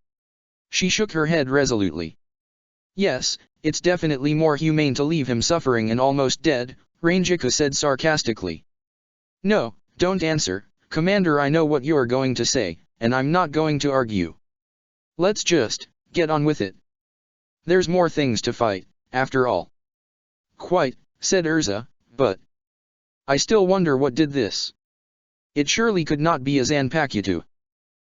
She shook her head resolutely. Yes, it's definitely more humane to leave him suffering and almost dead, Rangiku said sarcastically. No, don't answer, Commander, I know what you're going to say, and I'm not going to argue. Let's just get on with it. There's more things to fight, after all. Quite, said Erza, but I still wonder what did this. It surely could not be a Zanpakuto.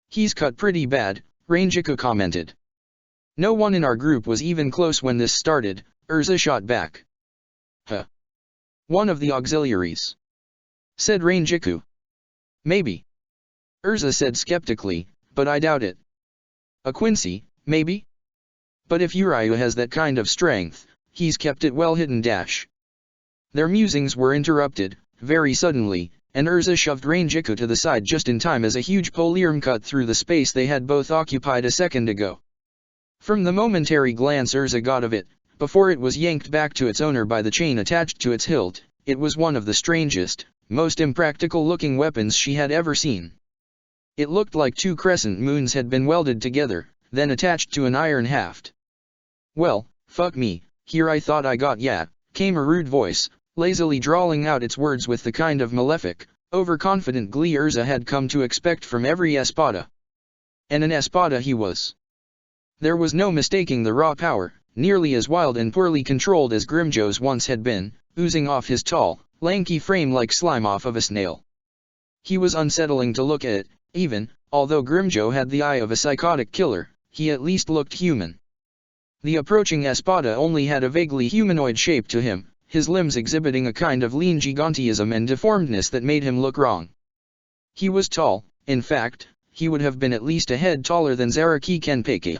He's cut pretty bad, Rangiku commented. No one in our group was even close when this started, Erza shot back. Huh. One of the auxiliaries. Said Rangiku. Maybe. Erza said skeptically, but I doubt it. A Quincy, maybe? But if Uriah has that kind of strength, he's kept it well hidden. Their musings were interrupted, very suddenly, and Erza shoved Rangiku to the side just in time as a huge polearm cut through the space they had both occupied a second ago. From the momentary glance Erza got of it, before it was yanked back to its owner by the chain attached to its hilt, it was one of the strangest, most impractical-looking weapons she had ever seen. It looked like two crescent moons had been welded together, then attached to an iron haft. "Well, fuck me, here I thought I got ya," came a rude voice, lazily drawling out its words with the kind of malefic, overconfident glee Erza had come to expect from every espada. And an espada he was. There was no mistaking the raw power, nearly as wild and poorly controlled as Grimjo's once had been, oozing off his tall, lanky frame like slime off of a snail. He was unsettling to look at, even, although Grimjo had the eye of a psychotic killer, he at least looked human. The approaching espada only had a vaguely humanoid shape to him, his limbs exhibiting a kind of lean gigantism and deformedness that made him look wrong. He was tall, in fact, he would have been at least a head taller than Zaraki Kenpeki.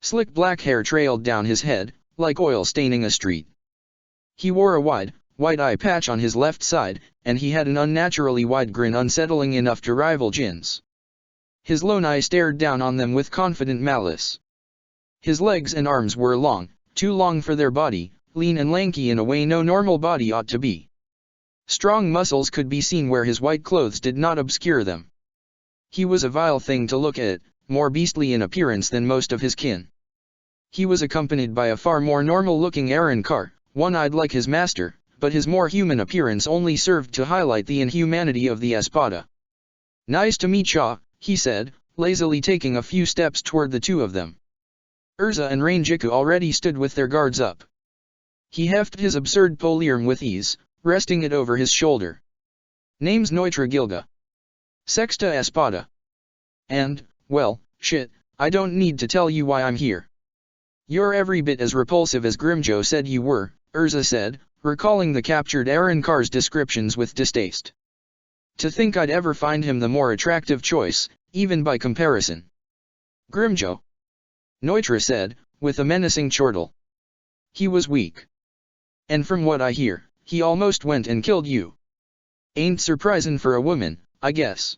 Slick black hair trailed down his head, like oil staining a street. He wore a wide, white eye patch on his left side, and he had an unnaturally wide grin unsettling enough to rival Jin's. His lone eye stared down on them with confident malice. His legs and arms were long, too long for their body, lean and lanky in a way no normal body ought to be. Strong muscles could be seen where his white clothes did not obscure them. He was a vile thing to look at, more beastly in appearance than most of his kin. He was accompanied by a far more normal-looking Arankar, one-eyed like his master, but his more human appearance only served to highlight the inhumanity of the espada. "Nice to meet ya," he said, lazily taking a few steps toward the two of them. Erza and Rangiku already stood with their guards up. He hefted his absurd poliarm with ease, resting it over his shoulder. "Name's Neutra Gilga. Sexta Espada. And, well, shit, I don't need to tell you why I'm here." "You're every bit as repulsive as Grimjo said you were," Erza said, recalling the captured Arankar's descriptions with distaste. "To think I'd ever find him the more attractive choice, even by comparison." "Grimjo," Neutra said, with a menacing chortle. "He was weak. And from what I hear, he almost went and killed you. Ain't surprisin' for a woman, I guess."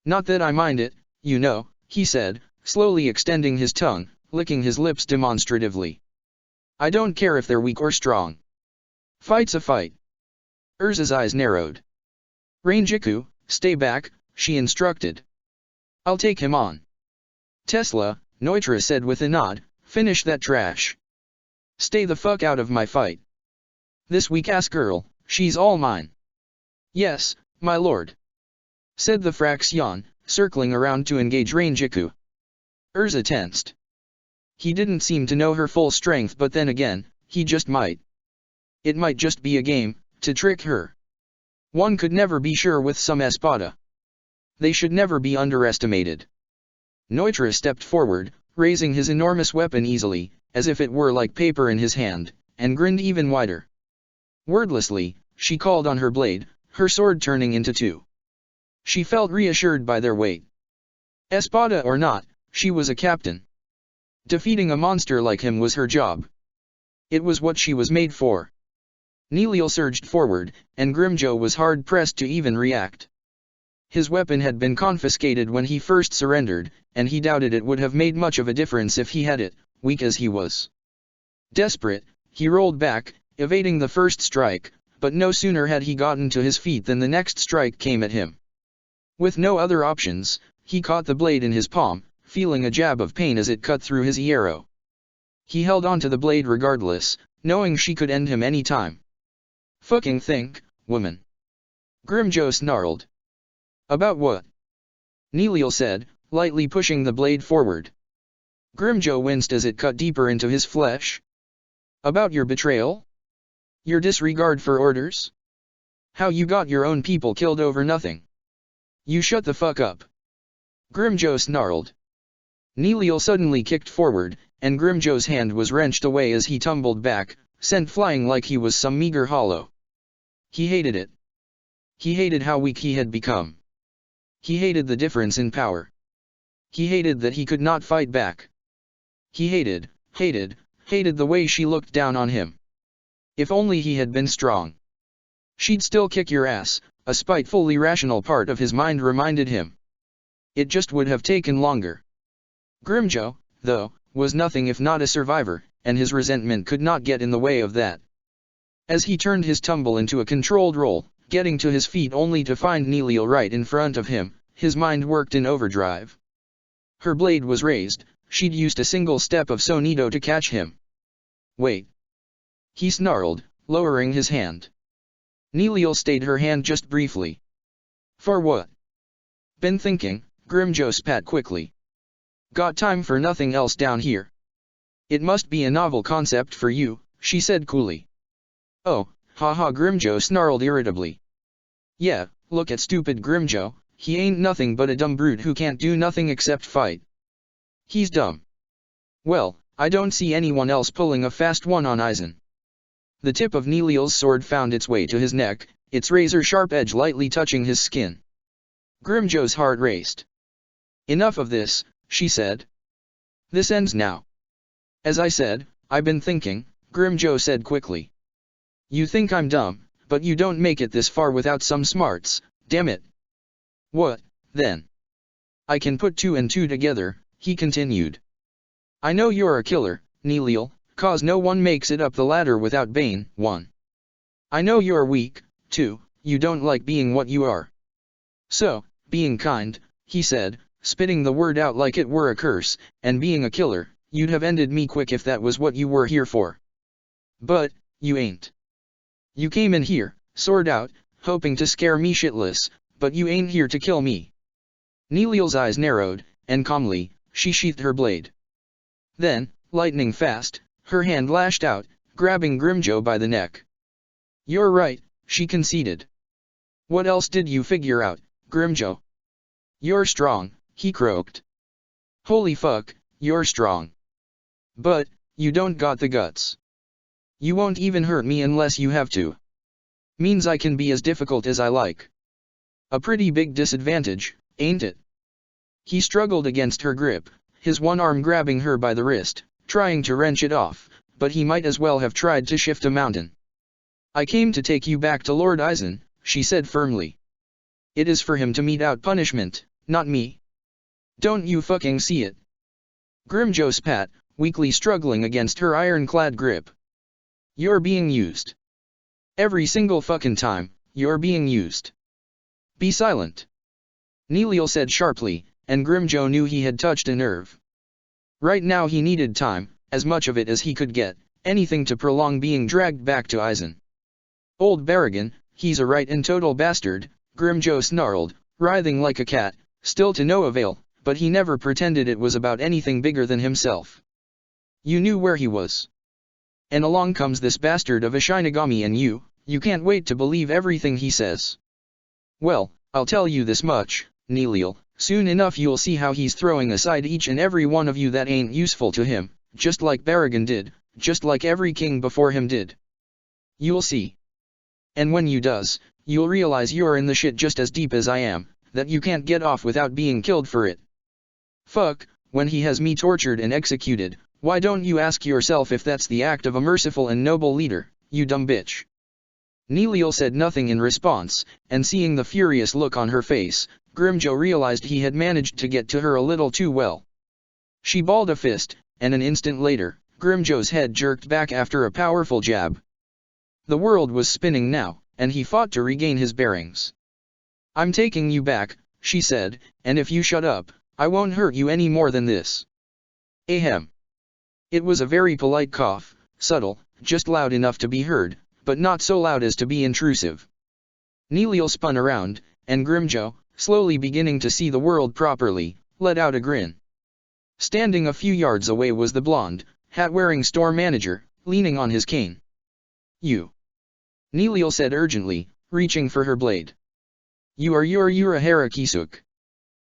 "Not that I mind it, you know," he said, slowly extending his tongue, licking his lips demonstratively. "I don't care if they're weak or strong. Fight's a fight." Erza's eyes narrowed. "Rangiku, stay back," she instructed. "I'll take him on." "Tesla," Neutra said with a nod, "finish that trash. Stay the fuck out of my fight. This weak-ass girl, she's all mine." "Yes, my lord," said the Fraxion, circling around to engage Rangiku. Erza tensed. He didn't seem to know her full strength, but then again, he just might. It might just be a game, to trick her. One could never be sure with some espada. They should never be underestimated. Neutra stepped forward, raising his enormous weapon easily, as if it were like paper in his hand, and grinned even wider. Wordlessly, she called on her blade, her sword turning into two. She felt reassured by their weight. Espada or not, she was a captain. Defeating a monster like him was her job. It was what she was made for. Neliel surged forward, and Grimjo was hard-pressed to even react. His weapon had been confiscated when he first surrendered, and he doubted it would have made much of a difference if he had it, weak as he was. Desperate, he rolled back, evading the first strike, but no sooner had he gotten to his feet than the next strike came at him. With no other options, he caught the blade in his palm, feeling a jab of pain as it cut through his hierro. He held on to the blade regardless, knowing she could end him any time. "Fucking think, woman," Grimjo snarled. "About what?" Neliel said, lightly pushing the blade forward. Grimjo winced as it cut deeper into his flesh. "About your betrayal? Your disregard for orders? How you got your own people killed over nothing? You shut the fuck up," Grimjo snarled. Neliel suddenly kicked forward, and Grimjo's hand was wrenched away as he tumbled back, sent flying like he was some meager hollow. He hated it. He hated how weak he had become. He hated the difference in power. He hated that he could not fight back. He hated the way she looked down on him. If only he had been strong. "She'd still kick your ass," a spiteful irrational part of his mind reminded him. It just would have taken longer. Grimjo, though, was nothing if not a survivor, and his resentment could not get in the way of that. As he turned his tumble into a controlled roll, getting to his feet only to find Nilil right in front of him, his mind worked in overdrive. Her blade was raised, she'd used a single step of Sonido to catch him. Wait. He snarled, lowering his hand. Nilil stayed her hand just briefly. For what? Been thinking, Grimjo spat quickly. Got time for nothing else down here. It must be a novel concept for you, she said coolly. Oh, haha, Grimjo snarled irritably. Yeah, look at stupid Grimjo, he ain't nothing but a dumb brute who can't do nothing except fight. He's dumb. Well, I don't see anyone else pulling a fast one on Aizen. The tip of Nilil's sword found its way to his neck, its razor-sharp edge lightly touching his skin. Grimjo's heart raced. Enough of this, she said. This ends now. As I said, I've been thinking, Grimjo said quickly. You think I'm dumb, but you don't make it this far without some smarts, damn it. What, then? I can put 2 and 2 together, he continued. I know you're a killer, Nilil, cause no one makes it up the ladder without Bane. 1. I know you're weak, 2, you don't like being what you are. So, being kind, he said, spitting the word out like it were a curse, and being a killer, you'd have ended me quick if that was what you were here for. But, you ain't. You came in here, sword out, hoping to scare me shitless, but you ain't here to kill me. Nilil's eyes narrowed, and calmly, she sheathed her blade. Then, lightning fast, her hand lashed out, grabbing Grimjo by the neck. You're right, she conceded. What else did you figure out, Grimjo? You're strong, he croaked. Holy fuck, you're strong. But, you don't got the guts. You won't even hurt me unless you have to. Means I can be as difficult as I like. A pretty big disadvantage, ain't it? He struggled against her grip, his one arm grabbing her by the wrist, trying to wrench it off, but he might as well have tried to shift a mountain. I came to take you back to Lord Aizen, she said firmly. It is for him to mete out punishment, not me. Don't you fucking see it? Grimjo spat, weakly struggling against her ironclad grip. You're being used. Every single fucking time, you're being used. Be silent. Nilil said sharply, and Grimjo knew he had touched a nerve. Right now he needed time, as much of it as he could get, anything to prolong being dragged back to Aizen. Old Barragan, he's a right and total bastard, Grimjo snarled, writhing like a cat, still to no avail, but he never pretended it was about anything bigger than himself. You knew where he was. And along comes this bastard of a Shinigami and you can't wait to believe everything he says. Well, I'll tell you this much, Nilil, soon enough you'll see how he's throwing aside each and every one of you that ain't useful to him, just like Barragan did, just like every king before him did. You'll see. And when you does, you'll realize you're in the shit just as deep as I am, that you can't get off without being killed for it. Fuck, when he has me tortured and executed, why don't you ask yourself if that's the act of a merciful and noble leader, you dumb bitch? Nilil said nothing in response, and seeing the furious look on her face, Grimjo realized he had managed to get to her a little too well. She balled a fist, and an instant later, Grimjo's head jerked back after a powerful jab. The world was spinning now, and he fought to regain his bearings. I'm taking you back, she said, and if you shut up, I won't hurt you any more than this. Ahem. It was a very polite cough, subtle, just loud enough to be heard, but not so loud as to be intrusive. Nilil spun around, and Grimjo, slowly beginning to see the world properly, let out a grin. Standing a few yards away was the blonde, hat-wearing store manager, leaning on his cane. You. Nilil said urgently, reaching for her blade. You're Urahara Kisuk.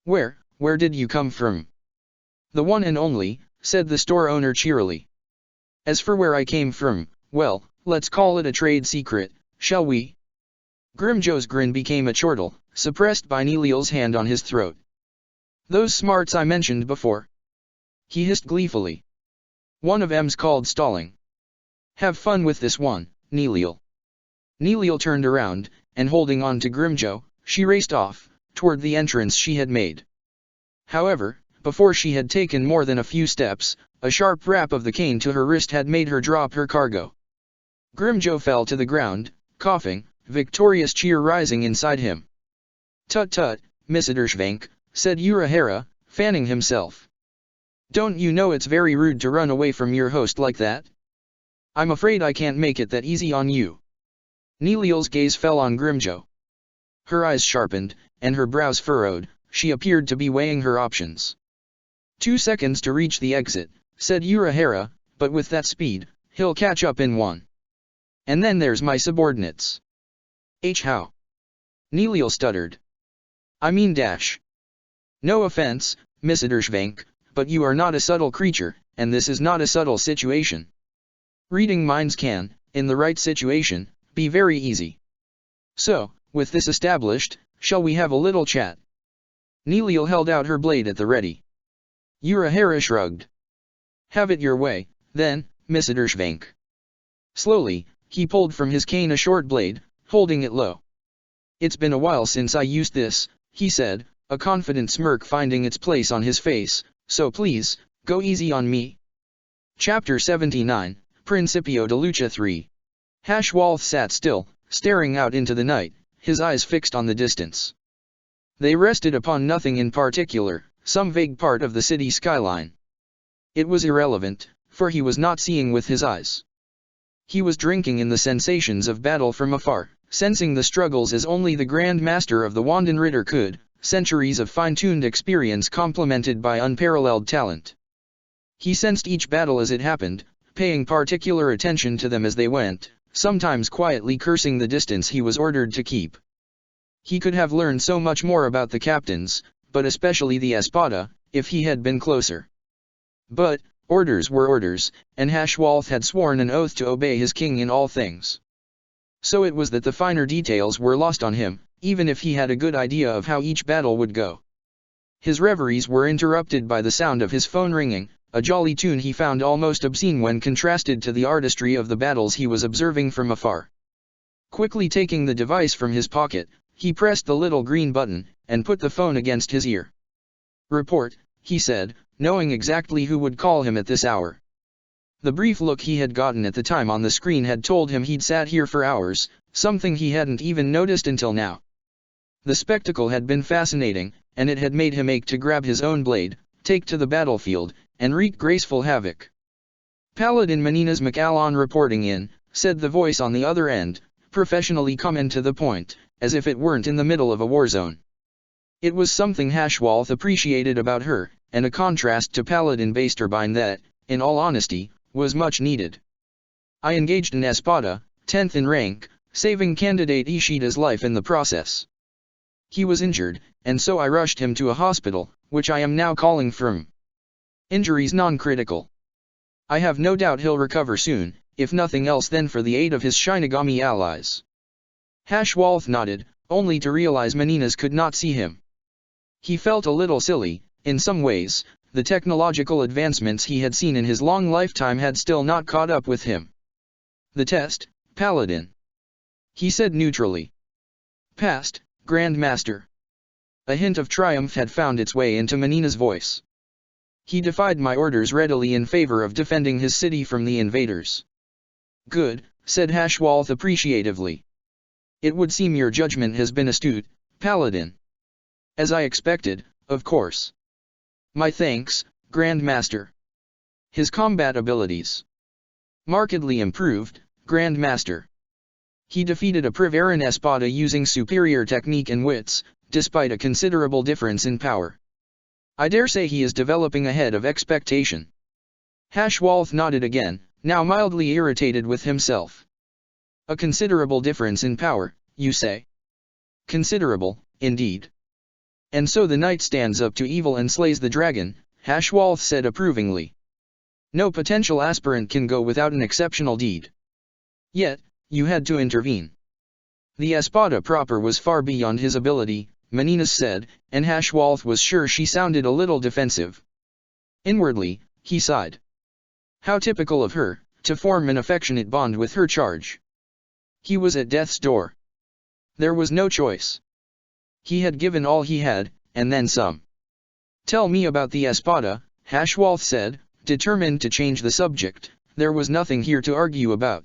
Where did you come from? The one and only, said the store owner cheerily. As for where I came from, well, let's call it a trade secret, shall we? Grimjo's grin became a chortle, suppressed by Nilil's hand on his throat. Those smarts I mentioned before. He hissed gleefully. One of 'em's called stalling. Have fun with this one, Nilil. Nilil turned around, and holding on to Grimjo, she raced off, toward the entrance she had made. However, before she had taken more than a few steps, a sharp rap of the cane to her wrist had made her drop her cargo. Grimjo fell to the ground, coughing, victorious cheer rising inside him. "Tut-tut, Mr. said Urahara, fanning himself. "Don't you know it's very rude to run away from your host like that? I'm afraid I can't make it that easy on you." Neliel's gaze fell on Grimjo. Her eyes sharpened, and her brows furrowed. She appeared to be weighing her options. 2 seconds to reach the exit, said Urahara, but with that speed, he'll catch up in one. And then there's my subordinates. How? Neliel stuttered. I mean dash. No offense, Mr. but you are not a subtle creature, and this is not a subtle situation. Reading minds can, in the right situation, be very easy. So, with this established, shall we have a little chat? Neliel held out her blade at the ready. Urahara shrugged. Have it your way, then, Mr. Slowly, he pulled from his cane a short blade, holding it low. It's been a while since I used this, he said, a confident smirk finding its place on his face, so please, go easy on me. Chapter 79, Principio de Lucha 3. Hashwalth sat still, staring out into the night, his eyes fixed on the distance. They rested upon nothing in particular, some vague part of the city skyline. It was irrelevant, for he was not seeing with his eyes. He was drinking in the sensations of battle from afar, sensing the struggles as only the Grand Master of the Wandenritter could, centuries of fine-tuned experience complemented by unparalleled talent. He sensed each battle as it happened, paying particular attention to them as they went, sometimes quietly cursing the distance he was ordered to keep. He could have learned so much more about the captains, but especially the Espada, if he had been closer. But, orders were orders, and Hashwalth had sworn an oath to obey his king in all things. So it was that the finer details were lost on him, even if he had a good idea of how each battle would go. His reveries were interrupted by the sound of his phone ringing, a jolly tune he found almost obscene when contrasted to the artistry of the battles he was observing from afar. Quickly taking the device from his pocket, he pressed the little green button, and put the phone against his ear. "Report," he said, knowing exactly who would call him at this hour. The brief look he had gotten at the time on the screen had told him he'd sat here for hours, something he hadn't even noticed until now. The spectacle had been fascinating, and it had made him ache to grab his own blade, take to the battlefield, and wreak graceful havoc. "Paladin Menina's McAlon reporting in," said the voice on the other end, professionally come and to the point, as if it weren't in the middle of a war zone. It was something Hashwalth appreciated about her, and a contrast to Paladin Basterbine that, in all honesty, was much needed. "I engaged an Espada, 10th in rank, saving candidate Ishida's life in the process. He was injured, and so I rushed him to a hospital, which I am now calling firm. Injuries non-critical. I have no doubt he'll recover soon, if nothing else then for the aid of his Shinigami allies." Hashwalth nodded, only to realize Menina's could not see him. He felt a little silly. In some ways, the technological advancements he had seen in his long lifetime had still not caught up with him. "The test, Paladin," he said neutrally. "Passed, Grand Master." A hint of triumph had found its way into Menina's voice. "He defied my orders readily in favor of defending his city from the invaders." "Good," said Hashwalth appreciatively. "It would seem your judgment has been astute, Paladin." "As I expected, of course." "My thanks, Grand Master." "His combat abilities." "Markedly improved, Grand Master." "He defeated a Privaran Espada using superior technique and wits, despite a considerable difference in power. I dare say he is developing ahead of expectation." Hashwalth nodded again, now mildly irritated with himself. "A considerable difference in power, you say?" "Considerable, indeed." "And so the knight stands up to evil and slays the dragon," Hashwalth said approvingly. "No potential aspirant can go without an exceptional deed. Yet, you had to intervene." "The Espada proper was far beyond his ability," Menina said, and Hashwalth was sure she sounded a little defensive. Inwardly, he sighed. How typical of her, to form an affectionate bond with her charge. He was at death's door. There was no choice. He had given all he had, and then some. Tell me about the espada, Hashwalth said, determined to change the subject. There was nothing here to argue about.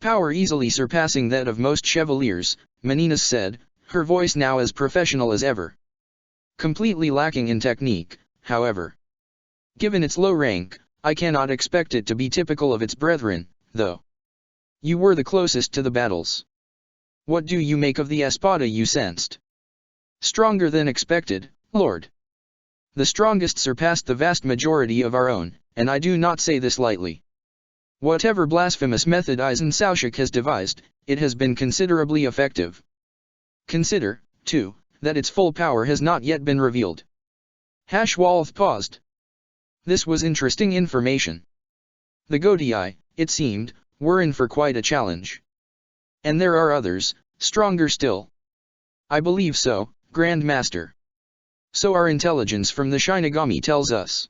Power easily surpassing that of most chevaliers, Menina said, her voice now as professional as ever. Completely lacking in technique, however. Given its low rank, I cannot expect it to be typical of its brethren, though. You were the closest to the battles. What do you make of the espada you sensed? Stronger than expected, Lord. The strongest surpassed the vast majority of our own, and I do not say this lightly. Whatever blasphemous method Eisensauschick has devised, it has been considerably effective. Consider, too, that its full power has not yet been revealed. Hashwalth paused. This was interesting information. The Godii, it seemed, were in for quite a challenge. And there are others, stronger still. I believe so, Grand Master. So our intelligence from the Shinigami tells us.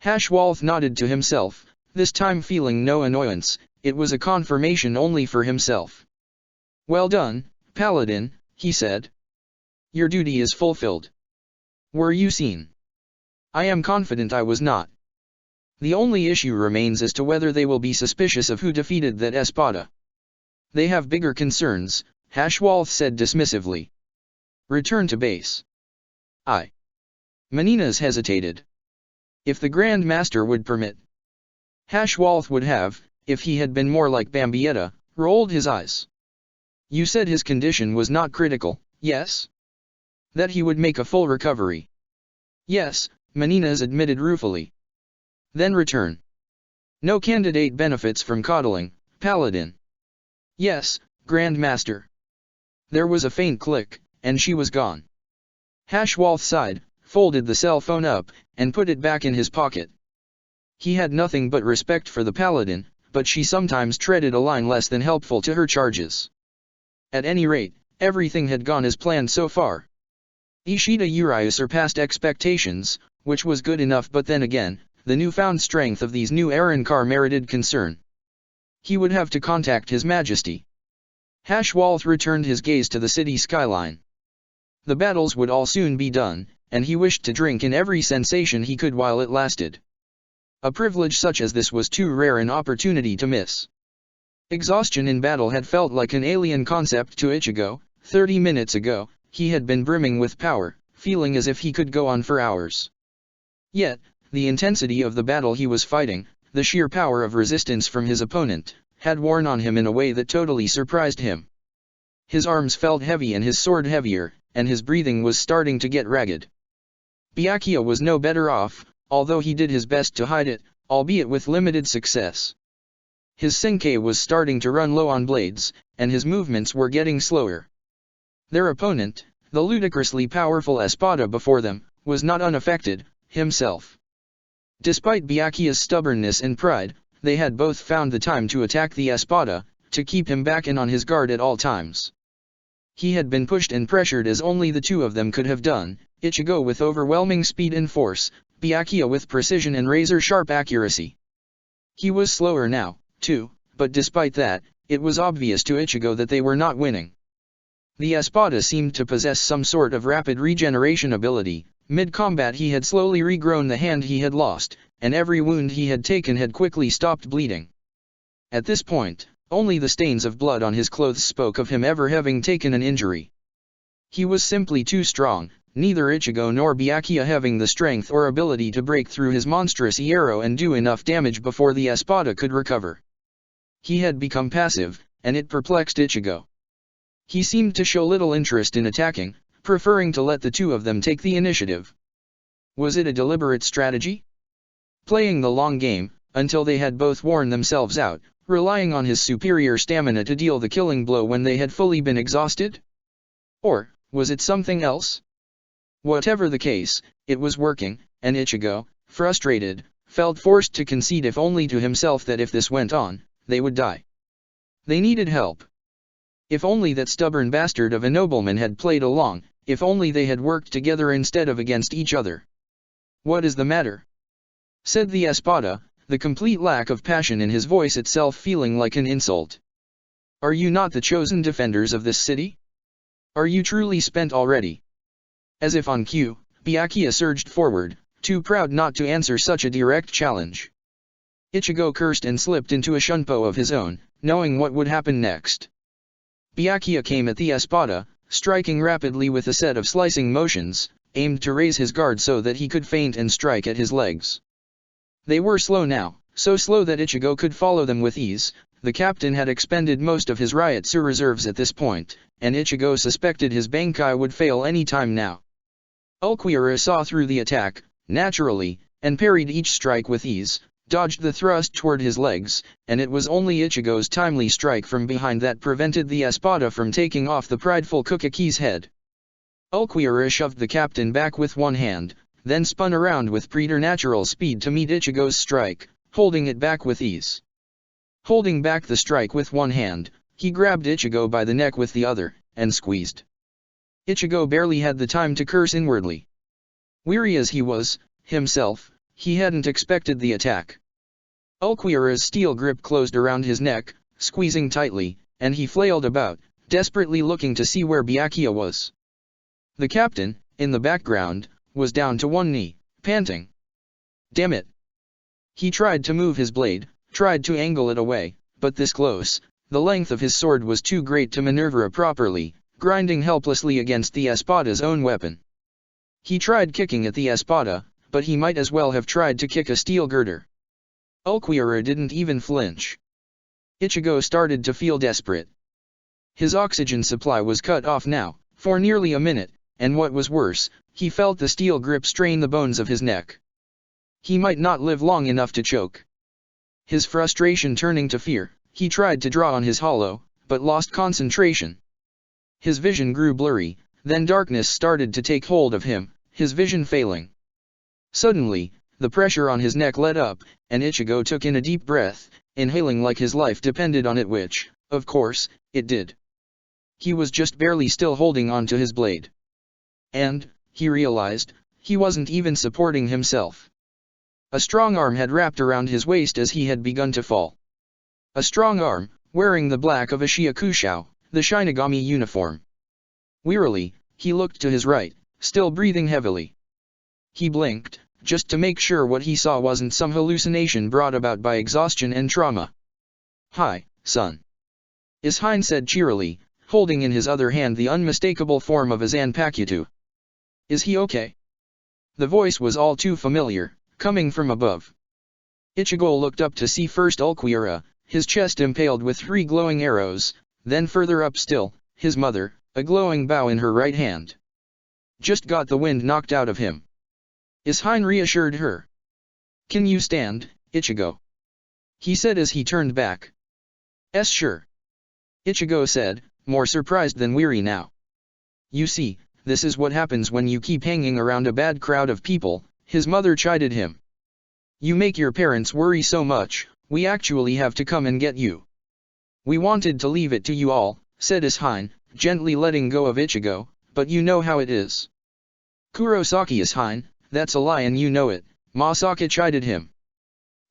Hashwalth nodded to himself, this time feeling no annoyance. It was a confirmation only for himself. Well done, Paladin, he said. Your duty is fulfilled. Were you seen? I am confident I was not. The only issue remains as to whether they will be suspicious of who defeated that espada. They have bigger concerns, Hashwalth said dismissively. Return to base. Menina's hesitated. If the Grand Master would permit. Hashwalth would have, if he had been more like Bambietta, rolled his eyes. You said his condition was not critical, yes? That he would make a full recovery. Yes, Menina's admitted ruefully. Then return. No candidate benefits from coddling, Paladin. Yes, Grand Master. There was a faint click, and she was gone. Hashwalth sighed, folded the cell phone up, and put it back in his pocket. He had nothing but respect for the Paladin, but she sometimes treaded a line less than helpful to her charges. At any rate, everything had gone as planned so far. Ishida Uriah surpassed expectations, which was good enough, but then again, the newfound strength of these new Arrancar merited concern. He would have to contact His Majesty. Hashwalth returned his gaze to the city skyline. The battles would all soon be done, and he wished to drink in every sensation he could while it lasted. A privilege such as this was too rare an opportunity to miss. Exhaustion in battle had felt like an alien concept to Ichigo. 30 minutes ago, he had been brimming with power, feeling as if he could go on for hours. Yet, the intensity of the battle he was fighting, the sheer power of resistance from his opponent, had worn on him in a way that totally surprised him. His arms felt heavy and his sword heavier, and his breathing was starting to get ragged. Byakuya was no better off, although he did his best to hide it, albeit with limited success. His Senkei was starting to run low on blades, and his movements were getting slower. Their opponent, the ludicrously powerful espada before them, was not unaffected, himself. Despite Byakuya's stubbornness and pride, they had both found the time to attack the espada, to keep him back and on his guard at all times. He had been pushed and pressured as only the two of them could have done, Ichigo with overwhelming speed and force, Byakuya with precision and razor-sharp accuracy. He was slower now, too, but despite that, it was obvious to Ichigo that they were not winning. The espada seemed to possess some sort of rapid regeneration ability. Mid-combat he had slowly regrown the hand he had lost, and every wound he had taken had quickly stopped bleeding. At this point, only the stains of blood on his clothes spoke of him ever having taken an injury. He was simply too strong, neither Ichigo nor Byakuya having the strength or ability to break through his monstrous arrow and do enough damage before the espada could recover. He had become passive, and it perplexed Ichigo. He seemed to show little interest in attacking, preferring to let the two of them take the initiative. Was it a deliberate strategy? Playing the long game, until they had both worn themselves out, relying on his superior stamina to deal the killing blow when they had fully been exhausted? Or, was it something else? Whatever the case, it was working, and Ichigo, frustrated, felt forced to concede if only to himself that if this went on, they would die. They needed help. If only that stubborn bastard of a nobleman had played along, if only they had worked together instead of against each other. What is the matter? Said the espada, the complete lack of passion in his voice itself feeling like an insult. Are you not the chosen defenders of this city? Are you truly spent already? As if on cue, Byakuya surged forward, too proud not to answer such a direct challenge. Ichigo cursed and slipped into a shunpo of his own, knowing what would happen next. Byakuya came at the espada, striking rapidly with a set of slicing motions, aimed to raise his guard so that he could feint and strike at his legs. They were slow now, so slow that Ichigo could follow them with ease. The captain had expended most of his Ryotsu reserves at this point, and Ichigo suspected his Bankai would fail any time now. Ulquiorra saw through the attack, naturally, and parried each strike with ease, dodged the thrust toward his legs, and it was only Ichigo's timely strike from behind that prevented the espada from taking off the prideful Kukaki's head. Ulquiorra shoved the captain back with one hand, then spun around with preternatural speed to meet Ichigo's strike, holding it back with ease. Holding back the strike with one hand, he grabbed Ichigo by the neck with the other, and squeezed. Ichigo barely had the time to curse inwardly. Weary as he was, himself, he hadn't expected the attack. Ulquiorra's steel grip closed around his neck, squeezing tightly, and he flailed about, desperately looking to see where Byakuya was. The captain, in the background, was down to one knee, panting. Damn it! He tried to move his blade, tried to angle it away, but this close, the length of his sword was too great to maneuver properly, grinding helplessly against the espada's own weapon. He tried kicking at the espada, but he might as well have tried to kick a steel girder. Ulquiorra didn't even flinch. Ichigo started to feel desperate. His oxygen supply was cut off now, for nearly a minute, and what was worse, he felt the steel grip strain the bones of his neck. He might not live long enough to choke. His frustration turning to fear, he tried to draw on his hollow, but lost concentration. His vision grew blurry, then darkness started to take hold of him, his vision failing. Suddenly, the pressure on his neck let up, and Ichigo took in a deep breath, inhaling like his life depended on it, which, of course, it did. He was just barely still holding on to his blade. And, he realized, he wasn't even supporting himself. A strong arm had wrapped around his waist as he had begun to fall. A strong arm, wearing the black of a Shiakushou, the Shinigami uniform. Wearily, he looked to his right, still breathing heavily. He blinked, just to make sure what he saw wasn't some hallucination brought about by exhaustion and trauma. "Hi, son," Ishine said cheerily, holding in his other hand the unmistakable form of a Zanpakuto. "Is he okay?" The voice was all too familiar, coming from above. Ichigo looked up to see first Ulquiorra, his chest impaled with 3 glowing arrows, then further up still, his mother, a glowing bow in her right hand. "Just got the wind knocked out of him," Ishine reassured her. "Can you stand, Ichigo?" he said as he turned back. "S sure," Ichigo said, more surprised than weary now. "You see, this is what happens when you keep hanging around a bad crowd of people," his mother chided him. "You make your parents worry so much, we actually have to come and get you." "We wanted to leave it to you all," said Ishine, gently letting go of Ichigo, "but you know how it is." "Kurosaki Ishine, that's a lie and you know it," Masaka chided him.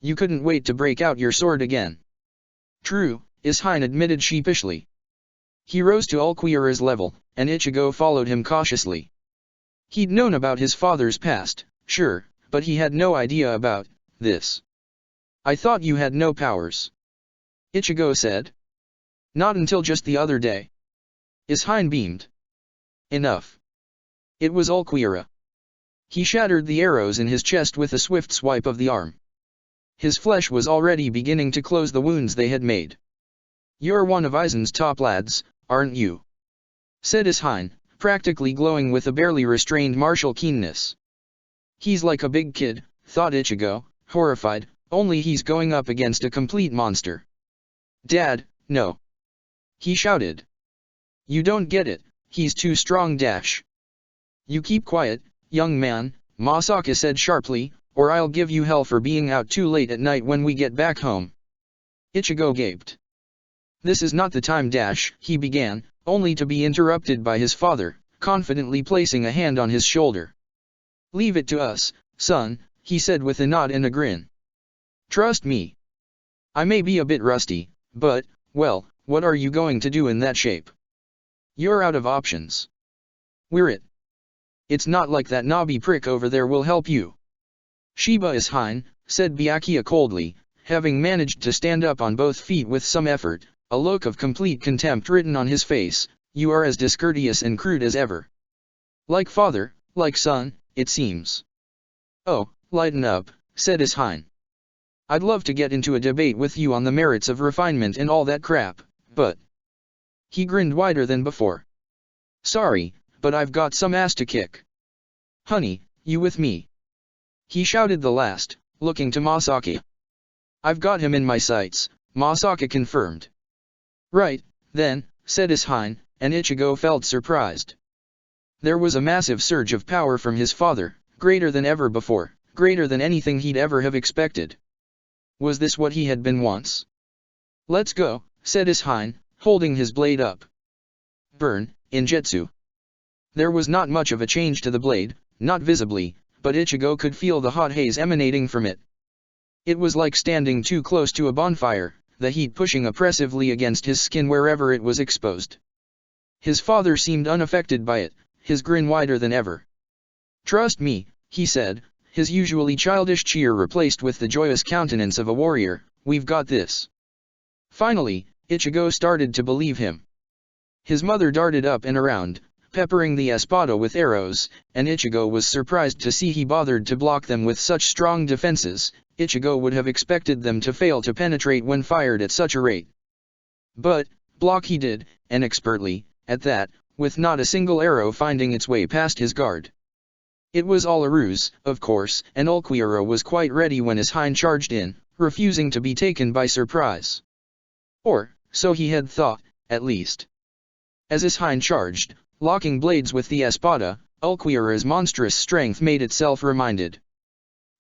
"You couldn't wait to break out your sword again." "True," Ishine admitted sheepishly. He rose to Ulquiorra's level, and Ichigo followed him cautiously. He'd known about his father's past, sure, but he had no idea about this. "I thought you had no powers," Ichigo said. "Not until just the other day." Ishine beamed. "Enough." It was Ulquiorra. He shattered the arrows in his chest with a swift swipe of the arm. His flesh was already beginning to close the wounds they had made. "You're one of Aizen's top lads, aren't you?" said Ishine, practically glowing with a barely restrained martial keenness. "He's like a big kid," thought Ichigo, horrified, "only he's going up against a complete monster." "Dad, no!" he shouted. "You don't get it, he's too strong dash." "You keep quiet, young man," Masaka said sharply, "or I'll give you hell for being out too late at night when we get back home." Ichigo gaped. "This is not the time dash," he began, only to be interrupted by his father, confidently placing a hand on his shoulder. "Leave it to us, son," he said with a nod and a grin. "Trust me. I may be a bit rusty, but, well, what are you going to do in that shape? You're out of options. We're it." It's not like that knobby prick over there will help you. Shiba is Hein, said Byakuya coldly, having managed to stand up on both feet with some effort, a look of complete contempt written on his face. You are as discourteous and crude as ever. Like father, like son, it seems. Oh, lighten up, said Hein. I'd love to get into a debate with you on the merits of refinement and all that crap, but... He grinned wider than before. Sorry, but I've got some ass to kick. Honey, you with me? He shouted the last, looking to Masaki. I've got him in my sights, Masaki confirmed. Right, then, said Hein, and Ichigo felt surprised. There was a massive surge of power from his father, greater than ever before, greater than anything he'd ever have expected. Was this what he had been once? Let's go, said Hein, holding his blade up. Burn, Injetsu. There was not much of a change to the blade, not visibly, but Ichigo could feel the hot haze emanating from it. It was like standing too close to a bonfire, the heat pushing oppressively against his skin wherever it was exposed. His father seemed unaffected by it, his grin wider than ever. Trust me, he said, his usually childish cheer replaced with the joyous countenance of a warrior, we've got this. Finally, Ichigo started to believe him. His mother darted up and around, peppering the espada with arrows, and Ichigo was surprised to see he bothered to block them with such strong defenses. Ichigo would have expected them to fail to penetrate when fired at such a rate. But, block he did, and expertly, at that, with not a single arrow finding its way past his guard. It was all a ruse, of course, and Ulquiorra was quite ready when Hein charged in, refusing to be taken by surprise. Or, so he had thought, at least. As Hein charged, locking blades with the espada, Ulquiorra's monstrous strength made itself reminded.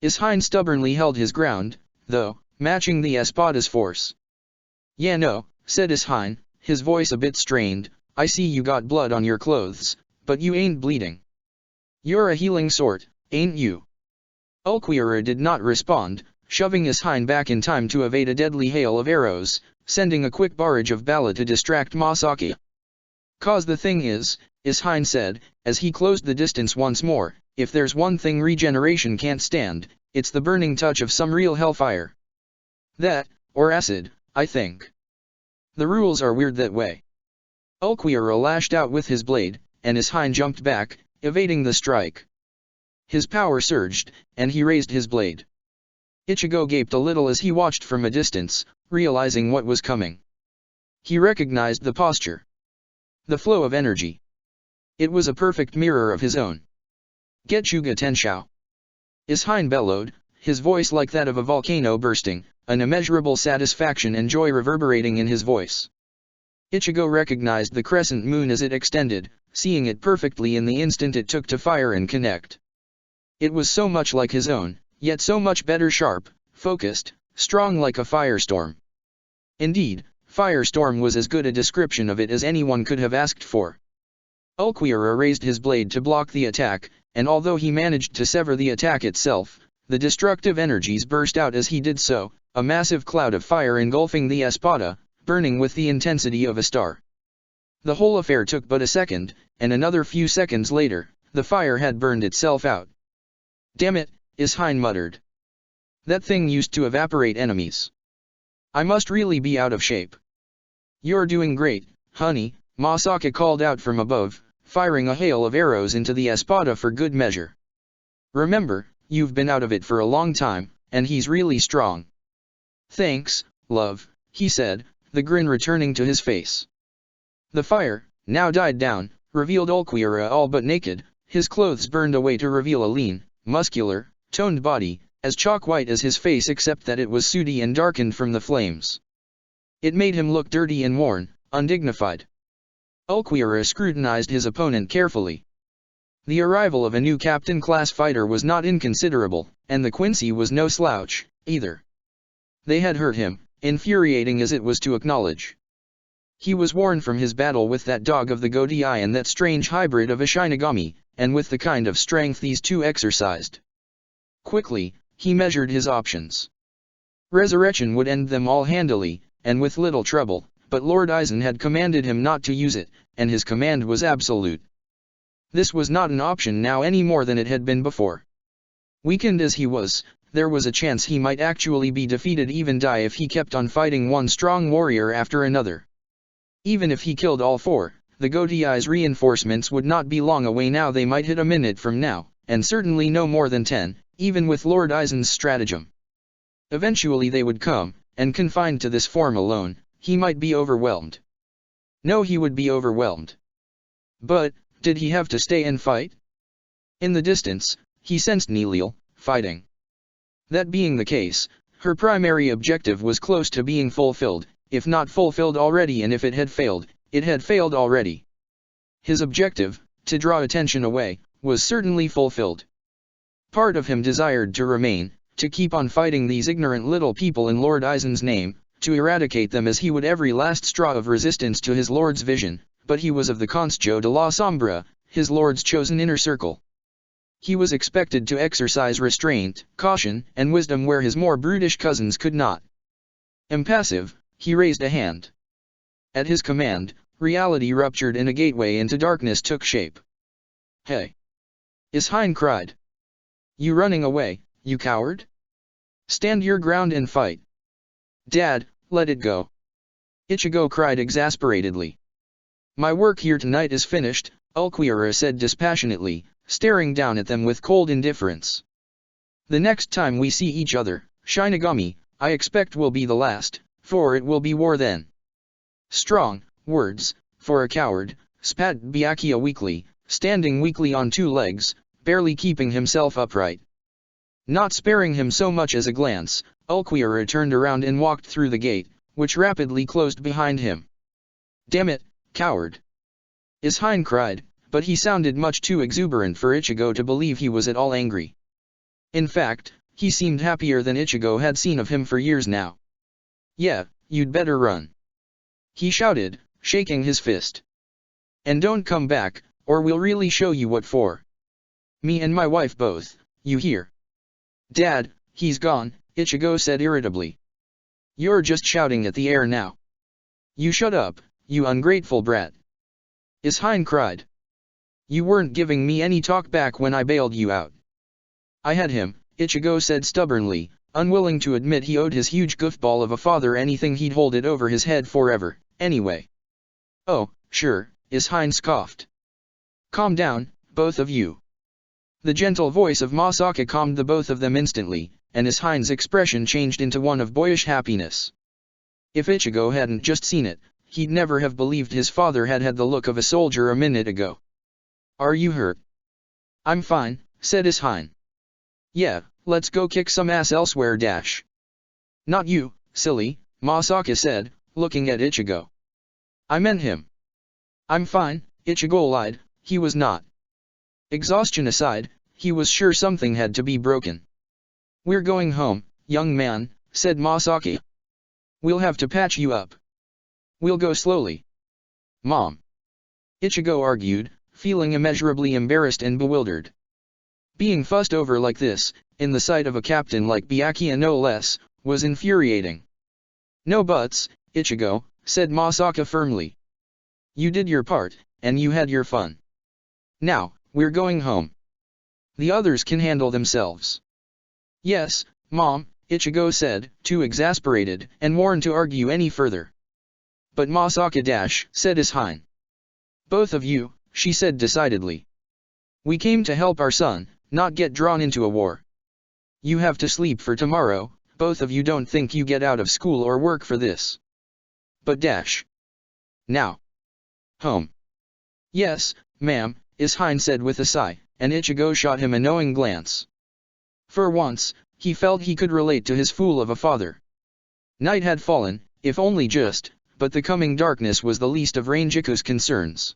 Hein stubbornly held his ground, though, matching the espada's force. Yeah no, said Hein, his voice a bit strained, I see you got blood on your clothes, but you ain't bleeding. You're a healing sort, ain't you? Ulquiorra did not respond, shoving Hein back in time to evade a deadly hail of arrows, sending a quick barrage of bala to distract Masaki. "'Cause the thing is," Hein said, as he closed the distance once more, "if there's one thing regeneration can't stand, it's the burning touch of some real hellfire. That, or acid, I think. The rules are weird that way." Ulquiorra lashed out with his blade, and Hein jumped back, evading the strike. His power surged, and he raised his blade. Ichigo gaped a little as he watched from a distance, realizing what was coming. He recognized the posture. The flow of energy. It was a perfect mirror of his own. "Getchuga Tenshou!" Hein bellowed, his voice like that of a volcano bursting, an immeasurable satisfaction and joy reverberating in his voice. Ichigo recognized the crescent moon as it extended, seeing it perfectly in the instant it took to fire and connect. It was so much like his own, yet so much better, sharp, focused, strong like a firestorm. Indeed, firestorm was as good a description of it as anyone could have asked for. Ulquiorra raised his blade to block the attack, and although he managed to sever the attack itself, the destructive energies burst out as he did so, a massive cloud of fire engulfing the espada, burning with the intensity of a star. The whole affair took but a second, and another few seconds later, the fire had burned itself out. "Damn it," Hein muttered. "That thing used to evaporate enemies. I must really be out of shape." "You're doing great, honey," Masaki called out from above, firing a hail of arrows into the espada for good measure. "Remember, you've been out of it for a long time, and he's really strong." "Thanks, love," he said, the grin returning to his face. The fire, now died down, revealed Ulquiorra all but naked, his clothes burned away to reveal a lean, muscular, toned body, as chalk-white as his face except that it was sooty and darkened from the flames. It made him look dirty and worn, undignified. Ulquiorra scrutinized his opponent carefully. The arrival of a new captain-class fighter was not inconsiderable, and the Quincy was no slouch, either. They had hurt him, infuriating as it was to acknowledge. He was worn from his battle with that dog of the Godai and that strange hybrid of a Shinigami, and with the kind of strength these two exercised. Quickly, he measured his options. Resurrection would end them all handily, and with little trouble, but Lord Aizen had commanded him not to use it, and his command was absolute. This was not an option now any more than it had been before. Weakened as he was, there was a chance he might actually be defeated, even die, if he kept on fighting one strong warrior after another. Even if he killed all four, the Goti's reinforcements would not be long away now. They might hit a minute from now, and certainly no more than 10, even with Lord Aizen's stratagem. Eventually they would come, and confined to this form alone, he might be overwhelmed. No, he would be overwhelmed. But, did he have to stay and fight? In the distance, he sensed Nilil, fighting. That being the case, her primary objective was close to being fulfilled, if not fulfilled already, and if it had failed already. His objective, to draw attention away, was certainly fulfilled. Part of him desired to remain, to keep on fighting these ignorant little people in Lord Aizen's name, to eradicate them as he would every last straw of resistance to his lord's vision, but he was of the Consejo de la Sombra, his lord's chosen inner circle. He was expected to exercise restraint, caution, and wisdom where his more brutish cousins could not. Impassive, he raised a hand. At his command, reality ruptured and a gateway into darkness took shape. "Hey!" Ishin cried. "You running away, you coward? Stand your ground and fight." "Dad, let it go." Ichigo cried exasperatedly. "My work here tonight is finished," Ulquiorra said dispassionately, staring down at them with cold indifference. "The next time we see each other, Shinigami, I expect will be the last, for it will be war then." "Strong words for a coward," spat Byakuya weakly, standing weakly on two legs, barely keeping himself upright. Not sparing him so much as a glance, Ulquiorra turned around and walked through the gate, which rapidly closed behind him. "Damn it, coward!" Ishin cried, but he sounded much too exuberant for Ichigo to believe he was at all angry. In fact, he seemed happier than Ichigo had seen of him for years now. "Yeah, you'd better run," he shouted, shaking his fist. "And don't come back, or we'll really show you what for. Me and my wife both, you hear?" "Dad, he's gone," Ichigo said irritably. "You're just shouting at the air now." "You shut up, you ungrateful brat," Ishin cried. "You weren't giving me any talk back when I bailed you out." "I had him," Ichigo said stubbornly, unwilling to admit he owed his huge goofball of a father anything. He'd hold it over his head forever, anyway. "Oh, sure," Ishin scoffed. "Calm down, both of you." The gentle voice of Masaka calmed the both of them instantly, and Ishin's expression changed into one of boyish happiness. If Ichigo hadn't just seen it, he'd never have believed his father had had the look of a soldier a minute ago. "Are you hurt?" "I'm fine," said Ishin. "Yeah, let's go kick some ass elsewhere dash." "Not you, silly," Masaka said, looking at Ichigo. "I meant him." "I'm fine," Ichigo lied, he was not. Exhaustion aside, he was sure something had to be broken. "We're going home, young man," said Masaka. "We'll have to patch you up. We'll go slowly." "Mom," Ichigo argued, feeling immeasurably embarrassed and bewildered. Being fussed over like this, in the sight of a captain like Byakuya no less, was infuriating. "No buts, Ichigo," said Masaka firmly. "You did your part, and you had your fun. Now, we're going home. The others can handle themselves." "Yes, Mom," Ichigo said, too exasperated and worn to argue any further. "But Masaka dash," said Ishin. "Both of you," she said decidedly. "We came to help our son, not get drawn into a war. You have to sleep for tomorrow, both of you. Don't think you get out of school or work for this." "But dash. Now. Home." "Yes, ma'am," Ishin said with a sigh, and Ichigo shot him a knowing glance. For once, he felt he could relate to his fool of a father. Night had fallen, if only just, but the coming darkness was the least of Ranjiku's concerns.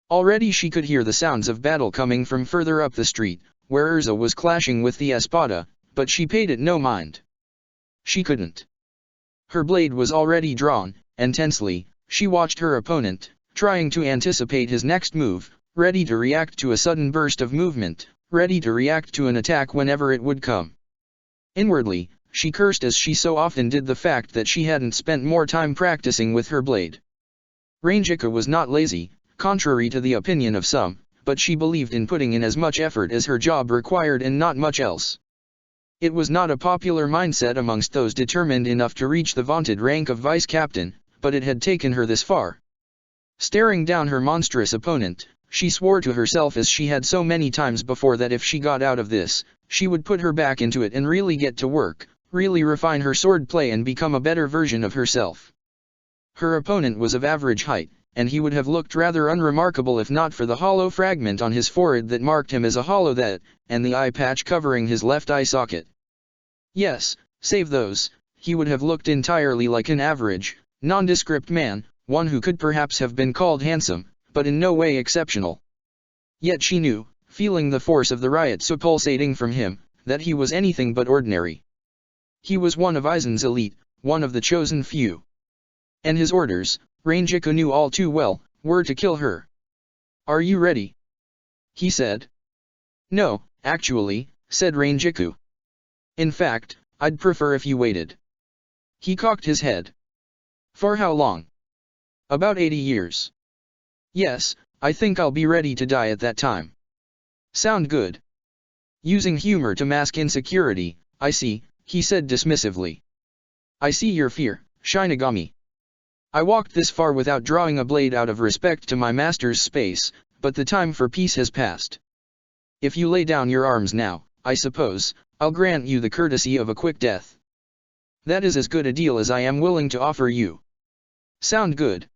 Already she could hear the sounds of battle coming from further up the street, where Erza was clashing with the Espada, but she paid it no mind. She couldn't. Her blade was already drawn, and tensely, she watched her opponent, trying to anticipate his next move, ready to react to a sudden burst of movement, ready to react to an attack whenever it would come. Inwardly, she cursed as she so often did the fact that she hadn't spent more time practicing with her blade. Ranjika was not lazy, contrary to the opinion of some, but she believed in putting in as much effort as her job required and not much else. It was not a popular mindset amongst those determined enough to reach the vaunted rank of vice captain, but it had taken her this far. Staring down her monstrous opponent, she swore to herself as she had so many times before that if she got out of this, she would put her back into it and really get to work, really refine her swordplay and become a better version of herself. Her opponent was of average height, and he would have looked rather unremarkable if not for the hollow fragment on his forehead that marked him as a hollow that, and the eye patch covering his left eye socket. Yes, save those, he would have looked entirely like an average, nondescript man, one who could perhaps have been called handsome, but in no way exceptional. Yet she knew, feeling the force of the riot so pulsating from him, that he was anything but ordinary. He was one of Aizen's elite, one of the chosen few. And his orders, Rangiku knew all too well, were to kill her. "Are you ready?" he said. "No, actually," said Rangiku. "In fact, I'd prefer if you waited." He cocked his head. "For how long?" "About 80 years. Yes, I think I'll be ready to die at that time." "Sound good?" Using humor to mask insecurity, "I see," he said dismissively. "I see your fear, Shinigami. I walked this far without drawing a blade out of respect to my master's space, but the time for peace has passed. If you lay down your arms now, I suppose, I'll grant you the courtesy of a quick death. That is as good a deal as I am willing to offer you." "Sound good?"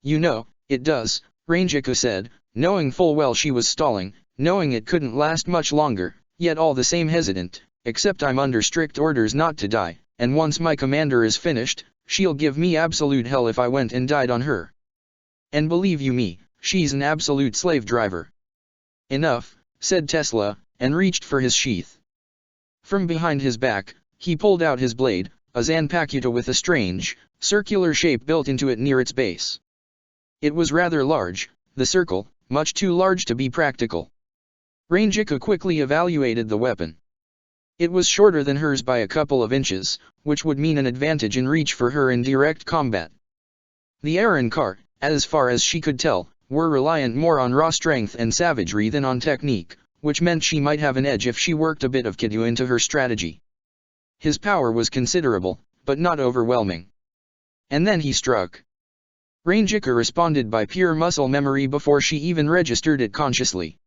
"You know, it does," Rangiku said, knowing full well she was stalling, knowing it couldn't last much longer, yet all the same hesitant, "except I'm under strict orders not to die, and once my commander is finished, she'll give me absolute hell if I went and died on her. And believe you me, she's an absolute slave driver." "Enough," said Tesla, and reached for his sheath. From behind his back, he pulled out his blade, a Zanpakuto with a strange, circular shape built into it near its base. It was rather large, the circle, much too large to be practical. Rangiku quickly evaluated the weapon. It was shorter than hers by a couple of inches, which would mean an advantage in reach for her in direct combat. The Arrancar, as far as she could tell, were reliant more on raw strength and savagery than on technique, which meant she might have an edge if she worked a bit of Kidyu into her strategy. His power was considerable, but not overwhelming. And then he struck. Rangiku responded by pure muscle memory before she even registered it consciously.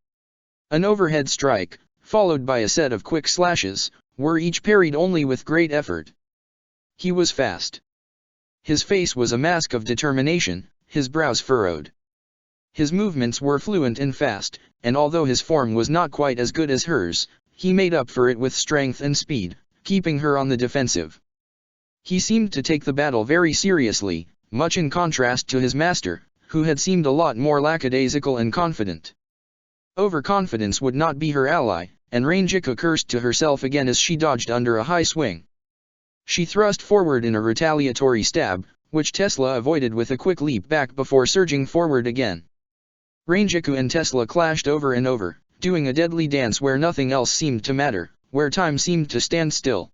An overhead strike, followed by a set of quick slashes, were each parried only with great effort. He was fast. His face was a mask of determination, his brows furrowed. His movements were fluent and fast, and although his form was not quite as good as hers, he made up for it with strength and speed, keeping her on the defensive. He seemed to take the battle very seriously, much in contrast to his master, who had seemed a lot more lackadaisical and confident. Overconfidence would not be her ally, and Rangiku cursed to herself again as she dodged under a high swing. She thrust forward in a retaliatory stab, which Tesla avoided with a quick leap back before surging forward again. Rangiku and Tesla clashed over and over, doing a deadly dance where nothing else seemed to matter, where time seemed to stand still.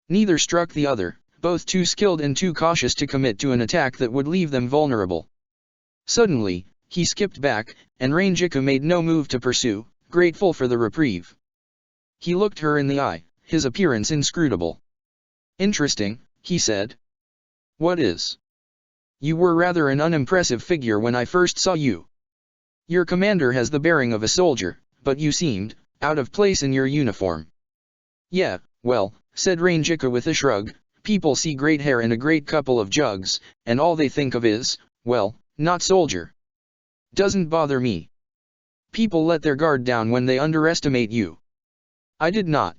Neither struck the other, both too skilled and too cautious to commit to an attack that would leave them vulnerable. Suddenly, he skipped back, and Rangiku made no move to pursue, grateful for the reprieve. He looked her in the eye, his appearance inscrutable. "Interesting," he said. "What is?" "You were rather an unimpressive figure when I first saw you. Your commander has the bearing of a soldier, but you seemed out of place in your uniform." "Yeah, well," said Rangiku with a shrug, "people see great hair and a great couple of jugs, and all they think of is, well, not soldier. Doesn't bother me. People let their guard down when they underestimate you." "I did not."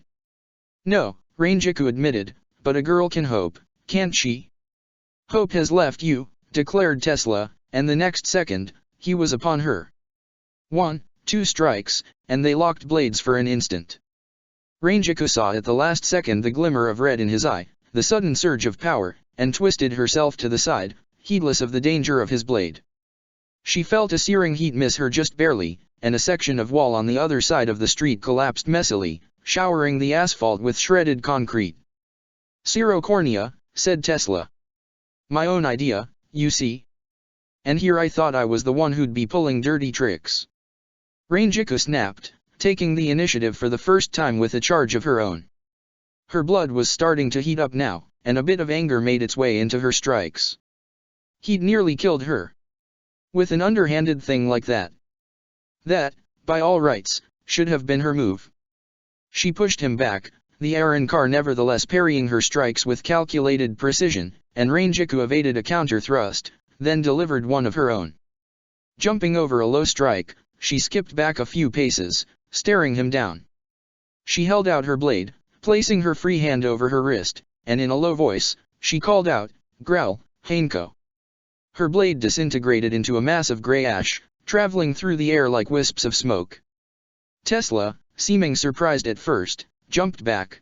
"No," Rangiku admitted, "but a girl can hope, can't she?" "Hope has left you," declared Tesla, and the next second, he was upon her. 1, 2 strikes, and they locked blades for an instant. Rangiku saw at the last second the glimmer of red in his eye, the sudden surge of power, and twisted herself to the side, heedless of the danger of his blade. She felt a searing heat miss her just barely, and a section of wall on the other side of the street collapsed messily, showering the asphalt with shredded concrete. "Cornea," said Tesla. "My own idea, you see. And here I thought I was the one who'd be pulling dirty tricks." Rangiku snapped, taking the initiative for the first time with a charge of her own. Her blood was starting to heat up now, and a bit of anger made its way into her strikes. He'd nearly killed her. With an underhanded thing like that. That, by all rights, should have been her move. She pushed him back, the Arrancar nevertheless parrying her strikes with calculated precision, and Rangiku evaded a counter-thrust, then delivered one of her own. Jumping over a low strike, she skipped back a few paces, staring him down. She held out her blade, placing her free hand over her wrist, and in a low voice, she called out, "Growl, Hanko." Her blade disintegrated into a mass of gray ash, traveling through the air like wisps of smoke. Tesla, seeming surprised at first, jumped back.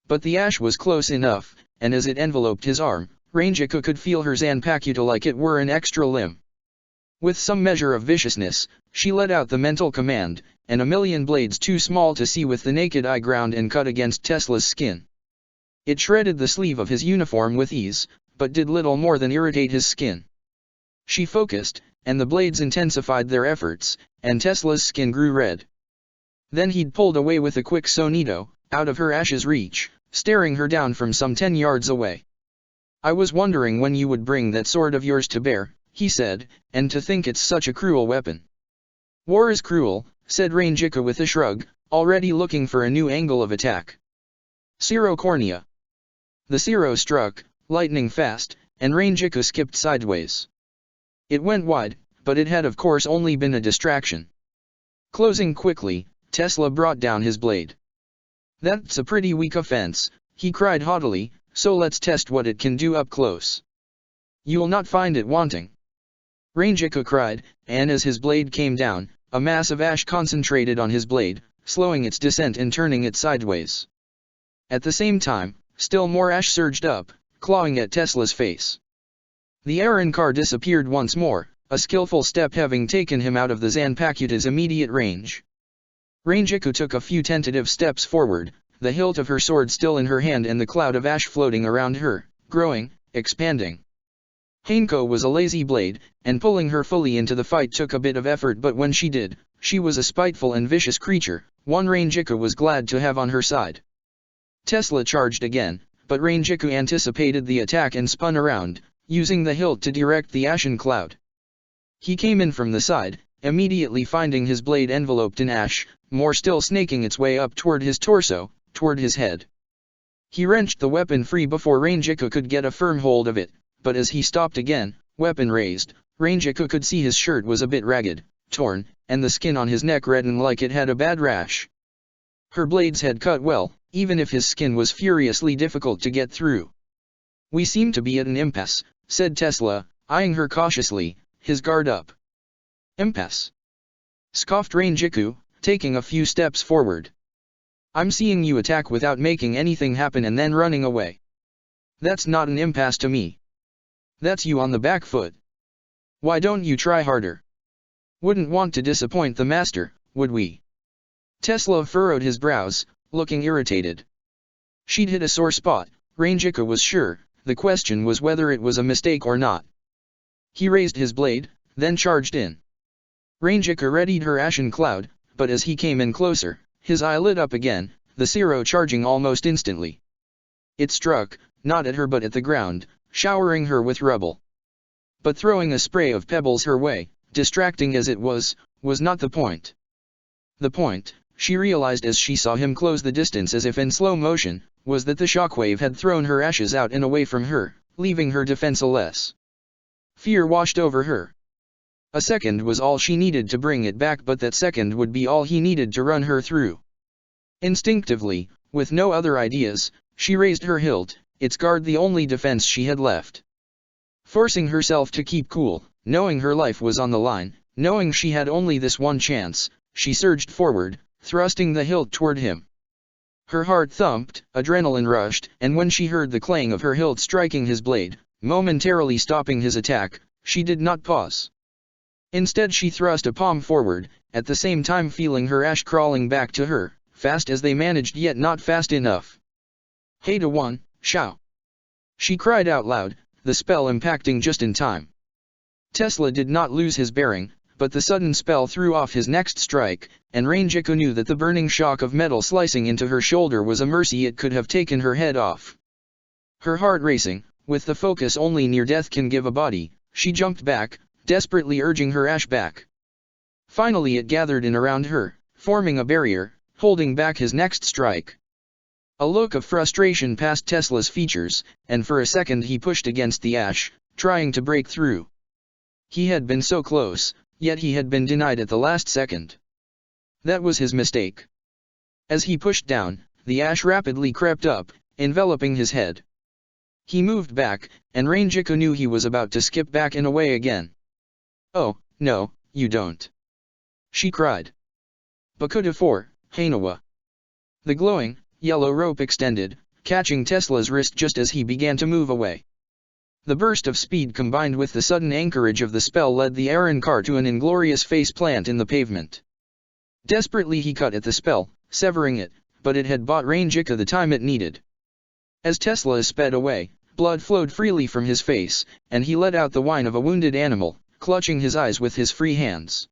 But the ash was close enough, and as it enveloped his arm, Rangiku could feel her Zanpakuto like it were an extra limb. With some measure of viciousness, she let out the mental command, and a million blades too small to see with the naked eye ground and cut against Tesla's skin. It shredded the sleeve of his uniform with ease, but did little more than irritate his skin. She focused, and the blades intensified their efforts, and Tesla's skin grew red. Then he'd pulled away with a quick sonito, out of her ash's reach, staring her down from some 10 yards away. "I was wondering when you would bring that sword of yours to bear," he said, "and to think it's such a cruel weapon." "War is cruel," said Rangiku with a shrug, already looking for a new angle of attack. "Zero cornea." The zero struck, lightning fast, and Rangiku skipped sideways. It went wide, but it had of course only been a distraction. Closing quickly, Tesla brought down his blade. "That's a pretty weak offense," he cried haughtily, "so let's test what it can do up close." "You'll not find it wanting," Rangiku cried, and as his blade came down, a mass of ash concentrated on his blade, slowing its descent and turning it sideways. At the same time, still more ash surged up, clawing at Tesla's face. The Arrancar disappeared once more, a skillful step having taken him out of the Zanpakuto's immediate range. Rangiku took a few tentative steps forward, the hilt of her sword still in her hand and the cloud of ash floating around her, growing, expanding. Hanko was a lazy blade, and pulling her fully into the fight took a bit of effort, but when she did, she was a spiteful and vicious creature, one Rangiku was glad to have on her side. Tesla charged again, but Rangiku anticipated the attack and spun around, using the hilt to direct the ashen cloud. He came in from the side, immediately finding his blade enveloped in ash, more still snaking its way up toward his torso, toward his head. He wrenched the weapon free before Rangiku could get a firm hold of it, but as he stopped again, weapon raised, Rangiku could see his shirt was a bit ragged, torn, and the skin on his neck reddened like it had a bad rash. Her blades had cut well, even if his skin was furiously difficult to get through. "We seem to be at an impasse," said Tesla, eyeing her cautiously, his guard up. "Impasse?" scoffed Rangiku, taking a few steps forward. "I'm seeing you attack without making anything happen and then running away. That's not an impasse to me. That's you on the back foot. Why don't you try harder? Wouldn't want to disappoint the master, would we?" Tesla furrowed his brows, looking irritated. She'd hit a sore spot, Rangiku was sure, the question was whether it was a mistake or not. He raised his blade, then charged in. Rangiku readied her ashen cloud, but as he came in closer, his eye lit up again, the zero charging almost instantly. It struck, not at her but at the ground, showering her with rubble. But throwing a spray of pebbles her way, distracting as it was not the point. The point, she realized as she saw him close the distance as if in slow motion, was that the shockwave had thrown her ashes out and away from her, leaving her defenseless. Fear washed over her. A second was all she needed to bring it back, but that second would be all he needed to run her through. Instinctively, with no other ideas, she raised her hilt, its guard the only defense she had left. Forcing herself to keep cool, knowing her life was on the line, knowing she had only this one chance, she surged forward, thrusting the hilt toward him. Her heart thumped, adrenaline rushed, and when she heard the clang of her hilt striking his blade, momentarily stopping his attack, she did not pause. Instead she thrust a palm forward, at the same time feeling her ash crawling back to her, fast as they managed yet not fast enough. "Hey to one, Shao!" she cried out loud, the spell impacting just in time. Tesla did not lose his bearing, but the sudden spell threw off his next strike, and Rangiku knew that the burning shock of metal slicing into her shoulder was a mercy it could have taken her head off. Her heart racing, with the focus only near death can give a body, she jumped back, desperately urging her ash back. Finally it gathered in around her, forming a barrier, holding back his next strike. A look of frustration passed Tesla's features, and for a second he pushed against the ash, trying to break through. He had been so close, yet he had been denied at the last second. That was his mistake. As he pushed down, the ash rapidly crept up, enveloping his head. He moved back, and Rangiku knew he was about to skip back and away again. "Oh, no, you don't!" she cried. "Bakuda 4, Hainawa." The glowing, yellow rope extended, catching Tesla's wrist just as he began to move away. The burst of speed combined with the sudden anchorage of the spell led the Aaron car to an inglorious face plant in the pavement. Desperately he cut at the spell, severing it, but it had bought Rangiku the time it needed. As Tesla sped away, blood flowed freely from his face, and he let out the whine of a wounded animal, clutching his eyes with his free hands.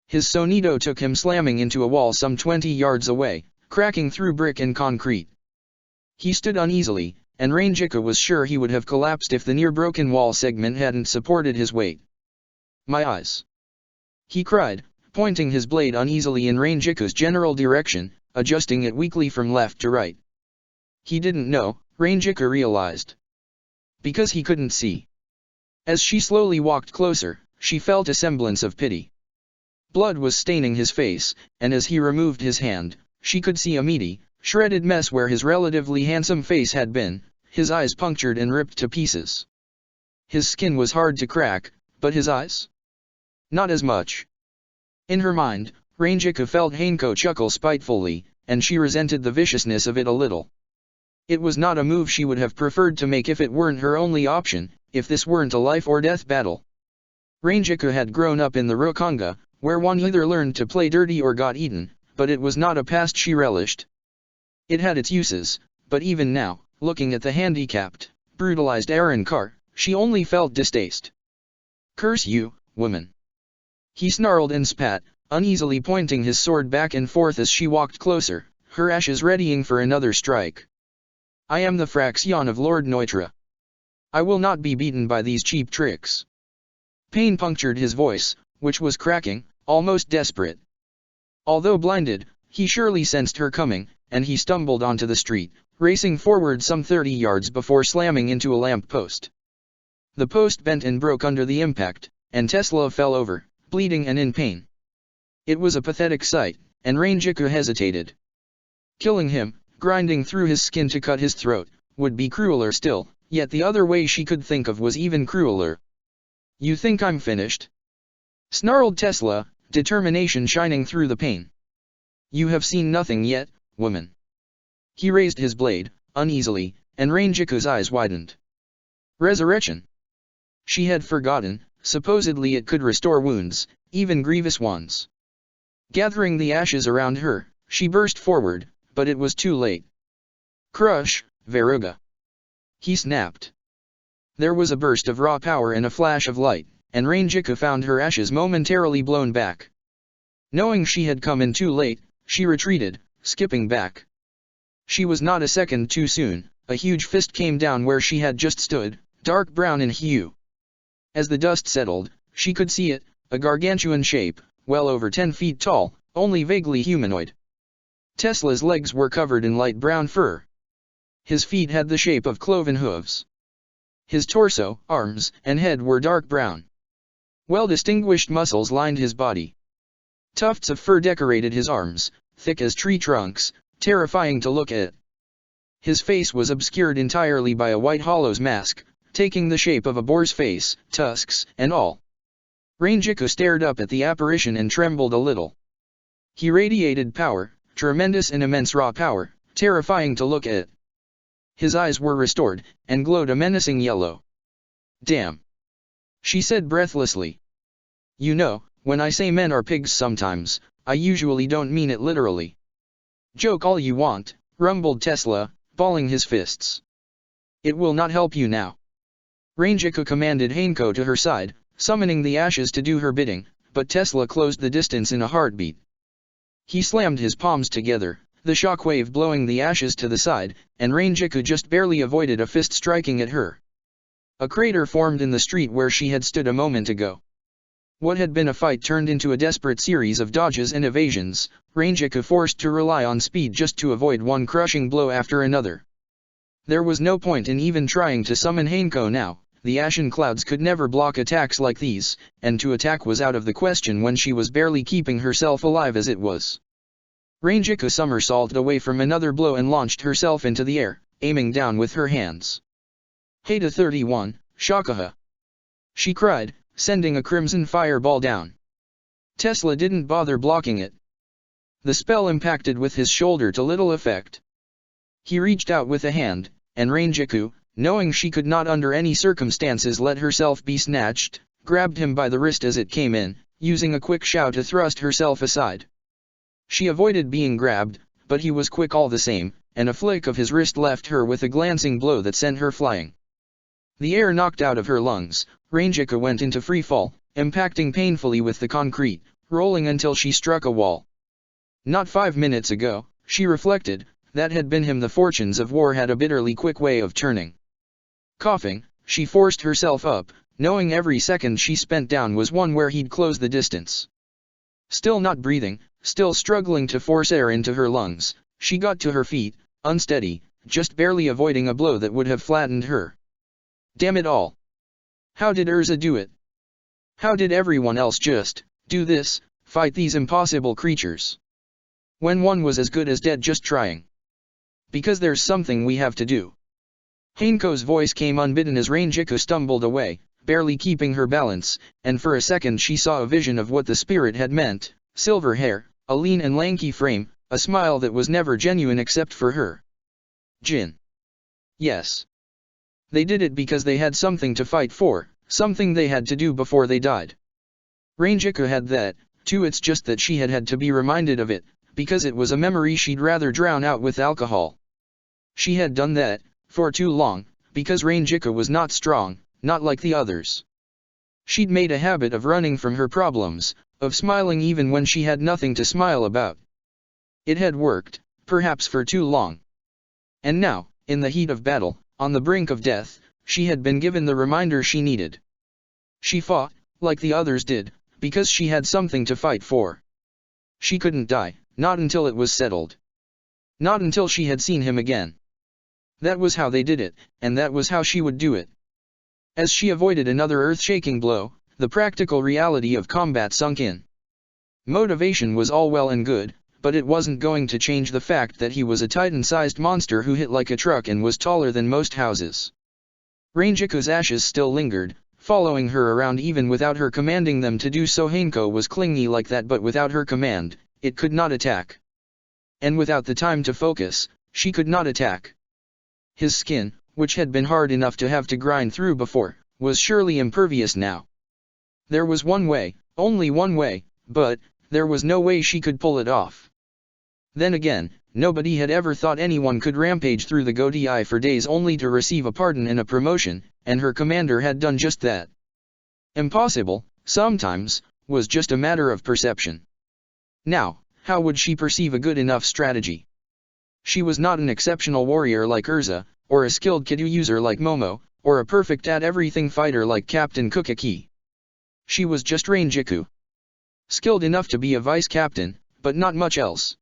His Sonido took him slamming into a wall some 20 yards away, cracking through brick and concrete. He stood uneasily, and Rangiku was sure he would have collapsed if the near-broken wall segment hadn't supported his weight. "My eyes!" he cried, pointing his blade uneasily in Rangiku's general direction, adjusting it weakly from left to right. He didn't know, Rangiku realized. Because he couldn't see. As she slowly walked closer, she felt a semblance of pity. Blood was staining his face, and as he removed his hand, she could see a meaty, shredded mess where his relatively handsome face had been, his eyes punctured and ripped to pieces. His skin was hard to crack, but his eyes? Not as much. In her mind, Rangiku felt Hanko chuckle spitefully, and she resented the viciousness of it a little. It was not a move she would have preferred to make if it weren't her only option, if this weren't a life-or-death battle. Rangiku had grown up in the Rokanga, where one either learned to play dirty or got eaten, but it was not a past she relished. It had its uses, but even now, looking at the handicapped, brutalized Aaron car, she only felt distaste. "Curse you, woman!" He snarled and spat, uneasily pointing his sword back and forth as she walked closer, her ashes readying for another strike. "I am the Fraxion of Lord Neutra. I will not be beaten by these cheap tricks." Pain punctured his voice, which was cracking, almost desperate. Although blinded, he surely sensed her coming, and he stumbled onto the street, racing forward some 30 yards before slamming into a lamp post. The post bent and broke under the impact, and Tesla fell over, bleeding and in pain. It was a pathetic sight, and Rangiku hesitated. Killing him, grinding through his skin to cut his throat, would be crueler still, yet the other way she could think of was even crueler. "You think I'm finished?" snarled Tesla, determination shining through the pain. "You have seen nothing yet, woman." He raised his blade, uneasily, and Rangiku's eyes widened. Resurrection? She had forgotten, supposedly it could restore wounds, even grievous ones. Gathering the ashes around her, she burst forward, but it was too late. "Crush, Veruga!" he snapped. There was a burst of raw power and a flash of light, and Rangiku found her ashes momentarily blown back. Knowing she had come in too late, she retreated, skipping back. She was not a second too soon. A huge fist came down where she had just stood, dark brown in hue. As the dust settled, she could see it, a gargantuan shape, well over 10 feet tall, only vaguely humanoid. Tesla's legs were covered in light brown fur. His feet had the shape of cloven hooves. His torso, arms, and head were dark brown. Well-distinguished muscles lined his body. Tufts of fur decorated his arms, thick as tree trunks, terrifying to look at. His face was obscured entirely by a white hollow's mask, taking the shape of a boar's face, tusks, and all. Rangiku stared up at the apparition and trembled a little. He radiated power, tremendous and immense raw power, terrifying to look at. His eyes were restored, and glowed a menacing yellow. "Damn!" she said breathlessly. "You know, when I say men are pigs sometimes, I usually don't mean it literally." "Joke all you want," rumbled Tesla, balling his fists. "It will not help you now." Rangiku commanded Hanko to her side, summoning the ashes to do her bidding, but Tesla closed the distance in a heartbeat. He slammed his palms together, the shockwave blowing the ashes to the side, and Rangiku just barely avoided a fist striking at her. A crater formed in the street where she had stood a moment ago. What had been a fight turned into a desperate series of dodges and evasions, Rangiku forced to rely on speed just to avoid one crushing blow after another. There was no point in even trying to summon Hanko now. The ashen clouds could never block attacks like these, and to attack was out of the question when she was barely keeping herself alive as it was. Rangiku somersaulted away from another blow and launched herself into the air, aiming down with her hands. Hada 31, Shakaha! She cried, sending a crimson fireball down. Tesla didn't bother blocking it. The spell impacted with his shoulder to little effect. He reached out with a hand, and Rangiku, knowing she could not under any circumstances let herself be snatched, grabbed him by the wrist as it came in, using a quick shout to thrust herself aside. She avoided being grabbed, but he was quick all the same, and a flick of his wrist left her with a glancing blow that sent her flying. The air knocked out of her lungs, Rangiku went into free fall, impacting painfully with the concrete, rolling until she struck a wall. Not 5 minutes ago, she reflected, that had been him. The fortunes of war had a bitterly quick way of turning. Coughing, she forced herself up, knowing every second she spent down was one where he'd close the distance. Still not breathing, still struggling to force air into her lungs, she got to her feet, unsteady, just barely avoiding a blow that would have flattened her. Damn it all! How did Erza do it? How did everyone else just do this, fight these impossible creatures? When one was as good as dead just trying. Because there's something we have to do. Hanko's voice came unbidden as Rangiku stumbled away, barely keeping her balance, and for a second she saw a vision of what the spirit had meant: silver hair, a lean and lanky frame, a smile that was never genuine except for her. Jin. Yes. They did it because they had something to fight for, something they had to do before they died. Rangiku had that, too. It's just that she had to be reminded of it, because it was a memory she'd rather drown out with alcohol. She had done that, for too long, because Rangiku was not strong, not like the others. She'd made a habit of running from her problems, of smiling even when she had nothing to smile about. It had worked, perhaps for too long. And now, in the heat of battle, on the brink of death, she had been given the reminder she needed. She fought, like the others did, because she had something to fight for. She couldn't die, not until it was settled. Not until she had seen him again. That was how they did it, and that was how she would do it. As she avoided another earth-shaking blow, the practical reality of combat sunk in. Motivation was all well and good, but it wasn't going to change the fact that he was a titan-sized monster who hit like a truck and was taller than most houses. Rangiku's ashes still lingered, following her around even without her commanding them to do so. Hanko was clingy like that, but without her command, it could not attack. And without the time to focus, she could not attack. His skin, which had been hard enough to have to grind through before, was surely impervious now. There was one way, only one way, but there was no way she could pull it off. Then again, nobody had ever thought anyone could rampage through the Godai for days only to receive a pardon and a promotion, and her commander had done just that. Impossible, sometimes, was just a matter of perception. Now, how would she perceive a good enough strategy? She was not an exceptional warrior like Erza, or a skilled Kidou user like Momo, or a perfect at everything fighter like Captain Kukaki. She was just Rangiku. Skilled enough to be a vice-captain, but not much else.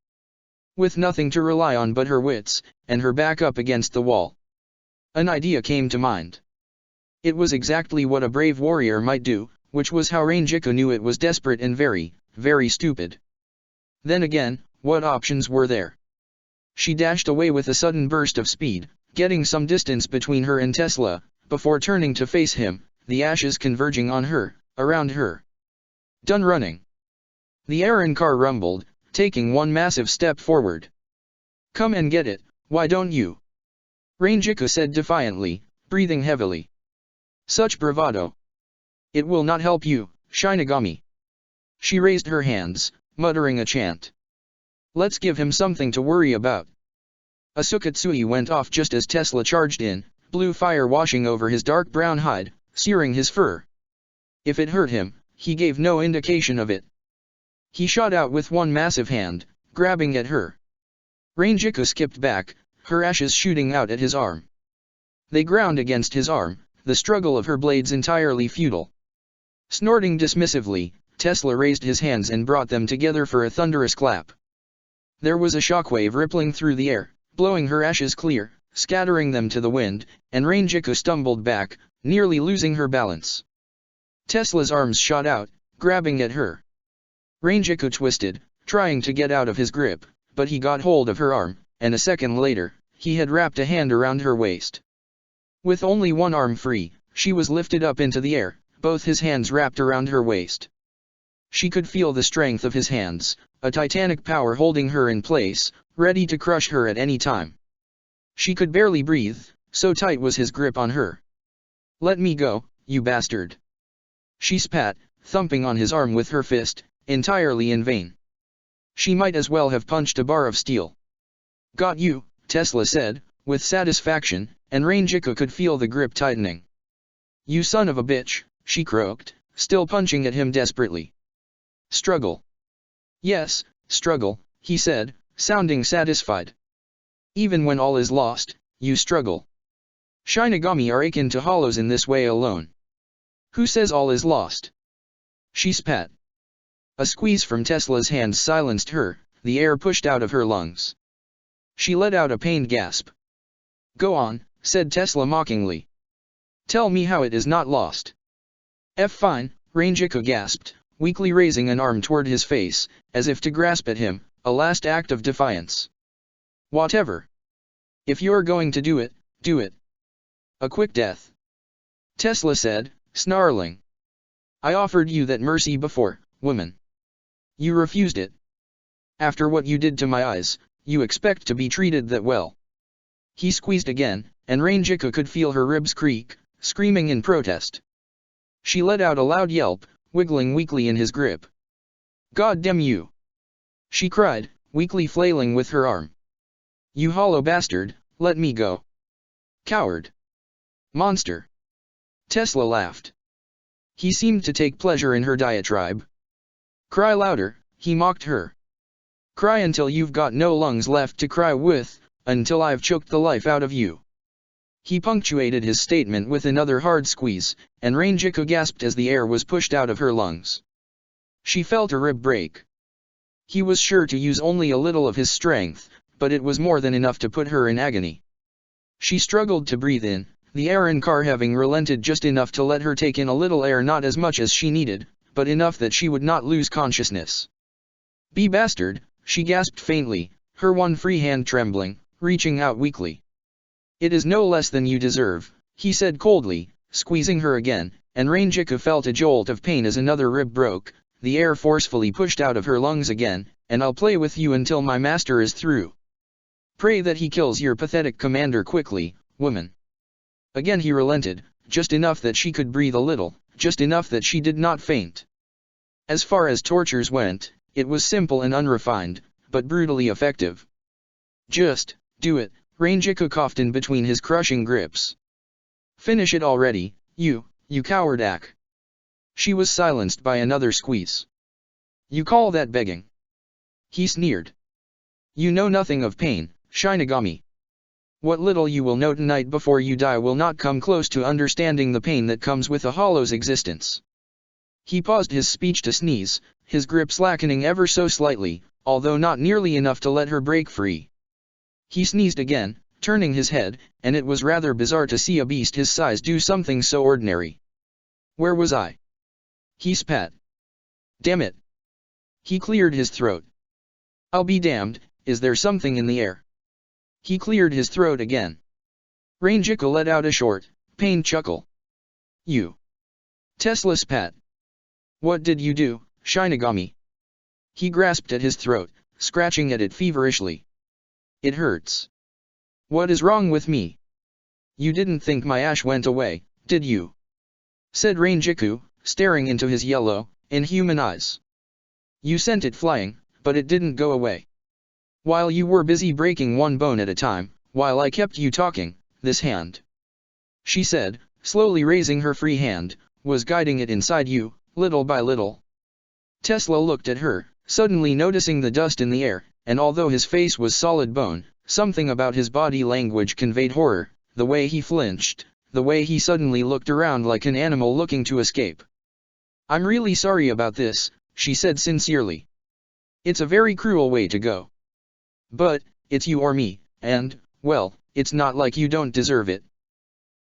With nothing to rely on but her wits, and her back up against the wall. An idea came to mind. It was exactly what a brave warrior might do, which was how Rangiku knew it was desperate and very, very stupid. Then again, what options were there? She dashed away with a sudden burst of speed, getting some distance between her and Tesla, before turning to face him, the ashes converging on her, around her. Done running. The Aaron car rumbled, taking one massive step forward. Come and get it, why don't you? Rangiku said defiantly, breathing heavily. Such bravado. It will not help you, Shinigami. She raised her hands, muttering a chant. Let's give him something to worry about. A Sukatsui went off just as Tesla charged in, blue fire washing over his dark brown hide, searing his fur. If it hurt him, he gave no indication of it. He shot out with one massive hand, grabbing at her. Rangiku skipped back, her ashes shooting out at his arm. They ground against his arm, the struggle of her blades entirely futile. Snorting dismissively, Tesla raised his hands and brought them together for a thunderous clap. There was a shockwave rippling through the air, blowing her ashes clear, scattering them to the wind, and Rangiku stumbled back, nearly losing her balance. Tesla's arms shot out, grabbing at her. Rangiku twisted, trying to get out of his grip, but he got hold of her arm, and a second later, he had wrapped a hand around her waist. With only one arm free, she was lifted up into the air, both his hands wrapped around her waist. She could feel the strength of his hands, a titanic power holding her in place, ready to crush her at any time. She could barely breathe, so tight was his grip on her. "Let me go, you bastard!" She spat, thumping on his arm with her fist, entirely in vain. She might as well have punched a bar of steel. "Got you," Tesla said, with satisfaction, and Rangiku could feel the grip tightening. "You son of a bitch," she croaked, still punching at him desperately. "Struggle." "Yes, struggle," he said, sounding satisfied. "Even when all is lost, you struggle. Shinigami are akin to hollows in this way alone." "Who says all is lost?" She spat. A squeeze from Tesla's hands silenced her, the air pushed out of her lungs. She let out a pained gasp. "Go on," said Tesla mockingly. "Tell me how it is not lost." Fine," Rangiku gasped, weakly raising an arm toward his face, as if to grasp at him, a last act of defiance. "Whatever. If you're going to do it, do it. A quick death." Tesla said, snarling. "I offered you that mercy before, woman. You refused it. After what you did to my eyes, you expect to be treated that well." He squeezed again, and Rangiku could feel her ribs creak, screaming in protest. She let out a loud yelp, wiggling weakly in his grip. "God damn you!" she cried, weakly flailing with her arm. "You hollow bastard, let me go." "Coward! Monster!" Tesla laughed. He seemed to take pleasure in her diatribe. "Cry louder," he mocked her. "Cry until you've got no lungs left to cry with, until I've choked the life out of you." He punctuated his statement with another hard squeeze, and Rangiku gasped as the air was pushed out of her lungs. She felt a rib break. He was sure to use only a little of his strength, but it was more than enough to put her in agony. She struggled to breathe in, the Aaron car having relented just enough to let her take in a little air, not as much as she needed, but enough that she would not lose consciousness. "Be bastard," she gasped faintly, her one free hand trembling, reaching out weakly. "It is no less than you deserve," he said coldly, squeezing her again, and Rangiku felt a jolt of pain as another rib broke, the air forcefully pushed out of her lungs again, "and I'll play with you until my master is through. Pray that he kills your pathetic commander quickly, woman." Again he relented, just enough that she could breathe a little, just enough that she did not faint. As far as tortures went, it was simple and unrefined, but brutally effective. "Just do it," Rangiku coughed in between his crushing grips. "Finish it already, you coward ack." She was silenced by another squeeze. "You call that begging?" he sneered. "You know nothing of pain, Shinigami. What little you will know tonight before you die will not come close to understanding the pain that comes with a hollow's existence." He paused his speech to sneeze, his grip slackening ever so slightly, although not nearly enough to let her break free. He sneezed again, turning his head, and it was rather bizarre to see a beast his size do something so ordinary. "Where was I?" he spat. "Damn it." He cleared his throat. "I'll be damned, is there something in the air?" He cleared his throat again. Rangiku let out a short, pained chuckle. "You." Tesla spat. "What did you do, Shinigami?" He grasped at his throat, scratching at it feverishly. "It hurts." "What is wrong with me?" "You didn't think my ash went away, did you?" said Rangiku, staring into his yellow, inhuman eyes. "You sent it flying, but it didn't go away. While you were busy breaking one bone at a time, while I kept you talking, this hand," she said, slowly raising her free hand, "was guiding it inside you, little by little. Tesla looked at her, suddenly noticing the dust in the air, and although his face was solid bone, something about his body language conveyed horror, the way he flinched, the way he suddenly looked around like an animal looking to escape. "I'm really sorry about this," she said sincerely. "It's a very cruel way to go. But, it's you or me, and, well, it's not like you don't deserve it."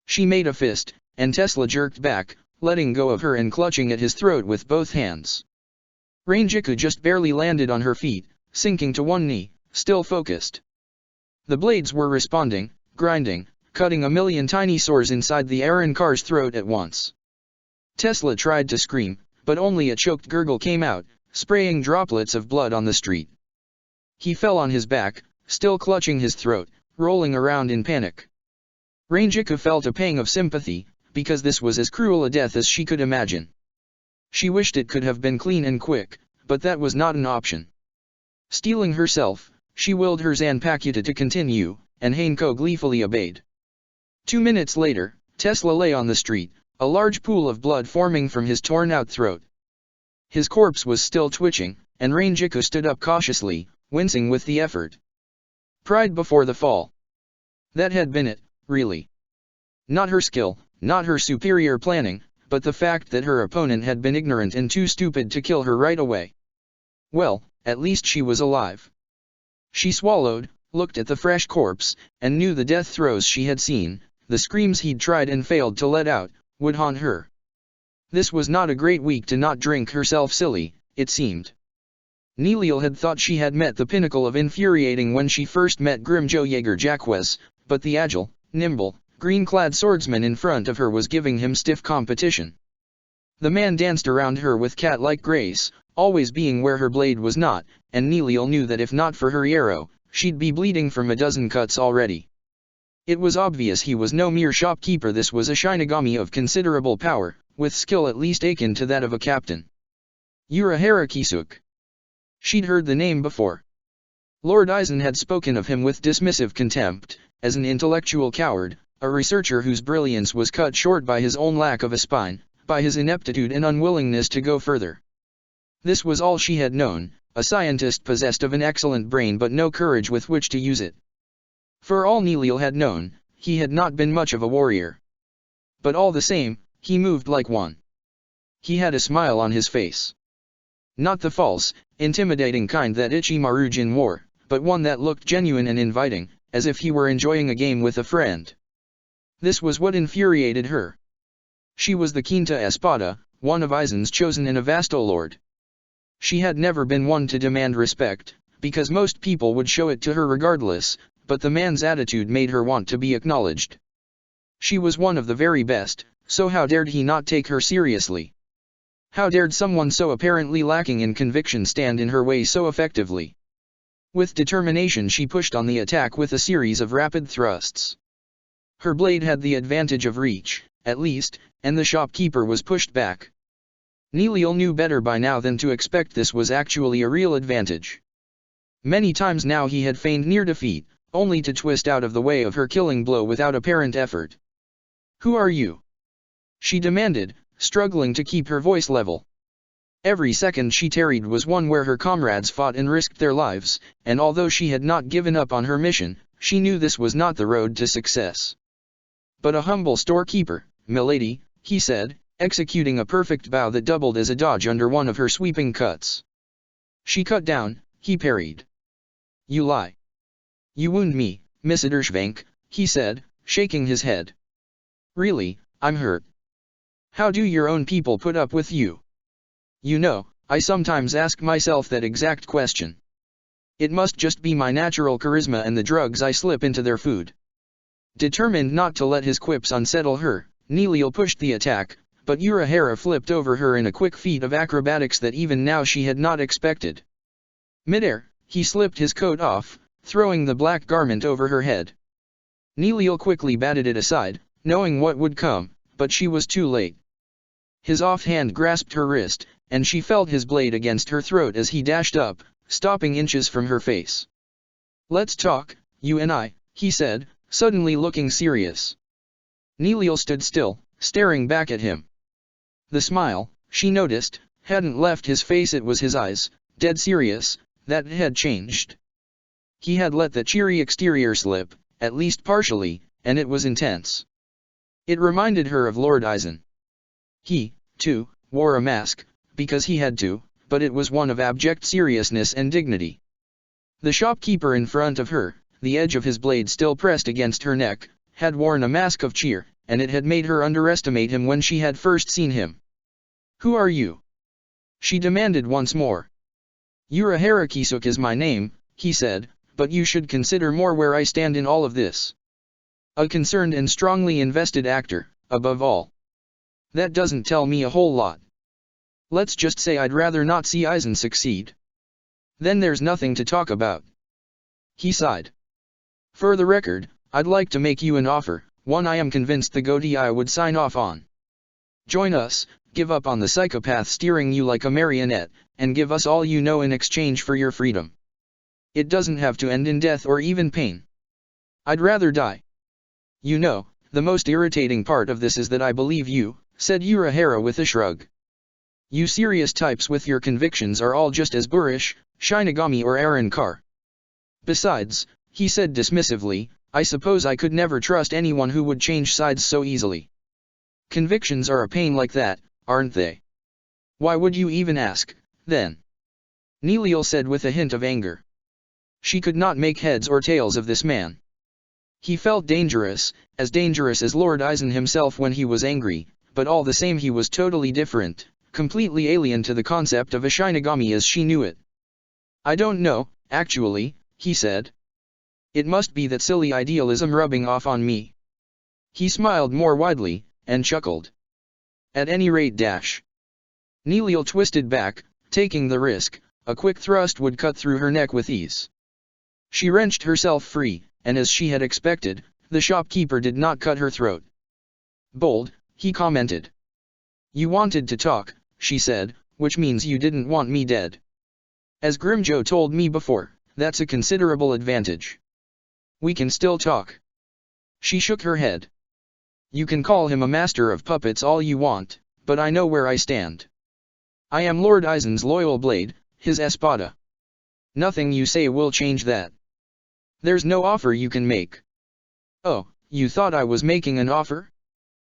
She made a fist, and Tesla jerked back, letting go of her and clutching at his throat with both hands. Rangiku just barely landed on her feet, sinking to one knee, still focused. The blades were responding, grinding, cutting a million tiny sores inside the Aaron car's throat at once. Tesla tried to scream, but only a choked gurgle came out, spraying droplets of blood on the street. He fell on his back, still clutching his throat, rolling around in panic. Rangiku felt a pang of sympathy, because this was as cruel a death as she could imagine. She wished it could have been clean and quick, but that was not an option. Steeling herself, she willed her Zanpakuta to continue, and Hanko gleefully obeyed. 2 minutes later, Tesla lay on the street, a large pool of blood forming from his torn-out throat. His corpse was still twitching, and Rangiku stood up cautiously, wincing with the effort. Pride before the fall. That had been it, really. Not her skill, not her superior planning, but the fact that her opponent had been ignorant and too stupid to kill her right away. Well, at least she was alive. She swallowed, looked at the fresh corpse, and knew the death throes she had seen, the screams he'd tried and failed to let out, would haunt her. This was not a great week to not drink herself silly, it seemed. Neliel had thought she had met the pinnacle of infuriating when she first met Grimjo Jaeger Jacques, but the agile, nimble, green-clad swordsman in front of her was giving him stiff competition. The man danced around her with cat-like grace, always being where her blade was not, and Neliel knew that if not for her arrow, she'd be bleeding from a dozen cuts already. It was obvious he was no mere shopkeeper. This was a Shinigami of considerable power, with skill at least akin to that of a captain. Urahara Kisuke. She'd heard the name before. Lord Aizen had spoken of him with dismissive contempt, as an intellectual coward, a researcher whose brilliance was cut short by his own lack of a spine, by his ineptitude and unwillingness to go further. This was all she had known, a scientist possessed of an excellent brain but no courage with which to use it. For all Neliel had known, he had not been much of a warrior. But all the same, he moved like one. He had a smile on his face. Not the false, intimidating kind that Ichimaru-jin wore, but one that looked genuine and inviting, as if he were enjoying a game with a friend. This was what infuriated her. She was the Quinta Espada, one of Aizen's chosen and a Vastolord. She had never been one to demand respect, because most people would show it to her regardless, but the man's attitude made her want to be acknowledged. She was one of the very best, so how dared he not take her seriously? How dared someone so apparently lacking in conviction stand in her way so effectively? With determination she pushed on the attack with a series of rapid thrusts. Her blade had the advantage of reach, at least, and the shopkeeper was pushed back. Neliel knew better by now than to expect this was actually a real advantage. Many times now he had feigned near defeat, only to twist out of the way of her killing blow without apparent effort. "Who are you?" she demanded, struggling to keep her voice level. Every second she tarried was one where her comrades fought and risked their lives, and although she had not given up on her mission, she knew this was not the road to success. "But a humble storekeeper, milady," he said, executing a perfect bow that doubled as a dodge under one of her sweeping cuts. She cut down, he parried. "You lie. You wound me, Miss Ederschwank," he said, shaking his head. "Really, I'm hurt. How do your own people put up with you? You know, I sometimes ask myself that exact question. It must just be my natural charisma and the drugs I slip into their food." Determined not to let his quips unsettle her, Neliel pushed the attack, but Urahara flipped over her in a quick feat of acrobatics that even now she had not expected. Midair, he slipped his coat off, throwing the black garment over her head. Neliel quickly batted it aside, knowing what would come, but she was too late. His offhand grasped her wrist, and she felt his blade against her throat as he dashed up, stopping inches from her face. "Let's talk, you and I," he said, suddenly looking serious. Neliel stood still, staring back at him. The smile, she noticed, hadn't left his face. It was his eyes, dead serious, that had changed. He had let the cheery exterior slip, at least partially, and it was intense. It reminded her of Lord Eisen. He, too, wore a mask, because he had to, but it was one of abject seriousness and dignity. The shopkeeper in front of her, the edge of his blade still pressed against her neck, had worn a mask of cheer, and it had made her underestimate him when she had first seen him. "Who are you?" she demanded once more. "Urahara Kisuk is my name," he said, "but you should consider more where I stand in all of this. A concerned and strongly invested actor, above all. That doesn't tell me a whole lot. Let's just say I'd rather not see Eisen succeed. Then there's nothing to talk about." He sighed. "For the record, I'd like to make you an offer, one I am convinced the Godai would sign off on. Join us, give up on the psychopath steering you like a marionette, and give us all you know in exchange for your freedom. It doesn't have to end in death or even pain. I'd rather die." "You know, the most irritating part of this is that I believe you," said Urahara with a shrug. "You serious types with your convictions are all just as boorish, Shinigami or Aaron Carr. Besides," he said dismissively, "I suppose I could never trust anyone who would change sides so easily. Convictions are a pain like that, aren't they? Why would you even ask, then?" Neeliel said with a hint of anger. She could not make heads or tails of this man. He felt dangerous as Lord Eisen himself when he was angry, but all the same he was totally different, completely alien to the concept of a Shinigami as she knew it. "I don't know, actually," he said. "It must be that silly idealism rubbing off on me." He smiled more widely, and chuckled. "At any rate Neeliel twisted back, taking the risk. A quick thrust would cut through her neck with ease. She wrenched herself free, and as she had expected, the shopkeeper did not cut her throat. "Bold," he commented. "You wanted to talk," she said, "which means you didn't want me dead. As Grimjo told me before, that's a considerable advantage. We can still talk." She shook her head. "You can call him a master of puppets all you want, but I know where I stand. I am Lord Eisen's loyal blade, his espada. Nothing you say will change that. There's no offer you can make." "Oh, you thought I was making an offer?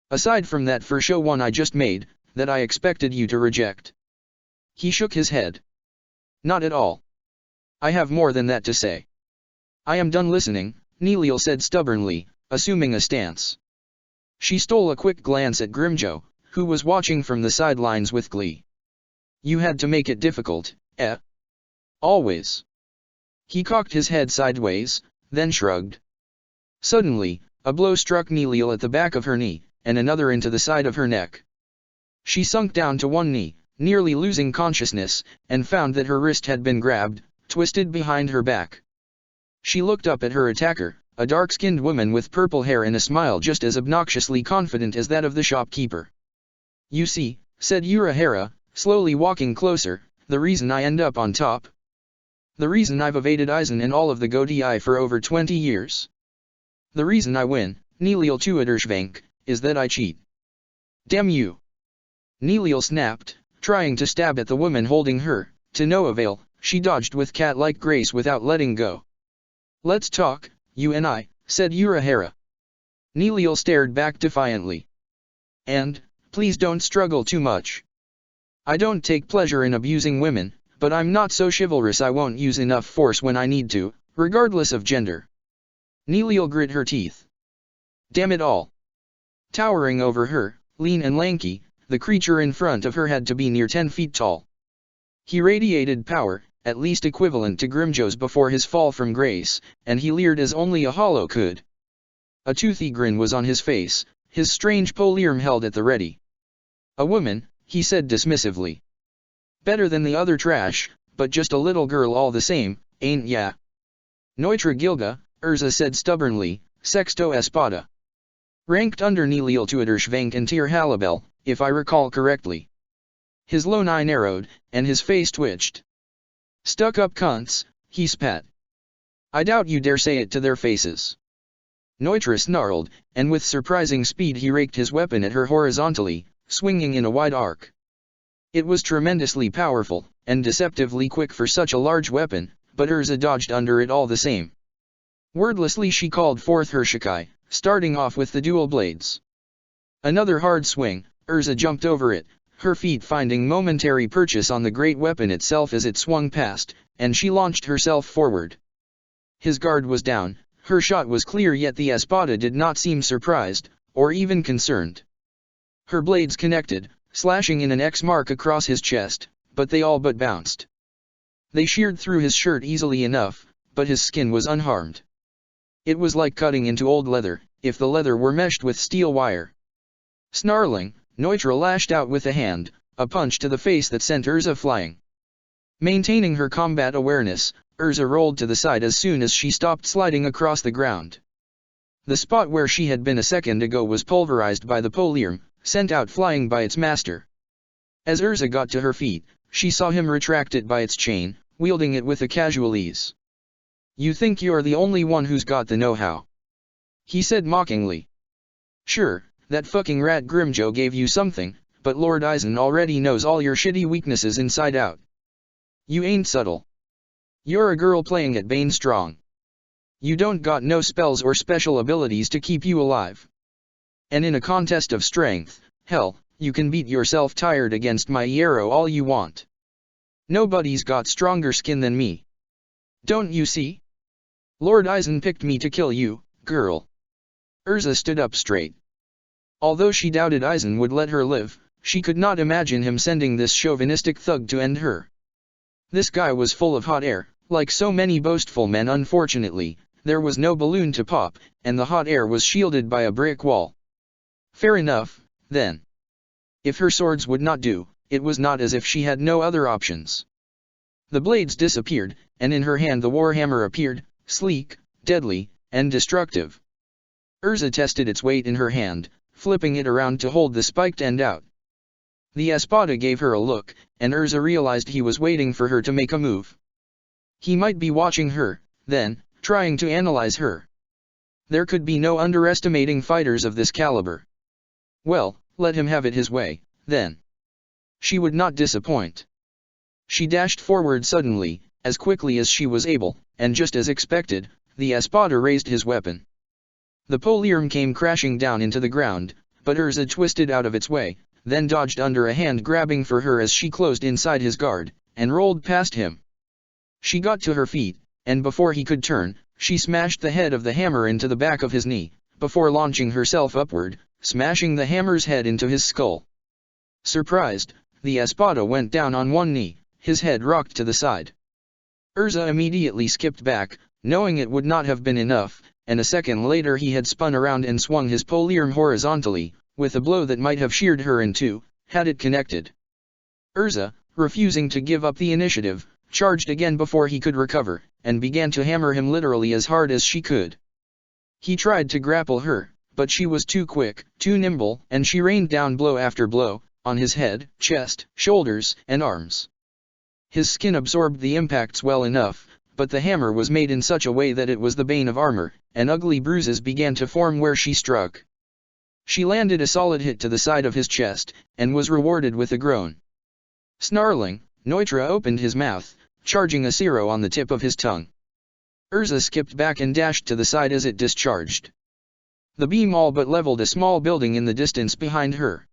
Aside from that for show one I just made, that I expected you to reject." He shook his head. "Not at all. I have more than that to say." "I am done listening," Neeliel said stubbornly, assuming a stance. She stole a quick glance at Grimjo, who was watching from the sidelines with glee. "You had to make it difficult, eh? Always." He cocked his head sideways, then shrugged. Suddenly, a blow struck Neeliel at the back of her knee, and another into the side of her neck. She sunk down to one knee, nearly losing consciousness, and found that her wrist had been grabbed, twisted behind her back. She looked up at her attacker, a dark-skinned woman with purple hair and a smile just as obnoxiously confident as that of the shopkeeper. "You see," said Urahara, slowly walking closer, "the reason I end up on top. The reason I've evaded Eisen and all of the Godai for over 20 years. The reason I win, Neeliel Tuadershvank, is that I cheat. Damn you." Neeliel snapped, trying to stab at the woman holding her, to no avail. She dodged with cat-like grace without letting go. "Let's talk, you and I," said Urahara. Neeliel stared back defiantly. "And, please don't struggle too much. I don't take pleasure in abusing women, but I'm not so chivalrous I won't use enough force when I need to, regardless of gender." Neeliel grit her teeth. Damn it all. Towering over her, lean and lanky, the creature in front of her had to be near 10 feet tall. He radiated power, at least equivalent to Grimjo's before his fall from grace, and he leered as only a hollow could. A toothy grin was on his face, his strange polearm held at the ready. "A woman," he said dismissively. "Better than the other trash, but just a little girl all the same, ain't ya?" "Neutra Gilga," Erza said stubbornly, "Sexto Espada. Ranked under Neeliel Tuadershvank and Tyr Halabel, if I recall correctly." His lone eye narrowed, and his face twitched. "Stuck-up cunts," he spat. "I doubt you dare say it to their faces." Neutra snarled, and with surprising speed he raked his weapon at her horizontally, swinging in a wide arc. It was tremendously powerful, and deceptively quick for such a large weapon, but Erza dodged under it all the same. Wordlessly she called forth her shikai, starting off with the dual blades. Another hard swing, Erza jumped over it, her feet finding momentary purchase on the great weapon itself as it swung past, and she launched herself forward. His guard was down, her shot was clear, yet the espada did not seem surprised, or even concerned. Her blades connected, slashing in an X mark across his chest, but they all but bounced. They sheared through his shirt easily enough, but his skin was unharmed. It was like cutting into old leather, if the leather were meshed with steel wire. Snarling, Neutra lashed out with a hand, a punch to the face that sent Erza flying. Maintaining her combat awareness, Erza rolled to the side as soon as she stopped sliding across the ground. The spot where she had been a second ago was pulverized by the poliarm, sent out flying by its master. As Erza got to her feet, she saw him retract it by its chain, wielding it with a casual ease. "You think you're the only one who's got the know-how?" he said mockingly. "Sure, that fucking rat Grimjo gave you something, but Lord Eisen already knows all your shitty weaknesses inside out. You ain't subtle. You're a girl playing at Bane strong. You don't got no spells or special abilities to keep you alive. And in a contest of strength, hell, you can beat yourself tired against my hero all you want. Nobody's got stronger skin than me. Don't you see? Lord Eisen picked me to kill you, girl." Erza stood up straight. Although she doubted Eisen would let her live, she could not imagine him sending this chauvinistic thug to end her. This guy was full of hot air, like so many boastful men. Unfortunately, there was no balloon to pop, and the hot air was shielded by a brick wall. Fair enough, then. If her swords would not do, it was not as if she had no other options. The blades disappeared, and in her hand the warhammer appeared, sleek, deadly, and destructive. Erza tested its weight in her hand, flipping it around to hold the spiked end out. The espada gave her a look, and Erza realized he was waiting for her to make a move. He might be watching her, then, trying to analyze her. There could be no underestimating fighters of this caliber. Well, let him have it his way, then. She would not disappoint. She dashed forward suddenly, as quickly as she was able, and just as expected, the espada raised his weapon. The poliarm came crashing down into the ground, but Erza twisted out of its way, then dodged under a hand grabbing for her as she closed inside his guard, and rolled past him. She got to her feet, and before he could turn, she smashed the head of the hammer into the back of his knee, before launching herself upward, smashing the hammer's head into his skull. Surprised, the espada went down on one knee, his head rocked to the side. Erza immediately skipped back, knowing it would not have been enough, and a second later he had spun around and swung his poliarm horizontally, with a blow that might have sheared her in two, had it connected. Erza, refusing to give up the initiative, charged again before he could recover, and began to hammer him literally as hard as she could. He tried to grapple her, but she was too quick, too nimble, and she rained down blow after blow, on his head, chest, shoulders, and arms. His skin absorbed the impacts well enough, but the hammer was made in such a way that it was the bane of armor, and ugly bruises began to form where she struck. She landed a solid hit to the side of his chest, and was rewarded with a groan. Snarling, Neutra opened his mouth, charging a zero on the tip of his tongue. Erza skipped back and dashed to the side as it discharged. The beam all but leveled a small building in the distance behind her.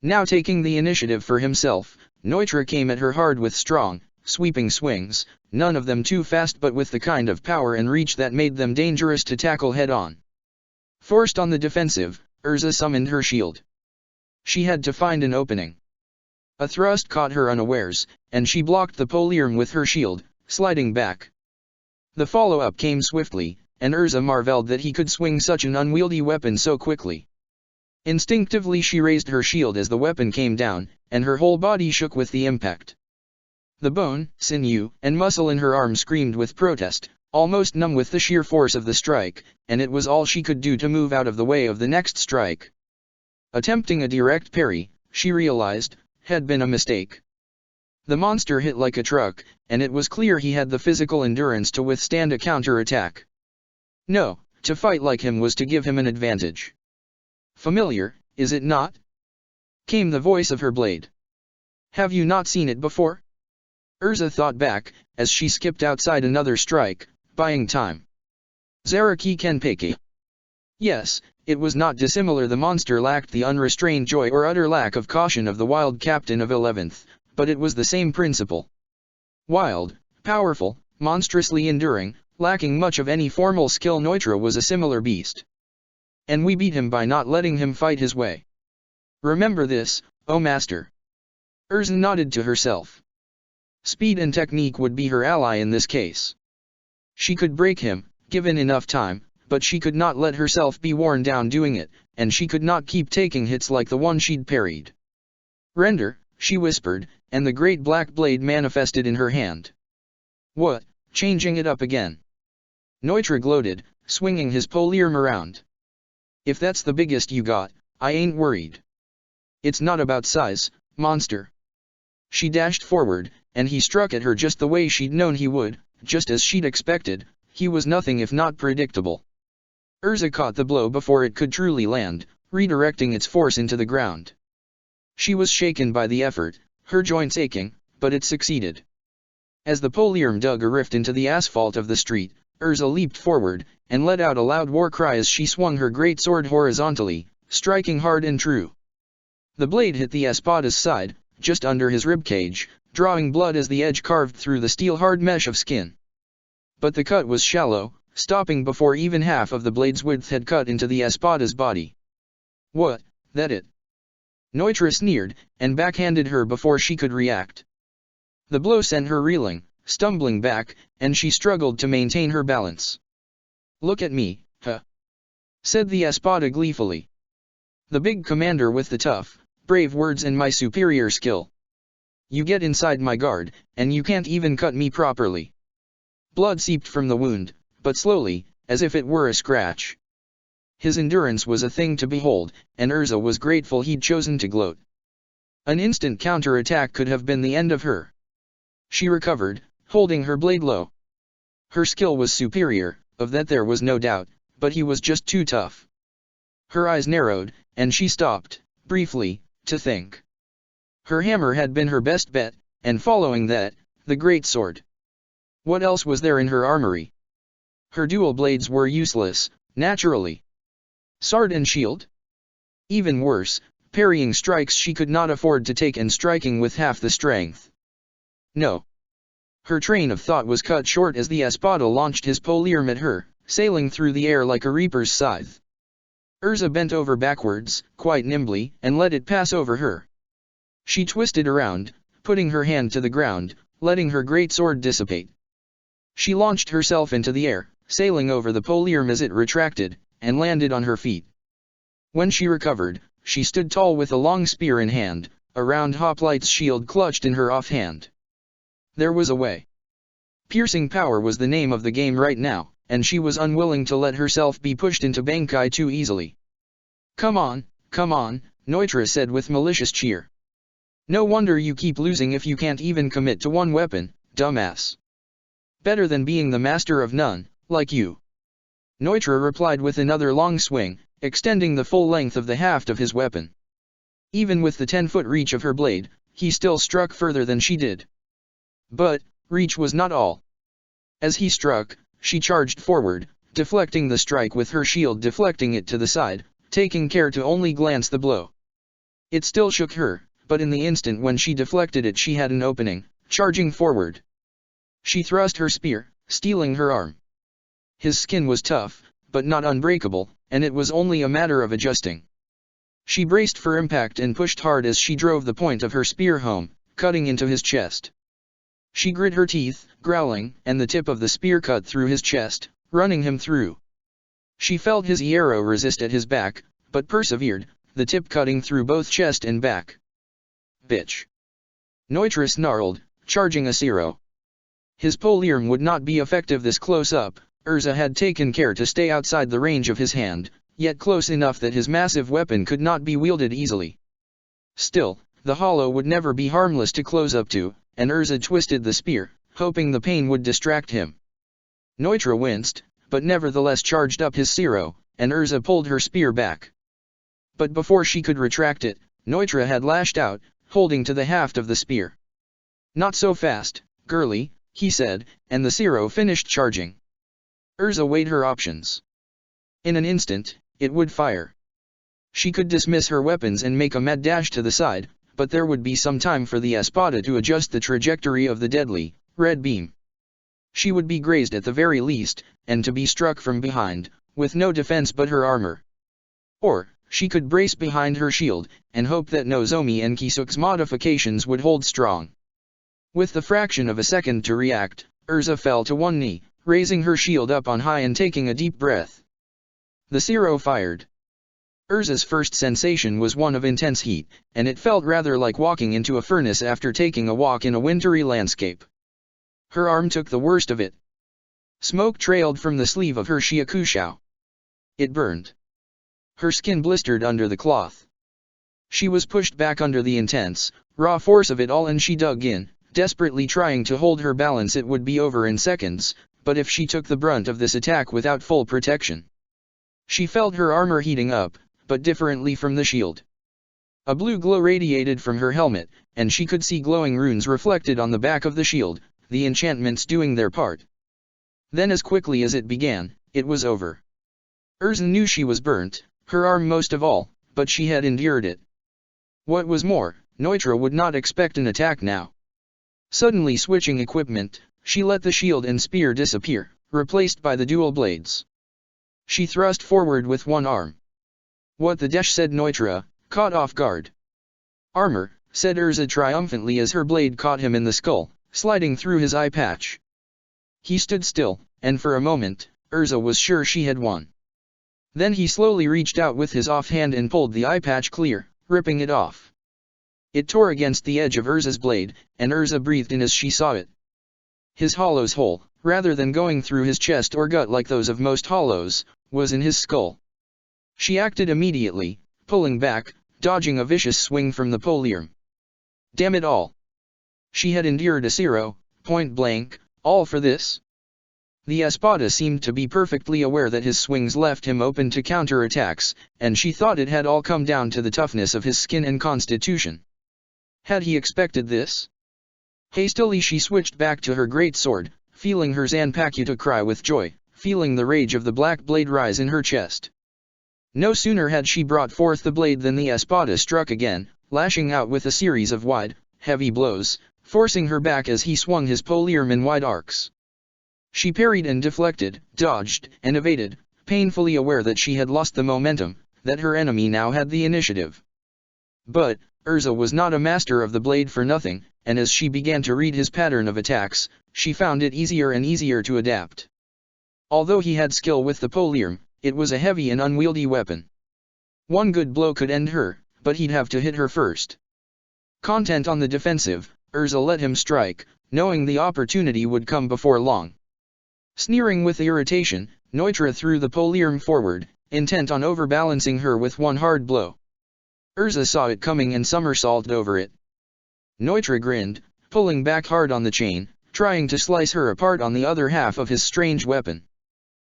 Now taking the initiative for himself, Neutra came at her hard with strong, sweeping swings, none of them too fast but with the kind of power and reach that made them dangerous to tackle head-on. Forced on the defensive, Erza summoned her shield. She had to find an opening. A thrust caught her unawares, and she blocked the poliarm with her shield, sliding back. The follow-up came swiftly, and Erza marveled that he could swing such an unwieldy weapon so quickly. Instinctively she raised her shield as the weapon came down, and her whole body shook with the impact. The bone, sinew, and muscle in her arm screamed with protest, almost numb with the sheer force of the strike, and it was all she could do to move out of the way of the next strike. Attempting a direct parry, she realized, had been a mistake. The monster hit like a truck, and it was clear he had the physical endurance to withstand a counter-attack. No, to fight like him was to give him an advantage. Familiar, is it not? Came the voice of her blade. Have you not seen it before? Erza thought back, as she skipped outside another strike, buying time. Zaraki Kenpeki. Yes, it was not dissimilar. The monster lacked the unrestrained joy or utter lack of caution of the wild captain of 11th, but it was the same principle. Wild, powerful, monstrously enduring, lacking much of any formal skill. Neutra was a similar beast. And we beat him by not letting him fight his way. Remember this, oh master. Erza nodded to herself. Speed and technique would be her ally in this case. She could break him, given enough time, but she could not let herself be worn down doing it, and she could not keep taking hits like the one she'd parried. Render, she whispered, and the great black blade manifested in her hand. What, changing it up again? Neutra gloated, swinging his polearm around. If that's the biggest you got, I ain't worried. It's not about size, monster. She dashed forward, and he struck at her just the way she'd known he would, just as she'd expected. He was nothing if not predictable. Erza caught the blow before it could truly land, redirecting its force into the ground. She was shaken by the effort, her joints aching, but it succeeded. As the polearm dug a rift into the asphalt of the street, Erza leaped forward, and let out a loud war cry as she swung her great sword horizontally, striking hard and true. The blade hit the espada's side, just under his ribcage, drawing blood as the edge carved through the steel-hard mesh of skin. But the cut was shallow, stopping before even half of the blade's width had cut into the espada's body. What, that it? Neutra sneered, and backhanded her before she could react. The blow sent her reeling, stumbling back, and she struggled to maintain her balance. Look at me, huh? Said the espada gleefully. The big commander with the tough, brave words and my superior skill. You get inside my guard, and you can't even cut me properly. Blood seeped from the wound, but slowly, as if it were a scratch. His endurance was a thing to behold, and Erza was grateful he'd chosen to gloat. An instant counter-attack could have been the end of her. She recovered, holding her blade low. Her skill was superior, of that there was no doubt, but he was just too tough. Her eyes narrowed, and she stopped, briefly, to think. Her hammer had been her best bet, and following that, the great sword. What else was there in her armory? Her dual blades were useless, naturally. Sword and shield? Even worse, parrying strikes she could not afford to take and striking with half the strength. No. Her train of thought was cut short as the espada launched his polearm at her, sailing through the air like a reaper's scythe. Erza bent over backwards, quite nimbly, and let it pass over her. She twisted around, putting her hand to the ground, letting her great sword dissipate. She launched herself into the air, sailing over the polearm as it retracted, and landed on her feet. When she recovered, she stood tall with a long spear in hand, a round hoplite's shield clutched in her offhand. There was a way. Piercing power was the name of the game right now, and she was unwilling to let herself be pushed into Bankai too easily. Come on, Neutra said with malicious cheer. No wonder you keep losing if you can't even commit to one weapon, dumbass. Better than being the master of none, like you. Neutra replied with another long swing, extending the full length of the haft of his weapon. Even with the 10-foot reach of her blade, he still struck further than she did. But, reach was not all. As he struck, she charged forward, deflecting the strike with her shield, deflecting it to the side, taking care to only glance the blow. It still shook her, but in the instant when she deflected it she had an opening, charging forward. She thrust her spear, stealing her arm. His skin was tough, but not unbreakable, and it was only a matter of adjusting. She braced for impact and pushed hard as she drove the point of her spear home, cutting into his chest. She grit her teeth, growling, and the tip of the spear cut through his chest, running him through. She felt his arrow resist at his back, but persevered, the tip cutting through both chest and back. Bitch! Neutra snarled, charging a zero. His polearm would not be effective this close up. Erza had taken care to stay outside the range of his hand, yet close enough that his massive weapon could not be wielded easily. Still, the hollow would never be harmless to close up to, and Erza twisted the spear, hoping the pain would distract him. Neutra winced, but nevertheless charged up his zero, and Erza pulled her spear back. But before she could retract it, Neutra had lashed out, holding to the haft of the spear. "Not so fast, girlie," he said, and the Zero finished charging. Erza weighed her options. In an instant, it would fire. She could dismiss her weapons and make a mad dash to the side, but there would be some time for the espada to adjust the trajectory of the deadly, red beam. She would be grazed at the very least, and to be struck from behind, with no defense but her armor. Or, she could brace behind her shield, and hope that Nozomi and Kisuk's modifications would hold strong. With the fraction of a second to react, Erza fell to one knee, raising her shield up on high and taking a deep breath. The Zero fired. Erza's first sensation was one of intense heat, and it felt rather like walking into a furnace after taking a walk in a wintry landscape. Her arm took the worst of it. Smoke trailed from the sleeve of her shiakushou. It burned. Her skin blistered under the cloth. She was pushed back under the intense, raw force of it all, and she dug in, desperately trying to hold her balance. It would be over in seconds, but if she took the brunt of this attack without full protection. She felt her armor heating up, but differently from the shield. A blue glow radiated from her helmet, and she could see glowing runes reflected on the back of the shield, the enchantments doing their part. Then as quickly as it began, it was over. Erza knew she was burnt, her arm most of all, but she had endured it. What was more, Neutra would not expect an attack now. Suddenly switching equipment, she let the shield and spear disappear, replaced by the dual blades. She thrust forward with one arm. "What the desh," said Neutra, caught off guard. "Armor," said Erza triumphantly as her blade caught him in the skull, sliding through his eye patch. He stood still, and for a moment, Erza was sure she had won. Then he slowly reached out with his offhand and pulled the eye patch clear, ripping it off. It tore against the edge of Erza's blade, and Erza breathed in as she saw it. His hollow's hole, rather than going through his chest or gut like those of most hollows, was in his skull. She acted immediately, pulling back, dodging a vicious swing from the poliarm. Damn it all! She had endured a Zero, point blank, all for this? The espada seemed to be perfectly aware that his swings left him open to counter-attacks, and she thought it had all come down to the toughness of his skin and constitution. Had he expected this? Hastily she switched back to her great sword, feeling her Zanpakuto cry with joy, feeling the rage of the black blade rise in her chest. No sooner had she brought forth the blade than the espada struck again, lashing out with a series of wide, heavy blows, forcing her back as he swung his poliarm in wide arcs. She parried and deflected, dodged, and evaded, painfully aware that she had lost the momentum, that her enemy now had the initiative. But, Erza was not a master of the blade for nothing, and as she began to read his pattern of attacks, she found it easier and easier to adapt. Although he had skill with the poliarm, it was a heavy and unwieldy weapon. One good blow could end her, but he'd have to hit her first. Content on the defensive, Erza let him strike, knowing the opportunity would come before long. Sneering with irritation, Neutra threw the poliarm forward, intent on overbalancing her with one hard blow. Erza saw it coming and somersaulted over it. Neutra grinned, pulling back hard on the chain, trying to slice her apart on the other half of his strange weapon.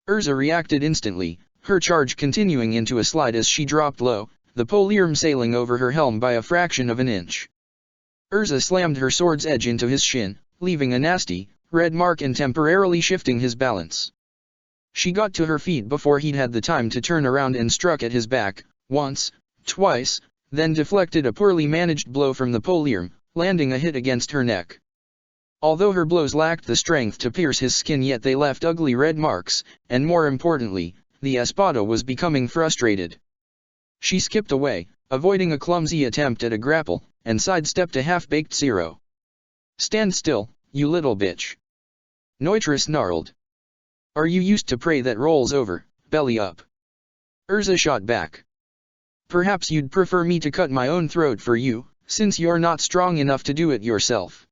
Erza reacted instantly, her charge continuing into a slide as she dropped low, the poliarm sailing over her helm by a fraction of an inch. Erza slammed her sword's edge into his shin, leaving a nasty, red mark and temporarily shifting his balance. She got to her feet before he'd had the time to turn around and struck at his back, once, twice, then deflected a poorly managed blow from the poliarm, landing a hit against her neck. Although her blows lacked the strength to pierce his skin, yet they left ugly red marks, and more importantly, the espada was becoming frustrated. She skipped away, avoiding a clumsy attempt at a grapple, and sidestepped a half-baked Zero. "Stand still, you little bitch!" Neutra snarled. "Are you used to prey that rolls over, belly up?" Erza shot back. "Perhaps you'd prefer me to cut my own throat for you, since you're not strong enough to do it yourself."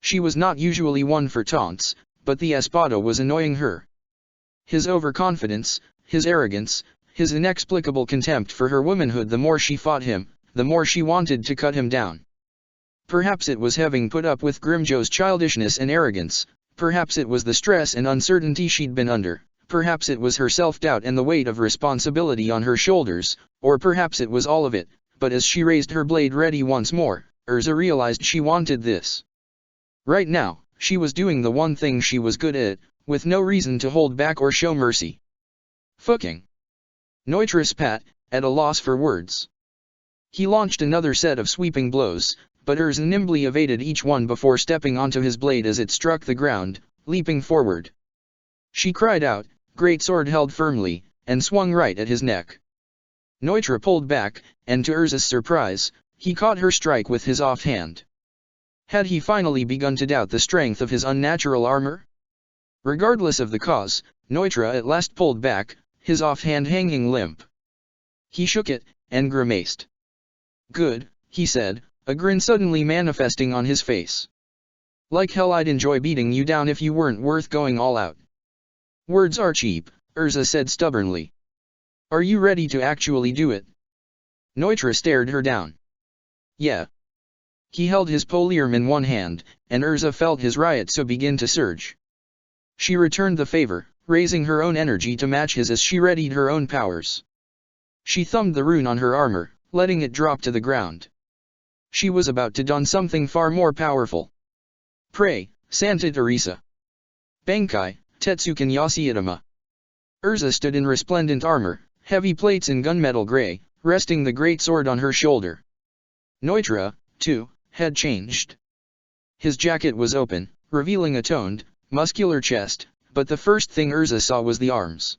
She was not usually one for taunts, but the espada was annoying her. His overconfidence, his arrogance, his inexplicable contempt for her womanhood. The more she fought him, the more she wanted to cut him down. Perhaps it was having put up with Grimjo's childishness and arrogance, perhaps it was the stress and uncertainty she'd been under, perhaps it was her self-doubt and the weight of responsibility on her shoulders, or perhaps it was all of it, but as she raised her blade ready once more, Erza realized she wanted this. Right now, she was doing the one thing she was good at, with no reason to hold back or show mercy. Fucking. Neutra spat, at a loss for words. He launched another set of sweeping blows, but Erza nimbly evaded each one before stepping onto his blade as it struck the ground, leaping forward. She cried out, great sword held firmly, and swung right at his neck. Neutra pulled back, and to Erza's surprise, he caught her strike with his offhand. Had he finally begun to doubt the strength of his unnatural armor? Regardless of the cause, Neutra at last pulled back, his offhand hanging limp. He shook it, and grimaced. Good, he said, a grin suddenly manifesting on his face. Like hell I'd enjoy beating you down if you weren't worth going all out. Words are cheap, Erza said stubbornly. Are you ready to actually do it? Neutra stared her down. Yeah. He held his polearm in one hand, and Erza felt his riotso begin to surge. She returned the favor, raising her own energy to match his as she readied her own powers. She thumbed the rune on her armor, letting it drop to the ground. She was about to don something far more powerful. Pray, Santa Teresa. Bankai, Tetsukan Yasiitama. Erza stood in resplendent armor, heavy plates in gunmetal gray, resting the great sword on her shoulder. Neutra, too, had changed. His jacket was open, revealing a toned, muscular chest, but the first thing Erza saw was the arms.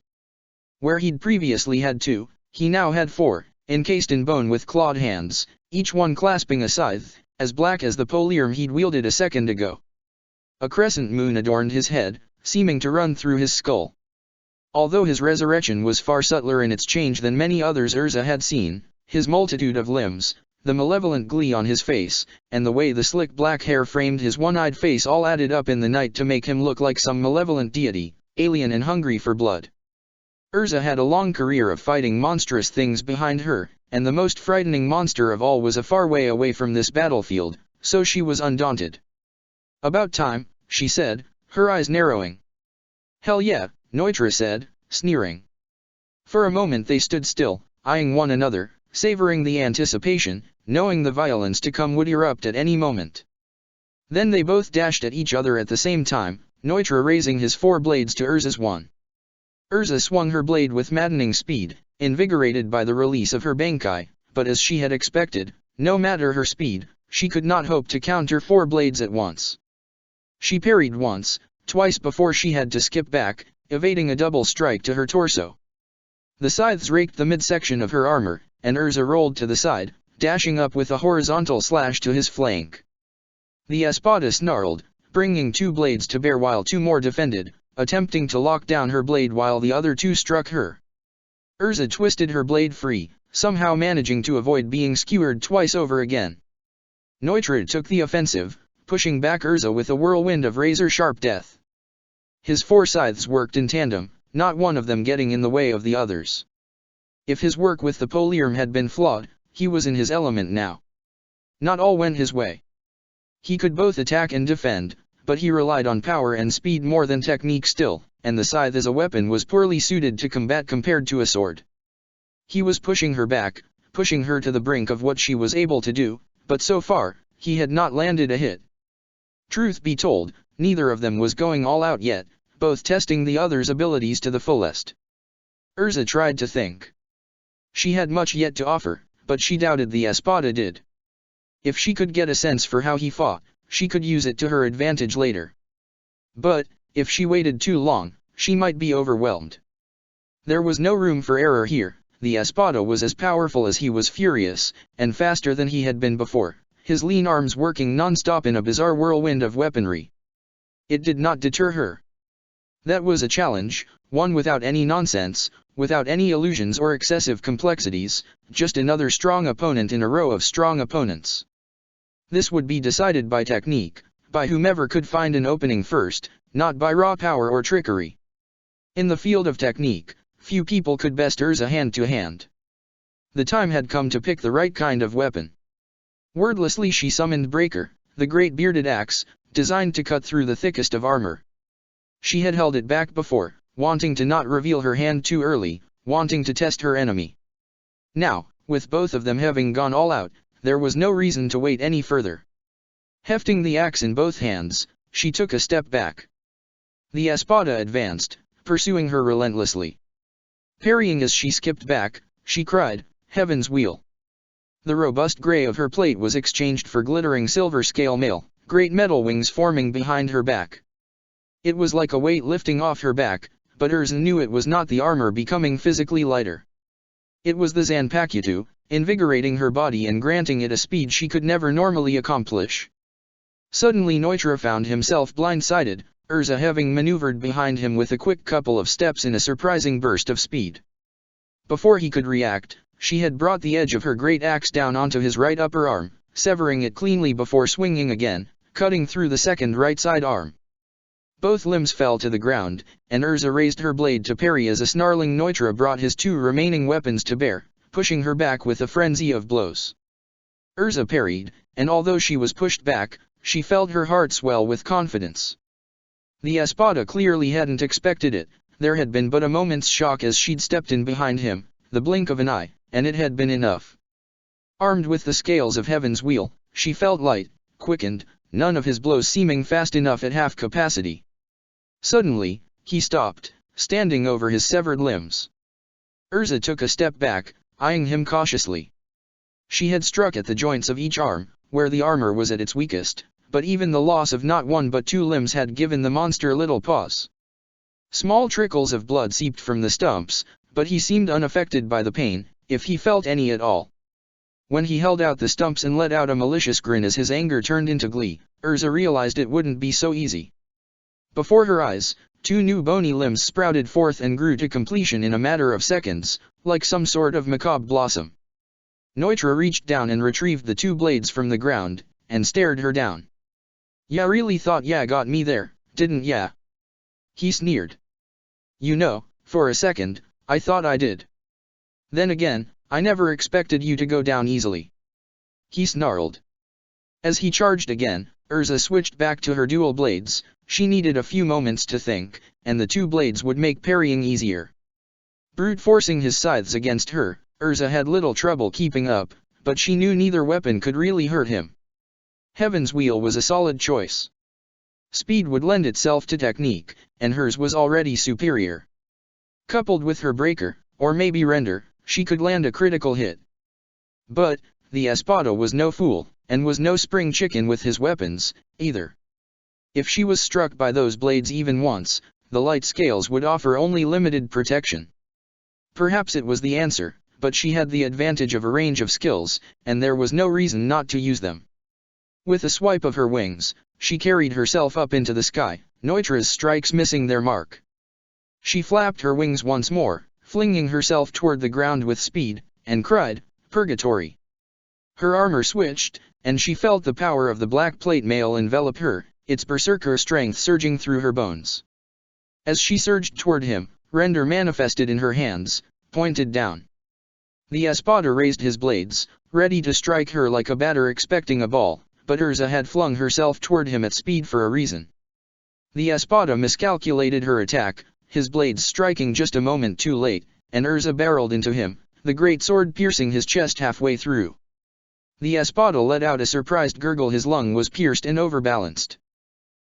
Where he'd previously had two, he now had four, encased in bone with clawed hands, each one clasping a scythe, as black as the polearm he'd wielded a second ago. A crescent moon adorned his head, seeming to run through his skull. Although his resurrection was far subtler in its change than many others Erza had seen, his multitude of limbs, the malevolent glee on his face, and the way the slick black hair framed his one-eyed face all added up in the night to make him look like some malevolent deity, alien and hungry for blood. Erza had a long career of fighting monstrous things behind her, and the most frightening monster of all was a far way away from this battlefield, so she was undaunted. About time, she said, her eyes narrowing. Hell yeah, Neutra said, sneering. For a moment they stood still, eyeing one another, savoring the anticipation, knowing the violence to come would erupt at any moment. Then they both dashed at each other at the same time, Neutra raising his four blades to Erza's one. Erza swung her blade with maddening speed, invigorated by the release of her bankai, but as she had expected, no matter her speed, she could not hope to counter four blades at once. She parried once, twice before she had to skip back, evading a double strike to her torso. The scythes raked the midsection of her armor, and Erza rolled to the side, dashing up with a horizontal slash to his flank. The espada snarled, bringing two blades to bear while two more defended, attempting to lock down her blade while the other two struck her. Erza twisted her blade free, somehow managing to avoid being skewered twice over again. Neutra took the offensive, pushing back Erza with a whirlwind of razor-sharp death. His four scythes worked in tandem, not one of them getting in the way of the others. If his work with the polearm had been flawed, he was in his element now. Not all went his way. He could both attack and defend, but he relied on power and speed more than technique still, and the scythe as a weapon was poorly suited to combat compared to a sword. He was pushing her back, pushing her to the brink of what she was able to do, but so far, he had not landed a hit. Truth be told, neither of them was going all out yet, both testing the other's abilities to the fullest. Erza tried to think. She had much yet to offer, but she doubted the espada did. If she could get a sense for how he fought, she could use it to her advantage later. But, if she waited too long, she might be overwhelmed. There was no room for error here. The espada was as powerful as he was furious, and faster than he had been before, his lean arms working non-stop in a bizarre whirlwind of weaponry. It did not deter her. That was a challenge, one without any nonsense, without any illusions or excessive complexities, just another strong opponent in a row of strong opponents. This would be decided by technique, by whomever could find an opening first, not by raw power or trickery. In the field of technique, few people could best Erza hand to hand. The time had come to pick the right kind of weapon. Wordlessly she summoned Breaker, the great bearded axe, designed to cut through the thickest of armor. She had held it back before, wanting to not reveal her hand too early, wanting to test her enemy. Now, with both of them having gone all out, there was no reason to wait any further. Hefting the axe in both hands, she took a step back. The espada advanced, pursuing her relentlessly. Parrying as she skipped back, she cried, "Heaven's wheel!" The robust gray of her plate was exchanged for glittering silver scale mail, great metal wings forming behind her back. It was like a weight lifting off her back, but Erza knew it was not the armor becoming physically lighter. It was the Zanpakutu, invigorating her body and granting it a speed she could never normally accomplish. Suddenly Neutra found himself blindsided, Erza having maneuvered behind him with a quick couple of steps in a surprising burst of speed. Before he could react, she had brought the edge of her great axe down onto his right upper arm, severing it cleanly before swinging again, cutting through the second right side arm. Both limbs fell to the ground, and Erza raised her blade to parry as a snarling Neutra brought his two remaining weapons to bear, pushing her back with a frenzy of blows. Erza parried, and although she was pushed back, she felt her heart swell with confidence. The espada clearly hadn't expected it, there had been but a moment's shock as she'd stepped in behind him, the blink of an eye, and it had been enough. Armed with the scales of Heaven's wheel, she felt light, quickened, none of his blows seeming fast enough at half capacity. Suddenly, he stopped, standing over his severed limbs. Erza took a step back, eyeing him cautiously. She had struck at the joints of each arm, where the armor was at its weakest, but even the loss of not one but two limbs had given the monster little pause. Small trickles of blood seeped from the stumps, but he seemed unaffected by the pain, if he felt any at all. When he held out the stumps and let out a malicious grin as his anger turned into glee, Erza realized it wouldn't be so easy. Before her eyes, two new bony limbs sprouted forth and grew to completion in a matter of seconds, like some sort of macabre blossom. Neutra reached down and retrieved the two blades from the ground, and stared her down. "Ya really thought ya got me there, didn't ya?" he sneered. "You know, for a second, I thought I did. Then again, I never expected you to go down easily," he snarled. As he charged again, Erza switched back to her dual blades. She needed a few moments to think, and the two blades would make parrying easier. Brute forcing his scythes against her, Erza had little trouble keeping up, but she knew neither weapon could really hurt him. Heaven's wheel was a solid choice. Speed would lend itself to technique, and hers was already superior. Coupled with her breaker, or maybe render, she could land a critical hit. But, the espada was no fool, and was no spring chicken with his weapons, either. If she was struck by those blades even once, the light scales would offer only limited protection. Perhaps it was the answer, but she had the advantage of a range of skills, and there was no reason not to use them. With a swipe of her wings, she carried herself up into the sky, Neutra's strikes missing their mark. She flapped her wings once more, flinging herself toward the ground with speed, and cried, "Purgatory!" Her armor switched, and she felt the power of the black plate mail envelop her, its berserker strength surging through her bones. As she surged toward him, render manifested in her hands, pointed down. The espada raised his blades, ready to strike her like a batter expecting a ball, but Erza had flung herself toward him at speed for a reason. The espada miscalculated her attack, his blades striking just a moment too late, and Erza barreled into him, the great sword piercing his chest halfway through. The espada let out a surprised gurgle, his lung was pierced and overbalanced.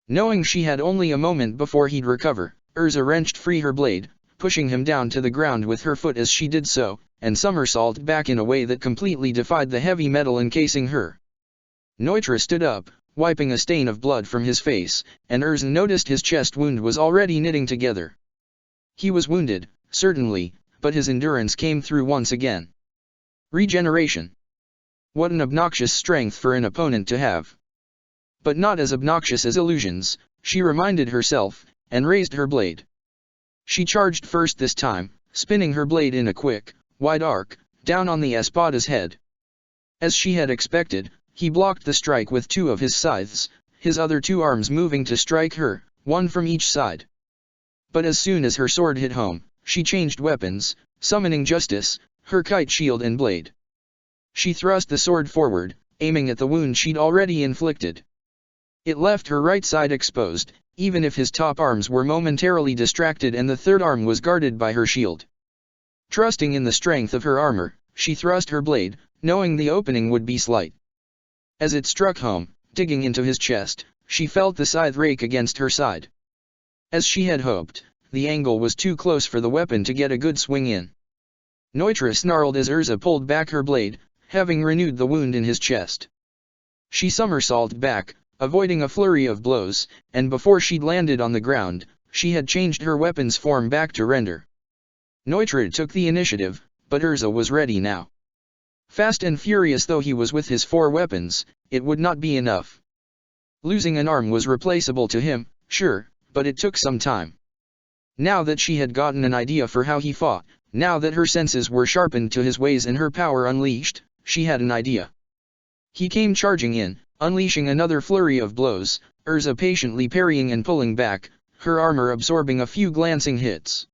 Knowing she had only a moment before he'd recover, Erza wrenched free her blade, pushing him down to the ground with her foot as she did so, and somersaulted back in a way that completely defied the heavy metal encasing her. Neutra stood up, wiping a stain of blood from his face, and Erza noticed his chest wound was already knitting together. He was wounded, certainly, but his endurance came through once again. Regeneration. What an obnoxious strength for an opponent to have. But not as obnoxious as illusions, she reminded herself, and raised her blade. She charged first this time, spinning her blade in a quick, wide arc, down on the espada's head. As she had expected, he blocked the strike with two of his scythes, his other two arms moving to strike her, one from each side. But as soon as her sword hit home, she changed weapons, summoning justice, her kite shield and blade. She thrust the sword forward, aiming at the wound she'd already inflicted. It left her right side exposed, even if his top arms were momentarily distracted and the third arm was guarded by her shield. Trusting in the strength of her armor, she thrust her blade, knowing the opening would be slight. As it struck home, digging into his chest, she felt the scythe rake against her side. As she had hoped, the angle was too close for the weapon to get a good swing in. Neutra snarled as Erza pulled back her blade, having renewed the wound in his chest. She somersaulted back, avoiding a flurry of blows, and before she'd landed on the ground, she had changed her weapon's form back to render. Neutra took the initiative, but Erza was ready now. Fast and furious though he was with his 4 weapons, it would not be enough. Losing an arm was replaceable to him, sure, but it took some time. Now that she had gotten an idea for how he fought, now that her senses were sharpened to his ways and her power unleashed, she had an idea. He came charging in, unleashing another flurry of blows, Erza patiently parrying and pulling back, her armor absorbing a few glancing hits.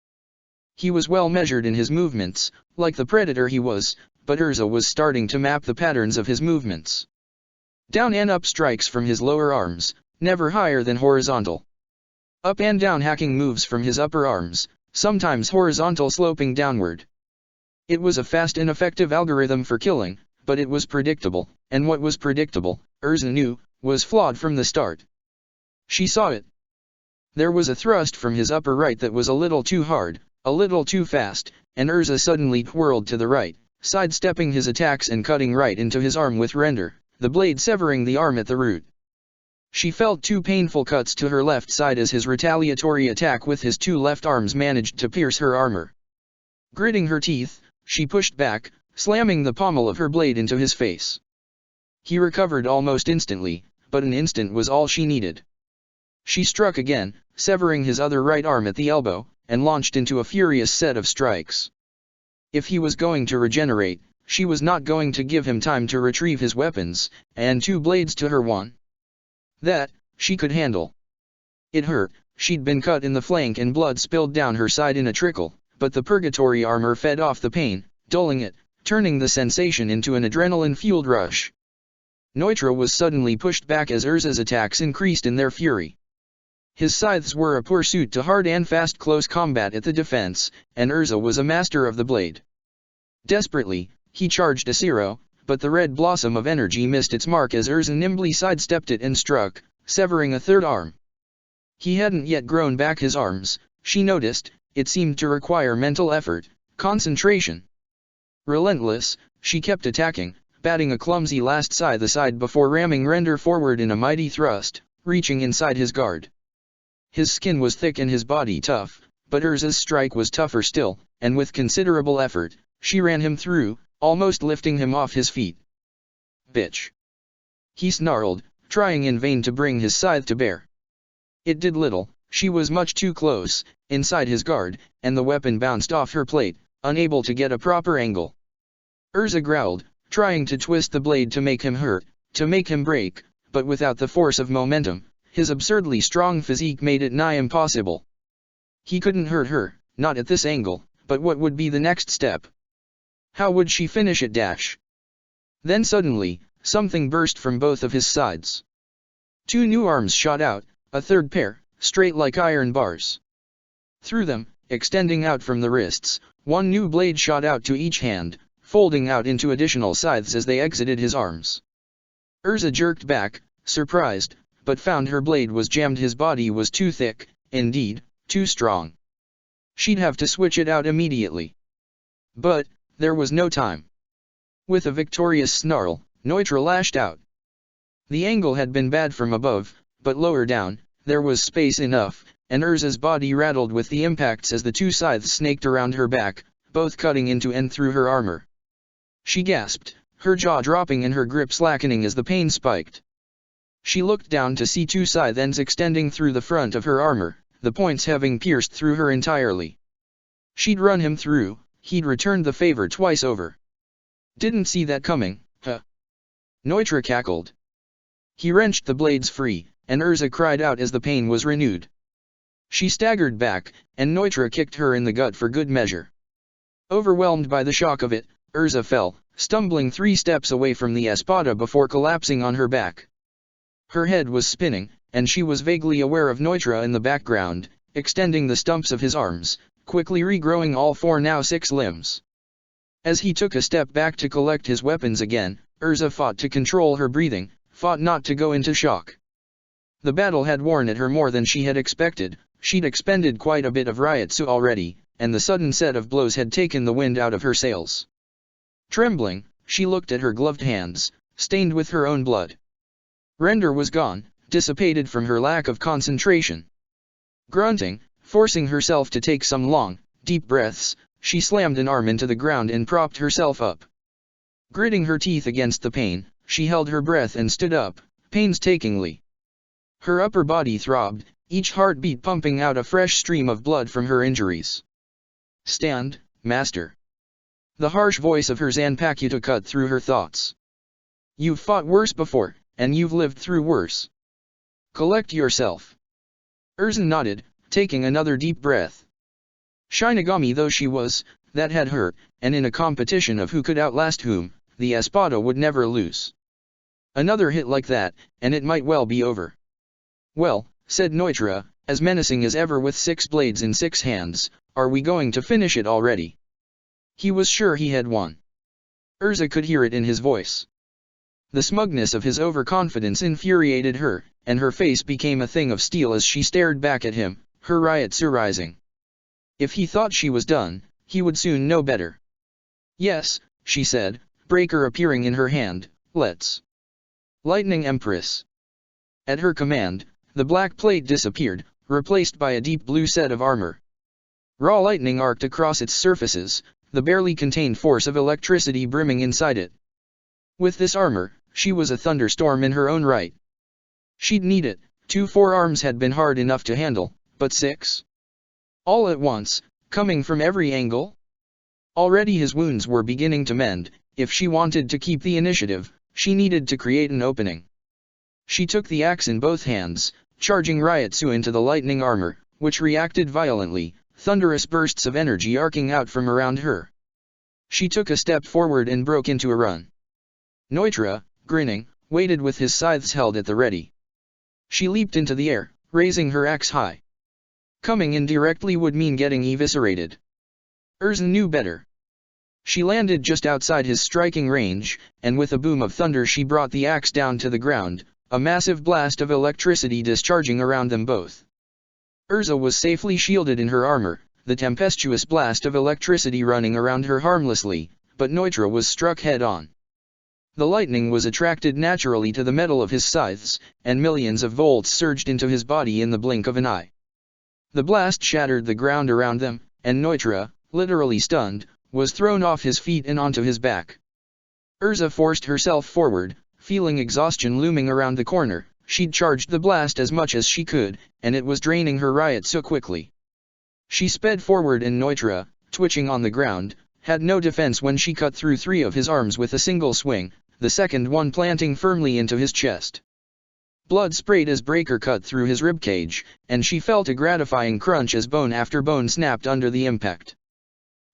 He was well measured in his movements, like the predator he was, but Erza was starting to map the patterns of his movements. Down and up strikes from his lower arms, never higher than horizontal. Up and down hacking moves from his upper arms, sometimes horizontal sloping downward. It was a fast and effective algorithm for killing, but it was predictable, and what was predictable, Erza knew, was flawed from the start. She saw it. There was a thrust from his upper right that was a little too hard, a little too fast, and Erza suddenly twirled to the right, sidestepping his attacks and cutting right into his arm with render, the blade severing the arm at the root. She felt 2 painful cuts to her left side as his retaliatory attack with his 2 left arms managed to pierce her armor. Gritting her teeth, she pushed back, slamming the pommel of her blade into his face. He recovered almost instantly, but an instant was all she needed. She struck again, severing his other right arm at the elbow, and launched into a furious set of strikes. If he was going to regenerate, she was not going to give him time to retrieve his weapons, and 2 blades to her 1. That, she could handle. It hurt, she'd been cut in the flank and blood spilled down her side in a trickle, but the purgatory armor fed off the pain, dulling it, turning the sensation into an adrenaline-fueled rush. Neutra was suddenly pushed back as Erza's attacks increased in their fury. His scythes were a pursuit to hard and fast close combat at the defense, and Erza was a master of the blade. Desperately, he charged a zero, but the red blossom of energy missed its mark as Erza nimbly sidestepped it and struck, severing a 3rd arm. He hadn't yet grown back his arms, she noticed, it seemed to require mental effort, concentration. Relentless, she kept attacking, batting a clumsy last scythe aside before ramming render forward in a mighty thrust, reaching inside his guard. His skin was thick and his body tough, but Erza's strike was tougher still, and with considerable effort, she ran him through, almost lifting him off his feet. Bitch! He snarled, trying in vain to bring his scythe to bear. It did little, she was much too close, inside his guard, and the weapon bounced off her plate, unable to get a proper angle. Erza growled, trying to twist the blade to make him hurt, to make him break, but without the force of momentum, his absurdly strong physique made it nigh impossible. He couldn't hurt her, not at this angle, but what would be the next step? How would she finish it? Then suddenly, something burst from both of his sides. 2 new arms shot out, a 3rd pair, straight like iron bars. Through them, extending out from the wrists, 1 new blade shot out to each hand, folding out into additional scythes as they exited his arms. Erza jerked back, surprised, but found her blade was jammed. His body was too thick, indeed, too strong. She'd have to switch it out immediately. But there was no time. With a victorious snarl, Neutra lashed out. The angle had been bad from above, but lower down, there was space enough, and Erza's body rattled with the impacts as the 2 scythes snaked around her back, both cutting into and through her armor. She gasped, her jaw dropping and her grip slackening as the pain spiked. She looked down to see 2 scythe ends extending through the front of her armor, the points having pierced through her entirely. She'd run him through, he'd returned the favor twice over. Didn't see that coming, huh? Neutra cackled. He wrenched the blades free, and Erza cried out as the pain was renewed. She staggered back, and Neutra kicked her in the gut for good measure. Overwhelmed by the shock of it, Erza fell, stumbling 3 steps away from the espada before collapsing on her back. Her head was spinning, and she was vaguely aware of Neutra in the background, extending the stumps of his arms, quickly regrowing all 4 now 6 limbs. As he took a step back to collect his weapons again, Erza fought to control her breathing, fought not to go into shock. The battle had worn at her more than she had expected. She'd expended quite a bit of Ryotsu already, and the sudden set of blows had taken the wind out of her sails. Trembling, she looked at her gloved hands, stained with her own blood. Render was gone, dissipated from her lack of concentration. Grunting, forcing herself to take some long, deep breaths, she slammed an arm into the ground and propped herself up. Gritting her teeth against the pain, she held her breath and stood up, painstakingly. Her upper body throbbed, each heartbeat pumping out a fresh stream of blood from her injuries. "Stand, master." The harsh voice of her Zanpakuto cut through her thoughts. "You've fought worse before, and you've lived through worse. Collect yourself." Erza nodded, taking another deep breath. Shinigami though she was, that had hurt, and in a competition of who could outlast whom, the Espada would never lose. Another hit like that, and it might well be over. "Well," said Neutra, as menacing as ever with 6 blades in 6 hands, "are we going to finish it already?" He was sure he had won. Erza could hear it in his voice. The smugness of his overconfidence infuriated her, and her face became a thing of steel as she stared back at him, her Ryotsu rising. If he thought she was done, he would soon know better. "Yes," she said, breaker appearing in her hand, "let's." Lightning Empress. At her command, the black plate disappeared, replaced by a deep blue set of armor. Raw lightning arced across its surfaces, the barely contained force of electricity brimming inside it. With this armor, she was a thunderstorm in her own right. She'd need it. 2 forearms had been hard enough to handle, but 6? All at once, coming from every angle? Already his wounds were beginning to mend. If she wanted to keep the initiative, she needed to create an opening. She took the axe in both hands, charging Ryotsu into the lightning armor, which reacted violently, thunderous bursts of energy arcing out from around her. She took a step forward and broke into a run. Neutra, grinning, waited with his scythes held at the ready. She leaped into the air, raising her axe high. Coming in directly would mean getting eviscerated. Erza knew better. She landed just outside his striking range, and with a boom of thunder she brought the axe down to the ground, a massive blast of electricity discharging around them both. Erza was safely shielded in her armor, the tempestuous blast of electricity running around her harmlessly, but Neutra was struck head-on. The lightning was attracted naturally to the metal of his scythes, and millions of volts surged into his body in the blink of an eye. The blast shattered the ground around them, and Neutra, literally stunned, was thrown off his feet and onto his back. Erza forced herself forward, feeling exhaustion looming around the corner. She'd charged the blast as much as she could, and it was draining her Ryotsu quickly. She sped forward and Neutra, twitching on the ground, had no defense when she cut through 3 of his arms with a single swing, the second one planting firmly into his chest. Blood sprayed as Breaker cut through his ribcage, and she felt a gratifying crunch as bone after bone snapped under the impact.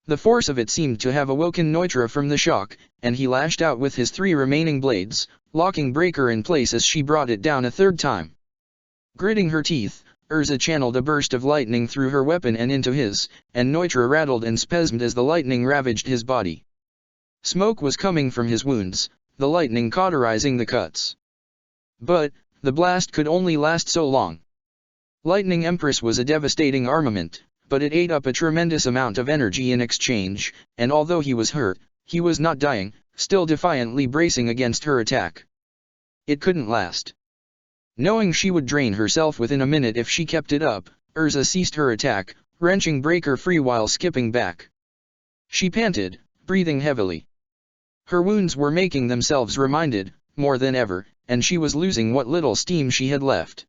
The force of it seemed to have awoken Neutra from the shock, and he lashed out with his 3 remaining blades, locking Breaker in place as she brought it down a third time. Gritting her teeth, Erza channeled a burst of lightning through her weapon and into his, and Neutra rattled and spasmed as the lightning ravaged his body. Smoke was coming from his wounds, the lightning cauterizing the cuts. But the blast could only last so long. Lightning Empress was a devastating armament, but it ate up a tremendous amount of energy in exchange, and although he was hurt, he was not dying, still defiantly bracing against her attack. It couldn't last. Knowing she would drain herself within a minute if she kept it up, Erza ceased her attack, wrenching Breaker free while skipping back. She panted, breathing heavily. Her wounds were making themselves reminded, more than ever, and she was losing what little steam she had left.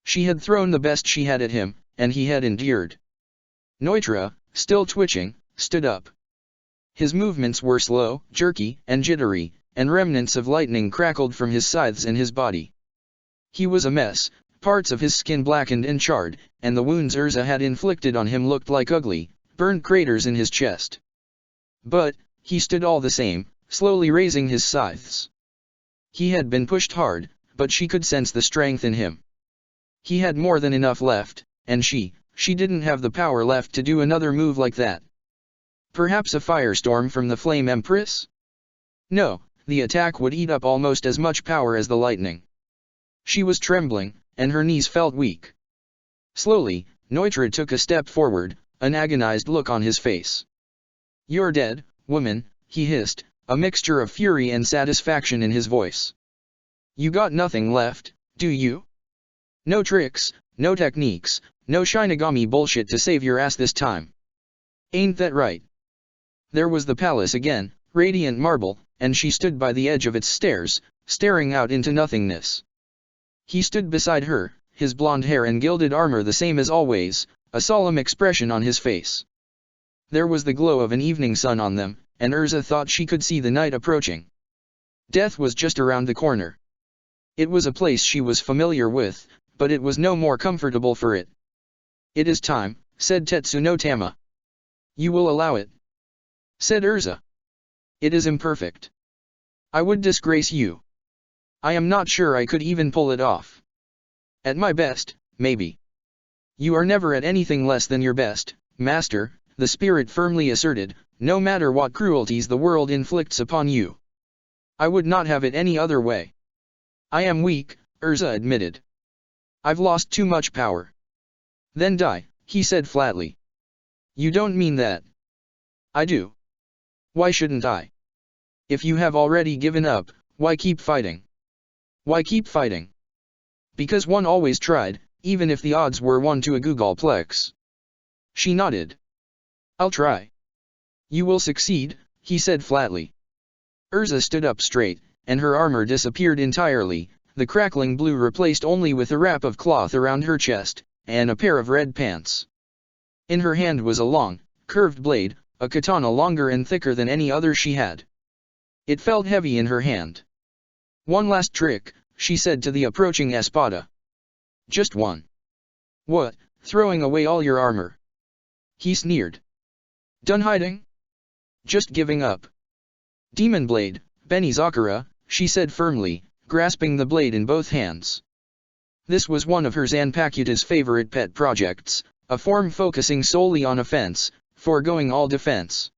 She had thrown the best she had at him, and he had endured. Neutra, still twitching, stood up. His movements were slow, jerky, and jittery, and remnants of lightning crackled from his scythes and his body. He was a mess, parts of his skin blackened and charred, and the wounds Erza had inflicted on him looked like ugly, burned craters in his chest. But he stood all the same, slowly raising his scythes. He had been pushed hard, but she could sense the strength in him. He had more than enough left, and she didn't have the power left to do another move like that. Perhaps a firestorm from the Flame Empress? No, the attack would eat up almost as much power as the lightning. She was trembling, and her knees felt weak. Slowly, Neutra took a step forward, an agonized look on his face. "You're dead, woman," he hissed, a mixture of fury and satisfaction in his voice. "You got nothing left, do you? No tricks, no techniques, no Shinigami bullshit to save your ass this time. Ain't that right?" There was the palace again, radiant marble, and she stood by the edge of its stairs, staring out into nothingness. He stood beside her, his blonde hair and gilded armor the same as always, a solemn expression on his face. There was the glow of an evening sun on them, and Erza thought she could see the night approaching. Death was just around the corner. It was a place she was familiar with, but it was no more comfortable for it. "It is time," said Tetsuno Tama. "You will allow it?" said Erza. "It is imperfect. I would disgrace you. I am not sure I could even pull it off. At my best, maybe." "You are never at anything less than your best, master," the spirit firmly asserted, "no matter what cruelties the world inflicts upon you. I would not have it any other way." "I am weak," Erza admitted. "I've lost too much power." "Then die," he said flatly. "You don't mean that." "I do. Why shouldn't I? If you have already given up, why keep fighting?" "Why keep fighting?" "Because one always tried, even if the odds were 1 to a Googleplex." She nodded. "I'll try." "You will succeed," he said flatly. Erza stood up straight, and her armor disappeared entirely, the crackling blue replaced only with a wrap of cloth around her chest, and a pair of red pants. In her hand was a long, curved blade, a katana longer and thicker than any other she had. It felt heavy in her hand. "One last trick," she said to the approaching Espada. "Just one." "What, throwing away all your armor?" he sneered. "Done hiding? Just giving up?" "Demon blade, Benizakura," she said firmly, grasping the blade in both hands. This was one of her Zanpakuta's favorite pet projects, a form focusing solely on offense, foregoing all defense.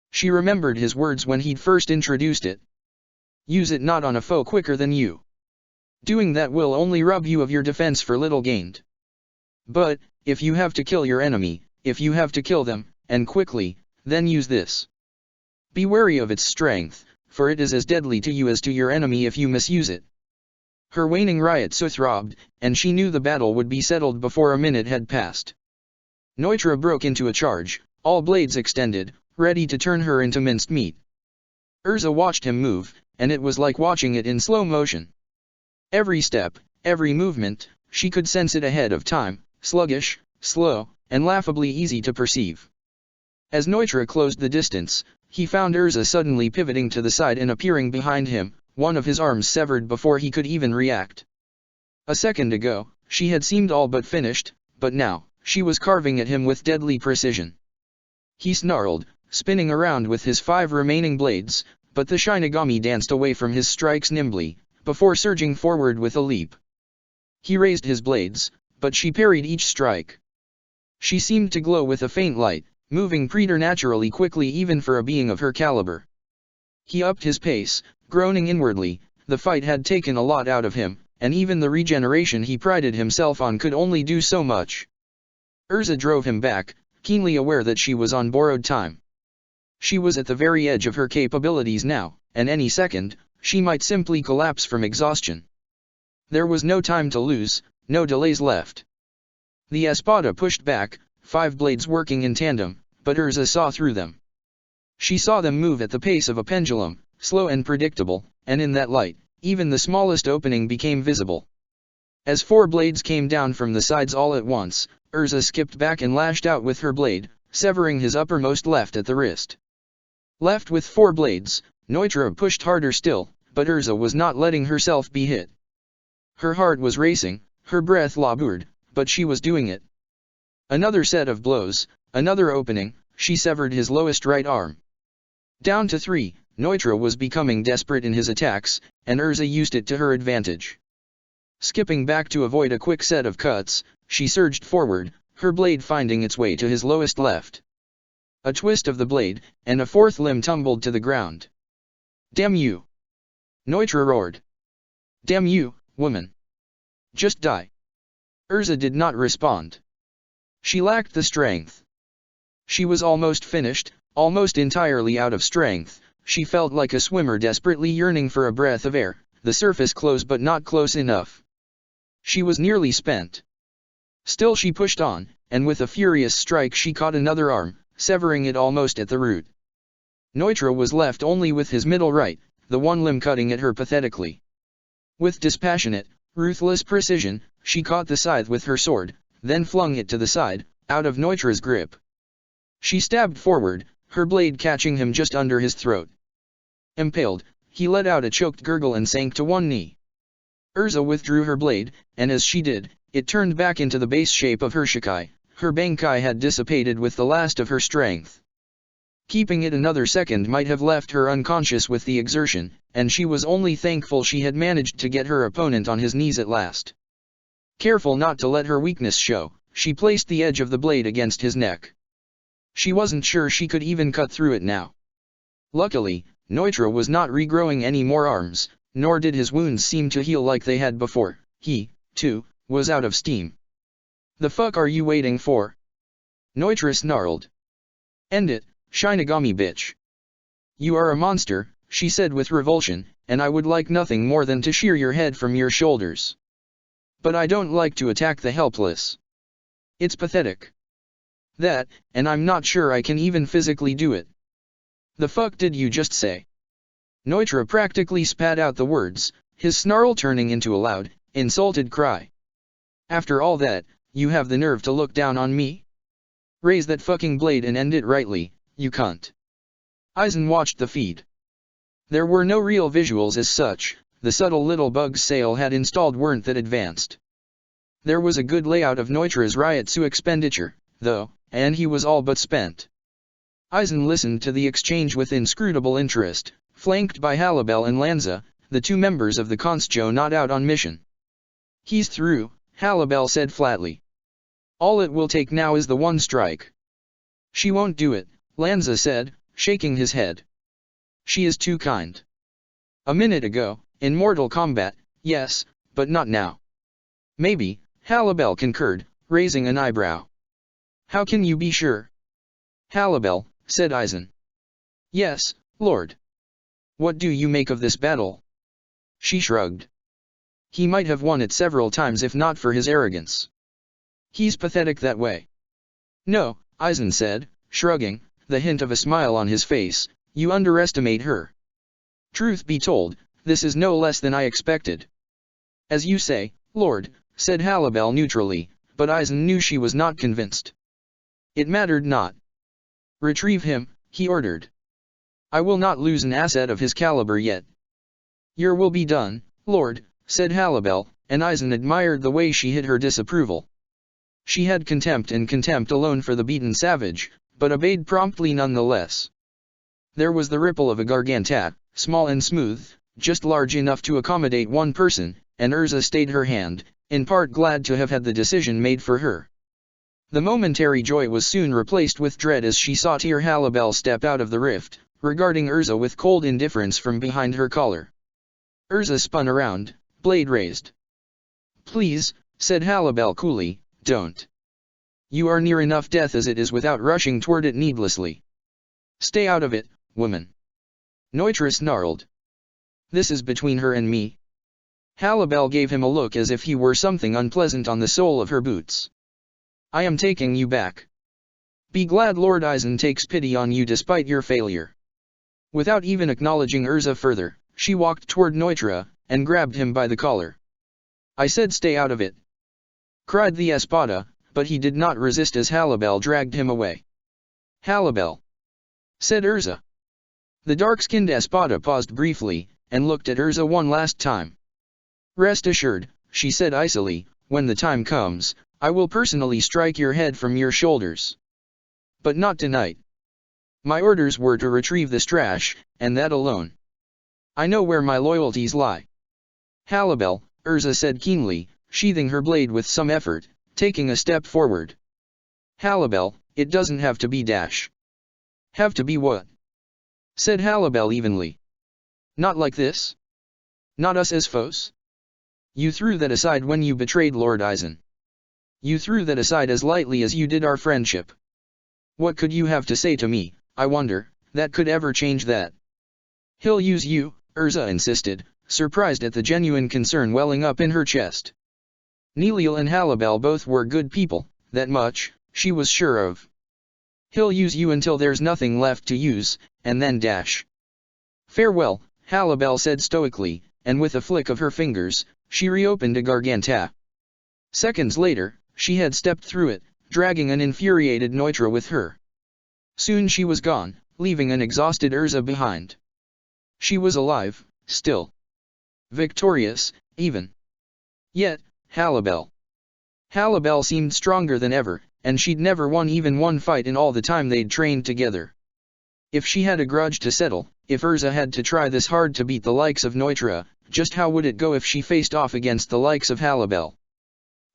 She remembered his words when he'd first introduced it. "Use it not on a foe quicker than you. Doing that will only rob you of your defense for little gained. But, if you have to kill your enemy, if you have to kill them, and quickly, then use this. Be wary of its strength, for it is as deadly to you as to your enemy if you misuse it." Her waning riot so throbbed, and she knew the battle would be settled before a minute had passed. Neutra broke into a charge, all blades extended, ready to turn her into minced meat. Erza watched him move, and it was like watching it in slow motion. Every step, every movement, she could sense it ahead of time, sluggish, slow, and laughably easy to perceive. As Neutra closed the distance, he found Erza suddenly pivoting to the side and appearing behind him, one of his arms severed before he could even react. A second ago, she had seemed all but finished, but now, she was carving at him with deadly precision. He snarled, spinning around with his 5 remaining blades, but the Shinigami danced away from his strikes nimbly, before surging forward with a leap. He raised his blades, but she parried each strike. She seemed to glow with a faint light, moving preternaturally quickly even for a being of her caliber. He upped his pace, groaning inwardly. The fight had taken a lot out of him, and even the regeneration he prided himself on could only do so much. Erza drove him back, keenly aware that she was on borrowed time. She was at the very edge of her capabilities now, and any second, she might simply collapse from exhaustion. There was no time to lose, no delays left. The Espada pushed back, 5 blades working in tandem, but Erza saw through them. She saw them move at the pace of a pendulum, slow and predictable, and in that light, even the smallest opening became visible. As 4 blades came down from the sides all at once, Erza skipped back and lashed out with her blade, severing his uppermost left at the wrist. Left with 4 blades, Neutra pushed harder still, but Erza was not letting herself be hit. Her heart was racing, her breath labored, but she was doing it. Another set of blows, another opening, she severed his lowest right arm. Down to 3, Neutra was becoming desperate in his attacks, and Erza used it to her advantage. Skipping back to avoid a quick set of cuts, she surged forward, her blade finding its way to his lowest left. A twist of the blade, and a fourth limb tumbled to the ground. "Damn you!" Neutra roared. "Damn you, woman! Just die!" Erza did not respond. She lacked the strength. She was almost finished, almost entirely out of strength. She felt like a swimmer desperately yearning for a breath of air, the surface close but not close enough. She was nearly spent. Still she pushed on, and with a furious strike she caught another arm, severing it almost at the root. Neutra was left only with his middle right, the one limb cutting at her pathetically. With dispassionate, ruthless precision, she caught the scythe with her sword, then flung it to the side, out of Neutra's grip. She stabbed forward, her blade catching him just under his throat. Impaled, he let out a choked gurgle and sank to one knee. Erza withdrew her blade, and as she did, it turned back into the base shape of her shikai. Her bankai had dissipated with the last of her strength. Keeping it another second might have left her unconscious with the exertion, and she was only thankful she had managed to get her opponent on his knees at last. Careful not to let her weakness show, she placed the edge of the blade against his neck. She wasn't sure she could even cut through it now. Luckily, Neutra was not regrowing any more arms, nor did his wounds seem to heal like they had before. He, too, was out of steam. "The fuck are you waiting for?" Neutra snarled. "End it, Shinigami bitch. You are a monster," she said with revulsion, "and I would like nothing more than to shear your head from your shoulders. But I don't like to attack the helpless. It's pathetic. That, and I'm not sure I can even physically do it." "The fuck did you just say?" Neutra practically spat out the words, his snarl turning into a loud, insulted cry. "After all that, you have the nerve to look down on me? Raise that fucking blade and end it rightly, you cunt." Aizen watched the feed. There were no real visuals as such, the subtle little bugs Sale had installed weren't that advanced. There was a good layout of Neutra's Ryotsu expenditure, though, and he was all but spent. Aizen listened to the exchange with inscrutable interest, flanked by Halibel and Lanza, the two members of the Constjo not out on mission. "He's through," Halibel said flatly. "All it will take now is the one strike." "She won't do it," Lanza said, shaking his head. "She is too kind. A minute ago, in Mortal Kombat, yes, but not now." "Maybe," Halibel concurred, raising an eyebrow. "How can you be sure?" "Halibel," said Aizen. "Yes, Lord. What do you make of this battle?" She shrugged. "He might have won it several times if not for his arrogance. He's pathetic that way." "No," Aizen said, shrugging, the hint of a smile on his face, "you underestimate her. Truth be told, this is no less than I expected." "As you say, Lord," said Halibel neutrally, but Aizen knew she was not convinced. It mattered not. "Retrieve him," he ordered. "I will not lose an asset of his caliber yet." "Your will be done, Lord," said Halibel, and Aizen admired the way she hid her disapproval. She had contempt and contempt alone for the beaten savage, but obeyed promptly nonetheless. There was the ripple of a gargantat, small and smooth, just large enough to accommodate one person, and Erza stayed her hand, in part glad to have had the decision made for her. The momentary joy was soon replaced with dread as she saw Tyr Halibel step out of the rift, regarding Erza with cold indifference from behind her collar. Erza spun around, blade raised. "Please," said Halibel coolly, "don't. You are near enough death as it is without rushing toward it needlessly. Stay out of it, woman." Neutra snarled. "This is between her and me." Halibel gave him a look as if he were something unpleasant on the sole of her boots. "I am taking you back. Be glad Lord Aizen takes pity on you despite your failure." Without even acknowledging Erza further, she walked toward Neutra, and grabbed him by the collar. "I said stay out of it!" cried the Espada, but he did not resist as Halibel dragged him away. "Halibel," said Erza. The dark-skinned Espada paused briefly, and looked at Erza one last time. "Rest assured," she said icily, "when the time comes, I will personally strike your head from your shoulders. But not tonight. My orders were to retrieve this trash, and that alone. I know where my loyalties lie." "Halibel," Erza said keenly, sheathing her blade with some effort, taking a step forward. "Halibel, it doesn't have to be dash. Have to be what? Said Halabel evenly. Not like this? Not us as foes? You threw that aside when you betrayed Lord Eisen. You threw that aside as lightly as you did our friendship. What could you have to say to me, I wonder, that could ever change that? He'll use you, Erza insisted, surprised at the genuine concern welling up in her chest. Neliel and Halabel both were good people, that much, she was sure of. He'll use you until there's nothing left to use, and then dash. Farewell, Halabel said stoically, and with a flick of her fingers, she reopened a garganta. Seconds later, she had stepped through it, dragging an infuriated Neutra with her. Soon she was gone, leaving an exhausted Erza behind. She was alive, still. Victorious, even. Yet, Halabel seemed stronger than ever, and she'd never won even one fight in all the time they'd trained together. If she had a grudge to settle, if Erza had to try this hard to beat the likes of Neutra, just how would it go if she faced off against the likes of Halabel?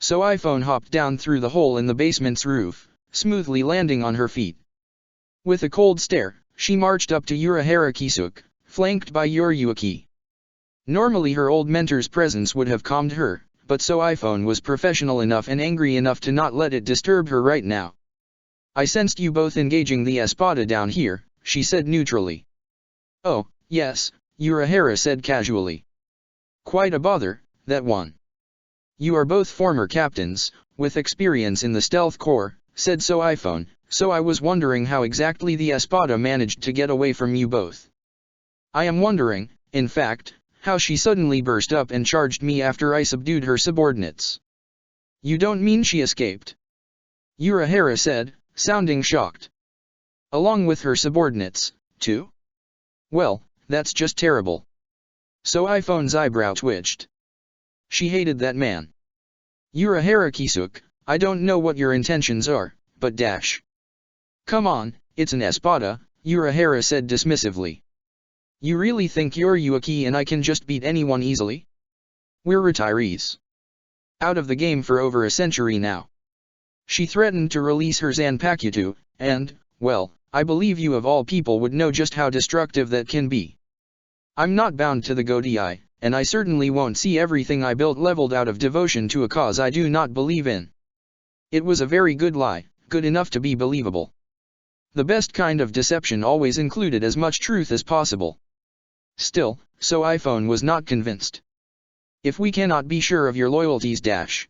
So iPhone hopped down through the hole in the basement's roof, smoothly landing on her feet. With a cold stare, she marched up to Urahara Kisuk, flanked by Yoryuki. Normally her old mentor's presence would have calmed her, but so iPhone was professional enough and angry enough to not let it disturb her right now. I sensed you both engaging the Espada down here, she said neutrally. Oh, yes, Urahara said casually. Quite a bother, that one. You are both former captains, with experience in the Stealth Corps, said so iPhone, so I was wondering how exactly the Espada managed to get away from you both. I am wondering, in fact, how she suddenly burst up and charged me after I subdued her subordinates. You don't mean she escaped? Urahara said, sounding shocked. Along with her subordinates, too? Well, that's just terrible. So iPhone's eyebrow twitched. She hated that man. Urahara Kisuk, I don't know what your intentions are, but dash. Come on, it's an Espada, Urahara said dismissively. You really think you're Yuaki and I can just beat anyone easily? We're retirees. Out of the game for over a century now. She threatened to release her Zanpakutu, and, well, I believe you of all people would know just how destructive that can be. I'm not bound to the Godii, and I certainly won't see everything I built leveled out of devotion to a cause I do not believe in. It was a very good lie, good enough to be believable. The best kind of deception always included as much truth as possible. Still, so iPhone was not convinced. If we cannot be sure of your loyalties dash.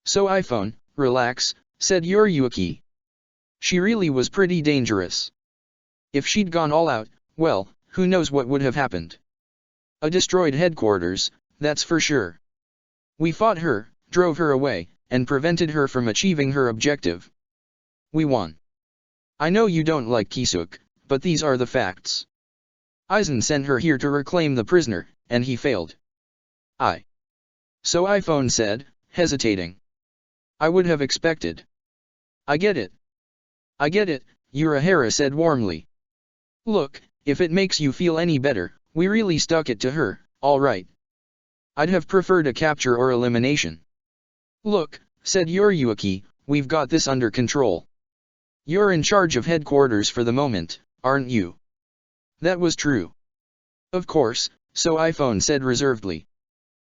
So iPhone, relax, said Yoryuki. She really was pretty dangerous. If she'd gone all out, well, who knows what would have happened. A destroyed headquarters, that's for sure. We fought her, drove her away, and prevented her from achieving her objective. We won. I know you don't like Kisuk, but these are the facts. Eisen sent her here to reclaim the prisoner, and he failed. So iPhone said, hesitating. I would have expected. I get it. I get it, Urahara said warmly. Look, if it makes you feel any better, we really stuck it to her, all right. I'd have preferred a capture or elimination. Look, said Yoryuki, we've got this under control. You're in charge of headquarters for the moment, aren't you? That was true. Of course, so iPhone said reservedly.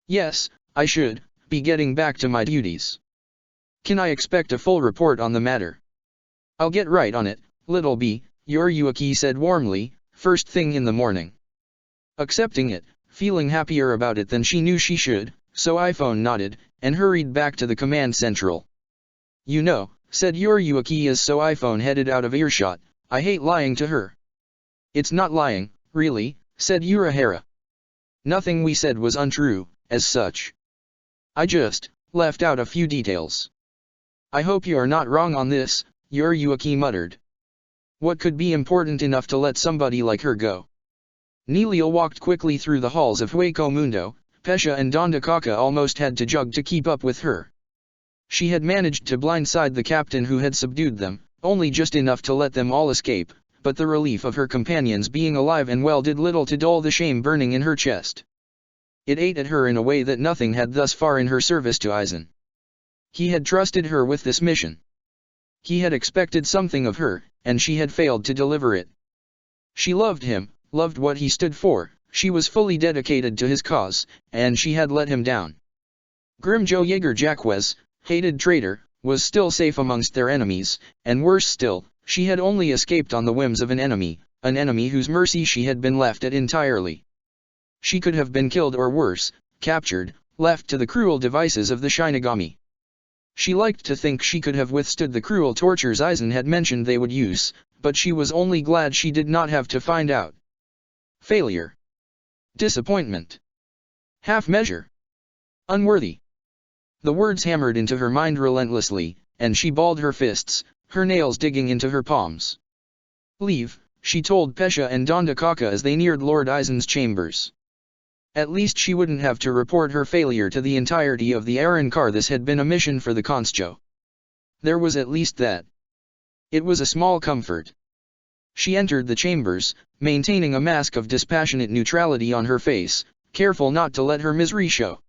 Yes, I should be getting back to my duties. Can I expect a full report on the matter? I'll get right on it, little B, Yoryuki said warmly, first thing in the morning. Accepting it, feeling happier about it than she knew she should, so iPhone nodded, and hurried back to the command central. You know, said Yoryuki as so iPhone headed out of earshot, I hate lying to her. It's not lying, really, said Urahara. Nothing we said was untrue, as such. I just left out a few details. I hope you are not wrong on this, Yoryuki muttered. What could be important enough to let somebody like her go? Neliel walked quickly through the halls of Hueco Mundo. Pesha and Dondakaka almost had to jug to keep up with her. She had managed to blindside the captain who had subdued them, only just enough to let them all escape, but the relief of her companions being alive and well did little to dull the shame burning in her chest. It ate at her in a way that nothing had thus far in her service to Eisen. He had trusted her with this mission. He had expected something of her, and she had failed to deliver it. She loved him, loved what he stood for, she was fully dedicated to his cause, and she had let him down. Grimjo Jaeger Jacques, hated traitor, was still safe amongst their enemies, and worse still, she had only escaped on the whims of an enemy whose mercy she had been left at entirely. She could have been killed or worse, captured, left to the cruel devices of the Shinigami. She liked to think she could have withstood the cruel tortures Aizen had mentioned they would use, but she was only glad she did not have to find out. Failure. Disappointment. Half measure. Unworthy. The words hammered into her mind relentlessly, and she balled her fists, her nails digging into her palms. Leave, she told Pesha and Dondakaka as they neared Lord Aizen's chambers. At least she wouldn't have to report her failure to the entirety of the Arrancar. This had been a mission for the Constjo. There was at least that. It was a small comfort. She entered the chambers, maintaining a mask of dispassionate neutrality on her face, careful not to let her misery show.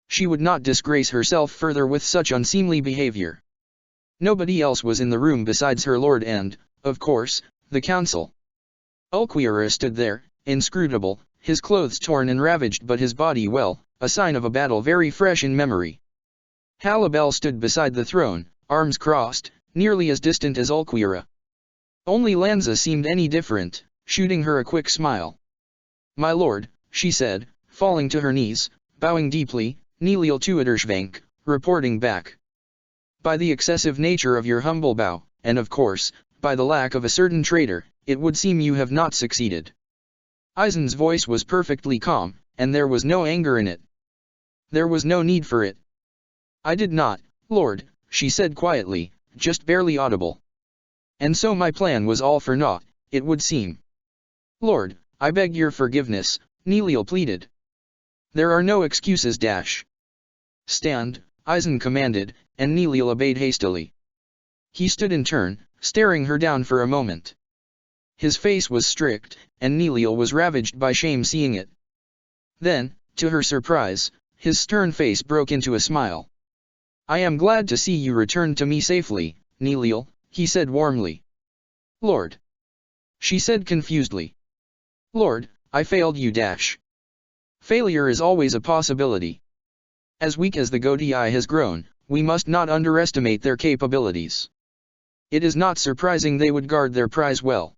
She would not disgrace herself further with such unseemly behavior. Nobody else was in the room besides her lord and, of course, the council. Ulquiorra stood there, inscrutable, his clothes torn and ravaged but his body well, a sign of a battle very fresh in memory. Halibel stood beside the throne, arms crossed, nearly as distant as Ulquiorra. Only Lanza seemed any different, shooting her a quick smile. "My lord," she said, falling to her knees, bowing deeply, "Nilil Tuaderschwank, reporting back. By the excessive nature of your humble bow, and of course, by the lack of a certain traitor, it would seem you have not succeeded." Aizen's voice was perfectly calm, and there was no anger in it. There was no need for it. "I did not, lord," she said quietly, just barely audible. "And so my plan was all for naught, it would seem." "Lord, I beg your forgiveness," Nilil pleaded. "There are no excuses. Stand," Aizen commanded, and Nilil obeyed hastily. He stood in turn, staring her down for a moment. His face was strict, and Nilil was ravaged by shame seeing it. Then, to her surprise, his stern face broke into a smile. "I am glad to see you returned to me safely, Nilil," he said warmly. "Lord," she said confusedly. "Lord, I failed you. Failure is always a possibility. As weak as the Godii has grown, we must not underestimate their capabilities. It is not surprising they would guard their prize well.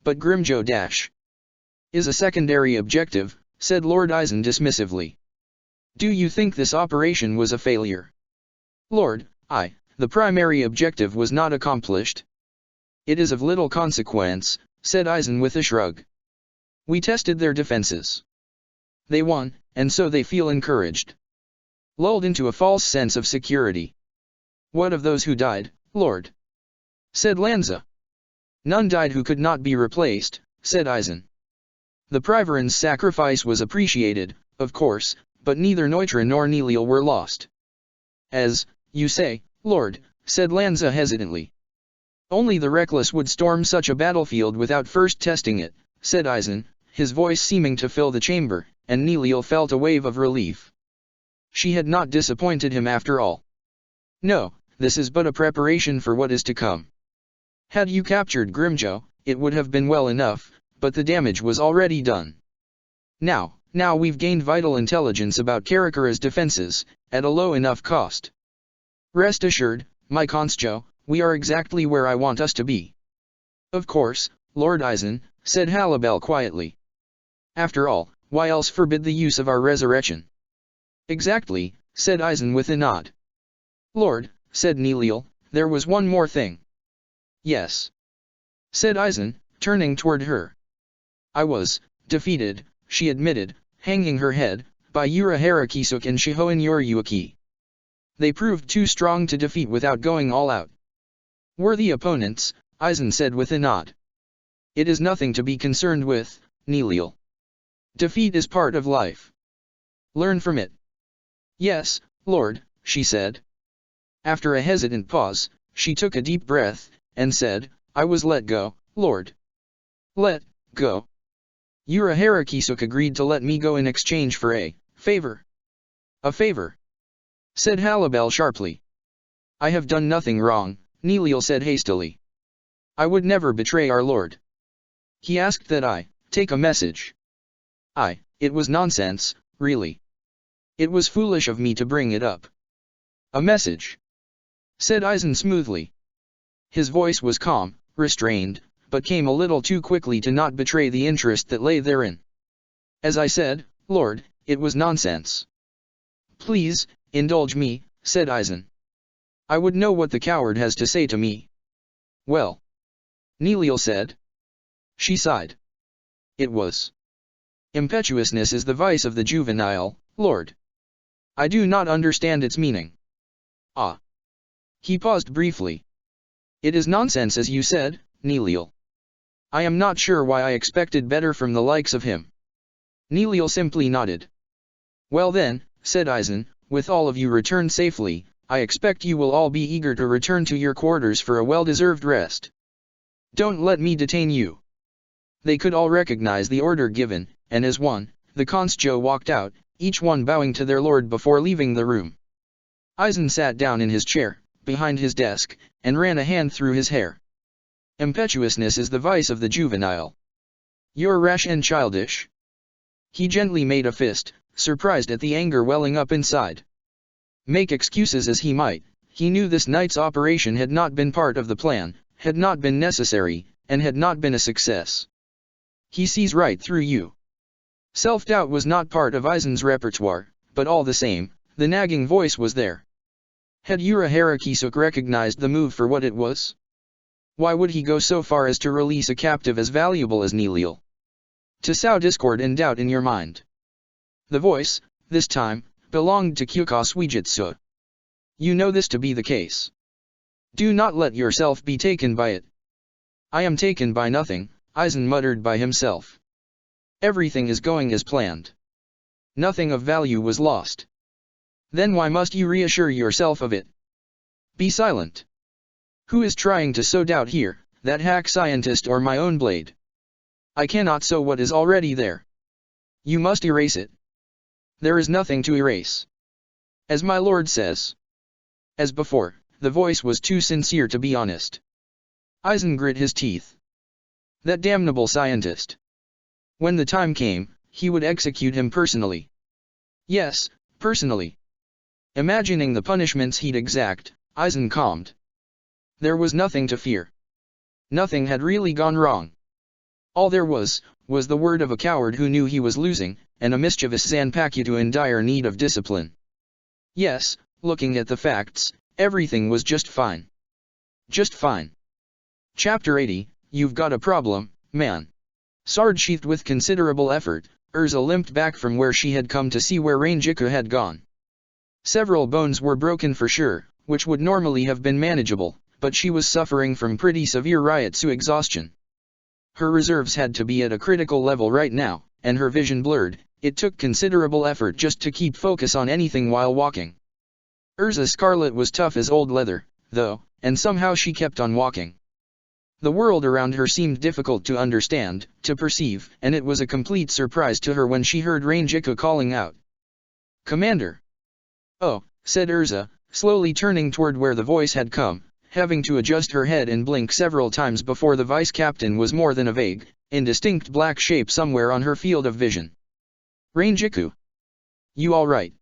But Grimjo is a secondary objective," said Lord Aizen dismissively. "Do you think this operation was a failure?" "Lord, the primary objective was not accomplished." "It is of little consequence," said Aizen with a shrug. "We tested their defenses. They won, and so they feel encouraged. Lulled into a false sense of security." "What of those who died, Lord?" said Lanza. "None died who could not be replaced," said Aizen. "The Privaran's sacrifice was appreciated, of course, but neither Neutra nor Nilil were lost." "As you say, Lord," said Lanza hesitantly. "Only the reckless would storm such a battlefield without first testing it," said Aizen, his voice seeming to fill the chamber, and Nilil felt a wave of relief. She had not disappointed him after all. "No, this is but a preparation for what is to come. Had you captured Grimjo, it would have been well enough, but the damage was already done. Now we've gained vital intelligence about Karakura's defenses, at a low enough cost. Rest assured, my Constjo, we are exactly where I want us to be." "Of course, Lord Aizen," said Halibel quietly. "After all, why else forbid the use of our resurrection?" "Exactly," said Aizen with a nod. "Lord," said Nilil, "there was one more thing." "Yes," said Aizen, turning toward her. "I was defeated," she admitted, hanging her head, "by Urahara Kisuk and Shihoin Yoryuki. They proved too strong to defeat without going all out." "Worthy opponents," Aizen said with a nod. "It is nothing to be concerned with, Nilil. Defeat is part of life. Learn from it." "Yes, Lord," she said. After a hesitant pause, she took a deep breath, and said, "I was let go, Lord." "Let go?" "Urahara Kisuk agreed to let me go in exchange for a favor." "A favor?" said Halibel sharply. "I have done nothing wrong," Nilil said hastily. I would never betray our Lord. He asked that I take a message. It was nonsense, really. It was foolish of me to bring it up. A message, said Eisen smoothly. His voice was calm, restrained, but came a little too quickly to not betray the interest that lay therein. As I said, Lord, it was nonsense. Please, indulge me, said Eisen. I would know what the coward has to say to me. Well, Neliel said. She sighed. It was. Impetuousness is the vice of the juvenile, Lord. I do not understand its meaning. Ah. He paused briefly. It is nonsense as you said, Neliel. I am not sure why I expected better from the likes of him. Neliel simply nodded. Well then, said Eisen, with all of you returned safely, I expect you will all be eager to return to your quarters for a well-deserved rest. Don't let me detain you. They could all recognize the order given, and as one, the Constjo walked out, each one bowing to their lord before leaving the room. Eisen sat down in his chair, behind his desk, and ran a hand through his hair. Impetuousness is the vice of the juvenile. You're rash and childish. He gently made a fist, surprised at the anger welling up inside. Make excuses as he might, he knew this night's operation had not been part of the plan, had not been necessary, and had not been a success. He sees right through you. Self-doubt was not part of Eisen's repertoire, but all the same, the nagging voice was there. Had Ura Harakisuk recognized the move for what it was? Why would he go so far as to release a captive as valuable as Neliel? To sow discord and doubt in your mind. The voice, this time, belonged to Kyuka Suijitsu. You know this to be the case. Do not let yourself be taken by it. I am taken by nothing, Eisen muttered by himself. Everything is going as planned. Nothing of value was lost. Then why must you reassure yourself of it? Be silent. Who is trying to sow doubt here, that hack scientist or my own blade? I cannot sow what is already there. You must erase it. There is nothing to erase. As my lord says. As before, the voice was too sincere to be honest. Eisen grit his teeth. That damnable scientist. When the time came, he would execute him personally. Yes, personally. Imagining the punishments he'd exact, Eisen calmed. There was nothing to fear. Nothing had really gone wrong. All there was the word of a coward who knew he was losing, and a mischievous Zanpakuto in dire need of discipline. Yes, looking at the facts, everything was just fine. Just fine. Chapter 80, You've got a problem, man. Sword sheathed with considerable effort, Erza limped back from where she had come to see where Rangiku had gone. Several bones were broken for sure, which would normally have been manageable, but she was suffering from pretty severe Ryotsu exhaustion. Her reserves had to be at a critical level right now, and her vision blurred. It took considerable effort just to keep focus on anything while walking. Erza Scarlet was tough as old leather, though, and somehow she kept on walking. The world around her seemed difficult to understand, to perceive, and it was a complete surprise to her when she heard Rangiku calling out. Commander! Oh, said Erza, slowly turning toward where the voice had come, having to adjust her head and blink several times before the vice-captain was more than a vague, indistinct black shape somewhere on her field of vision. Rangiku! You all right?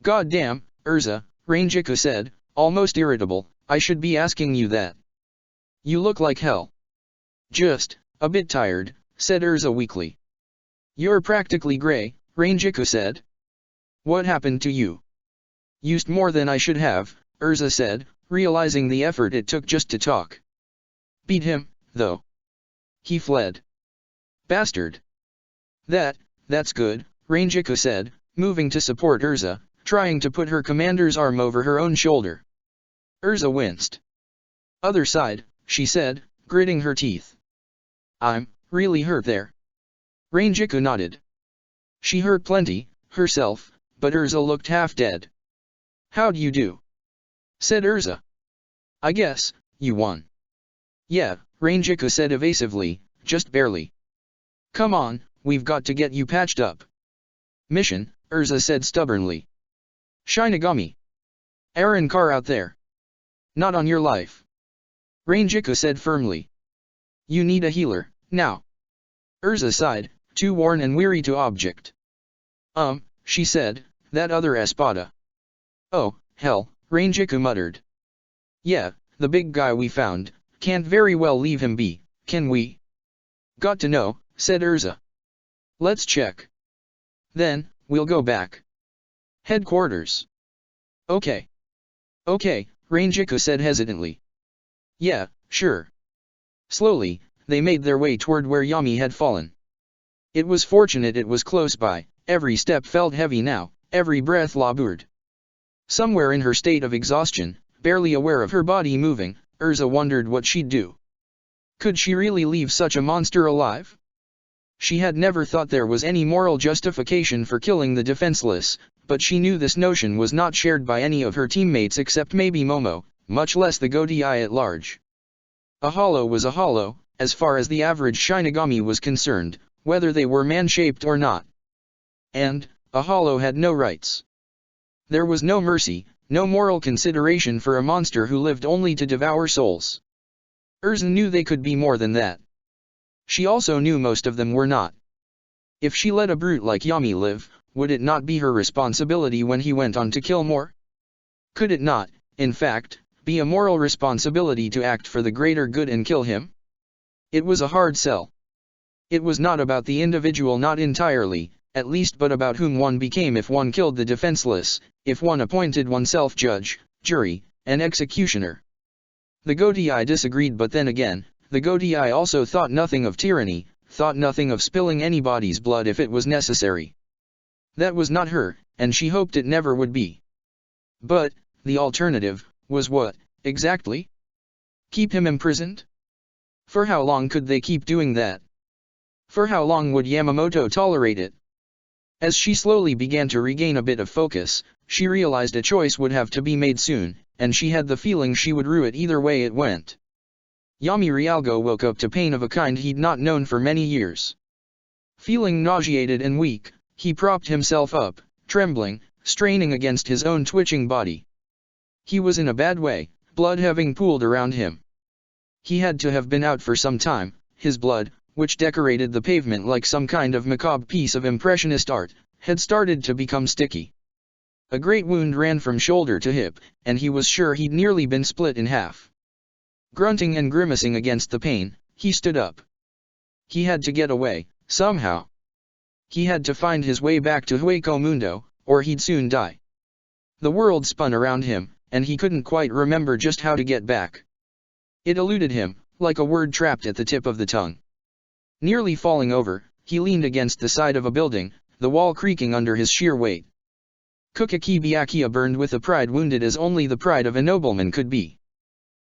God damn, Erza, Rangiku said, almost irritable, I should be asking you that. You look like hell. Just a bit tired, said Erza weakly. You're practically gray, Rangiku said. What happened to you? Used more than I should have, Erza said, realizing the effort it took just to talk. Beat him, though. He fled. Bastard. That's good, Rangiku said, moving to support Erza, trying to put her commander's arm over her own shoulder. Erza winced. Other side, she said, gritting her teeth. I'm really hurt there. Rangiku nodded. She hurt plenty, herself, but Erza looked half dead. How'd you do? Said Erza. I guess, you won. Yeah, Rangiku said evasively, just barely. Come on, we've got to get you patched up. Mission, Erza said stubbornly. Shinigami. Aaron Carr out there. Not on your life. Rangiku said firmly. You need a healer, now. Erza sighed, too worn and weary to object. She said, that other espada. Oh, hell, Rangiku muttered. Yeah, the big guy we found, can't very well leave him be, can we? Got to know, said Erza. Let's check. Then, we'll go back. Headquarters. Okay. Okay, Rangiku said hesitantly. Yeah, sure. Slowly, they made their way toward where Yami had fallen. It was fortunate it was close by, every step felt heavy now, every breath labored. Somewhere in her state of exhaustion, barely aware of her body moving, Erza wondered what she'd do. Could she really leave such a monster alive? She had never thought there was any moral justification for killing the defenseless, but she knew this notion was not shared by any of her teammates except maybe Momo, much less the Godei at large. A hollow was a hollow, as far as the average Shinigami was concerned, whether they were man-shaped or not. And, a hollow had no rights. There was no mercy, no moral consideration for a monster who lived only to devour souls. Erza knew they could be more than that. She also knew most of them were not. If she let a brute like Yami live, would it not be her responsibility when he went on to kill more? Could it not, in fact, be a moral responsibility to act for the greater good and kill him? It was a hard sell. It was not about the individual, not entirely, at least, but about whom one became if one killed the defenseless, if one appointed oneself judge, jury, and executioner. The Godei disagreed, but then again, the Godei also thought nothing of tyranny, thought nothing of spilling anybody's blood if it was necessary. That was not her, and she hoped it never would be. But, the alternative, was what, exactly? Keep him imprisoned? For how long could they keep doing that? For how long would Yamamoto tolerate it? As she slowly began to regain a bit of focus, she realized a choice would have to be made soon, and she had the feeling she would rue it either way it went. Yami Realgo woke up to pain of a kind he'd not known for many years. Feeling nauseated and weak, he propped himself up, trembling, straining against his own twitching body. He was in a bad way, blood having pooled around him. He had to have been out for some time, his blood, which decorated the pavement like some kind of macabre piece of impressionist art, had started to become sticky. A great wound ran from shoulder to hip, and he was sure he'd nearly been split in half. Grunting and grimacing against the pain, he stood up. He had to get away, somehow. He had to find his way back to Hueco Mundo, or he'd soon die. The world spun around him, and he couldn't quite remember just how to get back. It eluded him, like a word trapped at the tip of the tongue. Nearly falling over, he leaned against the side of a building, the wall creaking under his sheer weight. Kukaki Byakuya burned with a pride wounded as only the pride of a nobleman could be.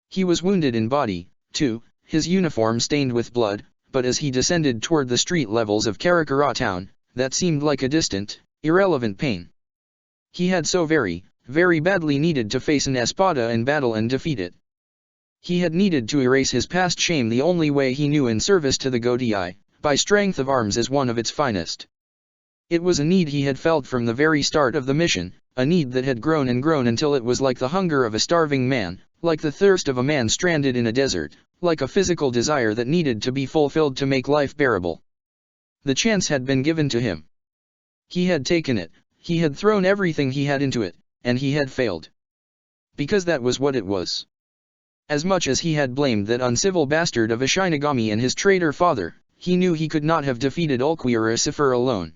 He was wounded in body, too, his uniform stained with blood, but as he descended toward the street levels of Karakura town, that seemed like a distant, irrelevant pain. He had so very, very badly needed to face an espada in battle and defeat it. He had needed to erase his past shame the only way he knew, in service to the Godei, by strength of arms as one of its finest. It was a need he had felt from the very start of the mission, a need that had grown and grown until it was like the hunger of a starving man, like the thirst of a man stranded in a desert, like a physical desire that needed to be fulfilled to make life bearable. The chance had been given to him. He had taken it, he had thrown everything he had into it, and he had failed. Because that was what it was. As much as he had blamed that uncivil bastard of a Shinigami and his traitor father, he knew he could not have defeated Ulquiorra alone.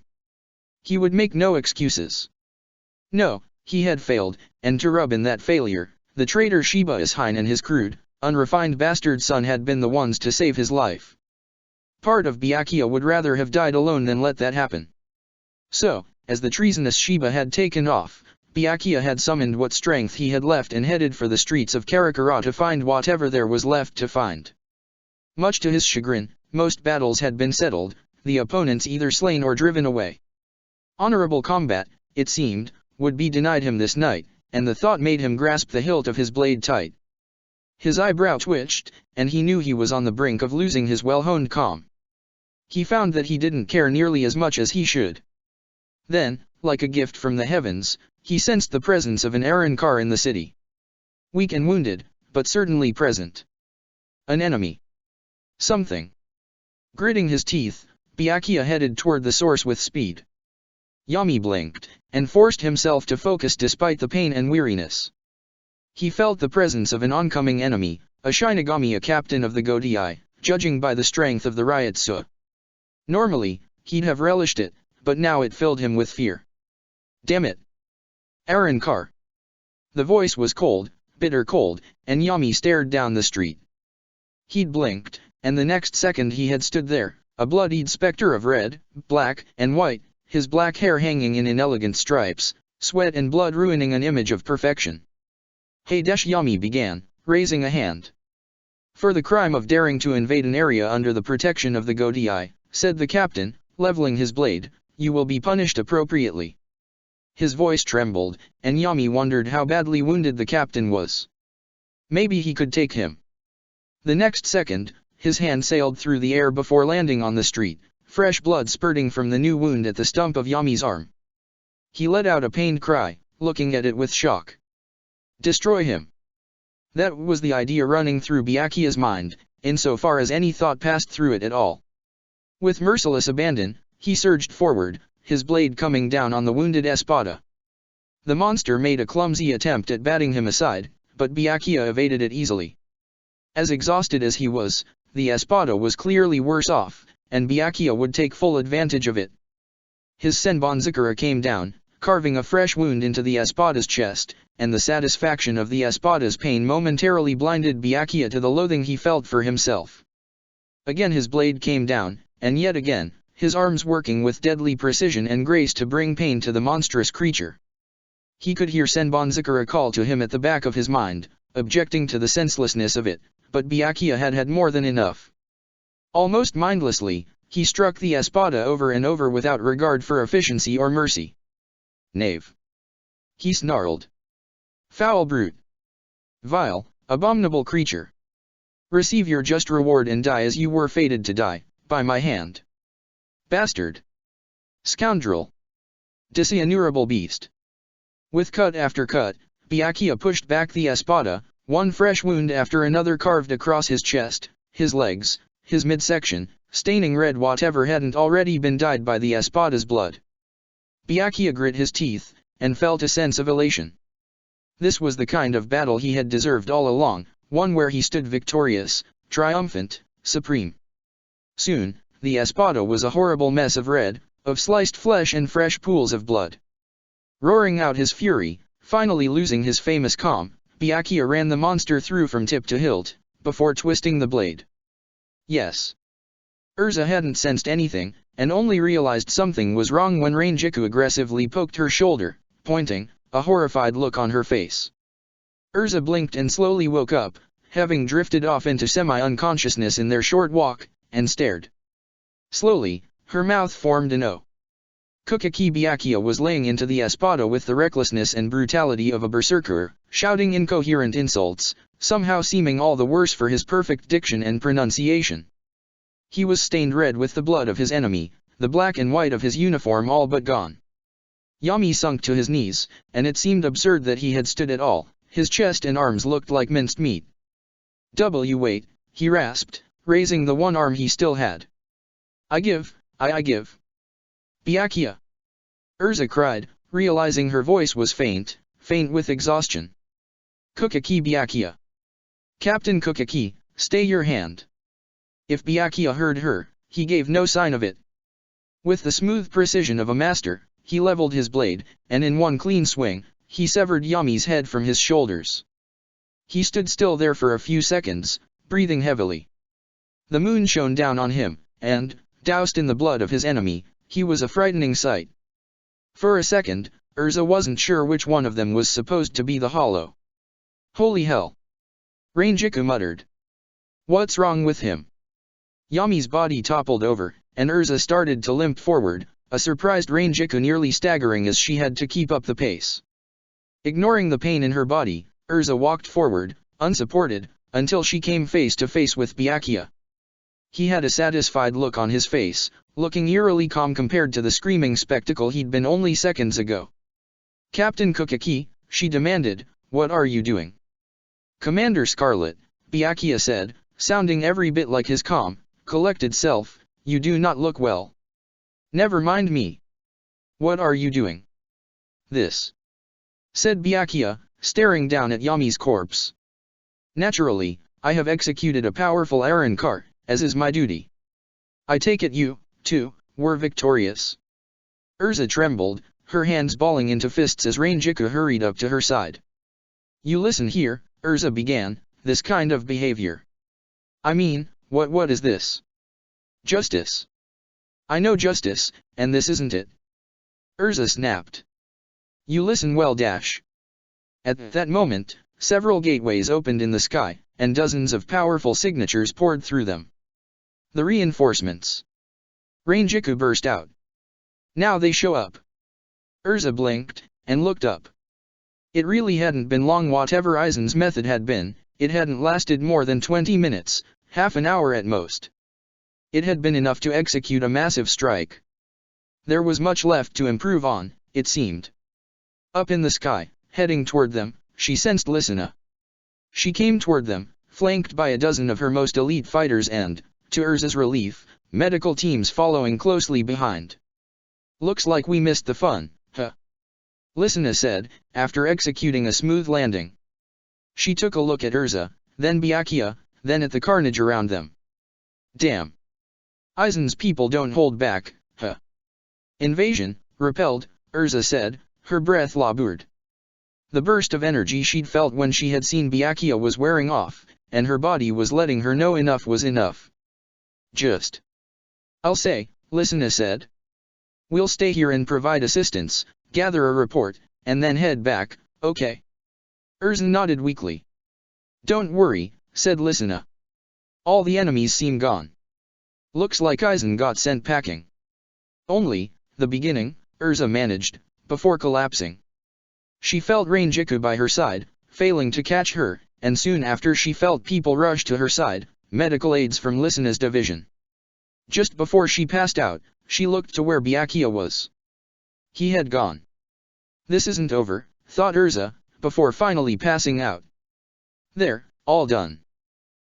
He would make no excuses. No, he had failed, and to rub in that failure, the traitor Shiba Ishine and his crude, unrefined bastard son had been the ones to save his life. Part of Byakuya would rather have died alone than let that happen. So, as the treasonous Shiba had taken off, Byakuya had summoned what strength he had left and headed for the streets of Karakura to find whatever there was left to find. Much to his chagrin, most battles had been settled, the opponents either slain or driven away. Honorable combat, it seemed, would be denied him this night, and the thought made him grasp the hilt of his blade tight. His eyebrow twitched, and he knew he was on the brink of losing his well-honed calm. He found that he didn't care nearly as much as he should. Then, like a gift from the heavens, he sensed the presence of an errand car in the city. Weak and wounded, but certainly present. An enemy. Something. Gritting his teeth, Byakuya headed toward the source with speed. Yami blinked, and forced himself to focus despite the pain and weariness. He felt the presence of an oncoming enemy, a Shinigami, a captain of the Godai, judging by the strength of the Ryotsu. Normally, he'd have relished it, but now it filled him with fear. Damn it! Arrancar. The voice was cold, bitter cold, and Yami stared down the street. He'd blinked, and the next second he had stood there, a bloodied specter of red, black, and white, his black hair hanging in inelegant stripes, sweat and blood ruining an image of perfection. Hey Desh, Yami began, raising a hand. For the crime of daring to invade an area under the protection of the Godai, said the captain, leveling his blade, you will be punished appropriately. His voice trembled, and Yami wondered how badly wounded the captain was. Maybe he could take him. The next second, his hand sailed through the air before landing on the street, fresh blood spurting from the new wound at the stump of Yami's arm. He let out a pained cry, looking at it with shock. Destroy him. That was the idea running through Byakuya's mind, insofar as any thought passed through it at all. With merciless abandon, he surged forward, his blade coming down on the wounded Espada. The monster made a clumsy attempt at batting him aside, but Byakuya evaded it easily. As exhausted as he was, the Espada was clearly worse off, and Byakuya would take full advantage of it. His Senbonzakura came down, carving a fresh wound into the Espada's chest, and the satisfaction of the Espada's pain momentarily blinded Byakuya to the loathing he felt for himself. Again his blade came down, and yet again, his arms working with deadly precision and grace to bring pain to the monstrous creature. He could hear Senbonzakura call to him at the back of his mind, objecting to the senselessness of it, but Byakuya had had more than enough. Almost mindlessly, he struck the Espada over and over without regard for efficiency or mercy. Knave. He snarled. Foul brute. Vile, abominable creature. Receive your just reward and die as you were fated to die, by my hand. Bastard. Scoundrel. Dishonorable beast. With cut after cut, Byakuya pushed back the Espada, one fresh wound after another carved across his chest, his legs, his midsection, staining red whatever hadn't already been dyed by the Espada's blood. Byakuya grit his teeth, and felt a sense of elation. This was the kind of battle he had deserved all along, one where he stood victorious, triumphant, supreme. Soon, the Espada was a horrible mess of red, of sliced flesh and fresh pools of blood. Roaring out his fury, finally losing his famous calm, Byakuya ran the monster through from tip to hilt, before twisting the blade. Yes. Erza hadn't sensed anything, and only realized something was wrong when Rangiku aggressively poked her shoulder, pointing, a horrified look on her face. Erza blinked and slowly woke up, having drifted off into semi-unconsciousness in their short walk, and stared. Slowly, her mouth formed an O. Kukaki Byakuya was laying into the Espada with the recklessness and brutality of a berserker, shouting incoherent insults, somehow seeming all the worse for his perfect diction and pronunciation. He was stained red with the blood of his enemy, the black and white of his uniform all but gone. Yami sunk to his knees, and it seemed absurd that he had stood at all, his chest and arms looked like minced meat. Wait, he rasped, raising the one arm he still had. I give. Byakuya. Erza cried, realizing her voice was faint with exhaustion. Kukaki Byakuya. Captain Kukaki, stay your hand. If Byakuya heard her, he gave no sign of it. With the smooth precision of a master, he leveled his blade, and in one clean swing, he severed Yami's head from his shoulders. He stood still there for a few seconds, breathing heavily. The moon shone down on him, and, doused in the blood of his enemy, he was a frightening sight. For a second, Erza wasn't sure which one of them was supposed to be the hollow. Holy hell! Rangiku muttered. What's wrong with him? Yami's body toppled over, and Erza started to limp forward, a surprised Rangiku nearly staggering as she had to keep up the pace. Ignoring the pain in her body, Erza walked forward, unsupported, until she came face to face with Byakuya. He had a satisfied look on his face, looking eerily calm compared to the screaming spectacle he'd been only seconds ago. Captain Kukaki, she demanded, what are you doing? Commander Scarlet, Byakuya said, sounding every bit like his calm, collected self, "You do not look well." "Never mind me. What are you doing?" "This," said Byakuya, staring down at Yami's corpse. "Naturally, I have executed a powerful Arrancar, as is my duty. I take it you, too, were victorious." Erza trembled, her hands balling into fists as Rangiku hurried up to her side. "You listen here," Erza began, "this kind of behavior. I mean, what is this? Justice. I know justice, and this isn't it." Erza snapped. "You listen well dash." At that moment, several gateways opened in the sky, and dozens of powerful signatures poured through them. "The reinforcements!" Rangiku burst out. "Now they show up." Erza blinked, and looked up. It really hadn't been long. Whatever Aizen's method had been, it hadn't lasted more than 20 minutes, half an hour at most. It had been enough to execute a massive strike. There was much left to improve on, it seemed. Up in the sky, heading toward them, she sensed Lisanna. She came toward them, flanked by a dozen of her most elite fighters and, to Erza's relief, medical teams following closely behind. "Looks like we missed the fun, huh?" Lisanna said, after executing a smooth landing. She took a look at Erza, then Byakuya, then at the carnage around them. "Damn. Aizen's people don't hold back, huh?" "Invasion, repelled," Erza said, her breath labored. The burst of energy she'd felt when she had seen Byakuya was wearing off, and her body was letting her know enough was enough. "Just. I'll say," Lisanna said. "We'll stay here and provide assistance, gather a report, and then head back, okay?" Erza nodded weakly. "Don't worry," said Lisanna. "All the enemies seem gone. Looks like Aizen got sent packing." "Only the beginning," Erza managed, before collapsing. She felt Rangiku by her side, failing to catch her, and soon after she felt people rush to her side, medical aids from Lisanna's division. Just before she passed out, she looked to where Byakuya was. He had gone. "This isn't over," thought Erza, before finally passing out. "There, all done."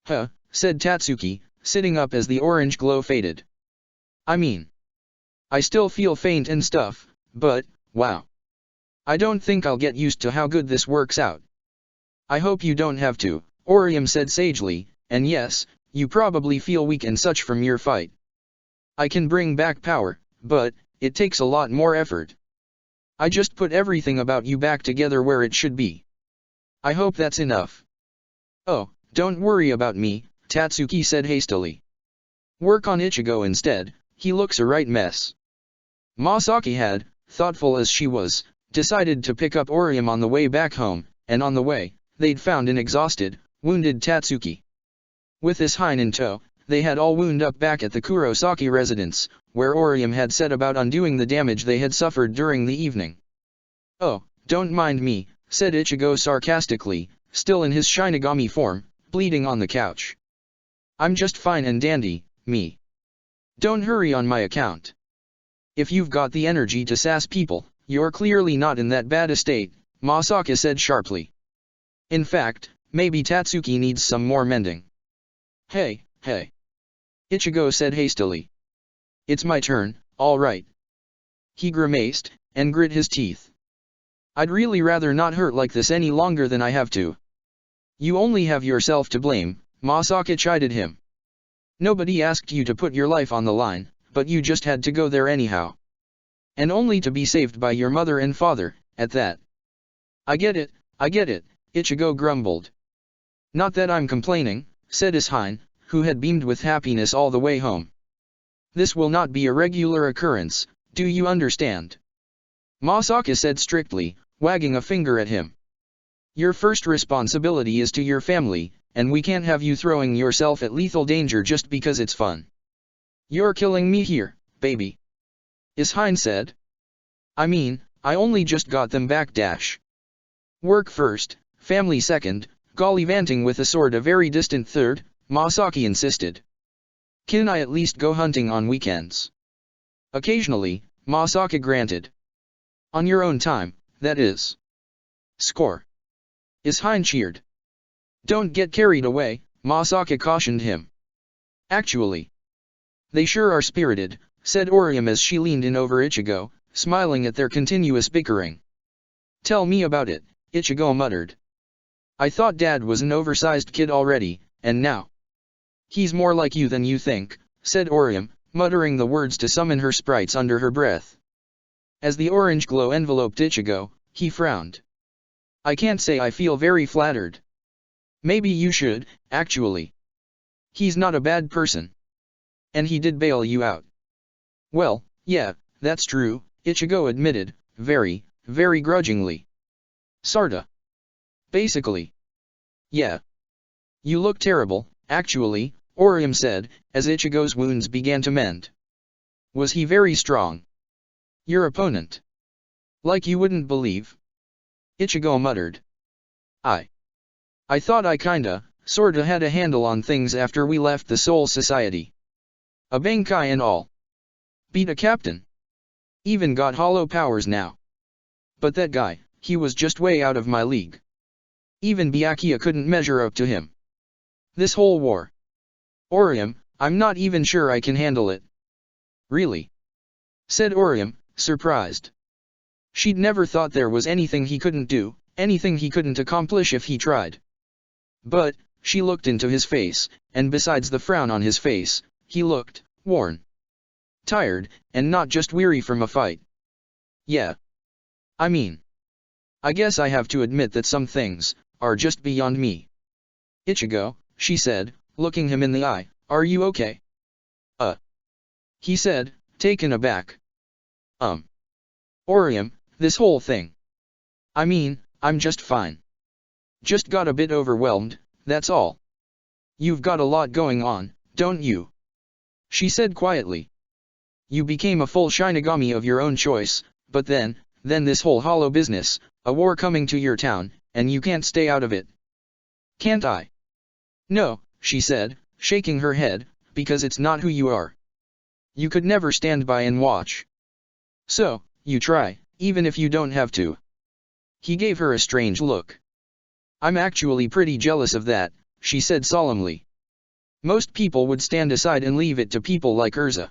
"Huh," said Tatsuki, sitting up as the orange glow faded. "I mean, I still feel faint and stuff, but, wow. I don't think I'll get used to how good this works out." "I hope you don't have to," Orium said sagely, "and yes, you probably feel weak and such from your fight. I can bring back power, but it takes a lot more effort. I just put everything about you back together where it should be. I hope that's enough." "Oh, don't worry about me," Tatsuki said hastily. "Work on Ichigo instead, he looks a right mess." Masaki had, thoughtful as she was, decided to pick up Orium on the way back home, and on the way, they'd found an exhausted, wounded Tatsuki. With this hind in tow, they had all wound up back at the Kurosaki residence, where Orium had set about undoing the damage they had suffered during the evening. "Oh, don't mind me," said Ichigo sarcastically, still in his Shinigami form, bleeding on the couch. "I'm just fine and dandy, me. Don't hurry on my account. If you've got the energy to sass people, you're clearly not in that bad a state," Masaka said sharply. "In fact, maybe Tatsuki needs some more mending." Hey. Ichigo said hastily. "It's my turn, all right." He grimaced, and grit his teeth. "I'd really rather not hurt like this any longer than I have to." "You only have yourself to blame," Masaka chided him. "Nobody asked you to put your life on the line, but you just had to go there anyhow. And only to be saved by your mother and father, at that." I get it, Ichigo grumbled. "Not that I'm complaining," said Ishine, who had beamed with happiness all the way home. "This will not be a regular occurrence, do you understand?" Masaka said strictly, wagging a finger at him. "Your first responsibility is to your family, and we can't have you throwing yourself at lethal danger just because it's fun." "You're killing me here, baby," Ishine said. "I mean, I only just got them back dash. Work first, family second, gallivanting with a sword a very distant third," Masaki insisted. "Can I at least go hunting on weekends?" "Occasionally," Masaka granted. "On your own time, that is." "Score!" Ishine cheered. "Don't get carried away," Masaka cautioned him. Actually, they sure are spirited, said Orium as she leaned in over Ichigo, smiling at their continuous bickering. Tell me about it, Ichigo muttered. I thought Dad was an oversized kid already, and now. He's more like you than you think, said Orium, muttering the words to summon her sprites under her breath. As the orange glow enveloped Ichigo, he frowned. I can't say I feel very flattered. Maybe you should, actually. He's not a bad person. And he did bail you out. Well, yeah, that's true, Ichigo admitted, very grudgingly. Sorta. Basically. Yeah. You look terrible, actually, Orium said, as Ichigo's wounds began to mend. Was he very strong? Your opponent. Like you wouldn't believe. Ichigo muttered. I thought I kinda, sorta had a handle on things after we left the Soul Society. A Bankai and all. Beat a captain. Even got hollow powers now. But that guy, he was just way out of my league. Even Byakuya couldn't measure up to him. This whole war. Orium, I'm not even sure I can handle it. Really? Said Orium, surprised. She'd never thought there was anything he couldn't do, anything he couldn't accomplish if he tried. But, she looked into his face, and besides the frown on his face, he looked worn. Tired, and not just weary from a fight. Yeah. I mean, I guess I have to admit that some things are just beyond me. Ichigo, she said, looking him in the eye, are you okay? He said, taken aback. Orium, this whole thing. I mean, I'm just fine. Just got a bit overwhelmed, that's all. You've got a lot going on, don't you? She said quietly. You became a full Shinigami of your own choice, but then this whole hollow business, a war coming to your town, and you can't stay out of it. Can't I? No, she said, shaking her head, because it's not who you are. You could never stand by and watch. So, you try, even if you don't have to. He gave her a strange look. I'm actually pretty jealous of that, she said solemnly. Most people would stand aside and leave it to people like Erza.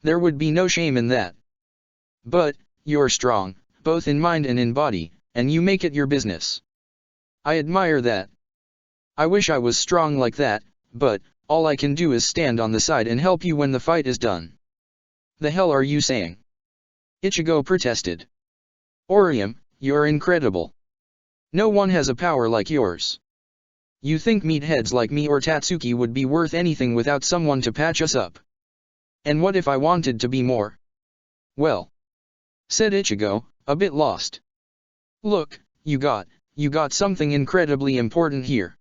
There would be no shame in that. But, you're strong, both in mind and in body, and you make it your business. I admire that. I wish I was strong like that, but, all I can do is stand on the side and help you when the fight is done. The hell are you saying? Ichigo protested. Orium, you're incredible. No one has a power like yours. You think meatheads like me or Tatsuki would be worth anything without someone to patch us up? And what if I wanted to be more? Well, said Ichigo, a bit lost. Look, you got something incredibly important here.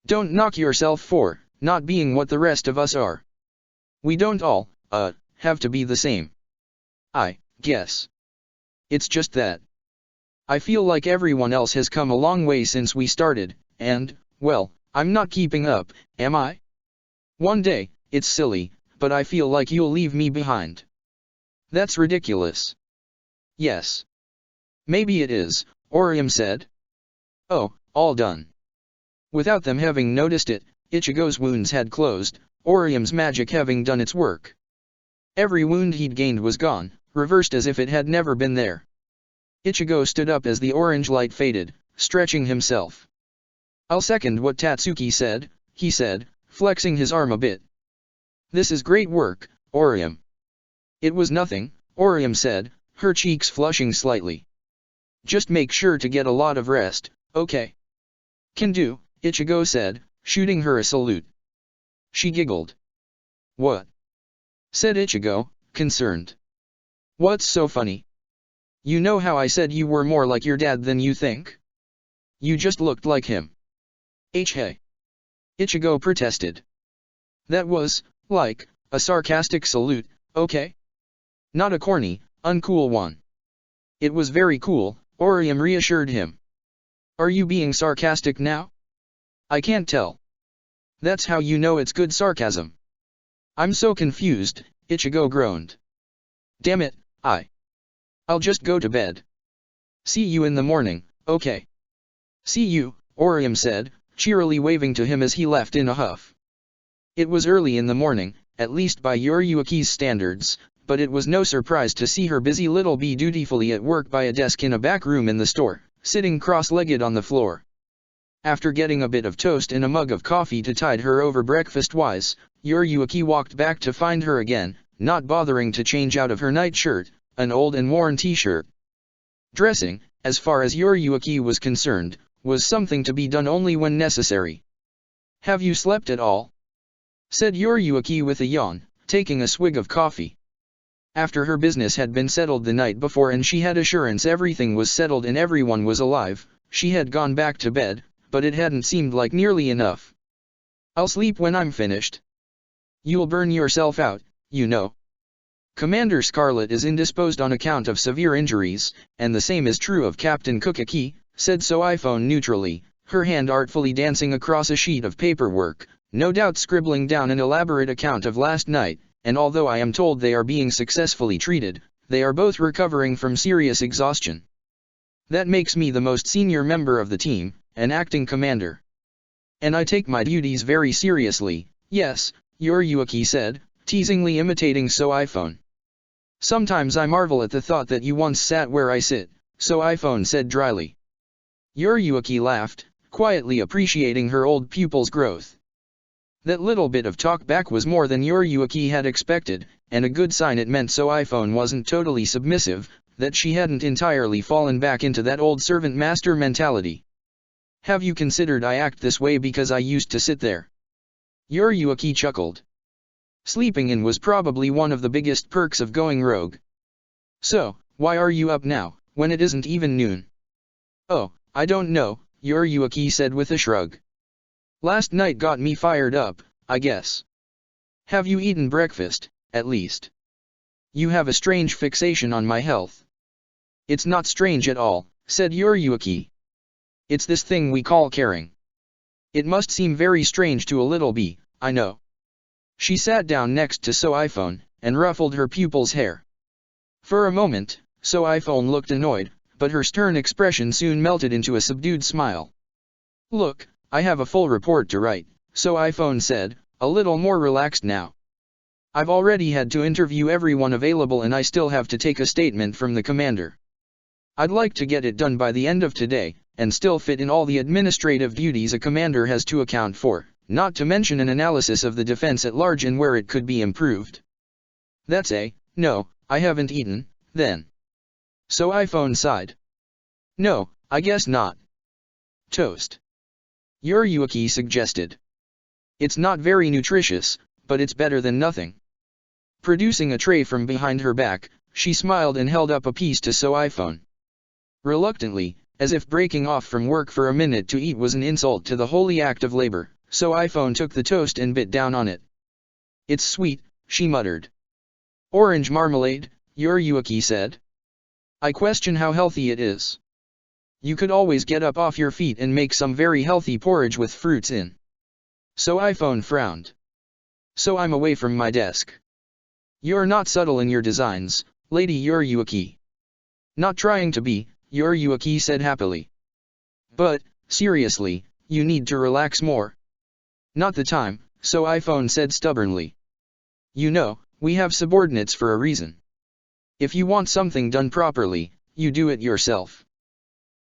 Don't knock yourself for not being what the rest of us are. We don't all, have to be the same. I guess. It's just that. I feel like everyone else has come a long way since we started, and, well, I'm not keeping up, am I? One day, it's silly, but I feel like you'll leave me behind. That's ridiculous. Yes. Maybe it is, Orium said. Oh, all done. Without them having noticed it, Ichigo's wounds had closed, Orium's magic having done its work. Every wound he'd gained was gone, reversed as if it had never been there. Ichigo stood up as the orange light faded, stretching himself. I'll second what Tatsuki said, he said, flexing his arm a bit. This is great work, Orium. It was nothing, Orium said, her cheeks flushing slightly. Just make sure to get a lot of rest, okay? Can do, Ichigo said, shooting her a salute. She giggled. What? Said Ichigo, concerned. What's so funny? You know how I said you were more like your dad than you think? You just looked like him. Hey. Ichigo protested. That was, like, a sarcastic salute, okay? Not a corny, uncool one. It was very cool, Orium reassured him. Are you being sarcastic now? I can't tell. That's how you know it's good sarcasm. I'm so confused, Ichigo groaned. Damn it, I'll just go to bed. See you in the morning, okay? See you, Orium said, cheerily waving to him as he left in a huff. It was early in the morning, at least by Yoriyuki's standards, but it was no surprise to see her busy little bee dutifully at work by a desk in a back room in the store, sitting cross-legged on the floor. After getting a bit of toast and a mug of coffee to tide her over breakfast-wise, Yoriyuki walked back to find her again, not bothering to change out of her nightshirt, an old and worn t-shirt. Dressing, as far as Yoriyuki was concerned, was something to be done only when necessary. "Have you slept at all?" said Yoriyuki with a yawn, taking a swig of coffee. After her business had been settled the night before and she had assurance everything was settled and everyone was alive, she had gone back to bed, but it hadn't seemed like nearly enough. "I'll sleep when I'm finished." "You'll burn yourself out, you know. Commander Scarlet is indisposed on account of severe injuries, and the same is true of Captain Cookaki," said iPhone neutrally, her hand artfully dancing across a sheet of paperwork, no doubt scribbling down an elaborate account of last night, "and although I am told they are being successfully treated, they are both recovering from serious exhaustion. That makes me the most senior member of the team, an acting commander. And I take my duties very seriously, yes," Yoriyuki said, teasingly imitating iPhone. "Sometimes I marvel at the thought that you once sat where I sit," iPhone said dryly. Yoriyuki laughed, quietly appreciating her old pupil's growth. That little bit of talk back was more than Yoriyuki had expected, and a good sign. It meant iPhone wasn't totally submissive, that she hadn't entirely fallen back into that old servant-master mentality. "Have you considered I act this way because I used to sit there?" Yoriyuki chuckled. "Sleeping in was probably one of the biggest perks of going rogue. So, why are you up now, when it isn't even noon?" "Oh, I don't know," Yoriyuki said with a shrug. "Last night got me fired up, I guess." "Have you eaten breakfast, at least?" "You have a strange fixation on my health." "It's not strange at all," said Yoriyuki. "It's this thing we call caring. It must seem very strange to a little bee, I know." She sat down next to iPhone, and ruffled her pupil's hair. For a moment, iPhone looked annoyed, but her stern expression soon melted into a subdued smile. "Look, I have a full report to write," iPhone said, a little more relaxed now. "I've already had to interview everyone available and I still have to take a statement from the commander. I'd like to get it done by the end of today, and still fit in all the administrative duties a commander has to account for, not to mention an analysis of the defense at large and where it could be improved." No, I haven't eaten, then." iPhone sighed. "No, I guess not." "Toast," Yoriyuki suggested. "It's not very nutritious, but it's better than nothing." Producing a tray from behind her back, she smiled and held up a piece to iPhone. Reluctantly, as if breaking off from work for a minute to eat was an insult to the holy act of labor, iPhone took the toast and bit down on it. "It's sweet," she muttered. "Orange marmalade," Yoriyuki said. "I question how healthy it is. You could always get up off your feet and make some very healthy porridge with fruits in." iPhone frowned. "So I'm away from my desk." "You're not subtle in your designs, Lady Yoriyuki." "Not trying to be," Yoriyuki said happily. "But, seriously, you need to relax more." "Not the time," iPhone said stubbornly. "You know, we have subordinates for a reason. If you want something done properly, you do it yourself."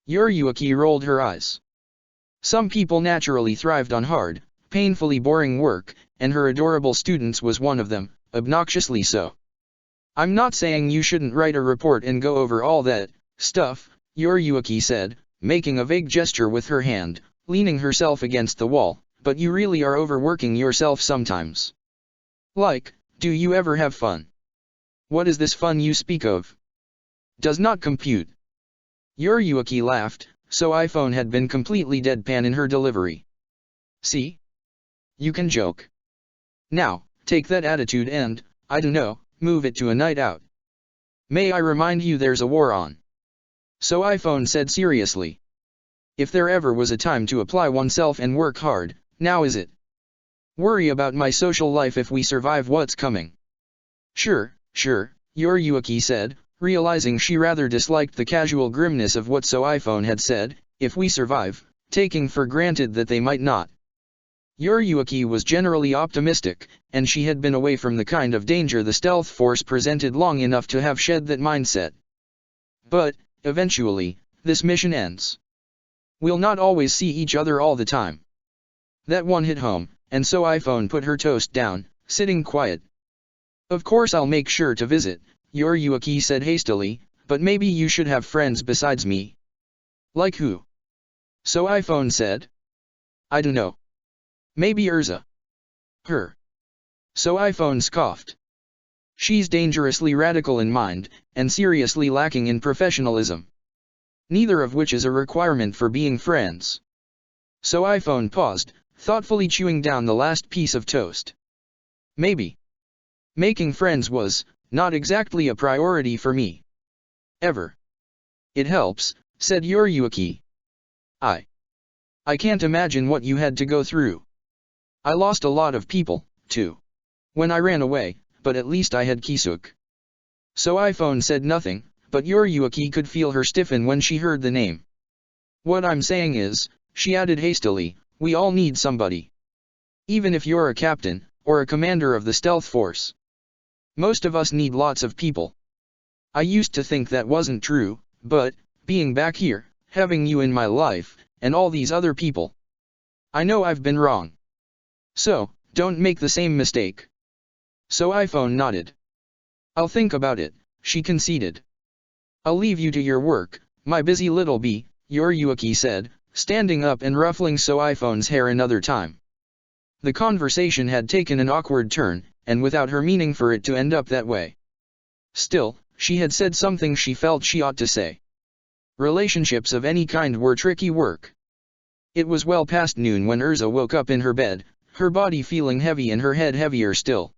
Yoriyuki rolled her eyes. Some people naturally thrived on hard, painfully boring work, and her adorable students was one of them, obnoxiously so. "I'm not saying you shouldn't write a report and go over all that stuff," Yoriyuki said, making a vague gesture with her hand, leaning herself against the wall, "but you really are overworking yourself sometimes. Like, do you ever have fun?" "What is this fun you speak of? Does not compute." Yoriyuki laughed, iPhone had been completely deadpan in her delivery. "See? You can joke. Now, take that attitude and, I dunno, move it to a night out. May I remind you there's a war on?" iPhone said seriously. "If there ever was a time to apply oneself and work hard, now is it. Worry about my social life if we survive what's coming." Sure, Yoriyuki said, realizing she rather disliked the casual grimness of what iPhone had said. "If we survive, taking for granted that they might not. Yuryuki was generally optimistic, and she had been away from the kind of danger the stealth force presented long enough to have shed that mindset. But, eventually, this mission ends. We'll not always see each other all the time. That one hit home, and so iPhone put her toast down, sitting quiet. Of course I'll make sure to visit, Yuryuki said hastily, but maybe you should have friends besides me. Like who? So iPhone said. I don't know. Maybe Erza. Her. So iPhone scoffed. She's dangerously radical in mind, and seriously lacking in professionalism. Neither of which is a requirement for being friends. So iPhone paused, thoughtfully chewing down the last piece of toast. Maybe. Making friends was, not exactly a priority for me. Ever. It helps, said Yuryuki. I can't imagine what you had to go through. I lost a lot of people, too. When I ran away, but at least I had Kisuk. So iPhone said nothing, but Yuryuki could feel her stiffen when she heard the name. What I'm saying is, she added hastily, we all need somebody. Even if you're a captain, or a commander of the stealth force. Most of us need lots of people. I used to think that wasn't true, but, being back here, having you in my life, and all these other people. I know I've been wrong. So, don't make the same mistake. So iPhone nodded. I'll think about it, she conceded. I'll leave you to your work, my busy little bee, Yuryuki said, standing up and ruffling So iPhone's hair another time. The conversation had taken an awkward turn, and without her meaning for it to end up that way. Still, she had said something she felt she ought to say. Relationships of any kind were tricky work. It was well past noon when Erza woke up in her bed, her body feeling heavy and her head heavier still.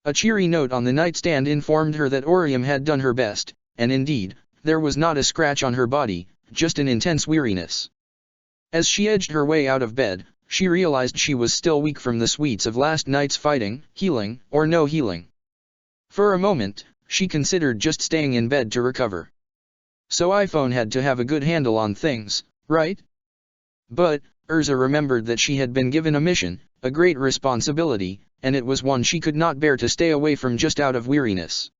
A cheery note on the nightstand informed her that Orium had done her best, and indeed, there was not a scratch on her body, just an intense weariness. As she edged her way out of bed, she realized she was still weak from the sweets of last night's fighting, healing, or no healing. For a moment, she considered just staying in bed to recover. So iPhone had to have a good handle on things, right? But, Erza remembered that she had been given a mission, a great responsibility, and it was one she could not bear to stay away from just out of weariness.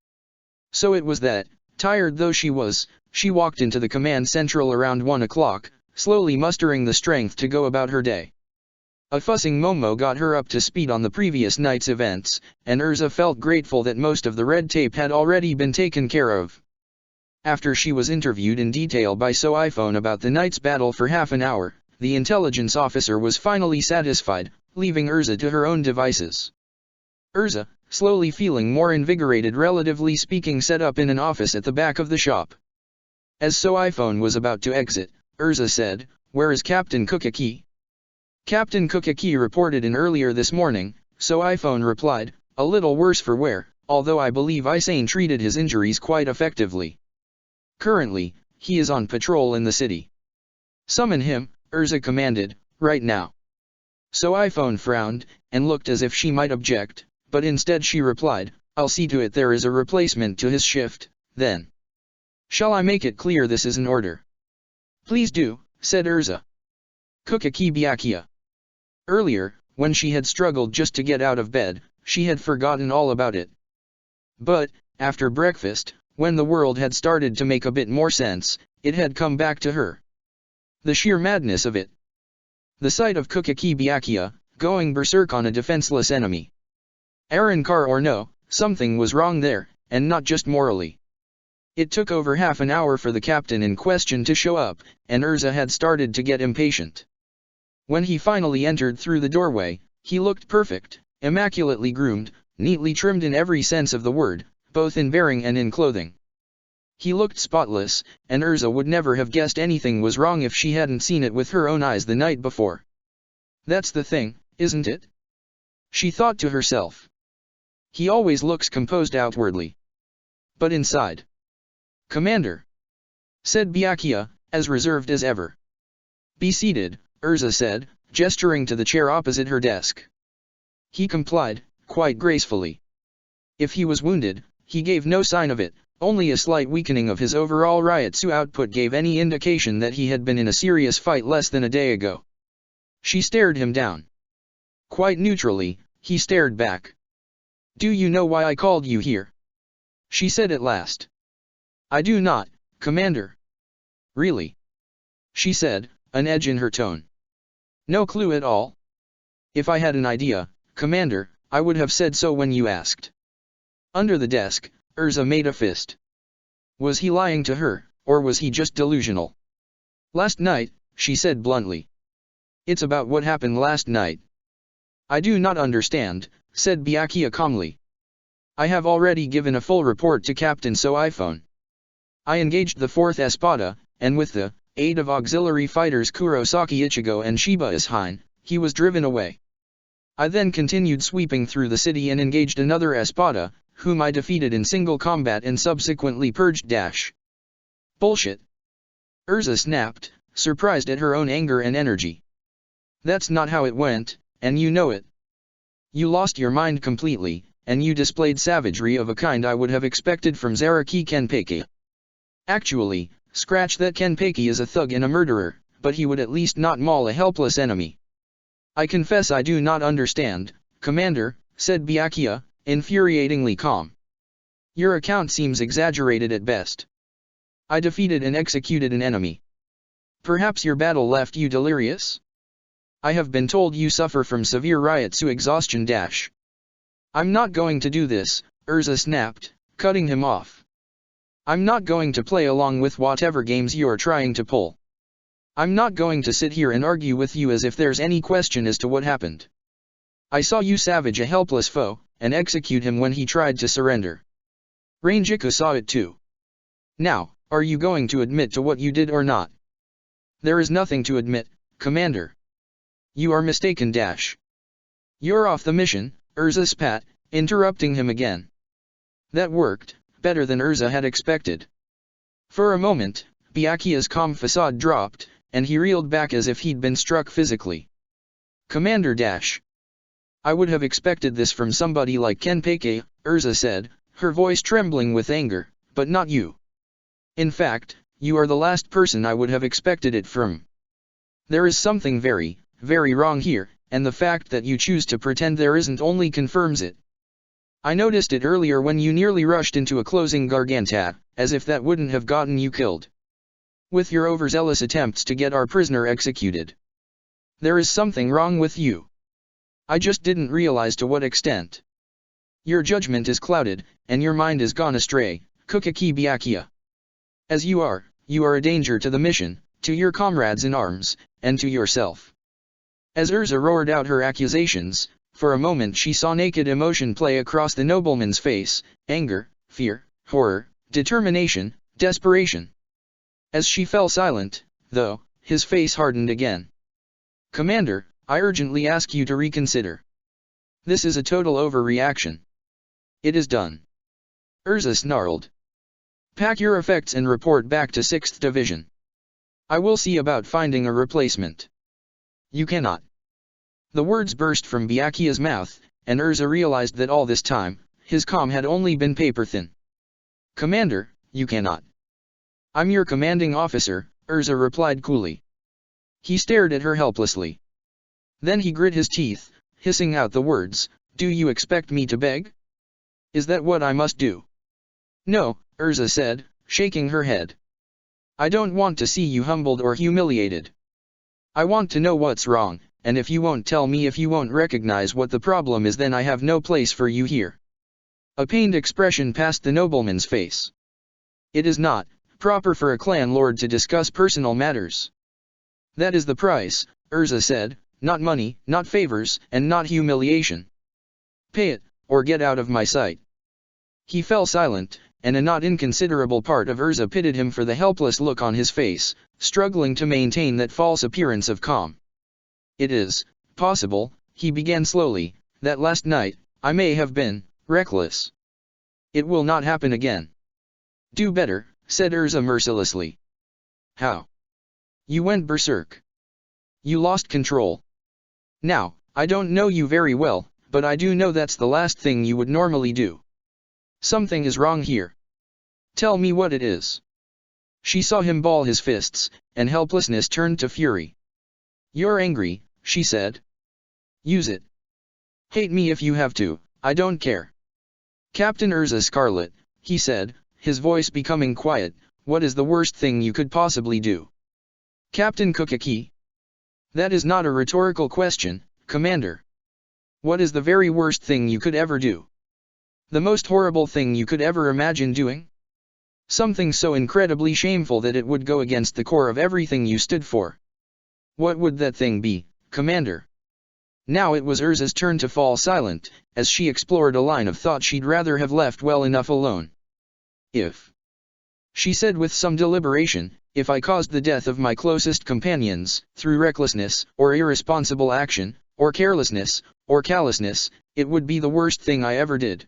So it was that, tired though she was, she walked into the command central around 1 o'clock, slowly mustering the strength to go about her day. A fussing Momo got her up to speed on the previous night's events, and Erza felt grateful that most of the red tape had already been taken care of. After she was interviewed in detail by So iPhone about the night's battle for half an hour, the intelligence officer was finally satisfied, leaving Erza to her own devices. Erza, slowly feeling more invigorated relatively speaking, set up in an office at the back of the shop. As So iPhone was about to exit, Erza said, "Where is Captain Cookaki?" Captain Cookaki reported in earlier this morning, So iPhone replied, "A little worse for wear, although I believe Isane treated his injuries quite effectively. Currently, he is on patrol in the city." "Summon him," Erza commanded, "right now." So iPhone frowned, and looked as if she might object, but instead she replied, "I'll see to it there is a replacement to his shift, then." "Shall I make it clear this is an order?" "Please do," said Erza. Cookaki Byakuya. Earlier, when she had struggled just to get out of bed, she had forgotten all about it. But, after breakfast, when the world had started to make a bit more sense, it had come back to her. The sheer madness of it. The sight of Cookaki Byakuya, going berserk on a defenseless enemy. Arankar or no, something was wrong there, and not just morally. It took over half an hour for the captain in question to show up, and Erza had started to get impatient. When he finally entered through the doorway, he looked perfect, immaculately groomed, neatly trimmed in every sense of the word, both in bearing and in clothing. He looked spotless, and Erza would never have guessed anything was wrong if she hadn't seen it with her own eyes the night before. "That's the thing, isn't it?" she thought to herself. "He always looks composed outwardly. But inside." "Commander," said Byakuya, as reserved as ever. "Be seated," Erza said, gesturing to the chair opposite her desk. He complied, quite gracefully. If he was wounded, he gave no sign of it, Only a slight weakening of his overall Ryotsu output gave any indication that he had been in a serious fight less than a day ago. She stared him down. Quite neutrally, he stared back. "Do you know why I called you here?" she said at last. "I do not, Commander." "Really?" she said, an edge in her tone. "No clue at all?" "If I had an idea, Commander, I would have said so when you asked." Under the desk, Erza made a fist. Was he lying to her, or was he just delusional? "Last night," she said bluntly. "It's about what happened last night." "I do not understand," said Byakuya calmly. "I have already given a full report to Captain iPhone. I engaged the 4th Espada, and with the aid of auxiliary fighters Kurosaki Ichigo and Shiba Ishine, he was driven away. I then continued sweeping through the city and engaged another Espada, whom I defeated in single combat and subsequently purged. Bullshit." Erza snapped, surprised at her own anger and energy. "That's not how it went, and you know it. You lost your mind completely, and you displayed savagery of a kind I would have expected from Zaraki Kenpeki. Actually, scratch that, Kenpeki is a thug and a murderer, but he would at least not maul a helpless enemy." "I confess I do not understand, Commander," said Byakuya, infuriatingly calm. "Your account seems exaggerated at best. I defeated and executed an enemy. Perhaps your battle left you delirious? I have been told you suffer from severe Ryotsu exhaustion. I'm not going to do this," Erza snapped, cutting him off. "I'm not going to play along with whatever games you're trying to pull. I'm not going to sit here and argue with you as if there's any question as to what happened. I saw you savage a helpless foe, and execute him when he tried to surrender. Rangiku saw it too. Now, are you going to admit to what you did or not?" "There is nothing to admit, Commander." "You are mistaken. You're off the mission," Erza spat, interrupting him again. That worked, better than Erza had expected. For a moment, Byakuya's calm facade dropped, and he reeled back as if he'd been struck physically. "Commander I would have expected this from somebody like Kenpeki," Erza said, her voice trembling with anger, "but not you. In fact, you are the last person I would have expected it from. There is something very, very wrong here, and the fact that you choose to pretend there isn't only confirms it. I noticed it earlier when you nearly rushed into a closing garganta, as if that wouldn't have gotten you killed. With your overzealous attempts to get our prisoner executed. There is something wrong with you. I just didn't realize to what extent. Your judgment is clouded, and your mind is gone astray, Kukaki Byakuya. As you are a danger to the mission, to your comrades in arms, and to yourself." As Erza roared out her accusations, for a moment she saw naked emotion play across the nobleman's face: anger, fear, horror, determination, desperation. As she fell silent, though, his face hardened again. "Commander, I urgently ask you to reconsider. This is a total overreaction. It is done." Erza snarled. "Pack your effects and report back to 6th Division. I will see about finding a replacement." "You cannot." The words burst from Byakuya's mouth, and Erza realized that all this time, his calm had only been paper-thin. "Commander, you cannot." "I'm your commanding officer," Erza replied coolly. He stared at her helplessly. Then he grit his teeth, hissing out the words, "Do you expect me to beg? Is that what I must do?" "No," Erza said, shaking her head. "I don't want to see you humbled or humiliated. I want to know what's wrong, and if you won't tell me, if you won't recognize what the problem is, then I have no place for you here." A pained expression passed the nobleman's face. "It is not proper for a clan lord to discuss personal matters." "That is the price," Erza said, "not money, not favors, and not humiliation. Pay it, or get out of my sight." He fell silent, and a not inconsiderable part of Erza pitied him for the helpless look on his face, struggling to maintain that false appearance of calm. "It is possible," he began slowly, "that last night, I may have been reckless. It will not happen again." "Do better," said Erza mercilessly. "How?" "You went berserk. You lost control. Now, I don't know you very well, but I do know that's the last thing you would normally do. Something is wrong here. Tell me what it is. She saw him ball his fists, and helplessness turned to fury. You're angry, she said. Use it. Hate me if you have to, I don't care. Captain Erza Scarlet, he said, his voice becoming quiet, what is the worst thing you could possibly do? Captain Cookaki? That is not a rhetorical question, Commander. What is the very worst thing you could ever do? The most horrible thing you could ever imagine doing? Something so incredibly shameful that it would go against the core of everything you stood for. What would that thing be, Commander? Now it was Erza's turn to fall silent, as she explored a line of thought she'd rather have left well enough alone. If, she said with some deliberation, if I caused the death of my closest companions, through recklessness, or irresponsible action, or carelessness, or callousness, it would be the worst thing I ever did.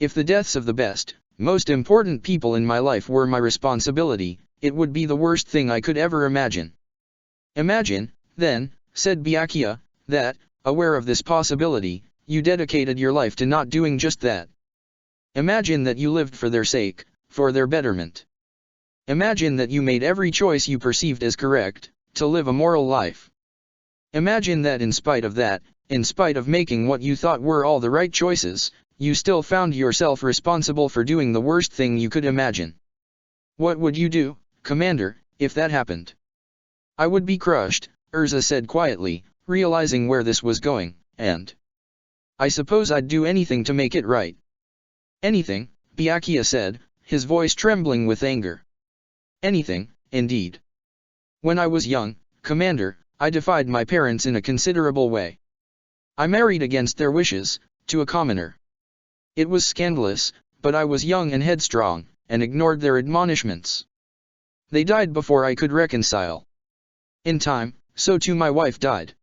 If the deaths of the best, most important people in my life were my responsibility, it would be the worst thing I could ever imagine. Imagine, then, said Byakuya, that, aware of this possibility, you dedicated your life to not doing just that. Imagine that you lived for their sake, for their betterment. Imagine that you made every choice you perceived as correct, to live a moral life. Imagine that in spite of that, in spite of making what you thought were all the right choices, you still found yourself responsible for doing the worst thing you could imagine. What would you do, Commander, if that happened? I would be crushed, Erza said quietly, realizing where this was going, and I suppose I'd do anything to make it right. Anything, Byakuya said, his voice trembling with anger. Anything, indeed. When I was young, Commander, I defied my parents in a considerable way. I married against their wishes, to a commoner. It was scandalous, but I was young and headstrong, and ignored their admonishments. They died before I could reconcile. In time, so too my wife died.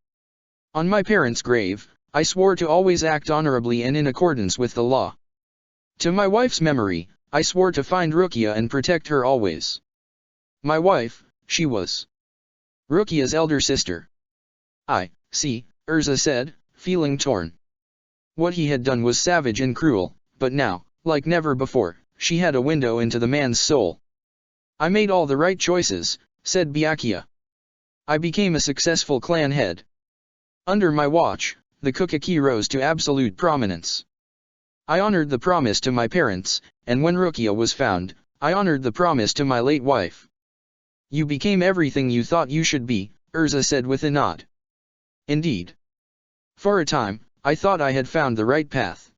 On my parents' grave, I swore to always act honorably and in accordance with the law. To my wife's memory, I swore to find Rukia and protect her always. My wife, she was Rukia's elder sister. I see, Erza said, feeling torn. What he had done was savage and cruel, but now, like never before, she had a window into the man's soul. I made all the right choices, said Byakuya. I became a successful clan head. Under my watch, the Cookaki rose to absolute prominence. I honored the promise to my parents, and when Rukia was found, I honored the promise to my late wife. You became everything you thought you should be, Erza said with a nod. Indeed. For a time, I thought I had found the right path.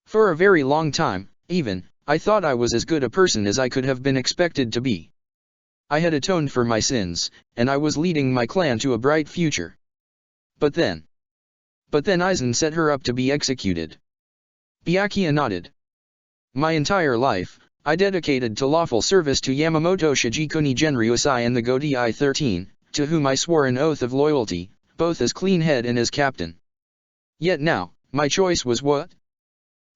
For a very long time, even, I thought I was as good a person as I could have been expected to be. I had atoned for my sins, and I was leading my clan to a bright future. But then Aizen set her up to be executed. Byakuya nodded. My entire life, I dedicated to lawful service to Yamamoto Shigekuni Genryusai and the Godai 13, to whom I swore an oath of loyalty, both as clean head and as captain. Yet now, my choice was what?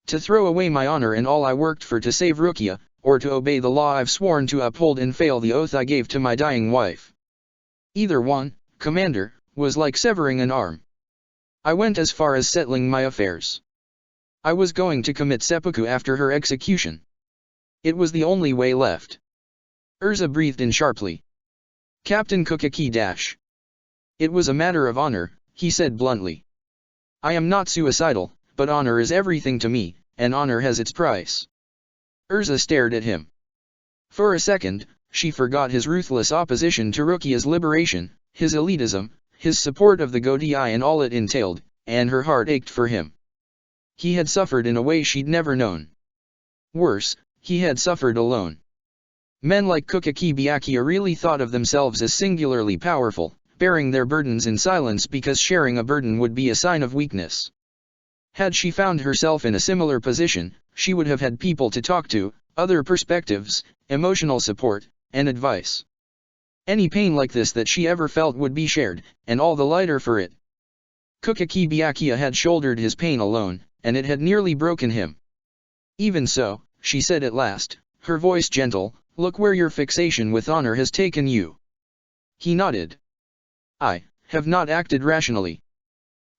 To throw away my honor and all I worked for to save Rukia, or to obey the law I've sworn to uphold and fail the oath I gave to my dying wife. Either one, Commander, was like severing an arm. I went as far as settling my affairs. I was going to commit seppuku after her execution. It was the only way left. Erza breathed in sharply. Captain Cookaki dash. It was a matter of honor, he said bluntly. I am not suicidal, but honor is everything to me, and honor has its price. Erza stared at him. For a second, she forgot his ruthless opposition to Rukia's liberation, his elitism, his support of the Godai and all it entailed, and her heart ached for him. He had suffered in a way she'd never known. Worse, he had suffered alone. Men like Cookaki Byakuya really thought of themselves as singularly powerful, bearing their burdens in silence because sharing a burden would be a sign of weakness. Had she found herself in a similar position, she would have had people to talk to, other perspectives, emotional support, and advice. Any pain like this that she ever felt would be shared, and all the lighter for it. Cookaki Byakuya had shouldered his pain alone, and it had nearly broken him. Even so, she said at last, her voice gentle, look where your fixation with honor has taken you. He nodded. I have not acted rationally.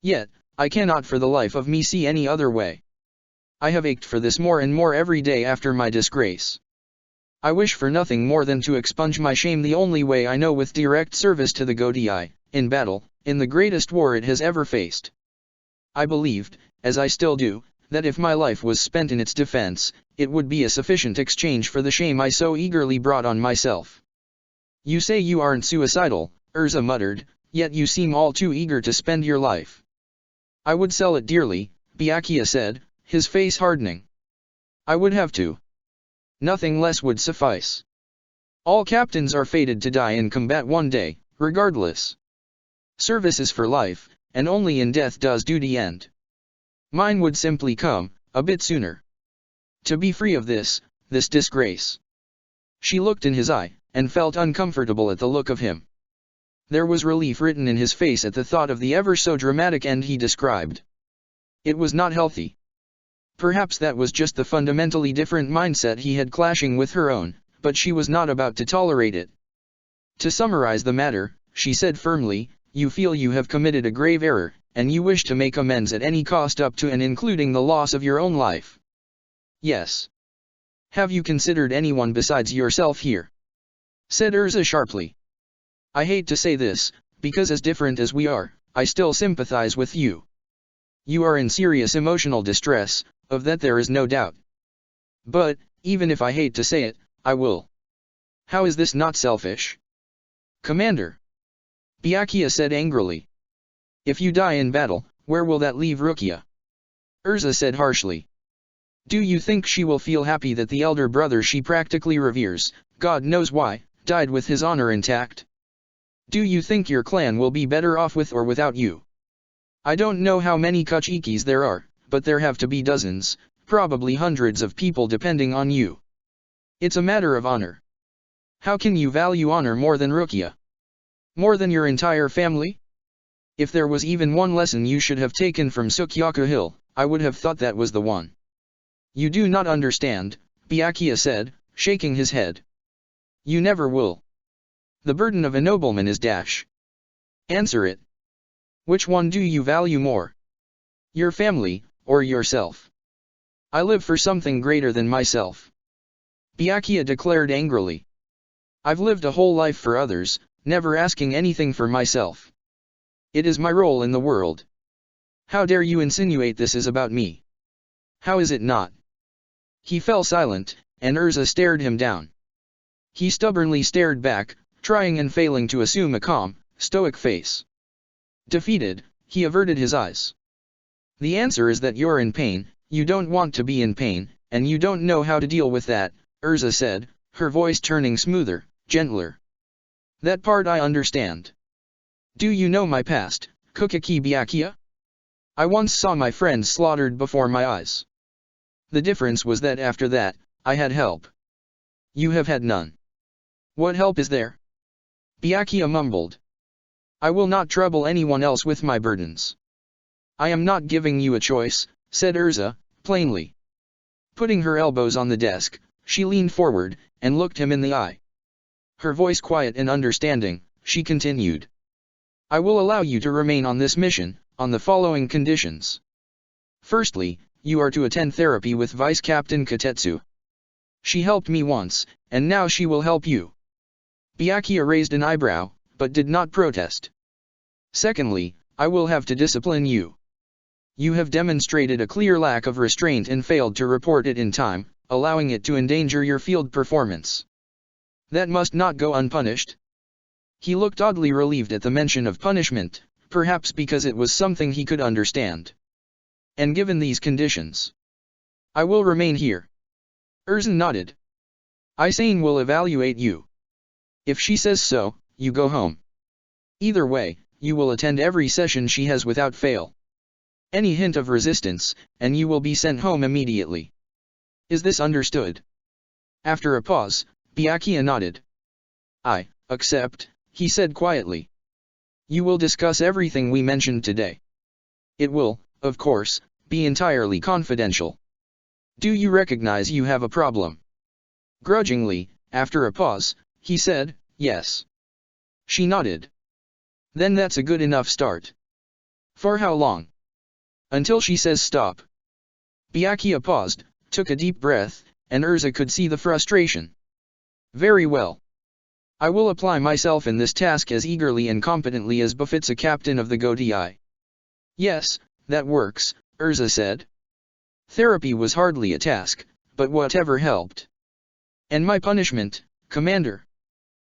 Yet, I cannot for the life of me see any other way. I have ached for this more and more every day after my disgrace. I wish for nothing more than to expunge my shame the only way I know, with direct service to the Godii, in battle, in the greatest war it has ever faced. I believed, as I still do, that if my life was spent in its defense, it would be a sufficient exchange for the shame I so eagerly brought on myself. You say you aren't suicidal, Erza muttered, yet you seem all too eager to spend your life. I would sell it dearly, Byakuya said, his face hardening. I would have to. Nothing less would suffice. All captains are fated to die in combat one day, regardless. Service is for life, and only in death does duty end. Mine would simply come, a bit sooner. To be free of this disgrace. She looked in his eye, and felt uncomfortable at the look of him. There was relief written in his face at the thought of the ever-so-dramatic end he described. It was not healthy. Perhaps that was just the fundamentally different mindset he had clashing with her own, but she was not about to tolerate it. To summarize the matter, she said firmly, you feel you have committed a grave error, and you wish to make amends at any cost up to and including the loss of your own life. Yes. Have you considered anyone besides yourself here? Said Erza sharply. I hate to say this, because as different as we are, I still sympathize with you. You are in serious emotional distress, of that there is no doubt. But, even if I hate to say it, I will. How is this not selfish? Commander. Byakuya said angrily. If you die in battle, where will that leave Rukia? Erza said harshly. Do you think she will feel happy that the elder brother she practically reveres, God knows why, died with his honor intact? Do you think your clan will be better off with or without you? I don't know how many Kachikis there are, but there have to be dozens, probably hundreds of people depending on you. It's a matter of honor. How can you value honor more than Rukia? More than your entire family? If there was even one lesson you should have taken from Sukyaku Hill, I would have thought that was the one. You do not understand, Byakuya said, shaking his head. You never will. The burden of a nobleman is dash. Answer it. Which one do you value more? Your family, or yourself? I live for something greater than myself. Byakuya declared angrily. I've lived a whole life for others, never asking anything for myself. It is my role in the world. How dare you insinuate this is about me? How is it not? He fell silent, and Erza stared him down. He stubbornly stared back, trying and failing to assume a calm, stoic face. Defeated, he averted his eyes. The answer is that you're in pain, you don't want to be in pain, and you don't know how to deal with that, Erza said, her voice turning smoother, gentler. That part I understand. Do you know my past, Kukaki Byakuya? I once saw my friends slaughtered before my eyes. The difference was that after that, I had help. You have had none. What help is there? Byakuya mumbled. I will not trouble anyone else with my burdens. I am not giving you a choice, said Erza, plainly. Putting her elbows on the desk, she leaned forward, and looked him in the eye. Her voice quiet and understanding, she continued. I will allow you to remain on this mission, on the following conditions. Firstly, you are to attend therapy with Vice Captain Katetsu. She helped me once, and now she will help you. Byakuya raised an eyebrow, but did not protest. Secondly, I will have to discipline you. You have demonstrated a clear lack of restraint and failed to report it in time, allowing it to endanger your field performance. That must not go unpunished. He looked oddly relieved at the mention of punishment, perhaps because it was something he could understand. And given these conditions, I will remain here. Erza nodded. Isane will evaluate you. If she says so, you go home. Either way, you will attend every session she has without fail. Any hint of resistance, and you will be sent home immediately. Is this understood? After a pause, Byakuya nodded. I accept, he said quietly. You will discuss everything we mentioned today. It will, of course, be entirely confidential. Do you recognize you have a problem? Grudgingly, after a pause, he said, yes. She nodded. Then that's a good enough start. For how long? Until she says stop. Byakuya paused, took a deep breath, and Erza could see the frustration. Very well. I will apply myself in this task as eagerly and competently as befits a captain of the Goti. Yes, that works, Erza said. Therapy was hardly a task, but whatever helped. And my punishment, Commander?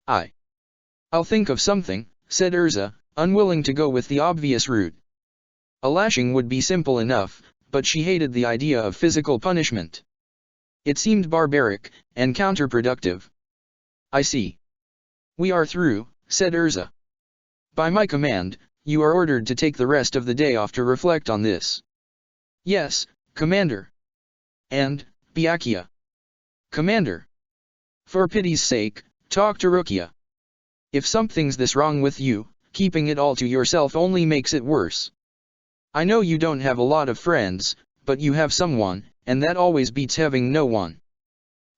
I'll think of something, said Erza, unwilling to go with the obvious route. A lashing would be simple enough, but she hated the idea of physical punishment. It seemed barbaric, and counterproductive. I see. We are through, said Erza. By my command, you are ordered to take the rest of the day off to reflect on this. Yes, Commander. And, Byakuya. Commander. For pity's sake, talk to Rukia. If something's this wrong with you, keeping it all to yourself only makes it worse. I know you don't have a lot of friends, but you have someone, and that always beats having no one.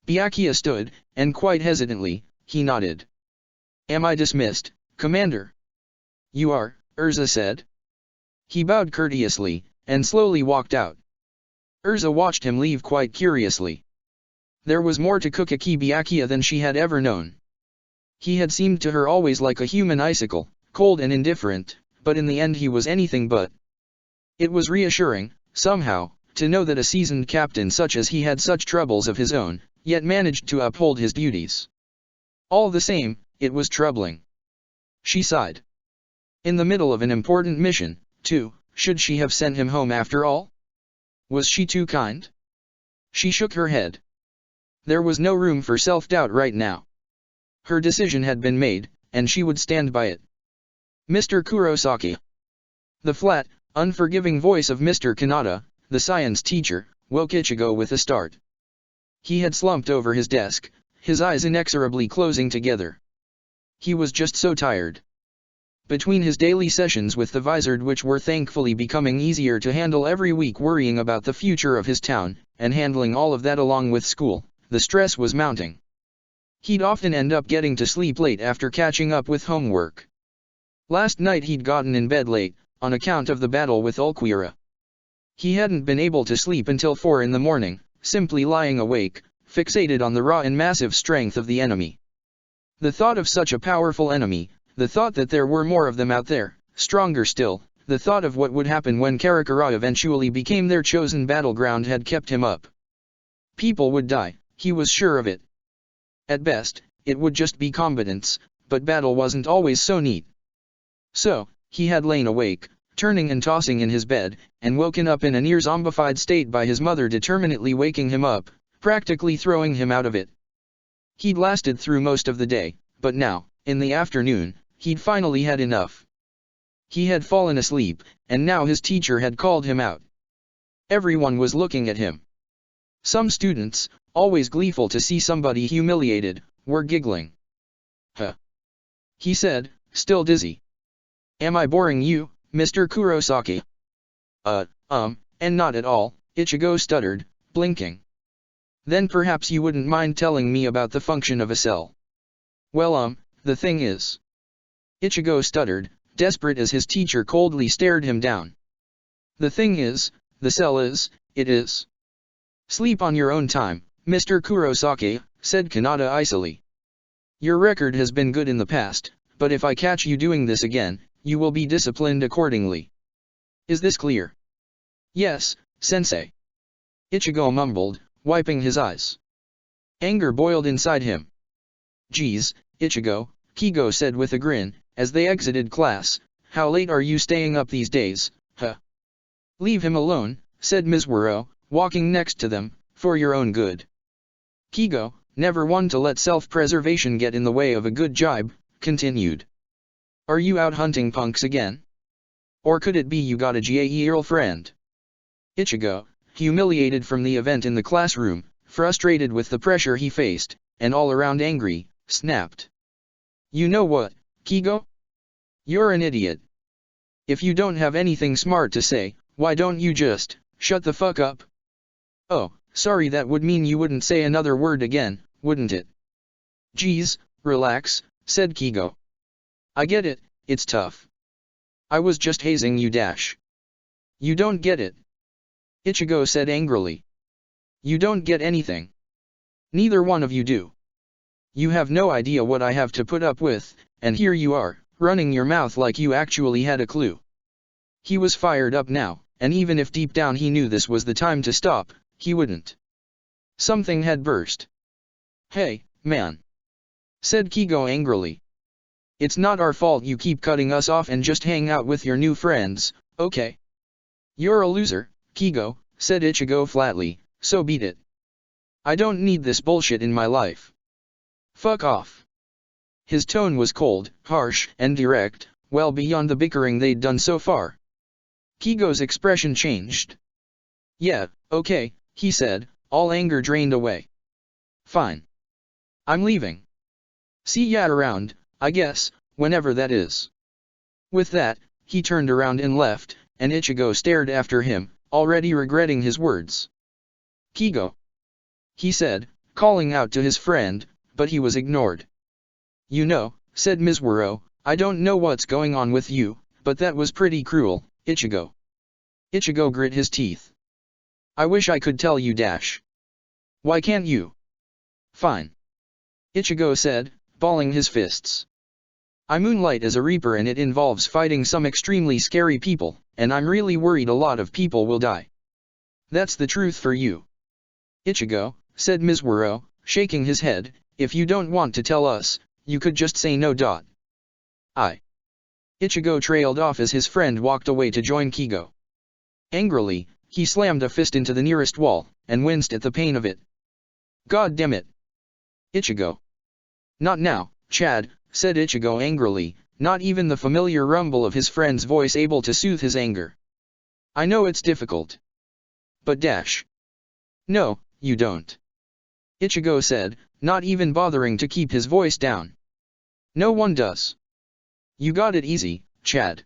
Byakuya stood, and quite hesitantly, he nodded. Am I dismissed, Commander? You are, Erza said. He bowed courteously, and slowly walked out. Erza watched him leave quite curiously. There was more to Kukaki Byakuya than she had ever known. He had seemed to her always like a human icicle, cold and indifferent, but in the end he was anything but. It was reassuring, somehow, to know that a seasoned captain such as he had such troubles of his own, yet managed to uphold his duties. All the same, it was troubling. She sighed. In the middle of an important mission, too, should she have sent him home after all? Was she too kind? She shook her head. There was no room for self-doubt right now. Her decision had been made, and she would stand by it. Mr. Kurosaki. The flat, unforgiving voice of Mr. Kanata, the science teacher, woke Ichigo with a start. He had slumped over his desk, his eyes inexorably closing together. He was just so tired. Between his daily sessions with the Vizard, which were thankfully becoming easier to handle every week, worrying about the future of his town, and handling all of that along with school, the stress was mounting. He'd often end up getting to sleep late after catching up with homework. Last night he'd gotten in bed late, on account of the battle with Ulquira. He hadn't been able to sleep until 4 in the morning, simply lying awake, fixated on the raw and massive strength of the enemy. The thought of such a powerful enemy, the thought that there were more of them out there, stronger still, the thought of what would happen when Karakura eventually became their chosen battleground had kept him up. People would die, he was sure of it. At best, it would just be combatants, but battle wasn't always so neat. So, he had lain awake, turning and tossing in his bed, and woken up in a near zombified state by his mother determinately waking him up, practically throwing him out of it. He'd lasted through most of the day, but now, in the afternoon, he'd finally had enough. He had fallen asleep, and now his teacher had called him out. Everyone was looking at him. Some students, always gleeful to see somebody humiliated, were giggling. Huh. He said, still dizzy. Am I boring you, Mr. Kurosaki? And not at all, Ichigo stuttered, blinking. Then perhaps you wouldn't mind telling me about the function of a cell. Well, the thing is. Ichigo stuttered, desperate as his teacher coldly stared him down. The thing is, the cell is, it is. Sleep on your own time, Mr. Kurosaki, said Kanata icily. Your record has been good in the past, but if I catch you doing this again, you will be disciplined accordingly. Is this clear? Yes, sensei. Ichigo mumbled, wiping his eyes. Anger boiled inside him. Geez, Ichigo, Kigo said with a grin, as they exited class, how late are you staying up these days, huh? Leave him alone, said Mizuhiro, walking next to them, for your own good. Kigo, never one to let self-preservation get in the way of a good jibe, continued. Are you out hunting punks again? Or could it be you got a girlfriend? Ichigo, humiliated from the event in the classroom, frustrated with the pressure he faced, and all around angry, snapped. You know what, Kigo? You're an idiot. If you don't have anything smart to say, why don't you just shut the fuck up? Oh, sorry, that would mean you wouldn't say another word again, wouldn't it? Geez, relax, said Kigo. I get it, it's tough. I was just hazing you dash. You don't get it. Ichigo said angrily. You don't get anything. Neither one of you do. You have no idea what I have to put up with, and here you are, running your mouth like you actually had a clue. He was fired up now, and even if deep down he knew this was the time to stop, he wouldn't. Something had burst. "Hey, man," said Kigo angrily. "It's not our fault you keep cutting us off and just hang out with your new friends, okay?" "You're a loser, Kigo," said Ichigo flatly, "so beat it. I don't need this bullshit in my life. Fuck off." His tone was cold, harsh, and direct, well beyond the bickering they'd done so far. Kigo's expression changed. "Yeah, okay," he said, all anger drained away. "Fine. I'm leaving. See ya around, I guess, whenever that is." With that, he turned around and left, and Ichigo stared after him, already regretting his words. "Kigo," he said, calling out to his friend, but he was ignored. "You know," said Mizuru, "I don't know what's going on with you, but that was pretty cruel, Ichigo." Ichigo grit his teeth. "I wish I could tell you dash. Why can't you?" "Fine," Ichigo said, balling his fists. "I moonlight as a reaper and it involves fighting some extremely scary people, and I'm really worried a lot of people will die. That's the truth for you." "Ichigo," said Mizuru, shaking his head, "if you don't want to tell us, you could just say no. Ichigo trailed off as his friend walked away to join Kigo. Angrily, he slammed a fist into the nearest wall, and winced at the pain of it. "God damn it! Ichigo." "Not now, Chad," said Ichigo angrily, not even the familiar rumble of his friend's voice able to soothe his anger. "I know it's difficult. But dash." "No, you don't," Ichigo said, not even bothering to keep his voice down. "No one does. You got it easy, Chad.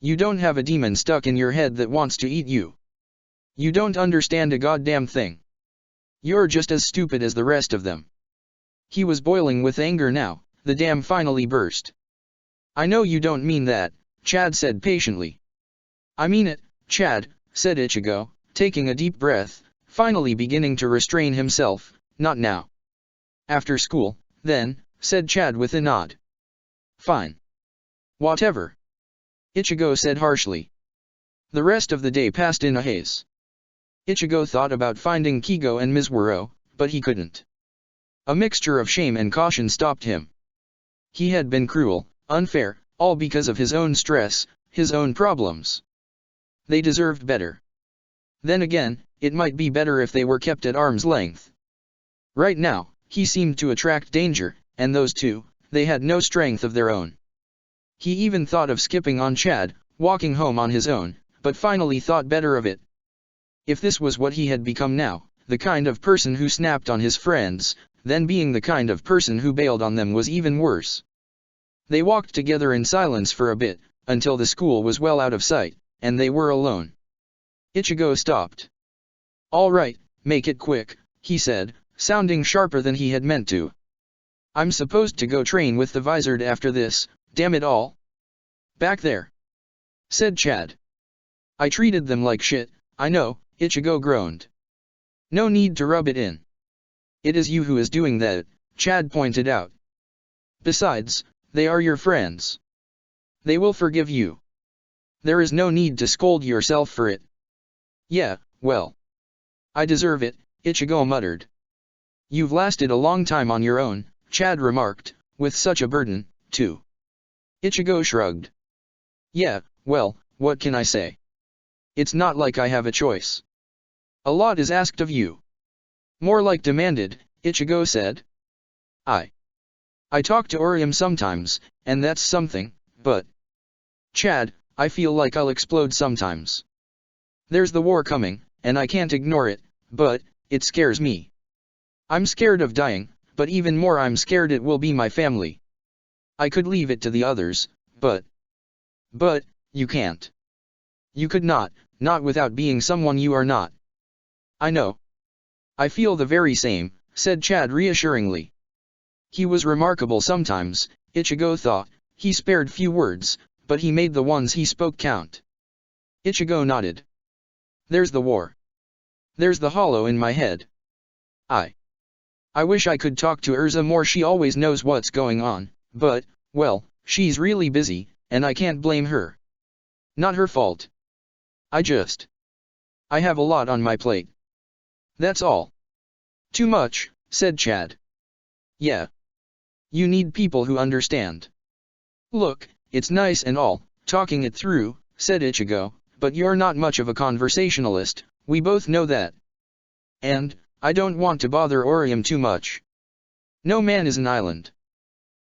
You don't have a demon stuck in your head that wants to eat you. You don't understand a goddamn thing. You're just as stupid as the rest of them." He was boiling with anger now. The dam finally burst. "I know you don't mean that," Chad said patiently. "I mean it, Chad," said Ichigo, taking a deep breath, finally beginning to restrain himself. "Not now." "After school, then," said Chad with a nod. "Fine. Whatever," Ichigo said harshly. The rest of the day passed in a haze. Ichigo thought about finding Kigo and Mizuru, but he couldn't. A mixture of shame and caution stopped him. He had been cruel, unfair, all because of his own stress, his own problems. They deserved better. Then again, it might be better if they were kept at arm's length. Right now, he seemed to attract danger, and those two, they had no strength of their own. He even thought of skipping on Chad, walking home on his own, but finally thought better of it. If this was what he had become now, the kind of person who snapped on his friends, then being the kind of person who bailed on them was even worse. They walked together in silence for a bit, until the school was well out of sight, and they were alone. Ichigo stopped. "All right, make it quick," he said, sounding sharper than he had meant to. "I'm supposed to go train with the Visored after this, damn it all." "Back there," said Chad. "I treated them like shit, I know," Ichigo groaned. "No need to rub it in. It is you who is doing that," Chad pointed out. "Besides, they are your friends. They will forgive you. There is no need to scold yourself for it." "Yeah, well. I deserve it," Ichigo muttered. "You've lasted a long time on your own," Chad remarked, "with such a burden, too." Ichigo shrugged. "Yeah, well, what can I say? It's not like I have a choice. A lot is asked of you." "More like demanded," Ichigo said. I talk to Orium sometimes, and that's something, but... Chad, I feel like I'll explode sometimes. There's the war coming, and I can't ignore it, but, it scares me. I'm scared of dying, but even more I'm scared it will be my family. I could leave it to the others, but... you can't. You could not without being someone you are not." "I know. I feel the very same," said Chad reassuringly. He was remarkable sometimes, Ichigo thought. He spared few words, but he made the ones he spoke count. Ichigo nodded. "There's the war. There's the hollow in my head. I wish I could talk to Erza more. She always knows what's going on, but, well, she's really busy, and I can't blame her. Not her fault. I have a lot on my plate. That's all. Too much, said Chad. Yeah. You need people who understand. Look, it's nice and all, talking it through, said Ichigo, but you're not much of a conversationalist, we both know that. And, I don't want to bother Orium too much. No man is an island.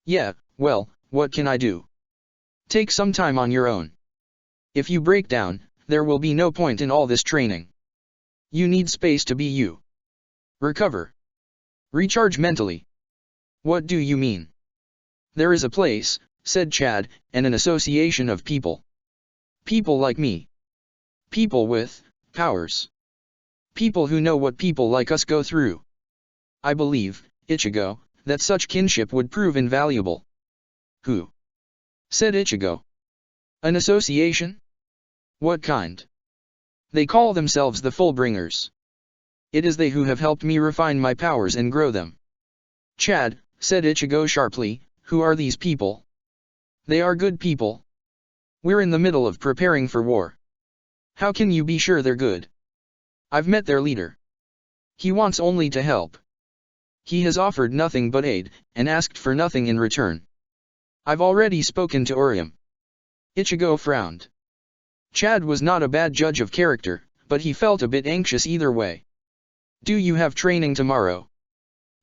Yeah, well, what can I do? Take some time on your own. If you break down, there will be no point in all this training. You need space to be you. Recover. Recharge mentally. What do you mean? There is a place, said Chad, and an association of people. People like me. People with powers. People who know what people like us go through. I believe, Ichigo, that such kinship would prove invaluable. Who? Said Ichigo. An association? What kind? They call themselves the Fullbringers. It is they who have helped me refine my powers and grow them. Chad, said Ichigo sharply, who are these people? They are good people. We're in the middle of preparing for war. How can you be sure they're good? I've met their leader. He wants only to help. He has offered nothing but aid, and asked for nothing in return. I've already spoken to Orium. Ichigo frowned. Chad was not a bad judge of character, but he felt a bit anxious either way. Do you have training tomorrow?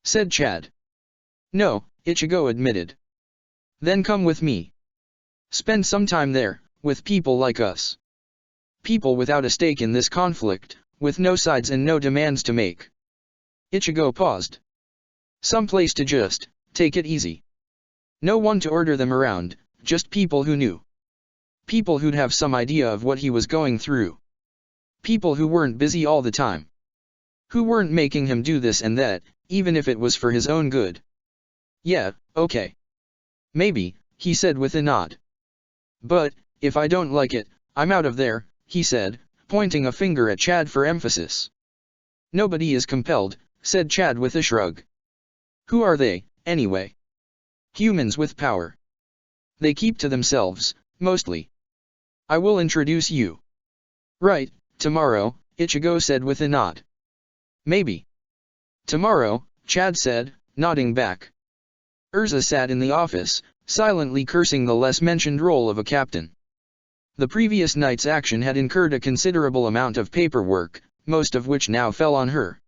Said Chad. No, Ichigo admitted. Then come with me. Spend some time there, with people like us. People without a stake in this conflict, with no sides and no demands to make. Ichigo paused. Some place to just take it easy. No one to order them around, just people who knew. People who'd have some idea of what he was going through. People who weren't busy all the time. Who weren't making him do this and that, even if it was for his own good. Yeah, okay. Maybe, he said with a nod. But, if I don't like it, I'm out of there, he said, pointing a finger at Chad for emphasis. Nobody is compelled, said Chad with a shrug. Who are they, anyway? Humans with power. They keep to themselves, mostly. I will introduce you. Right, tomorrow, Ichigo said with a nod. Maybe. Tomorrow, Chad said, nodding back. Erza sat in the office, silently cursing the less-mentioned role of a captain. The previous night's action had incurred a considerable amount of paperwork, most of which now fell on her.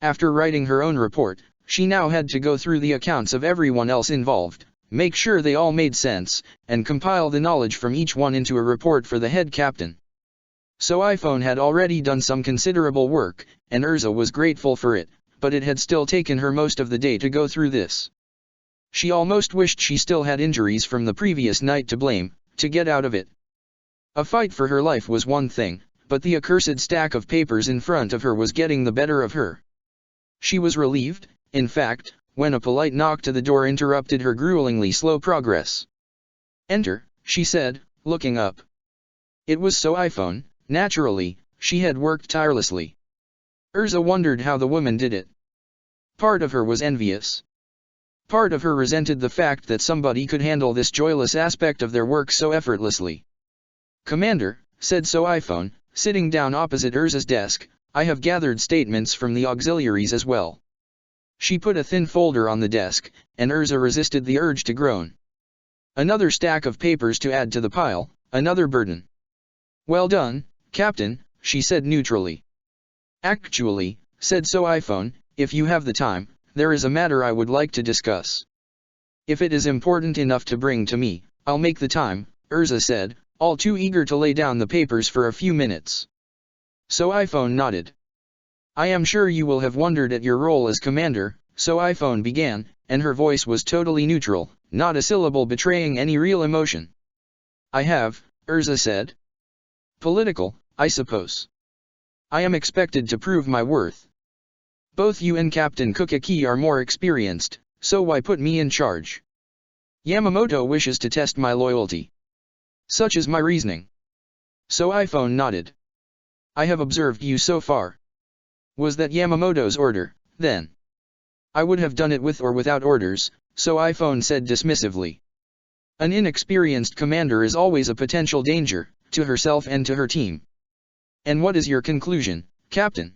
After writing her own report, she now had to go through the accounts of everyone else involved, make sure they all made sense, and compile the knowledge from each one into a report for the head captain. So iPhone had already done some considerable work, and Erza was grateful for it, but it had still taken her most of the day to go through this. She almost wished she still had injuries from the previous night to blame, to get out of it. A fight for her life was one thing, but the accursed stack of papers in front of her was getting the better of her. She was relieved, in fact, when a polite knock to the door interrupted her gruelingly slow progress. Enter, she said, looking up. It was so iPhone, naturally, she had worked tirelessly. Erza wondered how the woman did it. Part of her was envious. Part of her resented the fact that somebody could handle this joyless aspect of their work so effortlessly. Commander, said So iPhone, sitting down opposite Erza's desk, I have gathered statements from the auxiliaries as well. She put a thin folder on the desk, and Erza resisted the urge to groan. Another stack of papers to add to the pile, another burden. Well done, Captain, she said neutrally. Actually, said So iPhone, if you have the time, there is a matter I would like to discuss. If it is important enough to bring to me, I'll make the time, Erza said, all too eager to lay down the papers for a few minutes. So iPhone nodded. I am sure you will have wondered at your role as commander, So iPhone began, and her voice was totally neutral, not a syllable betraying any real emotion. I have, Erza said. Political, I suppose. I am expected to prove my worth. Both you and Captain Kukaki are more experienced, so why put me in charge? Yamamoto wishes to test my loyalty. Such is my reasoning. So iPhone nodded. I have observed you so far. Was that Yamamoto's order, then? I would have done it with or without orders, so iPhone said dismissively. An inexperienced commander is always a potential danger, to herself and to her team. And what is your conclusion, Captain?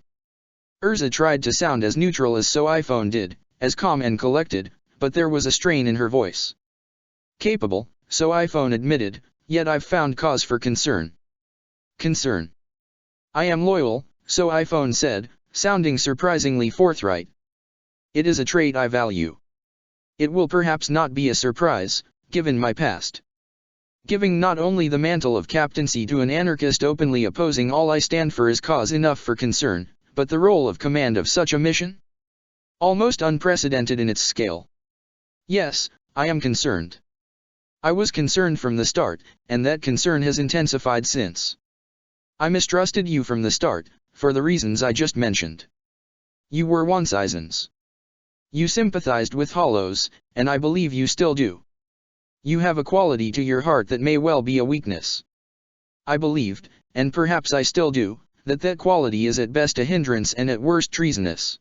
Erza tried to sound as neutral as so iPhone did, as calm and collected, but there was a strain in her voice. Capable, so iPhone admitted, yet I've found cause for concern. Concern. I am loyal, so iPhone said, sounding surprisingly forthright. It is a trait I value. It will perhaps not be a surprise, given my past. Giving not only the mantle of captaincy to an anarchist openly opposing all I stand for is cause enough for concern, but the role of command of such a mission? Almost unprecedented in its scale. Yes, I am concerned. I was concerned from the start, and that concern has intensified since. I mistrusted you from the start, for the reasons I just mentioned. You were one-sizens. You sympathized with hollows, and I believe you still do. You have a quality to your heart that may well be a weakness. I believed, and perhaps I still do, that quality is at best a hindrance and at worst treasonous.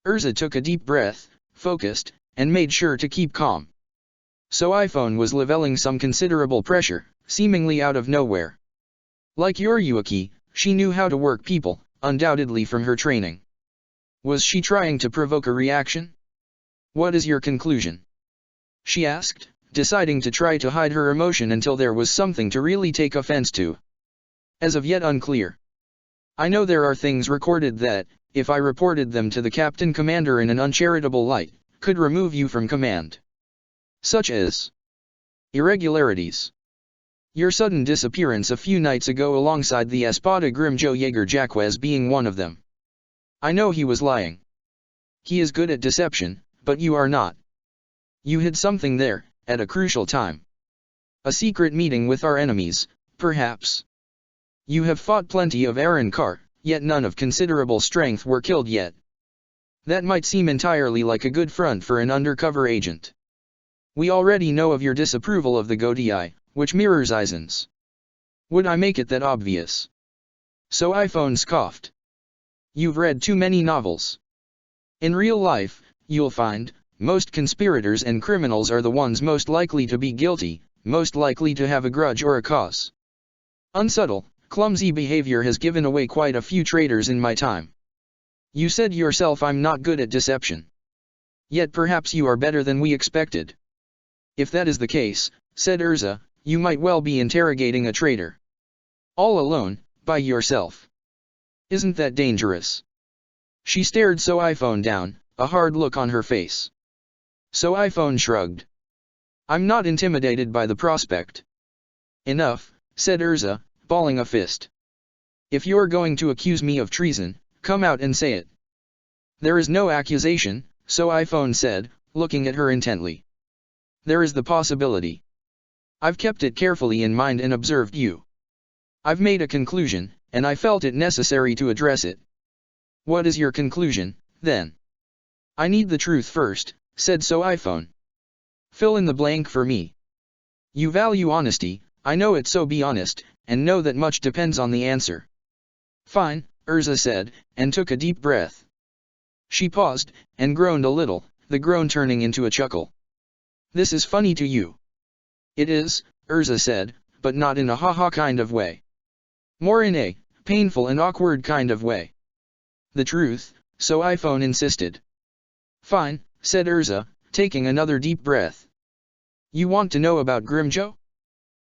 Erza took a deep breath, focused, and made sure to keep calm. So iPhone was leveling some considerable pressure, seemingly out of nowhere. Like Yuaki, she knew how to work people, undoubtedly from her training. Was she trying to provoke a reaction? What is your conclusion? She asked, deciding to try to hide her emotion until there was something to really take offense to. As of yet unclear. I know there are things recorded that, if I reported them to the Captain Commander in an uncharitable light, could remove you from command. Such as irregularities. Your sudden disappearance a few nights ago alongside the Espada Grimjo Jaeger Jaquez being one of them. I know he was lying. He is good at deception, but you are not. You hid something there, at a crucial time. A secret meeting with our enemies, perhaps. You have fought plenty of Arankar, yet none of considerable strength were killed yet. That might seem entirely like a good front for an undercover agent. We already know of your disapproval of the Godii, which mirrors Eisen's. Would I make it that obvious? So iPhone scoffed. You've read too many novels. In real life, you'll find, most conspirators and criminals are the ones most likely to be guilty, most likely to have a grudge or a cause. Unsubtle, clumsy behavior has given away quite a few traitors in my time. You said yourself I'm not good at deception. Yet perhaps you are better than we expected. If that is the case, said Erza, you might well be interrogating a traitor. All alone, by yourself. Isn't that dangerous? She stared So iPhone down, a hard look on her face. So iPhone shrugged. I'm not intimidated by the prospect. Enough, said Erza, balling a fist. If you're going to accuse me of treason, come out and say it. There is no accusation, So iPhone said, looking at her intently. There is the possibility. I've kept it carefully in mind and observed you. I've made a conclusion, and I felt it necessary to address it. What is your conclusion, then? I need the truth first, said So iPhone. Fill in the blank for me. You value honesty, I know it, so be honest, and know that much depends on the answer. Fine, Erza said, and took a deep breath. She paused, and groaned a little, the groan turning into a chuckle. This is funny to you. It is, Erza said, but not in a ha-ha kind of way. More in a painful and awkward kind of way. The truth, So iPhone insisted. Fine, said Erza, taking another deep breath. You want to know about Grimjo?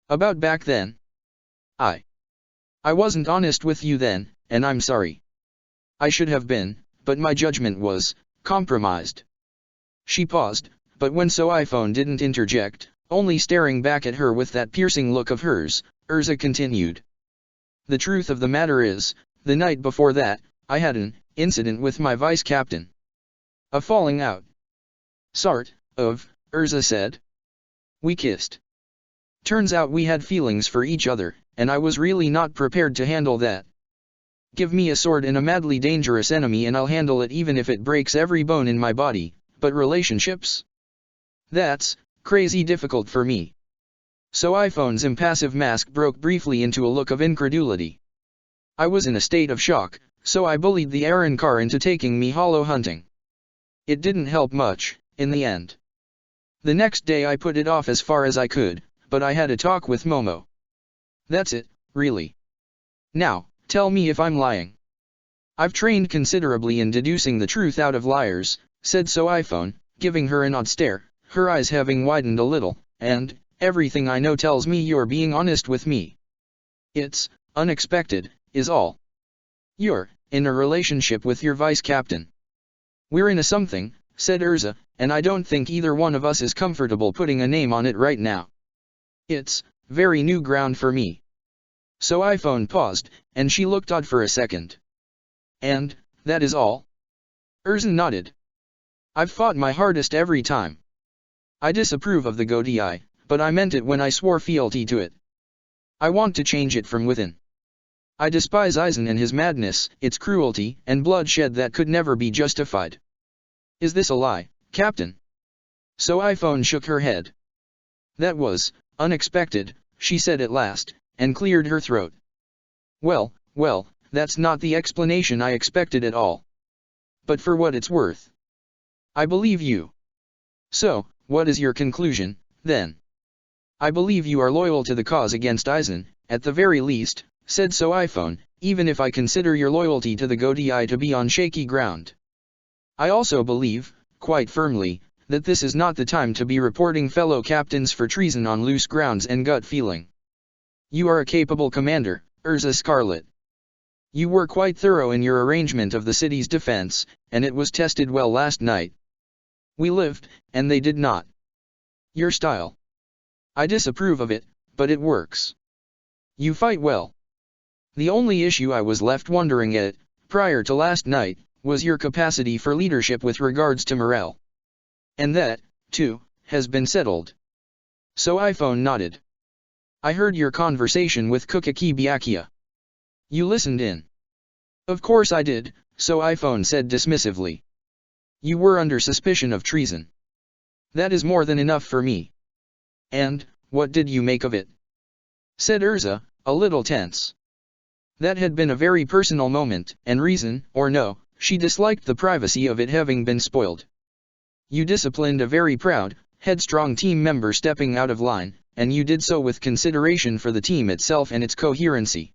About back then? I wasn't honest with you then, and I'm sorry. I should have been, but my judgment was compromised. She paused, but when So iPhone didn't interject, only staring back at her with that piercing look of hers, Erza continued. The truth of the matter is, the night before that, I had an incident with my vice captain. A falling out. Sort of, Erza said. We kissed. Turns out we had feelings for each other, and I was really not prepared to handle that. Give me a sword and a madly dangerous enemy and I'll handle it even if it breaks every bone in my body, but relationships? That's crazy difficult for me. So iPhone's impassive mask broke briefly into a look of incredulity. I was in a state of shock, so I bullied the Arankar into taking me hollow hunting. It didn't help much, in the end. The next day I put it off as far as I could, but I had a talk with Momo. That's it, really. Now, tell me if I'm lying. I've trained considerably in deducing the truth out of liars, said So iPhone, giving her an odd stare, her eyes having widened a little, and, everything I know tells me you're being honest with me. It's unexpected, is all. You're in a relationship with your vice captain. We're in a something, said Erza, and I don't think either one of us is comfortable putting a name on it right now. It's very new ground for me. So iPhone paused, and she looked odd for a second. And that is all? Erza nodded. I've fought my hardest every time. I disapprove of the Godei, but I meant it when I swore fealty to it. I want to change it from within. I despise Eisen and his madness, its cruelty and bloodshed that could never be justified. Is this a lie, Captain? So iPhone shook her head. That was unexpected, she said at last, and cleared her throat. Well, that's not the explanation I expected at all. But for what it's worth, I believe you. So, what is your conclusion, then? I believe you are loyal to the cause against Eisen, at the very least, said So iPhone, even if I consider your loyalty to the Godei to be on shaky ground. I also believe, quite firmly, that this is not the time to be reporting fellow captains for treason on loose grounds and gut feeling. You are a capable commander, Erza Scarlet. You were quite thorough in your arrangement of the city's defense, and it was tested well last night. We lived, and they did not. Your style. I disapprove of it, but it works. You fight well. The only issue I was left wondering at, prior to last night, was your capacity for leadership with regards to morale. And that, too, has been settled. So iPhone nodded. I heard your conversation with Kukaki Byakuya. You listened in. Of course I did, So iPhone said dismissively. You were under suspicion of treason. That is more than enough for me. And, what did you make of it? Said Erza, a little tense. That had been a very personal moment, and reason, or no, she disliked the privacy of it having been spoiled. You disciplined a very proud, headstrong team member stepping out of line, and you did so with consideration for the team itself and its coherency.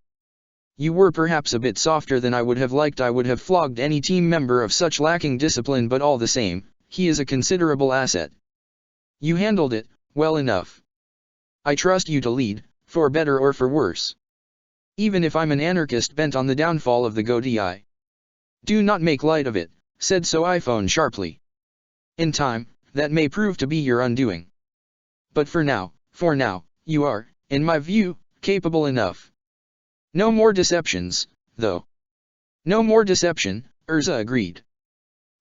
You were perhaps a bit softer than I would have liked. I would have flogged any team member of such lacking discipline, but all the same, he is a considerable asset. You handled it well enough. I trust you to lead, for better or for worse. Even if I'm an anarchist bent on the downfall of the Godei. Do not make light of it, said So iPhone sharply. In time, that may prove to be your undoing. But for now, you are, in my view, capable enough. No more deceptions, though. No more deception, Erza agreed.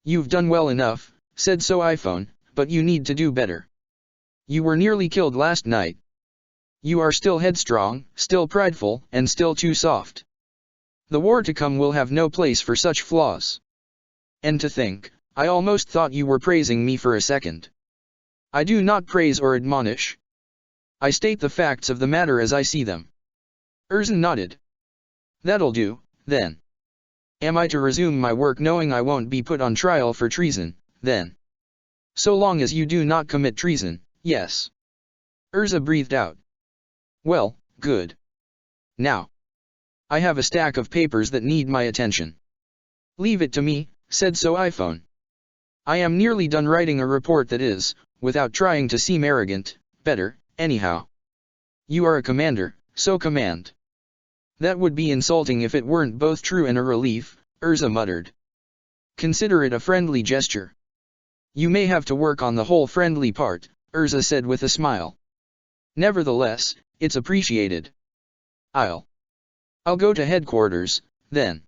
You've done well enough, said So iPhone, but you need to do better. You were nearly killed last night. You are still headstrong, still prideful, and still too soft. The war to come will have no place for such flaws. And to think, I almost thought you were praising me for a second. I do not praise or admonish. I state the facts of the matter as I see them. Erza nodded. That'll do, then. Am I to resume my work knowing I won't be put on trial for treason, then? So long as you do not commit treason, yes. Erza breathed out. Well, good. Now. I have a stack of papers that need my attention. Leave it to me, said So iPhone. I am nearly done writing a report that is, without trying to seem arrogant, better, anyhow. You are a commander, so command. That would be insulting if it weren't both true and a relief, Erza muttered. Consider it a friendly gesture. You may have to work on the whole friendly part, Erza said with a smile. Nevertheless, it's appreciated. I'll go to headquarters, then.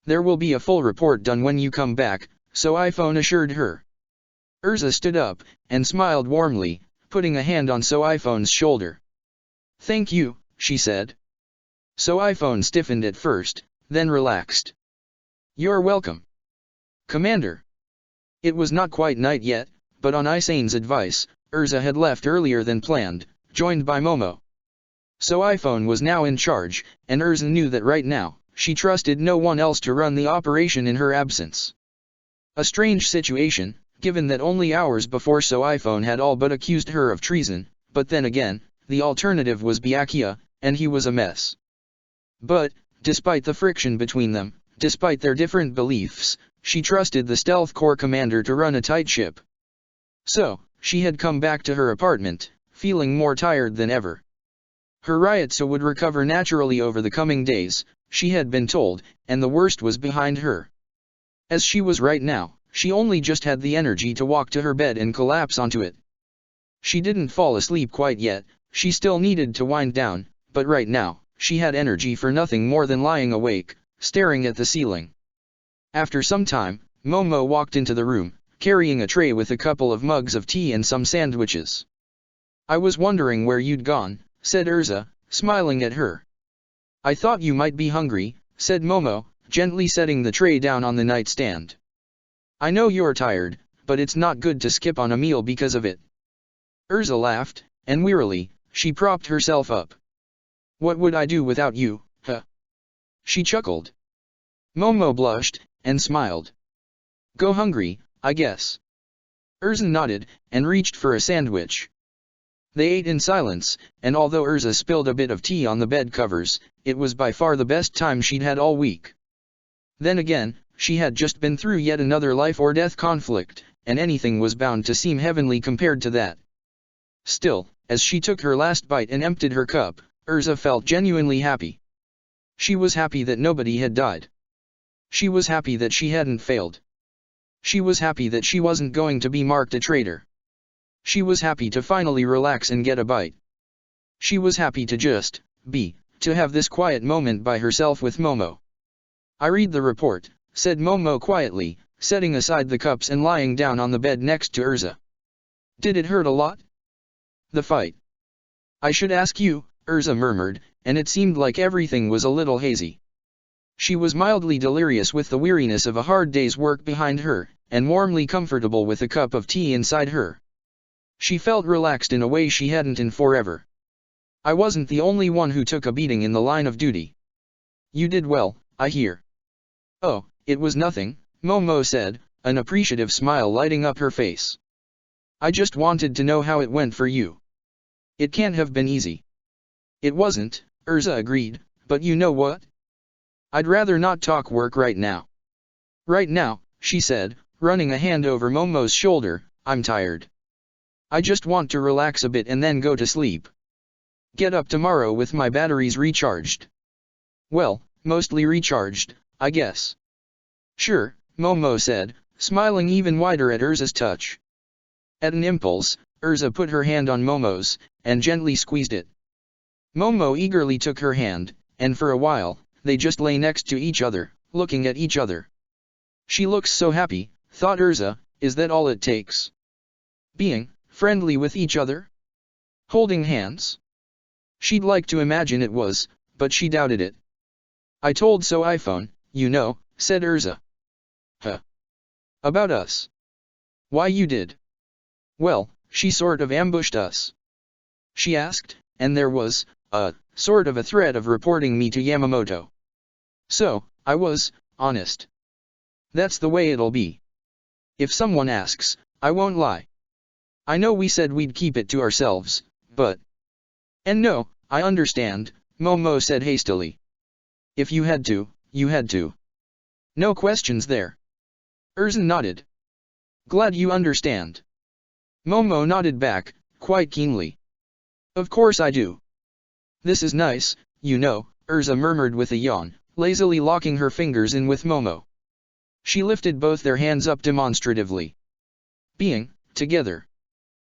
There will be a full report done when you come back, So iPhone assured her. Erza stood up, and smiled warmly, putting a hand on So iPhone's shoulder. Thank you, she said. So iPhone stiffened at first, then relaxed. You're welcome. Commander. It was not quite night yet, but on Isane's advice, Erza had left earlier than planned, joined by Momo. So iPhone was now in charge, and Erza knew that right now, she trusted no one else to run the operation in her absence. A strange situation, given that only hours before so iPhone had all but accused her of treason, but then again, the alternative was Byakuya, and he was a mess. But, despite the friction between them, despite their different beliefs, she trusted the Stealth Corps commander to run a tight ship. So, she had come back to her apartment, feeling more tired than ever. Her Ryotsu would recover naturally over the coming days, she had been told, and the worst was behind her. As she was right now, she only just had the energy to walk to her bed and collapse onto it. She didn't fall asleep quite yet, she still needed to wind down, but right now, she had energy for nothing more than lying awake, staring at the ceiling. After some time, Momo walked into the room, carrying a tray with a couple of mugs of tea and some sandwiches. "I was wondering where you'd gone," said Erza, smiling at her. "I thought you might be hungry," said Momo, gently setting the tray down on the nightstand. "I know you're tired, but it's not good to skip on a meal because of it." Erza laughed, and wearily, she propped herself up. "What would I do without you, huh?" She chuckled. Momo blushed, and smiled. "Go hungry, I guess." Erza nodded, and reached for a sandwich. They ate in silence, and although Erza spilled a bit of tea on the bed covers, it was by far the best time she'd had all week. Then again, she had just been through yet another life-or-death conflict, and anything was bound to seem heavenly compared to that. Still, as she took her last bite and emptied her cup, Erza felt genuinely happy. She was happy that nobody had died. She was happy that she hadn't failed. She was happy that she wasn't going to be marked a traitor. She was happy to finally relax and get a bite. She was happy to just be, to have this quiet moment by herself with Momo. "I read the report," said Momo quietly, setting aside the cups and lying down on the bed next to Erza. "Did it hurt a lot?" "The fight?" "I should ask you," Erza murmured, and it seemed like everything was a little hazy. She was mildly delirious with the weariness of a hard day's work behind her, and warmly comfortable with a cup of tea inside her. She felt relaxed in a way she hadn't in forever. "I wasn't the only one who took a beating in the line of duty." "You did well, I hear." "Oh, it was nothing," Momo said, an appreciative smile lighting up her face. "I just wanted to know how it went for you." "It can't have been easy." "It wasn't," Erza agreed, "but you know what? I'd rather not talk work right now." "Right now," she said, running a hand over Momo's shoulder, "I'm tired. I just want to relax a bit and then go to sleep. Get up tomorrow with my batteries recharged." "Well, mostly recharged, I guess." "Sure," Momo said, smiling even wider at Erza's touch. At an impulse, Erza put her hand on Momo's, and gently squeezed it. Momo eagerly took her hand, and for a while, they just lay next to each other, looking at each other. "She looks so happy," thought Erza, "is that all it takes? Being friendly with each other? Holding hands?" She'd like to imagine it was, but she doubted it. "I told so iPhone, you know," said Erza. "Huh? About us?" "Why you did?" "Well, she sort of ambushed us," she asked, "and there was, sort of a threat of reporting me to Yamamoto. So, I was, honest. That's the way it'll be. If someone asks, I won't lie. I know we said we'd keep it to ourselves, but—" "And no, I understand," Momo said hastily. "If you had to, you had to. No questions there." Erza nodded. "Glad you understand." Momo nodded back, quite keenly. "Of course I do. This is nice, you know," Erza murmured with a yawn, lazily locking her fingers in with Momo. She lifted both their hands up demonstratively. "Being together.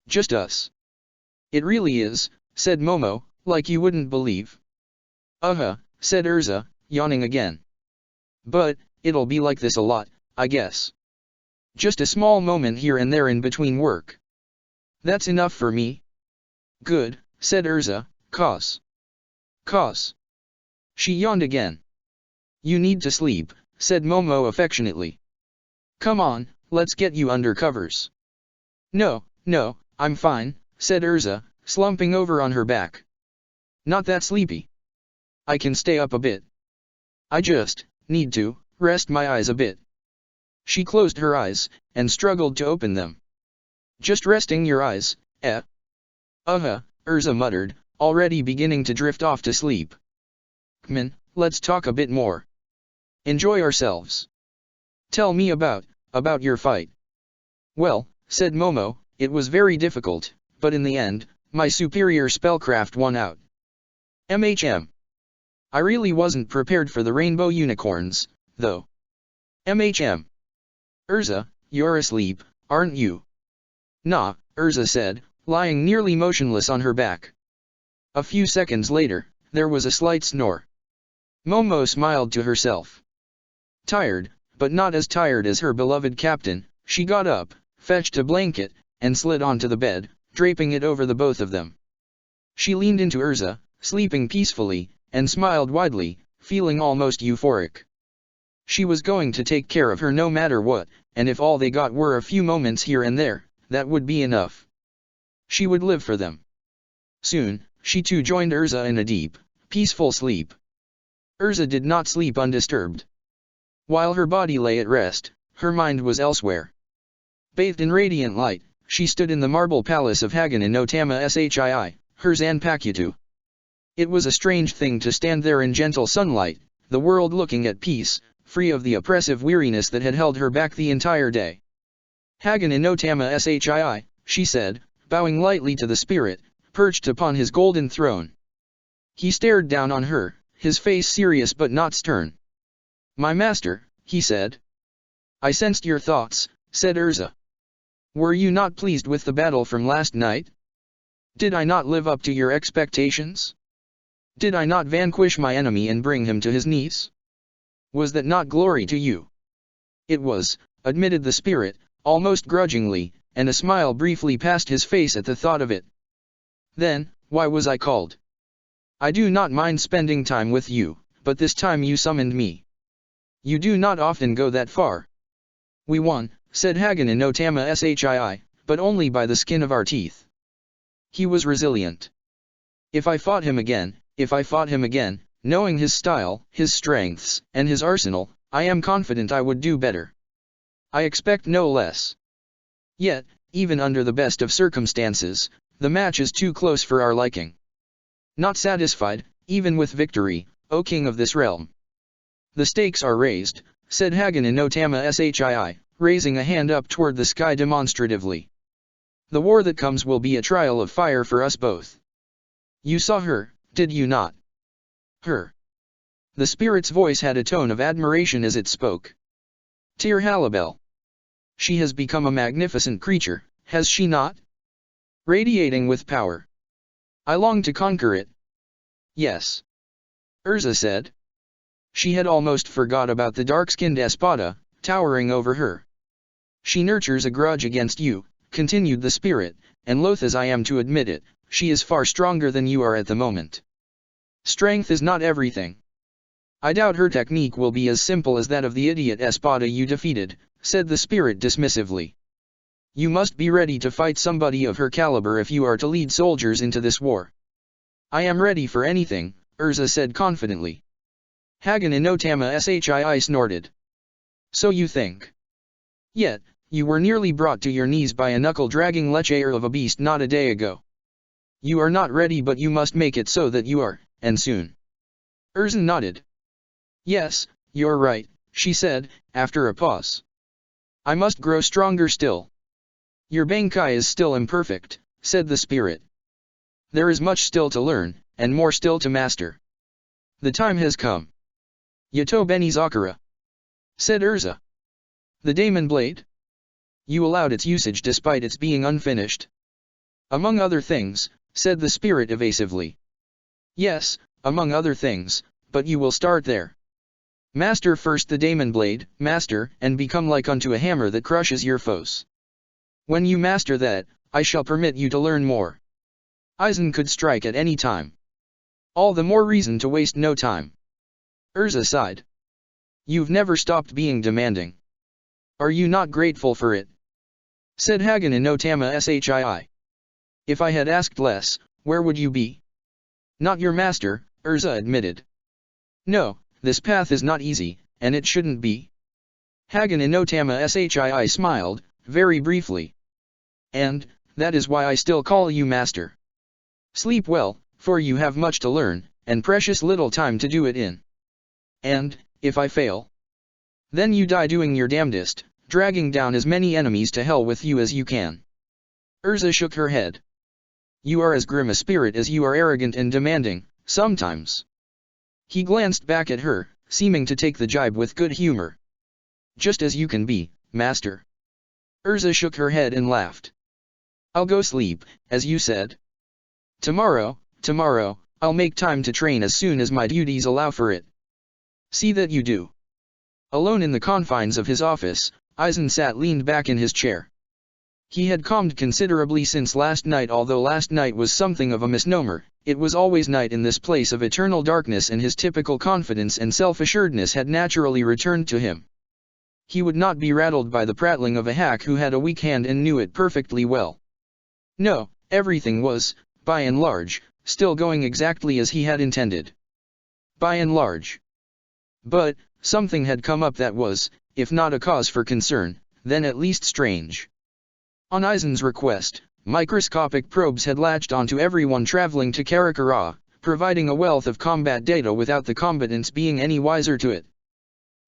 Just us." "It really is," said Momo, "like you wouldn't believe." Said Erza, yawning again. "But, it'll be like this a lot, I guess. Just a small moment here and there in between work. That's enough for me." "Good," said Erza, "cause." She yawned again. "You need to sleep," said Momo affectionately. "Come on, let's get you under covers." No, I'm fine," said Erza, slumping over on her back. "Not that sleepy. I can stay up a bit. I just need to rest my eyes a bit." She closed her eyes, and struggled to open them. Just resting your eyes, eh? Erza muttered, already beginning to drift off to sleep. Kman, let's talk a bit more. Enjoy ourselves. Tell me about your fight. Well, said Momo, it was very difficult, but in the end, my superior spellcraft won out. I really wasn't prepared for the rainbow unicorns, though. Erza, you're asleep, aren't you? Nah, Erza said, lying nearly motionless on her back. A few seconds later, there was a slight snore. Momo smiled to herself. Tired, but not as tired as her beloved captain, she got up, fetched a blanket, and slid onto the bed, draping it over the both of them. She leaned into Erza, sleeping peacefully, and smiled widely, feeling almost euphoric. She was going to take care of her no matter what, and if all they got were a few moments here and there, that would be enough. She would live for them. Soon, she too joined Erza in a deep, peaceful sleep. Erza did not sleep undisturbed. While her body lay at rest, her mind was elsewhere. Bathed in radiant light, she stood in the marble palace of Hagen in Otama Shii, her Zanpakutu. It was a strange thing to stand there in gentle sunlight, the world looking at peace, free of the oppressive weariness that had held her back the entire day. Hagen in Otama Shii, she said, bowing lightly to the spirit, perched upon his golden throne. He stared down on her, his face serious but not stern. My master, he said. I sensed your thoughts, said Erza. Were you not pleased with the battle from last night? Did I not live up to your expectations? Did I not vanquish my enemy and bring him to his knees? Was that not glory to you? It was, admitted the spirit, almost grudgingly, and a smile briefly passed his face at the thought of it. Then, why was I called? I do not mind spending time with you, but this time you summoned me. You do not often go that far. We won, said Hagen in Otama Shii, but only by the skin of our teeth. He was resilient. If I fought him again, knowing his style, his strengths, and his arsenal, I am confident I would do better. I expect no less. Yet, even under the best of circumstances, the match is too close for our liking. Not satisfied, even with victory, O king of this realm. The stakes are raised, said Hagen in Otama Shii, raising a hand up toward the sky demonstratively. The war that comes will be a trial of fire for us both. You saw her, did you not? Her. The spirit's voice had a tone of admiration as it spoke. Tir Halibel. She has become a magnificent creature, has she not? Radiating with power. I long to conquer it. Yes. Erza said. She had almost forgot about the dark-skinned Espada, towering over her. She nurtures a grudge against you, continued the spirit, and loath as I am to admit it, she is far stronger than you are at the moment. Strength is not everything. I doubt her technique will be as simple as that of the idiot Espada you defeated, said the spirit dismissively. You must be ready to fight somebody of her caliber if you are to lead soldiers into this war. I am ready for anything, Erza said confidently. Hagen in Otama Shii snorted. So you think. Yet, you were nearly brought to your knees by a knuckle-dragging lecher of a beast not a day ago. You are not ready, but you must make it so that you are, and soon. Erza nodded. Yes, you're right, she said, after a pause. I must grow stronger still. Your Bankai is still imperfect, said the spirit. There is much still to learn, and more still to master. The time has come. Yato Beni Zakura, said Erza. The Daemon Blade? You allowed its usage despite its being unfinished. Among other things, said the spirit evasively. Yes, among other things, but you will start there. Master first the Daemon Blade, master, and become like unto a hammer that crushes your foes. When you master that, I shall permit you to learn more. Aizen could strike at any time. All the more reason to waste no time. Erza sighed. You've never stopped being demanding. Are you not grateful for it? Said Hagen in Otama Shii. If I had asked less, where would you be? Not your master, Erza admitted. No, this path is not easy, and it shouldn't be. Hagen Inotama Shii smiled, very briefly. And, that is why I still call you master. Sleep well, for you have much to learn, and precious little time to do it in. And, if I fail, then you die doing your damnedest, dragging down as many enemies to hell with you as you can. Erza shook her head. You are as grim a spirit as you are arrogant and demanding, sometimes. He glanced back at her, seeming to take the jibe with good humor. Just as you can be, master. Erza shook her head and laughed. I'll go sleep, as you said. Tomorrow, I'll make time to train as soon as my duties allow for it. See that you do. Alone in the confines of his office, Eisen sat leaned back in his chair. He had calmed considerably since last night, although last night was something of a misnomer. It was always night in this place of eternal darkness, and his typical confidence and self-assuredness had naturally returned to him. He would not be rattled by the prattling of a hack who had a weak hand and knew it perfectly well. No, everything was, by and large, still going exactly as he had intended. By and large. But, something had come up that was, if not a cause for concern, then at least strange. On Eisen's request, microscopic probes had latched onto everyone traveling to Karakara, providing a wealth of combat data without the combatants being any wiser to it.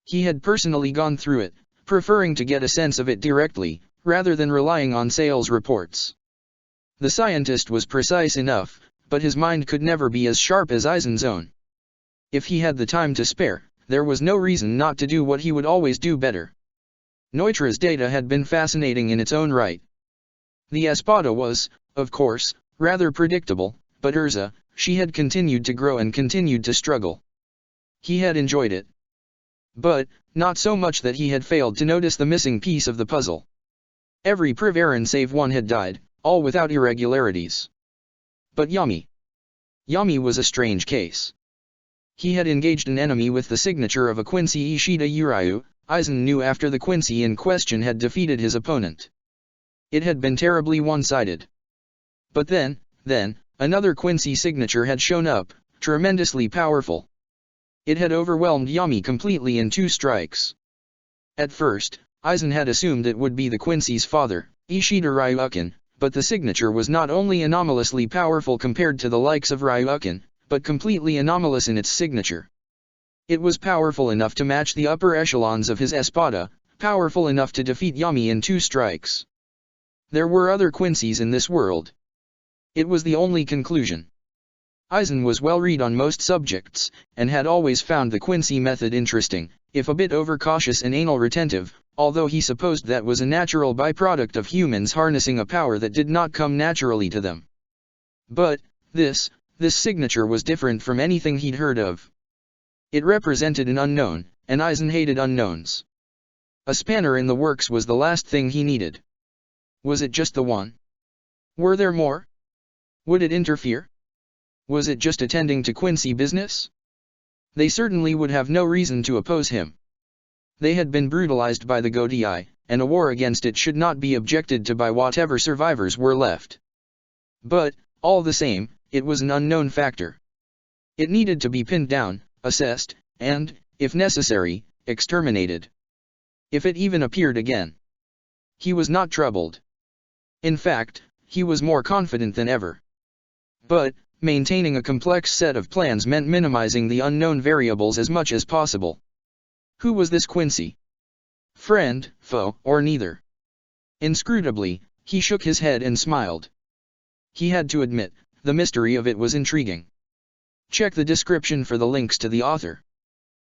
He had personally gone through it, preferring to get a sense of it directly, rather than relying on sales reports. The scientist was precise enough, but his mind could never be as sharp as Eisen's own. If he had the time to spare, there was no reason not to do what he would always do better. Neutra's data had been fascinating in its own right. The Espada was, of course, rather predictable, but Erza, she had continued to grow and continued to struggle. He had enjoyed it. But, not so much that he had failed to notice the missing piece of the puzzle. Every Privaran save one had died, all without irregularities. But Yami. Yami was a strange case. He had engaged an enemy with the signature of a Quincy Ishida Uryu. Eisen knew after the Quincy in question had defeated his opponent. It had been terribly one-sided. But then, another Quincy signature had shown up, tremendously powerful. It had overwhelmed Yami completely in 2 strikes. At first, Eisen had assumed it would be the Quincy's father, Ishida Ryukin, but the signature was not only anomalously powerful compared to the likes of Ryukin, but completely anomalous in its signature. It was powerful enough to match the upper echelons of his Espada, powerful enough to defeat Yami in 2 strikes. There were other Quincy's in this world. It was the only conclusion. Eisen was well read on most subjects, and had always found the Quincy method interesting, if a bit overcautious and anal retentive, although he supposed that was a natural byproduct of humans harnessing a power that did not come naturally to them. But, this signature was different from anything he'd heard of. It represented an unknown, and Eisen hated unknowns. A spanner in the works was the last thing he needed. Was it just the one? Were there more? Would it interfere? Was it just attending to Quincy business? They certainly would have no reason to oppose him. They had been brutalized by the Godii, and a war against it should not be objected to by whatever survivors were left. But, all the same, it was an unknown factor. It needed to be pinned down, assessed, and, if necessary, exterminated. If it even appeared again. He was not troubled. In fact, he was more confident than ever. But, maintaining a complex set of plans meant minimizing the unknown variables as much as possible. Who was this Quincy? Friend, foe, or neither? Inscrutably, he shook his head and smiled. He had to admit, the mystery of it was intriguing. Check the description for the links to the author.